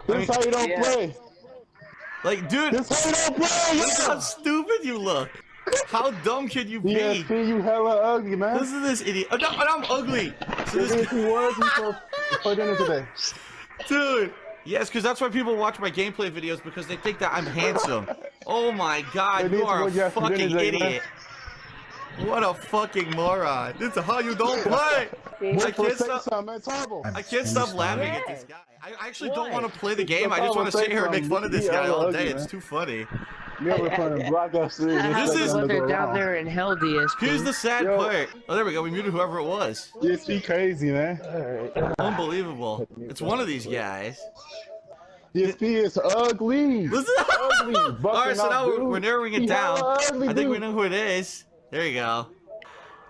This is how you don't play.
Like, dude,
This is how you don't play.
look how stupid you look. How dumb can you be?
DSP, you hella ugly, man.
Listen to this idiot. Oh, no, I'm ugly. So this
DSP, what else you for dinner today?
Dude. Yes, because that's why people watch my gameplay videos, because they think that I'm handsome. Oh my God,
Hey,
you are a
what you have for dinner
fucking
today, man?
idiot. What a fucking moron. This is how you don't play. I can't stop. I can't stop laughing at this guy. I actually don't want to play the game. I just want to sit here and make fun of this guy all day. It's too funny.
Never fun to block us.
This is
down there in hell, DSP.
Here's the sad part. Oh, there we go. We muted whoever it was.
DSP crazy, man.
Unbelievable. It's one of these guys.
DSP is ugly. Ugly.
All right, so now we're narrowing it
He
down.
hella ugly,
I think we
dude.
know who it is. There you go.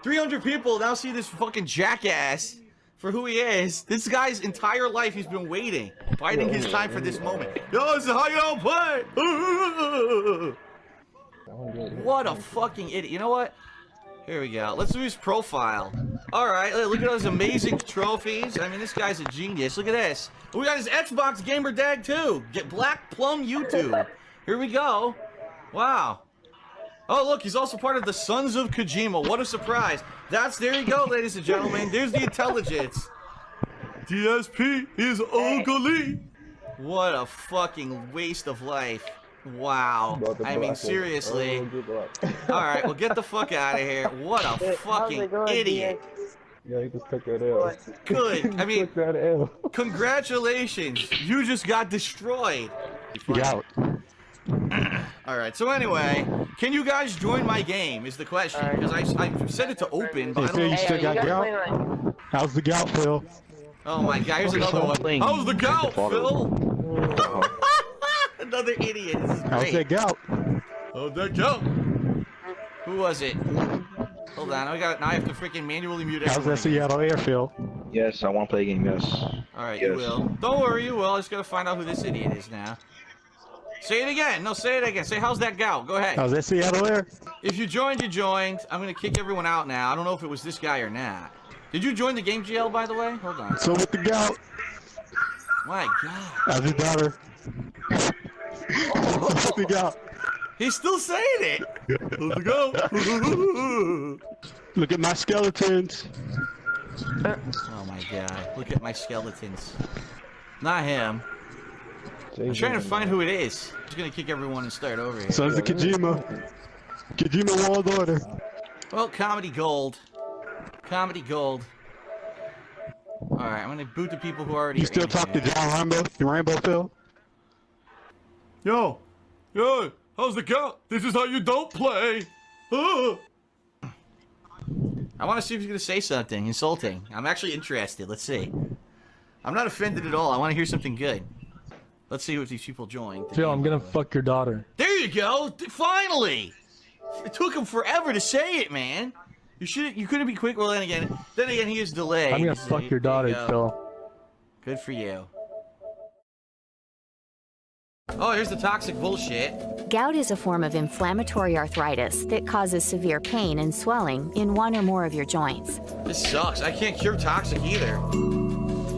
300 people now see this fucking jackass for who he is. This guy's entire life he's been waiting, biding his time for this moment. Yo, this is how you don't play. What a fucking idiot. You know what? Here we go. Let's do his profile. All right, look at those amazing trophies. I mean, this guy's a genius. Look at this. We got his Xbox gamer tag too. Get Black Plum YouTube. Here we go. Wow. Oh, look, he's also part of the Sons of Kojima. What a surprise. There you go, ladies and gentlemen. There's the intelligence.
DSP is ugly.
What a fucking waste of life. Wow. I mean, seriously. All right, well, get the fuck out of here. What a fucking idiot.
Yeah, you just took that L.
Good. I mean,
Took that L.
congratulations. You just got destroyed.
Gout.
All right, so anyway, can you guys join my game is the question, because I set it to open, but I don't know.
You still got gout? How's the gout, Phil?
Oh my God, here's another one. How's the gout, Phil? Another idiot. This is great.
How's that gout?
How's that gout?
Who was it? Hold on, now I have to freaking manually mute
How's
everyone.
that Seattle air, Phil?
Yes, I want to play a game, yes.
All right,
Yes.
you will. Don't worry, you will. I just gotta find out who this idiot is now. Say it again. No, say it again. Say, how's that gout? Go ahead.
How's that Seattle air?
If you joined, you joined. I'm gonna kick everyone out now. I don't know if it was this guy or not. Did you join the game, GL, by the way? Hold on.
So with the gout,
My God.
how's your daughter? How's the gout?
He's still saying it.
How's the gout?
Look at my skeletons.
Oh my God. Look at my skeletons. Not him. I'm trying to find who it is. I'm just gonna kick everyone and start over here.
Sons of Kojima. Kojima World Order.
Well, comedy gold. Comedy gold. All Alright, I'm gonna boot the people who already
You still talk to John Rambo? The Rambo Phil?
Yo, how's the Gout? This is how you don't play.
I want to see if he's gonna say something insulting. I'm actually interested. Let's see. I'm not offended at all. I want to hear something good. Let's see what these people join.
Phil, I'm gonna fuck your daughter.
There you go. Finally. It took him forever to say it, man. You couldn't be quick. Well, then again, he is delayed.
I'm gonna fuck your daughter, Phil.
Good for you. Oh, here's the toxic bullshit.
Gout is a form of inflammatory arthritis that causes severe pain and swelling in one or more of your joints.
This sucks. I can't cure toxic either.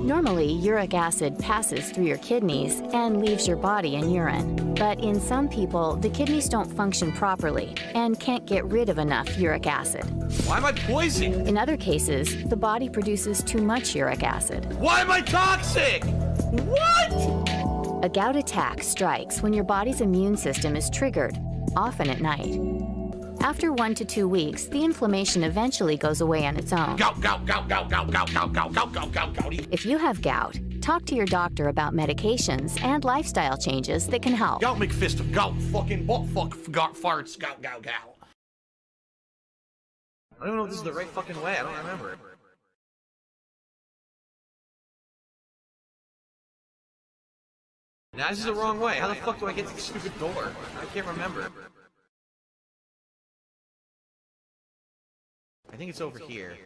Normally, uric acid passes through your kidneys and leaves your body in urine. But in some people, the kidneys don't function properly and can't get rid of enough uric acid.
Why am I poisoned?
In other cases, the body produces too much uric acid.
Why am I toxic? What?
A gout attack strikes when your body's immune system is triggered, often at night. After 1 to 2 weeks, the inflammation eventually goes away on its own.
Gout.
If you have gout, talk to your doctor about medications and lifestyle changes that can help.
Gout McFist, gout fucking butt fuck, gout farts, gout. I don't even know if this is the right fucking way. I don't remember. Now this is the wrong way. How the fuck do I get to the stupid door? I can't remember. I think it's over here.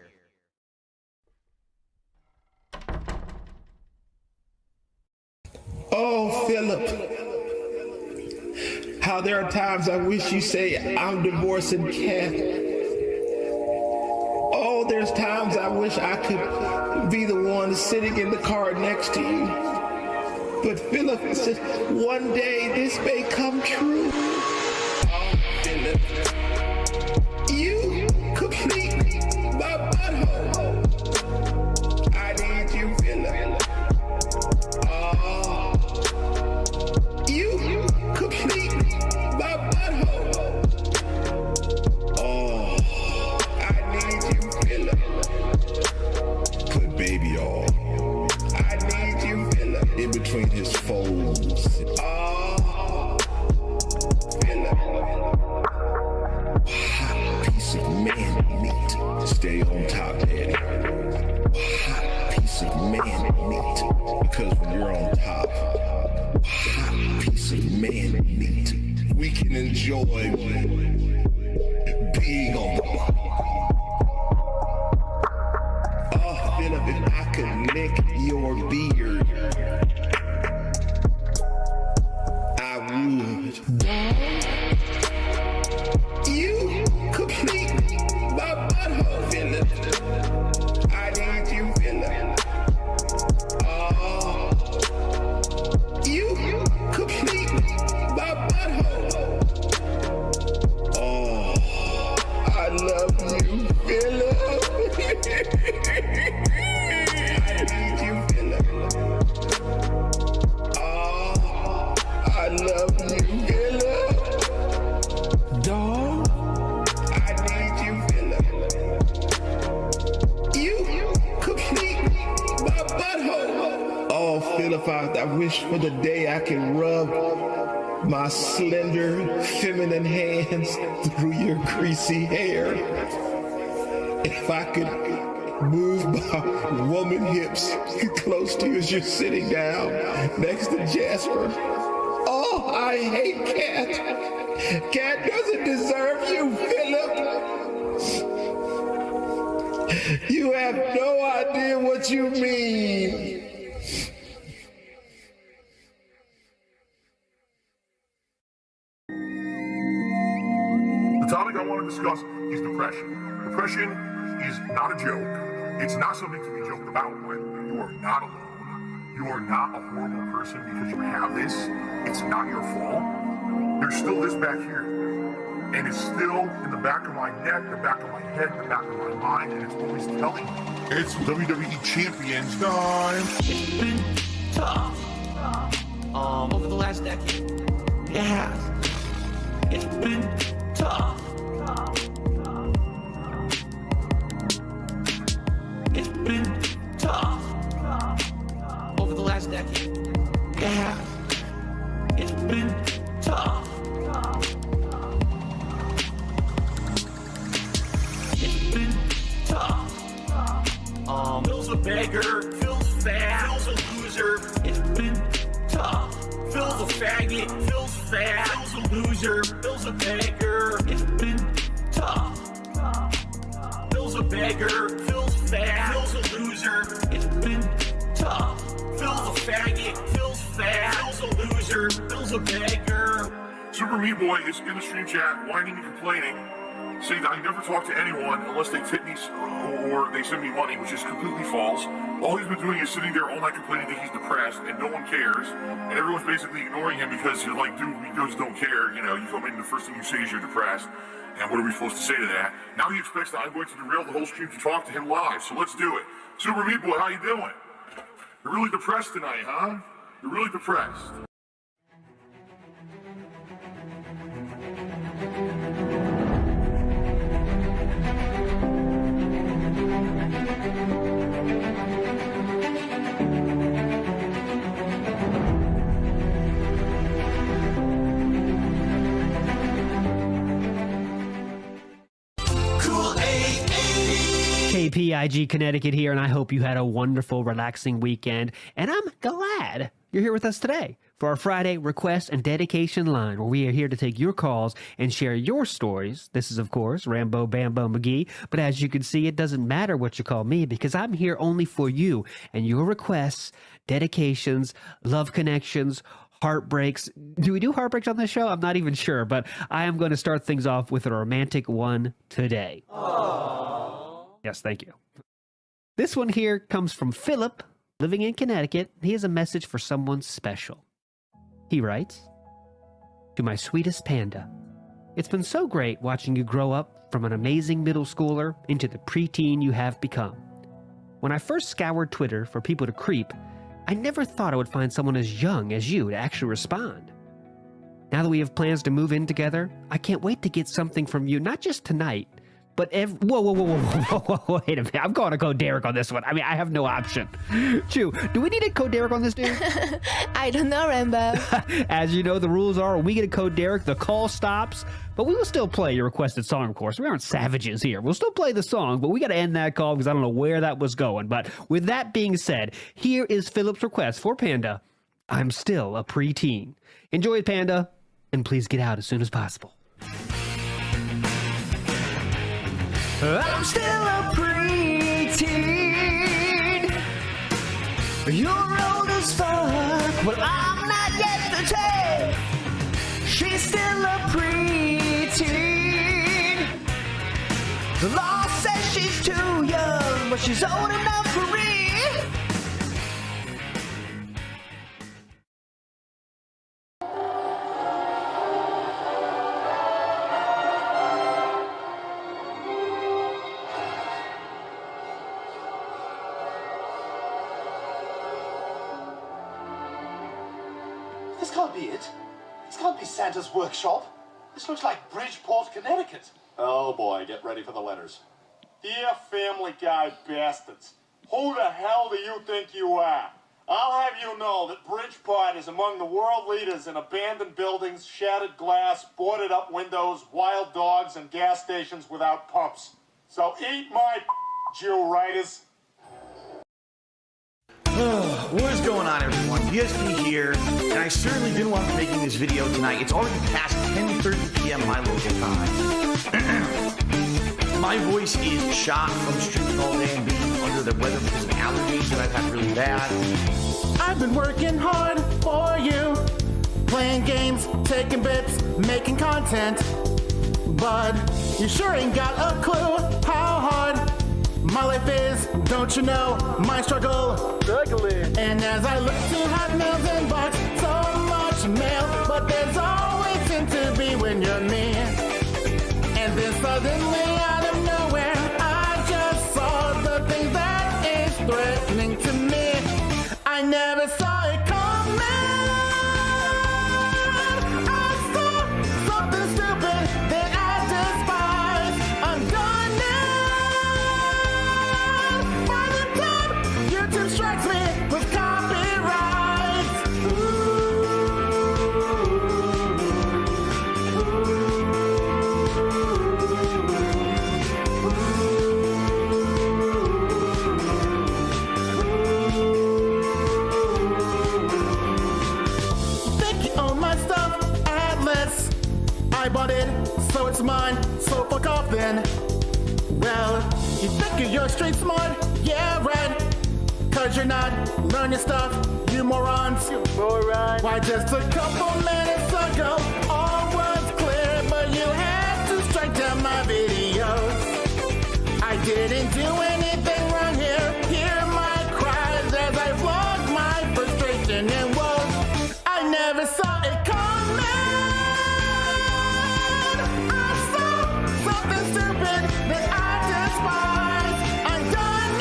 Oh, Philip. How there are times I wish you say I'm divorcing Khet. Oh, there's times I wish I could be the one sitting in the car next to you. But Philip, it's just one day this may come true. Oh, Philip, you complete my butthole. I need you, Philip. Oh, you complete my butthole. Oh, I need you, Philip. Put baby on. I need you, Philip. In between his folds. Oh, Philip. Hot piece of man meat. Stay on top, Daddy. Hot piece of man meat. Because when you're on top, hot piece of man meat. We can enjoy being on the bottom. Oh, Philip, if I could lick your beard, I would. You complete my butthole, Philip. I need you, Philip. Oh, you complete my butthole. Oh, I love you, Philip. I need you, Philip. Oh, I love you, Philip. Dog, I need you, Philip. You complete my butthole. Oh, Philip, I wish for the day I can rub my slender, feminine hands through your greasy hair. If I could move my woman hips close to you as you're sitting down next to Jasper. Oh, I hate Khet. Khet doesn't deserve you, Philip. You have no idea what you mean.
The topic I want to discuss is depression. Depression is not a joke. It's not something to be joked about with. You are not alone. You are not a horrible person because you have this. It's not your fault. There's still this back here. And it's still in the back of my neck, the back of my head, the back of my mind, and it's always telling me. It's WWE Champions time.
It's been tough. Over the last decade. It has. It's been tough. It's been tough.
bad. It's been tough. It's been tough. Phil's a beggar, Phil's fat, Phil's a loser. It's been tough. Phil's a faggot, Phil's fat, Phil's a loser. Phil's a beggar. It's been tough. Phil's a beggar, Phil's fat, Phil's a loser. It's been tough. Phil's a faggot, Phil's fat, Phil's a loser. Phil's a beggar.
Super Meat Boy is in the stream chat, whining and complaining, saying that I never talk to anyone unless they tip me or they send me money, which is completely false. All he's been doing is sitting there all night complaining that he's depressed and no one cares. And everyone's basically ignoring him because you're like, dude, we just don't care. You know, you come in, the first thing you say is you're depressed. And what are we supposed to say to that? Now he expects that I'm going to derail the whole stream to talk to him live. So let's do it. Super Meat Boy, how you doing? You're really depressed tonight, huh? You're really depressed.
WPIG Connecticut here, and I hope you had a wonderful, relaxing weekend. And I'm glad you're here with us today for our Friday request and dedication line, where we are here to take your calls and share your stories. This is, of course, Rambo, Bambo, McGee. But as you can see, it doesn't matter what you call me, because I'm here only for you and your requests, dedications, love connections, heartbreaks. Do we do heartbreaks on this show? I'm not even sure, but I am going to start things off with a romantic one today. Aww. Yes, thank you. This one here comes from Philip, living in Connecticut. He has a message for someone special. He writes, "To my sweetest panda, it's been so great watching you grow up from an amazing middle schooler into the preteen you have become. When I first scoured Twitter for people to creep, I never thought I would find someone as young as you to actually respond. Now that we have plans to move in together, I can't wait to get something from you, not just tonight, but whoa, wait a minute. I'm going to Code Derek on this one. I mean, I have no option. Chew, do we need a Code Derek on this, dude?
I don't know, Rambo.
As you know, the rules are, when we get a Code Derek, the call stops, but we will still play your requested song, of course. We aren't savages here. We'll still play the song, but we got to end that call because I don't know where that was going. But with that being said, here is Philip's request for Panda. I'm still a preteen. Enjoy it, Panda, and please get out as soon as possible.
I'm still a preteen. You're old as fuck. Well, I'm not yet 30. She's still a preteen. The law says she's too young, but she's old enough for me.
This can't be it. This can't be Santa's workshop. This looks like Bridgeport, Connecticut. Oh boy, get ready for the letters.
Dear Family Guy bastards, who the hell do you think you are? I'll have you know that Bridgeport is among the world leaders in abandoned buildings, shattered glass, boarded up windows, wild dogs, and gas stations without pumps. So eat my Jew writers.
What is going on, everyone? DSP here, and I certainly didn't want to be making this video tonight. It's already past 10:30 p.m. my local time. My voice is shot from streaming all day and being under the weather because of allergies that I've had really bad.
I've been working hard for you, playing games, taking bits, making content, but you sure ain't got a clue how hard my life is, don't you know, my struggle. And as I look to have mails and box, so much mail, but there's always seem to be when you're me. And then suddenly out of nowhere, I just saw the thing that is threatening to me. I never saw it coming. I saw something stupid that I despise. I'm gone now. By the time YouTube strikes me with copyright, ooh. stuff, Atlas. I bought it, so it's mine, so fuck off then. Well, you think you're street smart? Yeah, right. Cause you're not learning stuff, you morons. Why, just a couple minutes ago, all was clear, but you had to strike down my videos. I didn't do anything wrong here. Hear my cries as I vlog my frustration and woes. I never saw it coming. I saw something stupid that I despise. I'm done.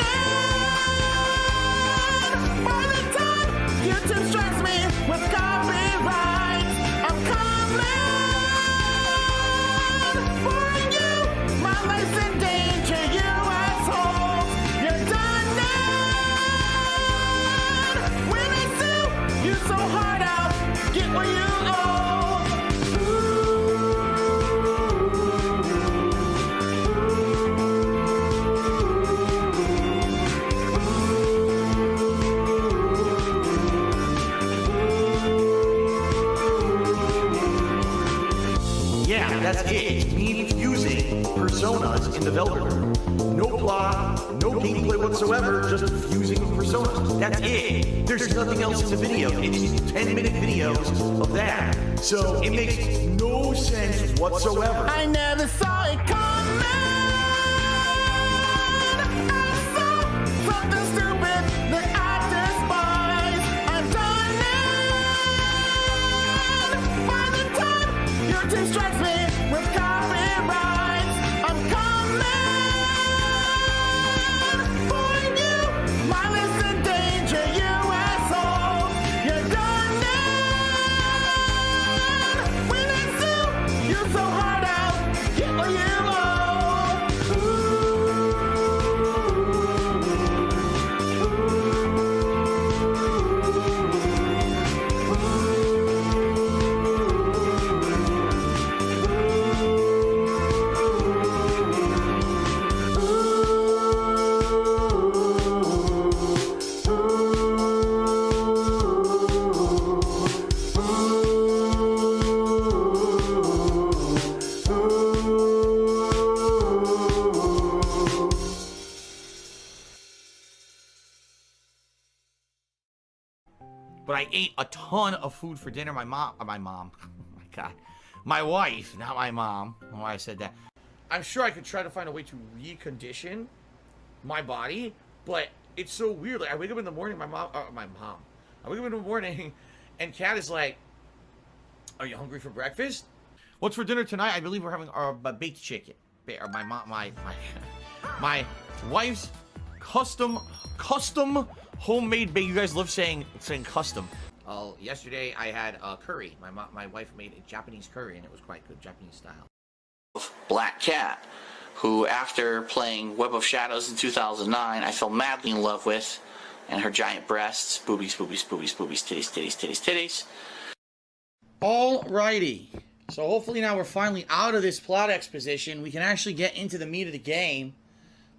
By the time YouTube strikes me with copyrights, I'm coming for you. My life's in danger, you assholes. You're done. When I sue you so hard out, get what you owe.
Yeah, that's it. Me fusing personas in developer. No plot, no gameplay whatsoever, just fusing personas. That's it. There's nothing else in the video. It's 10-minute videos of that. So it makes no sense whatsoever.
I never saw it coming. I saw something stupid that I despise. I'm done. By the time YouTube strikes me with copyrights, I'm coming for you. My life's in danger, you assholes. You're done. When I sue you so hard out, get what you
But I ate a ton of food for dinner. My mom, oh my God, my wife, not my mom. I don't know why I said that. I'm sure I could try to find a way to recondition my body, but it's so weird. Like I wake up in the morning, my mom. I wake up in the morning, and Kat is like, "Are you hungry for breakfast? What's for dinner tonight?" I believe we're having our baked chicken. Or my wife's custom homemade bake. You guys love saying custom. Yesterday I had curry. My wife made a Japanese curry, and it was quite good, Japanese style.
Black Cat, who after playing Web of Shadows in 2009, I fell madly in love with, and her giant breasts, boobies, boobies, boobies, boobies, titties, titties, titties, titties.
Alrighty. So hopefully now we're finally out of this plot exposition. We can actually get into the meat of the game.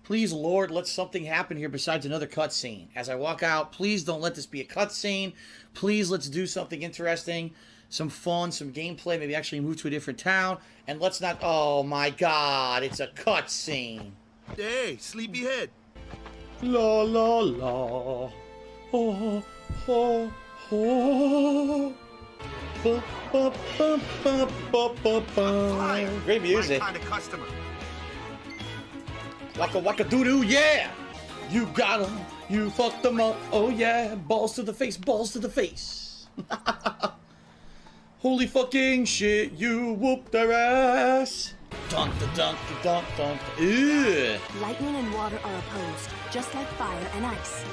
Please, Lord, let something happen here besides another cutscene. As I walk out, please don't let this be a cutscene. Please, let's do something interesting, some fun, some gameplay, maybe actually move to a different town. And let's not... Oh, my God, it's a cutscene.
Hey, sleepyhead.
La, la, la. Oh, oh, oh. Ba, ba, ba, ba, ba, ba, ba. Great music.
My kind of customer.
Waka waka doo doo, yeah! You got 'em, you fucked 'em up, oh yeah! Balls to the face, balls to the face! Holy fucking shit, you whooped their ass! Dun dun dun dun dun. Ew!
Lightning and water are opposed, just like fire and ice.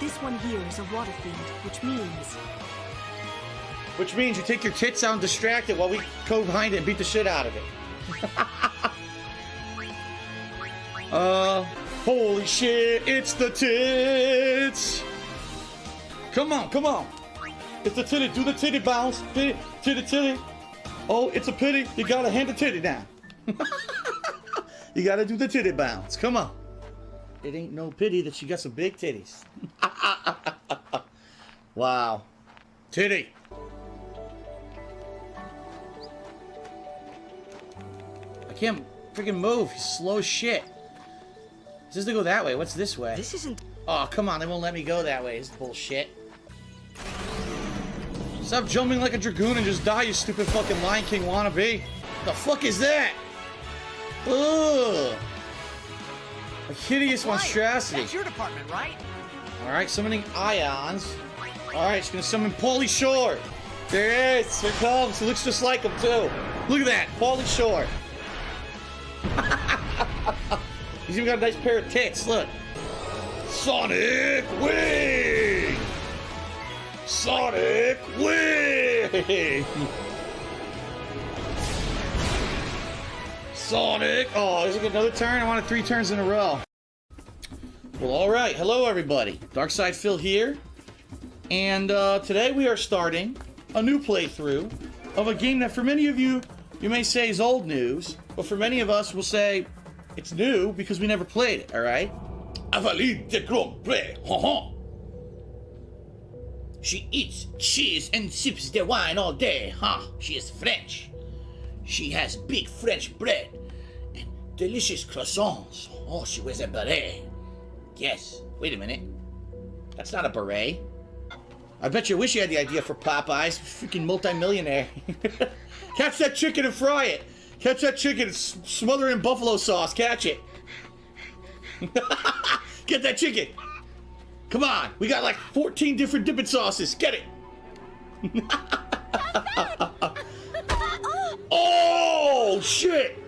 This one here is a water fiend, which means...
Which means you take your tits out and distract it while we go behind it and beat the shit out of it. Holy shit, it's the tits! Come on, come on! It's the titty, do the titty bounce. Titty, titty, titty. Oh, it's a pity, you gotta hand the titty down. You gotta do the titty bounce, come on. It ain't no pity that she got some big titties. Wow. Titty.
can't freaking move. He's slow as shit. This is to go that way. What's this way?
This isn't...
Oh, come on. They won't let me go that way. This is bullshit. Stop jumping like a dragoon and just die, you stupid fucking Lion King wannabe. The fuck is that? Ugh. A hideous monstrosity.
That's your department, right?
Alright, summoning ions. Alright, it's gonna summon Pauly Shore. There it is. Here it comes. He looks just like him, too. Look at that. Pauly Shore. He's even got a nice pair of tits. Look. Sonic Wing! Sonic Wing! Sonic! Oh, is it another turn? I wanted 3 turns in a row. Well, alright. Hello, everybody. Darkside Phil here. And today we are starting a new playthrough of a game that for many of you, you may say is old news, but for many of us, we'll say it's new because we never played it, alright? Avalie de Grand Prix, She eats cheese and sips the wine all day, huh? She is French. She has big French bread and delicious croissants. Oh, she wears a beret. Yes. Wait a minute. That's not a beret. I bet you wish you had the idea for Popeyes. Freaking multi-millionaire. Catch that chicken and fry it. Catch that chicken and smother it in buffalo sauce. Catch it. Get that chicken. Come on. We got like 14 different dipping sauces. Get it. Oh, shit.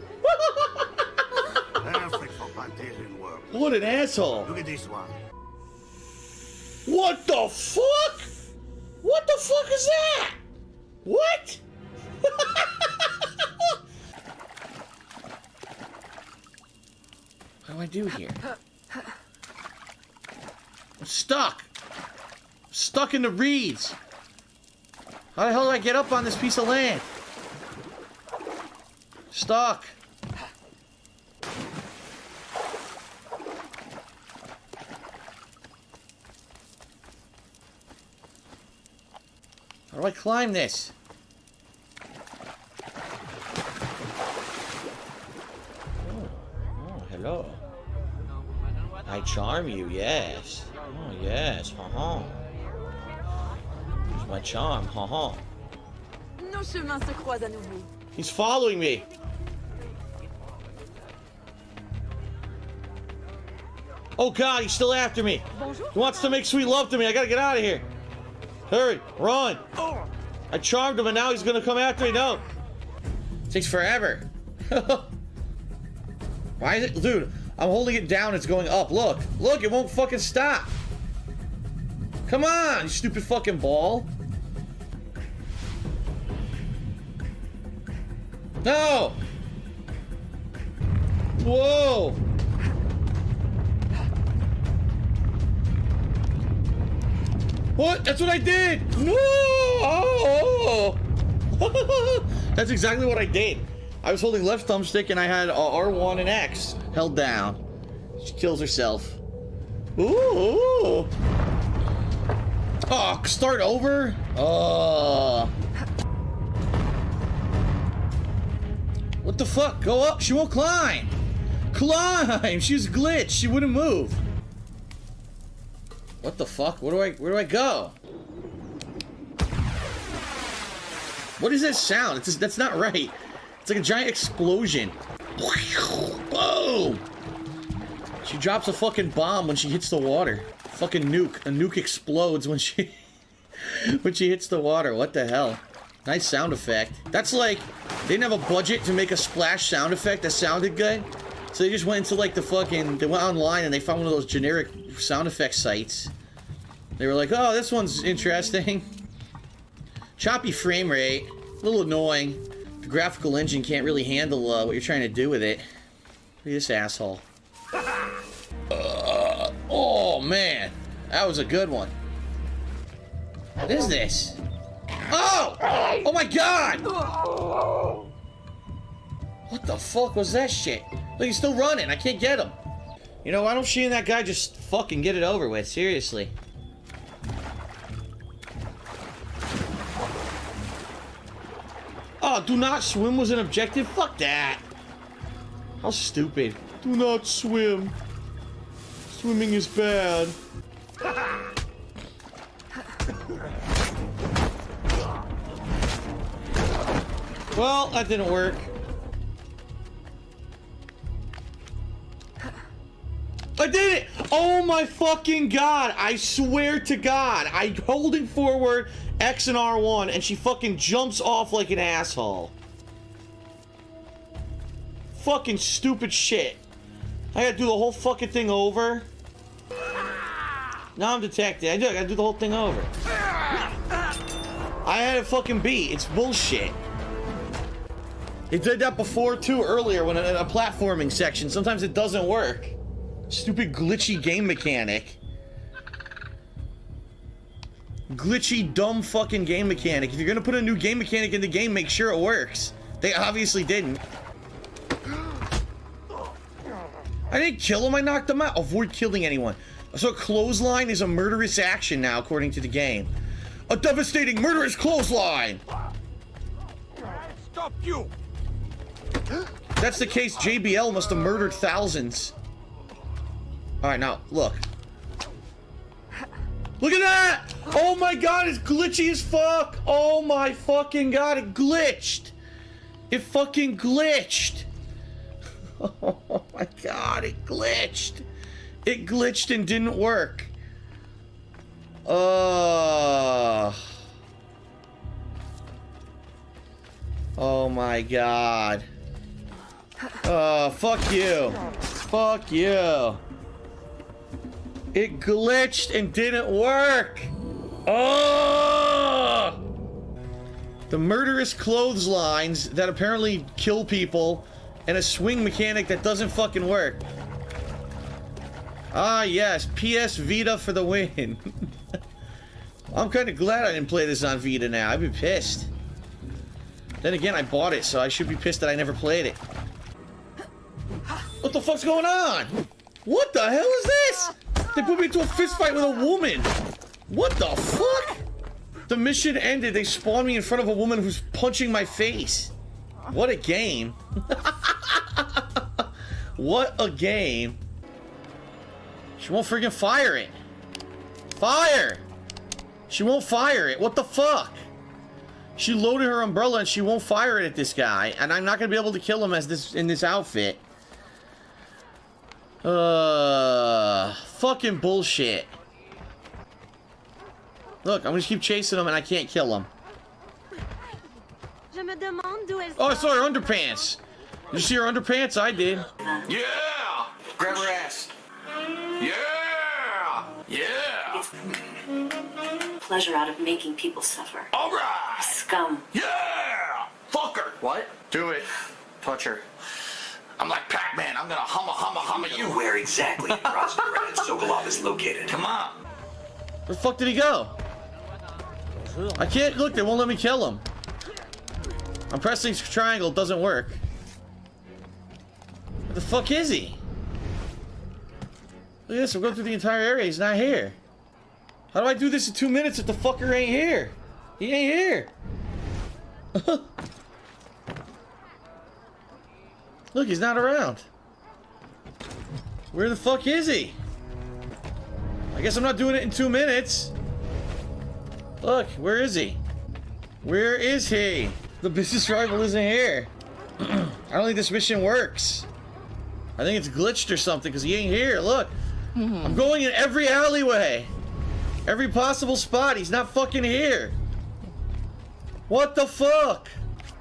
What an asshole.
Look at this one.
What the fuck? What the fuck is that? What? What do I do here? I'm stuck. I'm stuck in the reeds. How the hell do I get up on this piece of land? Stuck. How do I climb this? Oh, hello. I charm you, yes. Oh, yes, haha. Here's my charm, haha.
Nos chemins se croisent à nouveau.
He's following me. Oh god, he's still after me. He wants to make sweet love to me. I gotta get out of here. Hurry, run. I charmed him and now he's gonna come after me. No. It takes forever. Why is it? Dude, I'm holding it down. It's going up. Look. Look, it won't fucking stop. Come on, you stupid fucking ball. No. Whoa. What? That's what I did! No! Oh! That's exactly what I did. I was holding left thumbstick and I had R1 and X held down. She kills herself. Ooh! Oh, start over? Oh. What the fuck? Go up. She won't climb. Climb! She's glitched. She wouldn't move. What the fuck? Where do I go? What is that sound? It's just, that's not right. It's like a giant explosion. Boom! She drops a fucking bomb when she hits the water. Fucking nuke. A nuke explodes when she when she hits the water. What the hell? Nice sound effect. That's like they didn't have a budget to make a splash sound effect that sounded good. So they just went into like the fucking, they went online and they found one of those generic sound effect sites. They were like, oh, this one's interesting. Choppy frame rate, a little annoying. The graphical engine can't really handle what you're trying to do with it. Look at this asshole. Oh man, that was a good one. What is this? Oh! Oh my god! What the fuck was that shit? Look, he's still running. I can't get him. You know, why don't she and that guy just fucking get it over with? Seriously. Oh, do not swim was an objective? Fuck that.
How stupid. Do not swim. Swimming is bad. Well, that didn't work. I did it! Oh my fucking god! I swear to god, I'm holding forward X and R1 and she fucking jumps off like an asshole. Fucking stupid shit. I gotta do the whole fucking thing over. Now I'm detected. I gotta do the whole thing over. I had a fucking beat. It's bullshit. It did that before too, earlier when in a platforming section. Sometimes it doesn't work. Stupid glitchy game mechanic. Glitchy, dumb fucking game mechanic. If you're gonna put a new game mechanic in the game, make sure it works. They obviously didn't. I didn't kill him, I knocked him out. Avoid killing anyone. So a clothesline is a murderous action now, according to the game. A devastating murderous clothesline!
Stop you!
If that's the case, JBL must have murdered thousands. Alright, now, look. Look at that! Oh my god, it's glitchy as fuck! Oh my fucking god, it glitched! It fucking glitched! Oh my god, it glitched! It glitched and didn't work. Oh my god. Fuck you. Fuck you. It glitched and didn't work. Oh! The murderous clotheslines that apparently kill people and a swing mechanic that doesn't fucking work. Ah, yes. PS Vita for the win. I'm kind of glad I didn't play this on Vita now. I'd be pissed. Then again, I bought it, so I should be pissed that I never played it. What the fuck's going on? What the hell is this? They put me into a fist fight with a woman. What the fuck? The mission ended. They spawned me in front of a woman who's punching my face. What a game. What a game. She won't freaking fire it. Fire! She won't fire it. What the fuck? She loaded her umbrella and she won't fire it at this guy. And I'm not going to be able to kill him as this in this outfit. Fucking bullshit. Look, I'm going to keep chasing him and I can't kill him. Oh, I saw her underpants. Did you see her underpants? I did.
Yeah! Grab her ass. Yeah! Yeah!
Pleasure out of making people suffer.
All right!
Scum.
Yeah! Fuck her! What? Do it. Touch her. I'm like Pac-Man. I'm gonna humma you.
Where exactly in Rosnerad and Sokolov is located?
Come on.
Where the fuck did he go? I can't look. They won't let me kill him. I'm pressing triangle. It doesn't work. Where the fuck is he? Look at this. We're going through the entire area. He's not here. How do I do this in 2 minutes if the fucker ain't here? He ain't here. Look, he's not around. Where the fuck is he? I guess I'm not doing it in 2 minutes. Look, where is he? Where is he? The business rival isn't here. I don't think this mission works. I think it's glitched or something because he ain't here. Look, I'm going in every alleyway. Every possible spot. He's not fucking here. What the fuck?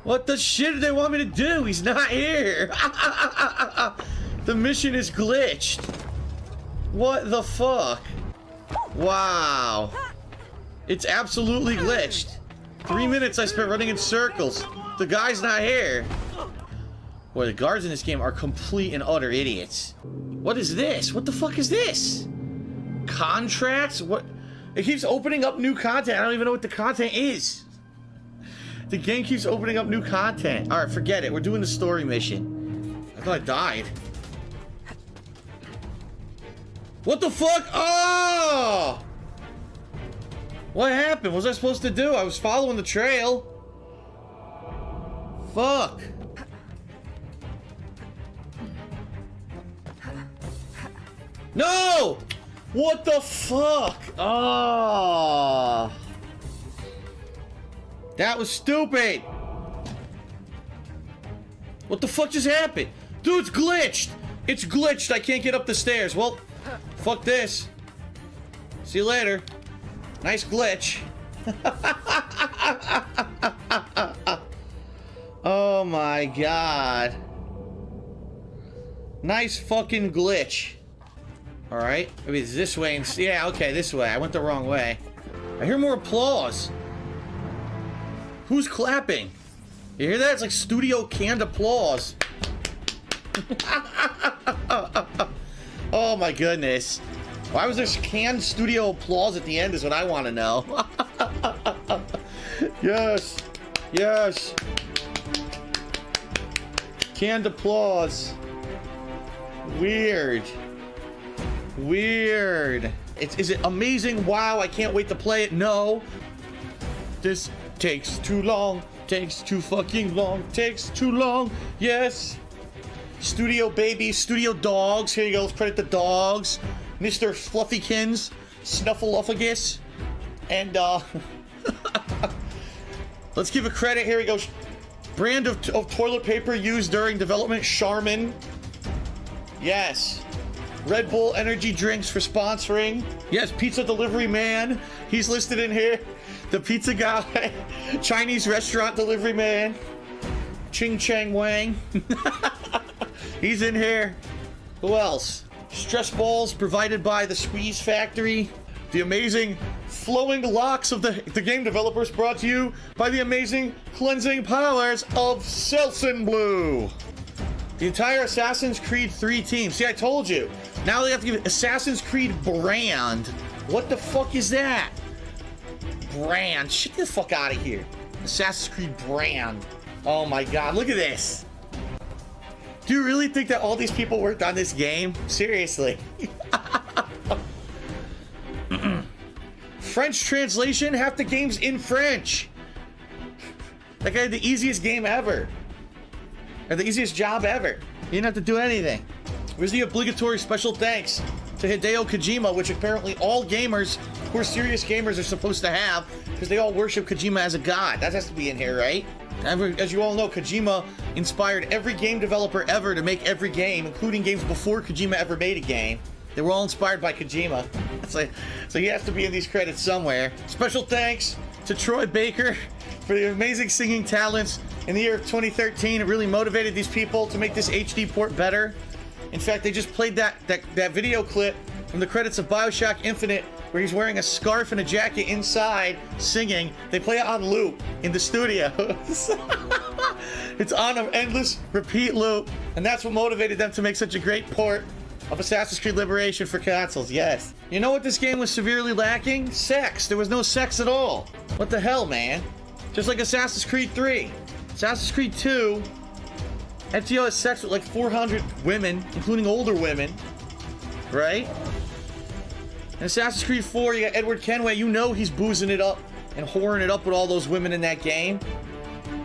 What the shit do they want me to do? He's not here. The mission is glitched. What the fuck? Wow. It's absolutely glitched. 3 minutes I spent running in circles. The guy's not here. Boy, the guards in this game are complete and utter idiots. What is this? What the fuck is this? Contracts? What? It keeps opening up new content. I don't even know what the content is. The game keeps opening up new content. Alright, forget it. We're doing the story mission. I thought I died. What the fuck? Oh! What happened? What was I supposed to do? I was following the trail. No! What the fuck? Oh. That was stupid. What the fuck just happened? Dude, it's glitched. It's glitched. I can't get up the stairs. Well, fuck this. See you later. Nice glitch. Oh my god. Nice fucking glitch. Alright, maybe it's this way and yeah, okay, this way. I went the wrong way. I hear more applause. Who's clapping? You hear that? It's like studio canned applause. Oh my goodness. Why was there canned studio applause at the end is what I want to know. Yes. Yes. Canned applause. Weird. Weird. Is it amazing? Wow, I can't wait to play it. No. This takes too long. Takes too fucking long. Takes too long. Yes. Studio babies, studio dogs. Here you go. Let's credit the dogs. Mr. Fluffykins, Snuffleupagus, and let's give a credit. Here we go. Brand of toilet paper used during development, Charmin. Yes. Red Bull energy drinks for sponsoring. Yes, pizza delivery man. He's listed in here. The pizza guy. Chinese restaurant delivery man. Ching Chang Wang. He's in here. Who else? Stress balls provided by the Squeeze Factory. The amazing flowing locks of the game developers brought to you by the amazing cleansing powers of Selsun Blue. The entire Assassin's Creed 3 team. See, I told you. Now they have to give Assassin's Creed brand. What the fuck is that? Brand. Shit the fuck out of here. Assassin's Creed brand. Oh my god, look at this. Do you really think that all these people worked on this game? Seriously. French translation? Half the game's in French. That guy had the easiest game ever. Or the easiest job ever. He didn't have to do anything. Where's the obligatory special thanks to Hideo Kojima, which apparently all gamers who are serious gamers are supposed to have, because they all worship Kojima as a god. That has to be in here, right? As you all know, Kojima inspired every game developer ever to make every game, including games before Kojima ever made a game. They were all inspired by Kojima. So he has to be in these credits somewhere. Special thanks to Troy Baker for the amazing singing talents in the year of 2013. It really motivated these people to make this HD port better. In fact, they just played that video clip from the credits of BioShock Infinite where he's wearing a scarf and a jacket inside singing. They play it on loop in the studio. It's on an endless repeat loop, and that's what motivated them to make such a great port of Assassin's Creed Liberation for consoles. Yes. You know what this game was severely lacking? Sex. There was no sex at all. What the hell, man? Just like Assassin's Creed 3. Assassin's Creed 2, Ezio has sex with like 400 women, including older women, right? In Assassin's Creed 4, you got Edward Kenway. You know he's boozing it up and whoring it up with all those women in that game.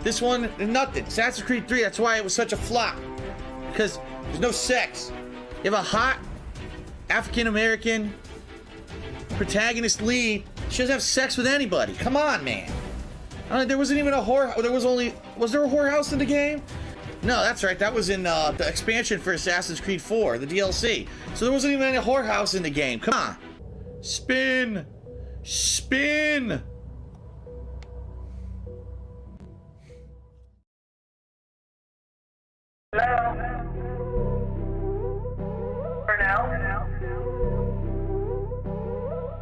This one, nothing. Assassin's Creed 3, that's why it was such a flop. Because there's no sex. You have a hot African-American protagonist lead. She doesn't have sex with anybody. Come on, man. There wasn't even a whore. Was there a whorehouse in the game? No, that's right. That was in the expansion for Assassin's Creed 4, the DLC. So there wasn't even any whorehouse in the game. Come on. Spin. Spin.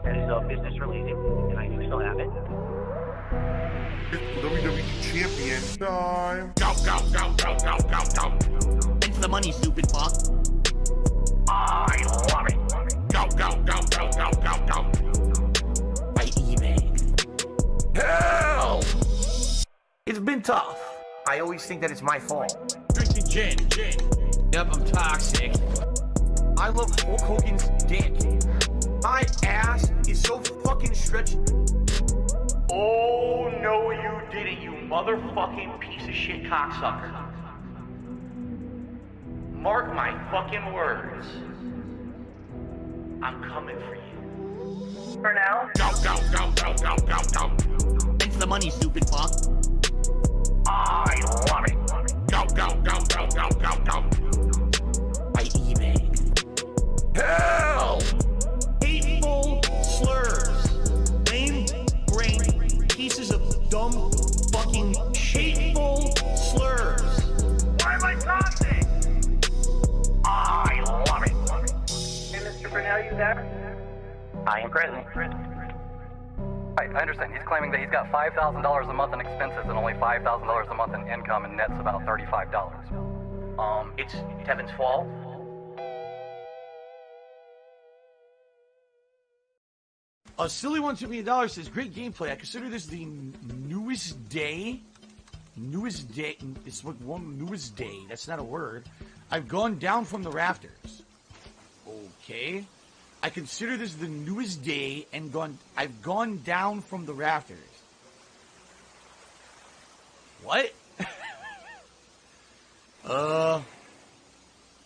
That is a business releasing, and I do still have it.
It's WWE Champion time.
Gout. Thanks for the money, stupid fuck. I love it. Gout. By eBay. Hell! It's been tough. I always think that it's my fault.
Drinking gin. Yep, I'm toxic.
I love Hulk Hogan's dick. My ass is so fucking stretched. Oh, no, you didn't, you motherfucking piece of shit cocksucker. Mark my fucking words. I'm coming for you.
For now?
Go.
Thanks for the money, stupid fuck.
I love it. Go.
By eBay.
Hell!
Hateful slurs. Lame brain pieces of dumb fucking hateful slurs.
Why am I talking? I love it.
Hey, Mr. Brunel, you there?
I am present. Right, I understand. He's claiming that he's got $5,000 a month in expenses and only $5,000 a month in income, and net's about $35.
It's Tevin's fault. A silly one took me $1 says, great gameplay. I consider this the newest day. It's like one newest day. That's not a word. I've gone down from the rafters. Okay. I consider this the newest day and I've gone down from the rafters. What?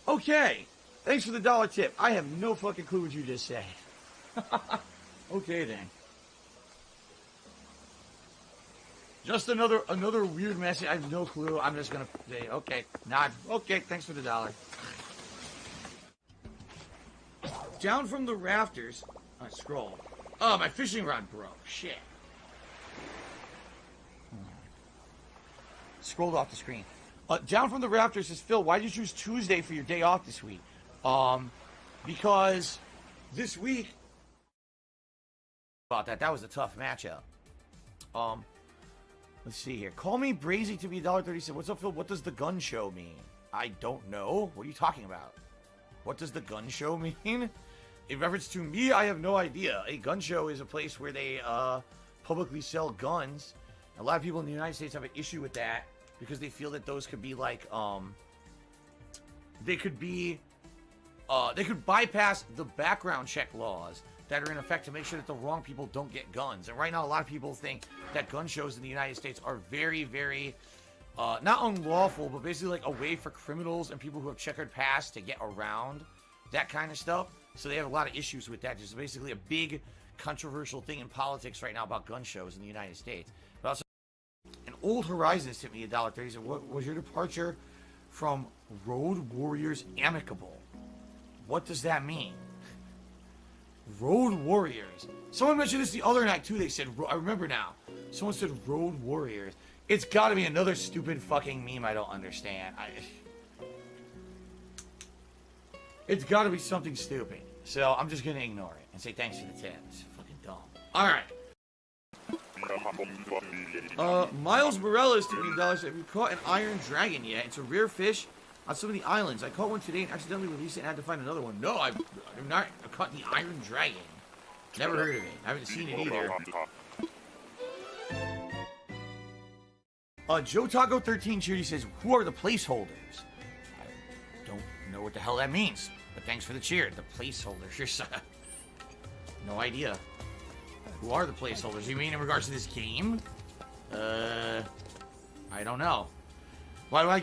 Okay. Thanks for the $1 tip. I have no fucking clue what you just said. Okay then. Just another weird message. I have no clue. I'm just gonna say okay. Nod. Okay. Thanks for the $1. Down from the rafters. I scroll. Oh, my fishing rod broke. Shit. Scrolled off the screen. Down from the rafters says, Phil, why did you choose Tuesday for your day off this week? Because this week. About that. That was a tough matchup. Let's see here. Call me Brazy to be $1.37. What's up, Phil? What does the gun show mean? I don't know. What are you talking about? What does the gun show mean? In reference to me, I have no idea. A gun show is a place where they publicly sell guns. A lot of people in the United States have an issue with that because they feel that those could be like they could bypass the background check laws that are in effect to make sure that the wrong people don't get guns. And right now, a lot of people think that gun shows in the United States are very, very, not unlawful, but basically like a way for criminals and people who have checkered past to get around that kind of stuff. So they have a lot of issues with that. There's basically a big controversial thing in politics right now about gun shows in the United States. But also, an Old Horizons hit me $1.30. What was your departure from Road Warriors Amicable? What does that mean? Road Warriors. Someone mentioned this the other night too. They said, I remember now. Someone said Road Warriors. It's got to be another stupid fucking meme I don't understand. It's got to be something stupid. So I'm just going to ignore it and say thanks for the tip. It's fucking dumb. All right. Miles Morales took me $1. Have you caught an iron dragon yet? It's a rare fish on some of the islands. I caught one today and accidentally released it and had to find another one. No, I've not caught the iron dragon. Never heard of it. I haven't seen it either. Joe Taco 13 Shooty says, who are the placeholders? I don't know what the hell that means, but thanks for the cheer. The placeholders. No idea. Who are the placeholders? You mean in regards to this game? I don't know. Why do I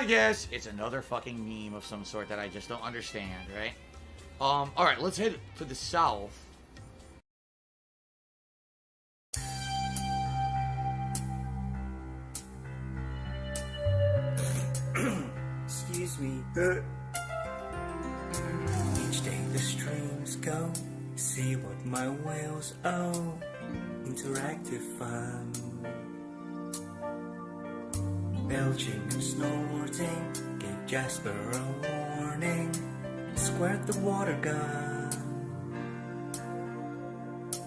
guess it's another fucking meme of some sort that I just don't understand, right? Alright, let's head to the south.
Excuse me. Each day the streams go, see what my whales owe. Interactive fun. Belching and snorting, give Jasper a warning. Squirt the water gun.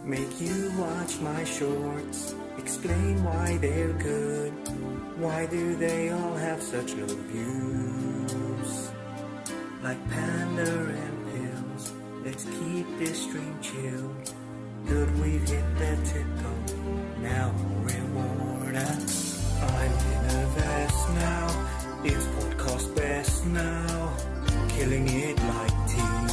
Make you watch my shorts, explain why they're good. Why do they all have such low views? Like panda and pills, let's keep this stream chilled. Good, we've hit the tickle, now reward us. I'm in a vest now, it's podcast best now. Killing it like tea.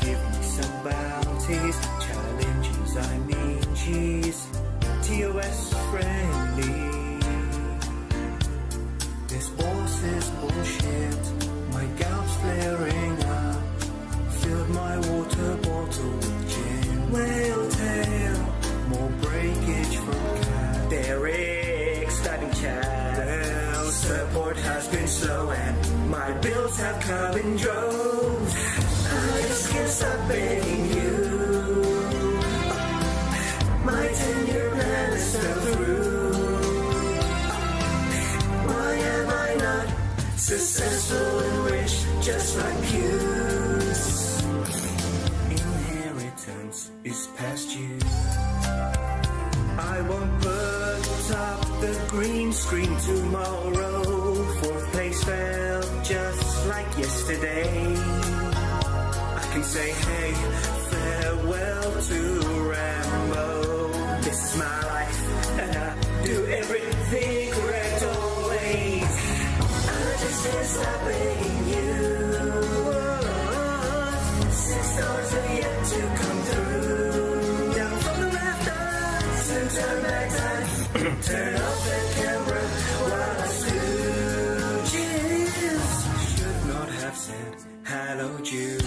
Give me some bounties, challenges, I mean cheese. TOS friendly. This boss is bullshit, my gout's flaring support has been slow and my bills have come in droves. I just can't stop begging you. My 10-year plan is still through. Why am I not successful and rich just like you? Inheritance is past you. I won't put up the green screen tomorrow. Fourth place felt just like yesterday. I can say, hey, farewell to Rambo. This is my life, and I do everything correct always. I just can't stop begging you. 6 stars have yet to come through. Down from the rafters to turn back time. Turn off the camera while I stooges. Should not have said hello, Jude.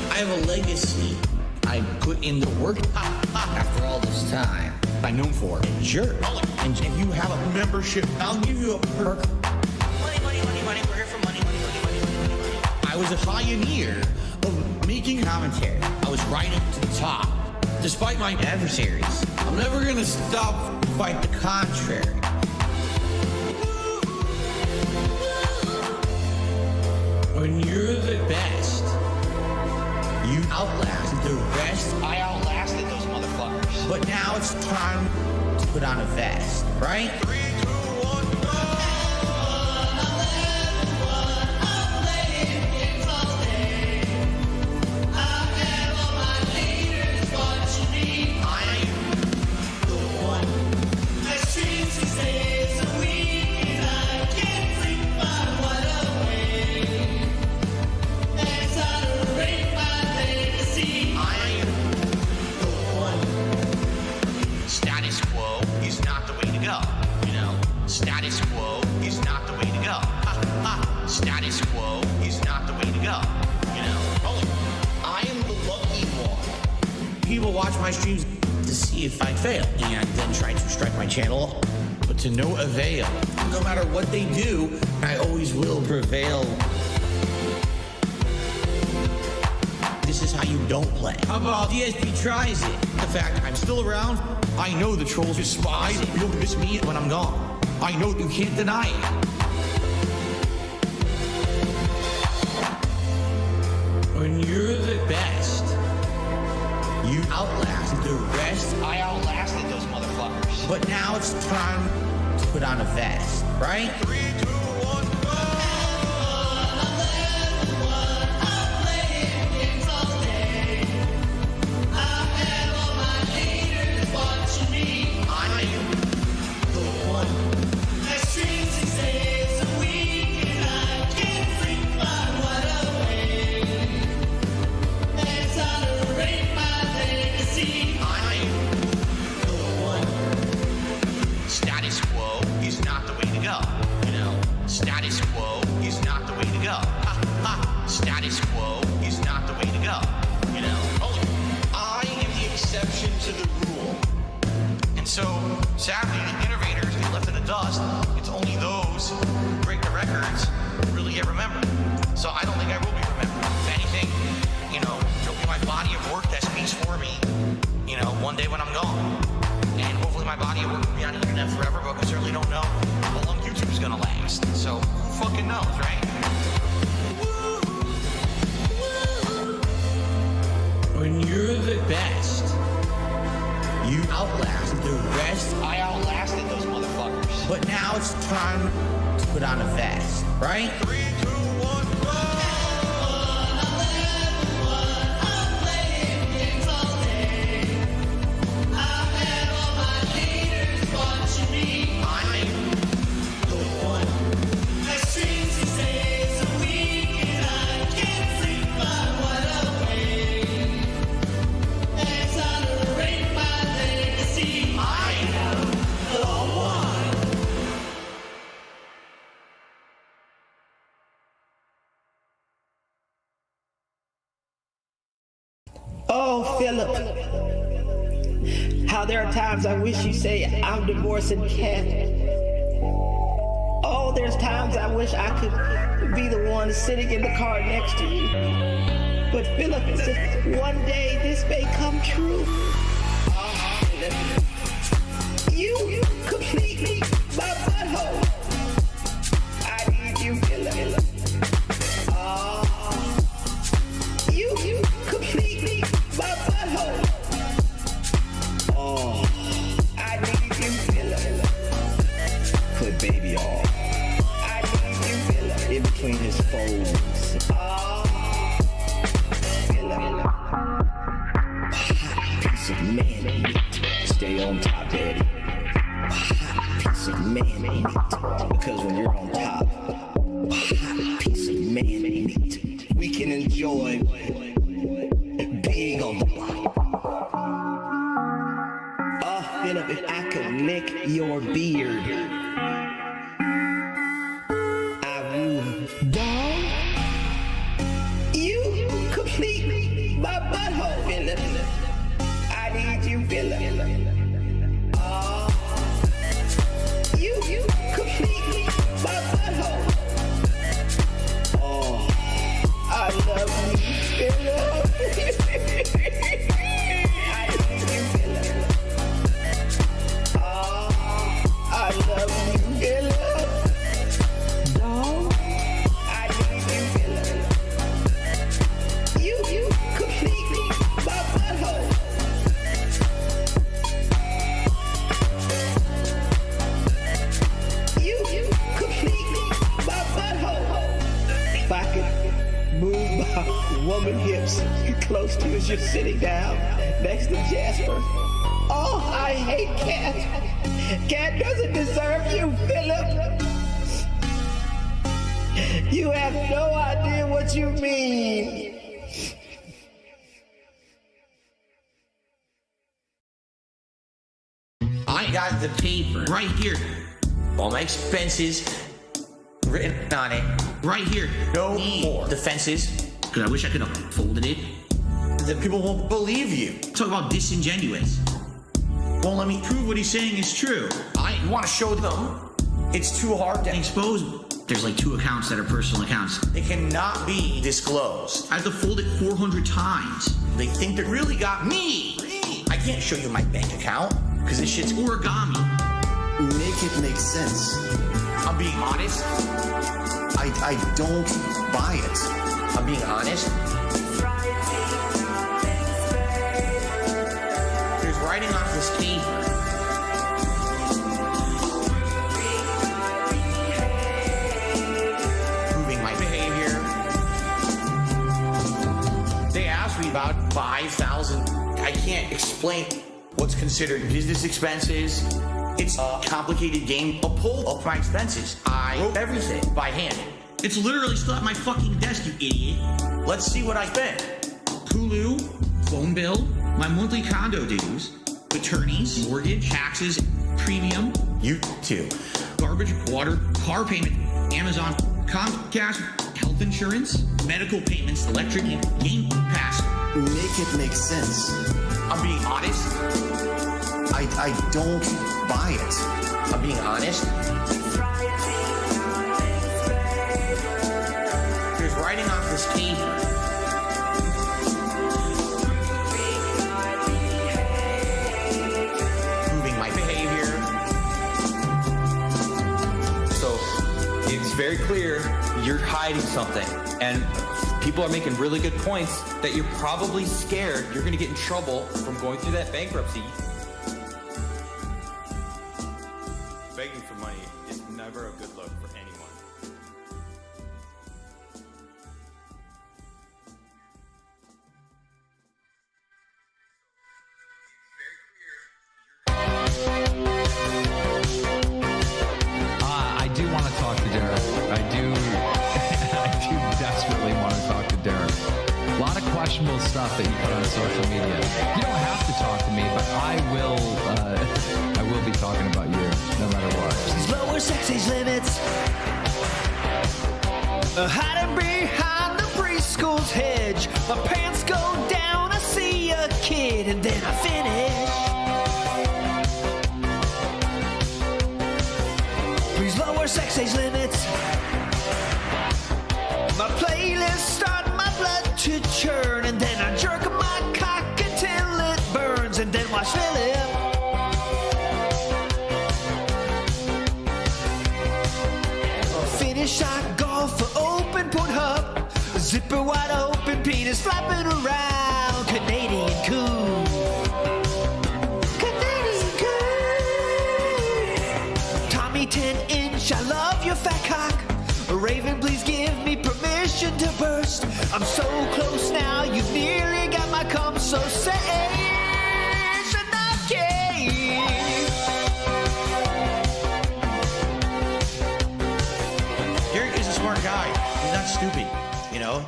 I have a legacy. I put in the work after all this time. I'm known for a jerk. And if you have a membership, I'll give you a perk. Money, money, money, money. We're here for money, money, money, money, money, money. I was a pioneer of making commentary. I was right up to the top. Despite my adversaries, I'm never going to stop. Quite the contrary. When you're the best, you outlast the rest. I outlasted those motherfuckers. But now it's time to put on a vest, right? 3, 2, 1, go! Status quo is not the way to go. Status quo is not the way to go. You know, I am the lucky one. People watch my streams to see if I fail, and then try to strike my channel, but to no avail. No matter what they do, I always will prevail. This is how you don't play. How about DSP tries it? The fact I'm still around, I know the trolls are spies. You'll miss me when I'm gone. I know you can't deny it. When you're the best, you outlast the rest. I outlasted those motherfuckers. But now it's time to put on a vest, right? 3, 2, 1, go! Status quo is not the way to go. Status quo is not the way to go. You know, I am the exception to the rule. And so, sadly, the innovators get left in the dust. It's only those who break the records who really get remembered. So I don't think I will be remembered. If anything, you know, there'll be my body of work that speaks for me, you know, one day when I'm gone. And hopefully my body of work will be on the internet forever, but we certainly don't know how long YouTube's gonna last. So who fucking knows, right? When you're the best, you outlast the rest. I outlasted those motherfuckers. But now it's time to put on a vest, right? 3, 2, 1, go!
Philip, how there are times I wish you say I'm divorcing Khet. Oh, there's times I wish I could be the one sitting in the car next to you. But Philip, it's just one day this may come true. You complete me, my butthole. I need you, Philip. You complete me, my butthole. Oh, I need you, Philip. Put baby on. I need you, Philip. In between his folds. Philip. Hot piece of man meat. Stay on top, Daddy. Hot piece of man meat. Because when you're on top, hot piece of man meat, we can enjoy being on the block. Philip, if I could lick your beard, I would. Dog, you complete my butthole, Philip. I need you, Philip. You complete my butthole. Oh, I love you, Philip. I need you, Philip. I love you, Philip. Dog, I need you, Philip. You complete my butthole. You complete my butthole. If I could move my woman hips close to you as you're sitting down next to Jasper. Oh, I hate Khet. Khet doesn't deserve you, Philip. You have no idea what you mean.
I got the paper right here. All my expenses written on it. Right here. No more defenses. Because I wish I could have folded it. The people won't believe you. Talk about disingenuous. Won't let me prove what he's saying is true. I want to show them. It's too hard to expose. There's like 2 accounts that are personal accounts. They cannot be disclosed. I have to fold it 400 times. They think they really got me. I can't show you my bank account because this shit's origami.
Make it make sense.
I'm being honest.
I don't buy it.
I'm being honest. There's writing off this paper. Proving my behavior. They asked me about 5,000. I can't explain what's considered business expenses. It's a complicated game. A pull up my expenses. I wrote everything by hand. It's literally still at my fucking desk, you idiot. Let's see what I spent. Hulu, phone bill, my monthly condo dues, attorneys, mortgage, taxes, premium. You too. Garbage, water, car payment, Amazon, Comcast, health insurance, medical payments, electric, game pass.
Make it make sense.
I'm being honest.
I don't buy it.
I'm being honest. There's writing off this paper. Proving my behavior.
So it's very clear you're hiding something, and people are making really good points that you're probably scared you're going to get in trouble from going through that bankruptcy. Begging for money is never a good look for anyone.
I do want to talk to Derek. I do desperately want to talk to Derek. A lot of questionable stuff that you put on social media. You don't have to talk to me, but I will be talking about you no matter what.
She's lower sex age limits. Hiding behind the preschool's hedge. My pants go down, I see a kid, and then I finish. Please lower sex age limits. My playlist start my blood to churn, and then I jerk my cock until it burns, and then watch Philip. Finish shot golf for open put hub, zipper wide open, penis flapping around, Canadian cool. Canadian cool. Tommy 10-inch, I love your fat cock. Raven, please give me permission to burst. I'm so close now, you've nearly got my cum, so say it's enough,
Derek is a smart guy. He's not stupid, you know?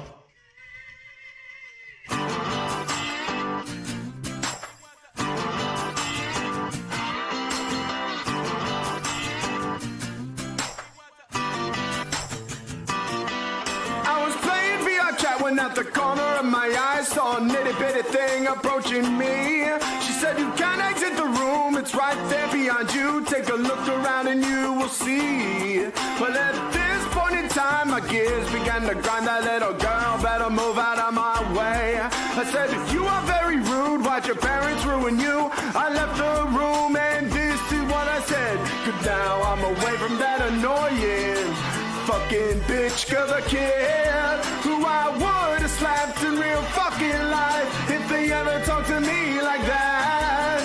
At the corner of my eye, saw a nitty-bitty thing approaching me. She said, you can't exit the room, it's right there behind you. Take a look around and you will see. Well, at this point in time, my gears began to grind. That little girl better move out of my way. I said, you are very rude, why'd your parents ruin you? I left the room and this is what I said. Cause now I'm away from that annoying fucking bitch, cause a kid who I would have slapped in real fucking life if they ever talked to me like that.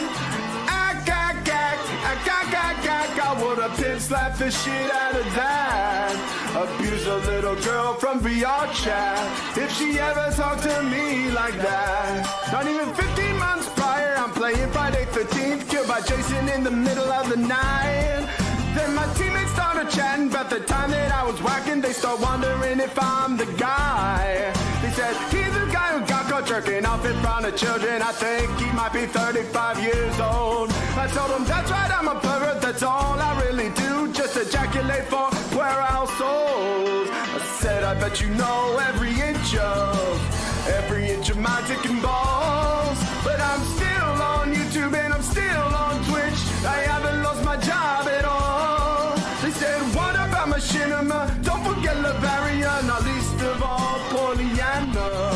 I would have pimp slapped the shit out of that. Abuse a little girl from VR chat if she ever talked to me like that. Not even 15 months prior, I'm playing Friday 13th, killed by Jason in the middle of the night. Then my teammates started chatting about the time that I was whacking. They start wondering if I'm the guy. They said, he's the guy who got caught jerking off in front of children. I think he might be 35 years old. I told him, that's right, I'm a pervert. That's all I really do, just ejaculate for warehouse souls. I said, I bet you know every inch of my dick and balls. But I'm still on YouTube and I'm still on Twitch. I haven't lost my job at all. They said, what about machinima? Don't forget Lavaria, not least of all Pollyanna.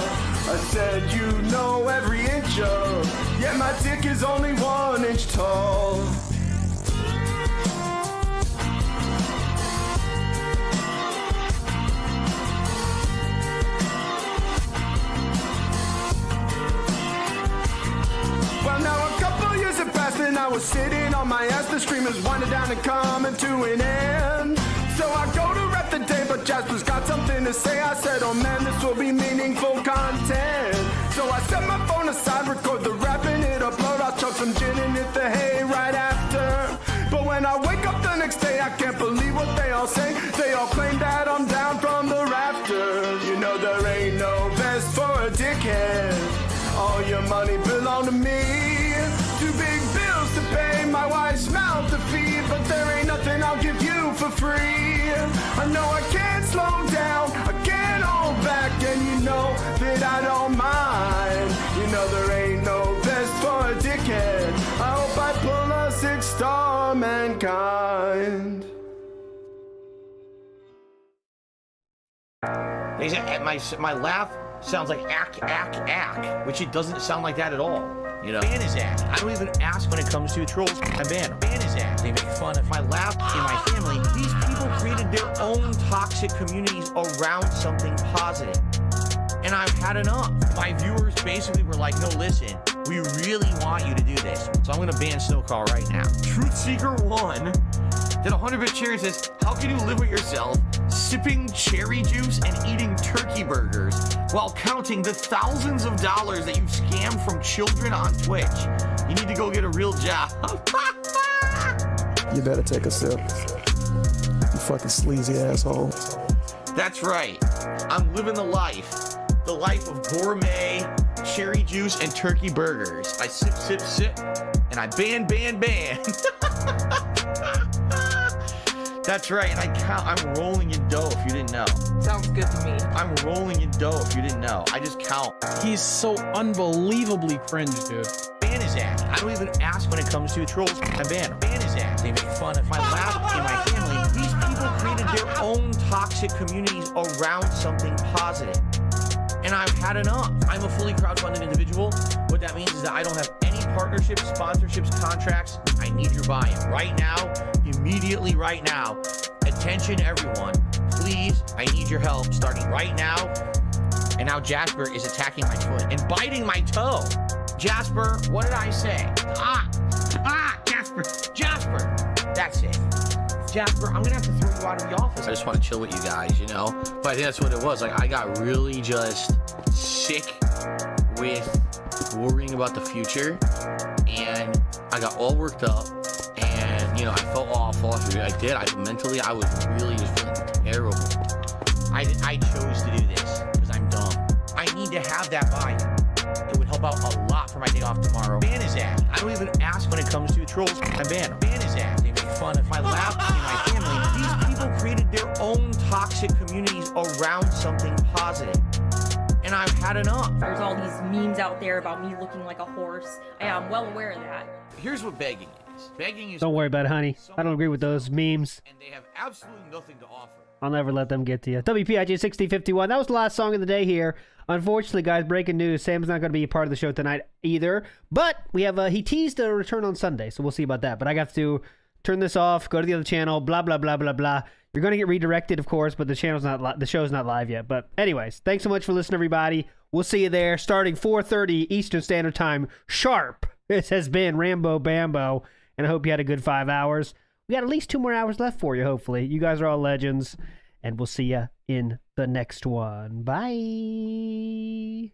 I said, you know every inch of, yeah, my dick is only 1 inch tall. Well, now a couple years have passed and I was sitting on my ass. The stream is winding down and coming to an end. So I go to rep the day, but Jasper's got something to say. I said, oh man, this will be meaningful content. So I set my phone aside, record the rap and hit upload. I'll chuck some gin and hit the hay right after. But when I wake up the next day, I can't believe what they all say. They all claim that I'm down from the rafters. You know there ain't no best for a dickhead. All your money belong to me. 2 big bills to pay, my wife's mouth to feed, but there ain't nothing I'll give you for free. I know I can't slow down, I can't hold back, and you know that I don't mind. You know there ain't no best for a dickhead. I hope I pull a 6-star mankind.
They said, my laugh sounds like ack, which it doesn't sound like that at all. You know, ban his ass. I don't even ask when it comes to trolls. I ban him. Ban his ass. They make fun of my laugh in my family. These people created their own toxic communities around something positive. And I've had enough. My viewers basically were like, no, listen, we really want you to do this. So I'm going to ban Snowcall right now. Truth Seeker 1 did 100-bit cherry says, how can you live with yourself sipping cherry juice and eating turkey burgers while counting the thousands of dollars that you've scammed from children on Twitch? You need to go get a real job.
You better take a sip. You fucking sleazy asshole.
That's right. I'm living the life of gourmet cherry juice and turkey burgers. I sip, and I ban.
That's right, and I'm rolling in dough if you didn't know.
Sounds good to me.
I'm rolling in dough if you didn't know. I just count.
He's so unbelievably cringe, dude.
Ban his ass. I don't even ask when it comes to trolls. I ban him. Ban his ass. They make fun of my laugh in my family. These people created their own toxic communities around something positive. And I've had enough. I'm a fully crowdfunded individual. What that means is that I don't have any partnerships, sponsorships, contracts. I need your buy-in right now, immediately right now. Attention, everyone. Please, I need your help starting right now. And now Jasper is attacking my foot and biting my toe. Jasper, what did I say? Jasper. That's it. Jasper, I'm gonna have to throw you out of the office. I just want to chill with you guys, you know? But I think that's what it was. Like, I got really just sick with worrying about the future, and I got all worked up, and, you know, I felt awful. I was really just feeling terrible. I chose to do this because I'm dumb. I need to have that buy-in. It would help out a lot for my day off tomorrow. Ban his ass. I don't even ask when it comes to trolls. I ban him. Ban his ass. They make fun of my laugh in my family. These people created their own toxic communities around something positive. And I've had enough.
There's all these memes out there about me looking like a horse. I am well aware of that.
Here's what begging is. Begging is...
Don't worry about it, honey. I don't agree with those memes.
And they have absolutely nothing to offer.
I'll never let them get to you. WPIG 1651. That was the last song of the day here. Unfortunately, guys, breaking news. Sam's not going to be a part of the show tonight either. But we have he teased a return on Sunday, so we'll see about that. But I got to turn this off, go to the other channel, blah, blah, blah, blah, blah. You're going to get redirected, of course, but the show's not live yet. But anyways, thanks so much for listening, everybody. We'll see you there starting 4:30 Eastern Standard Time sharp. This has been Rambo Bambo, and I hope you had a good 5 hours. We got at least 2 more hours left for you, hopefully. You guys are all legends, and we'll see you in the next one. Bye.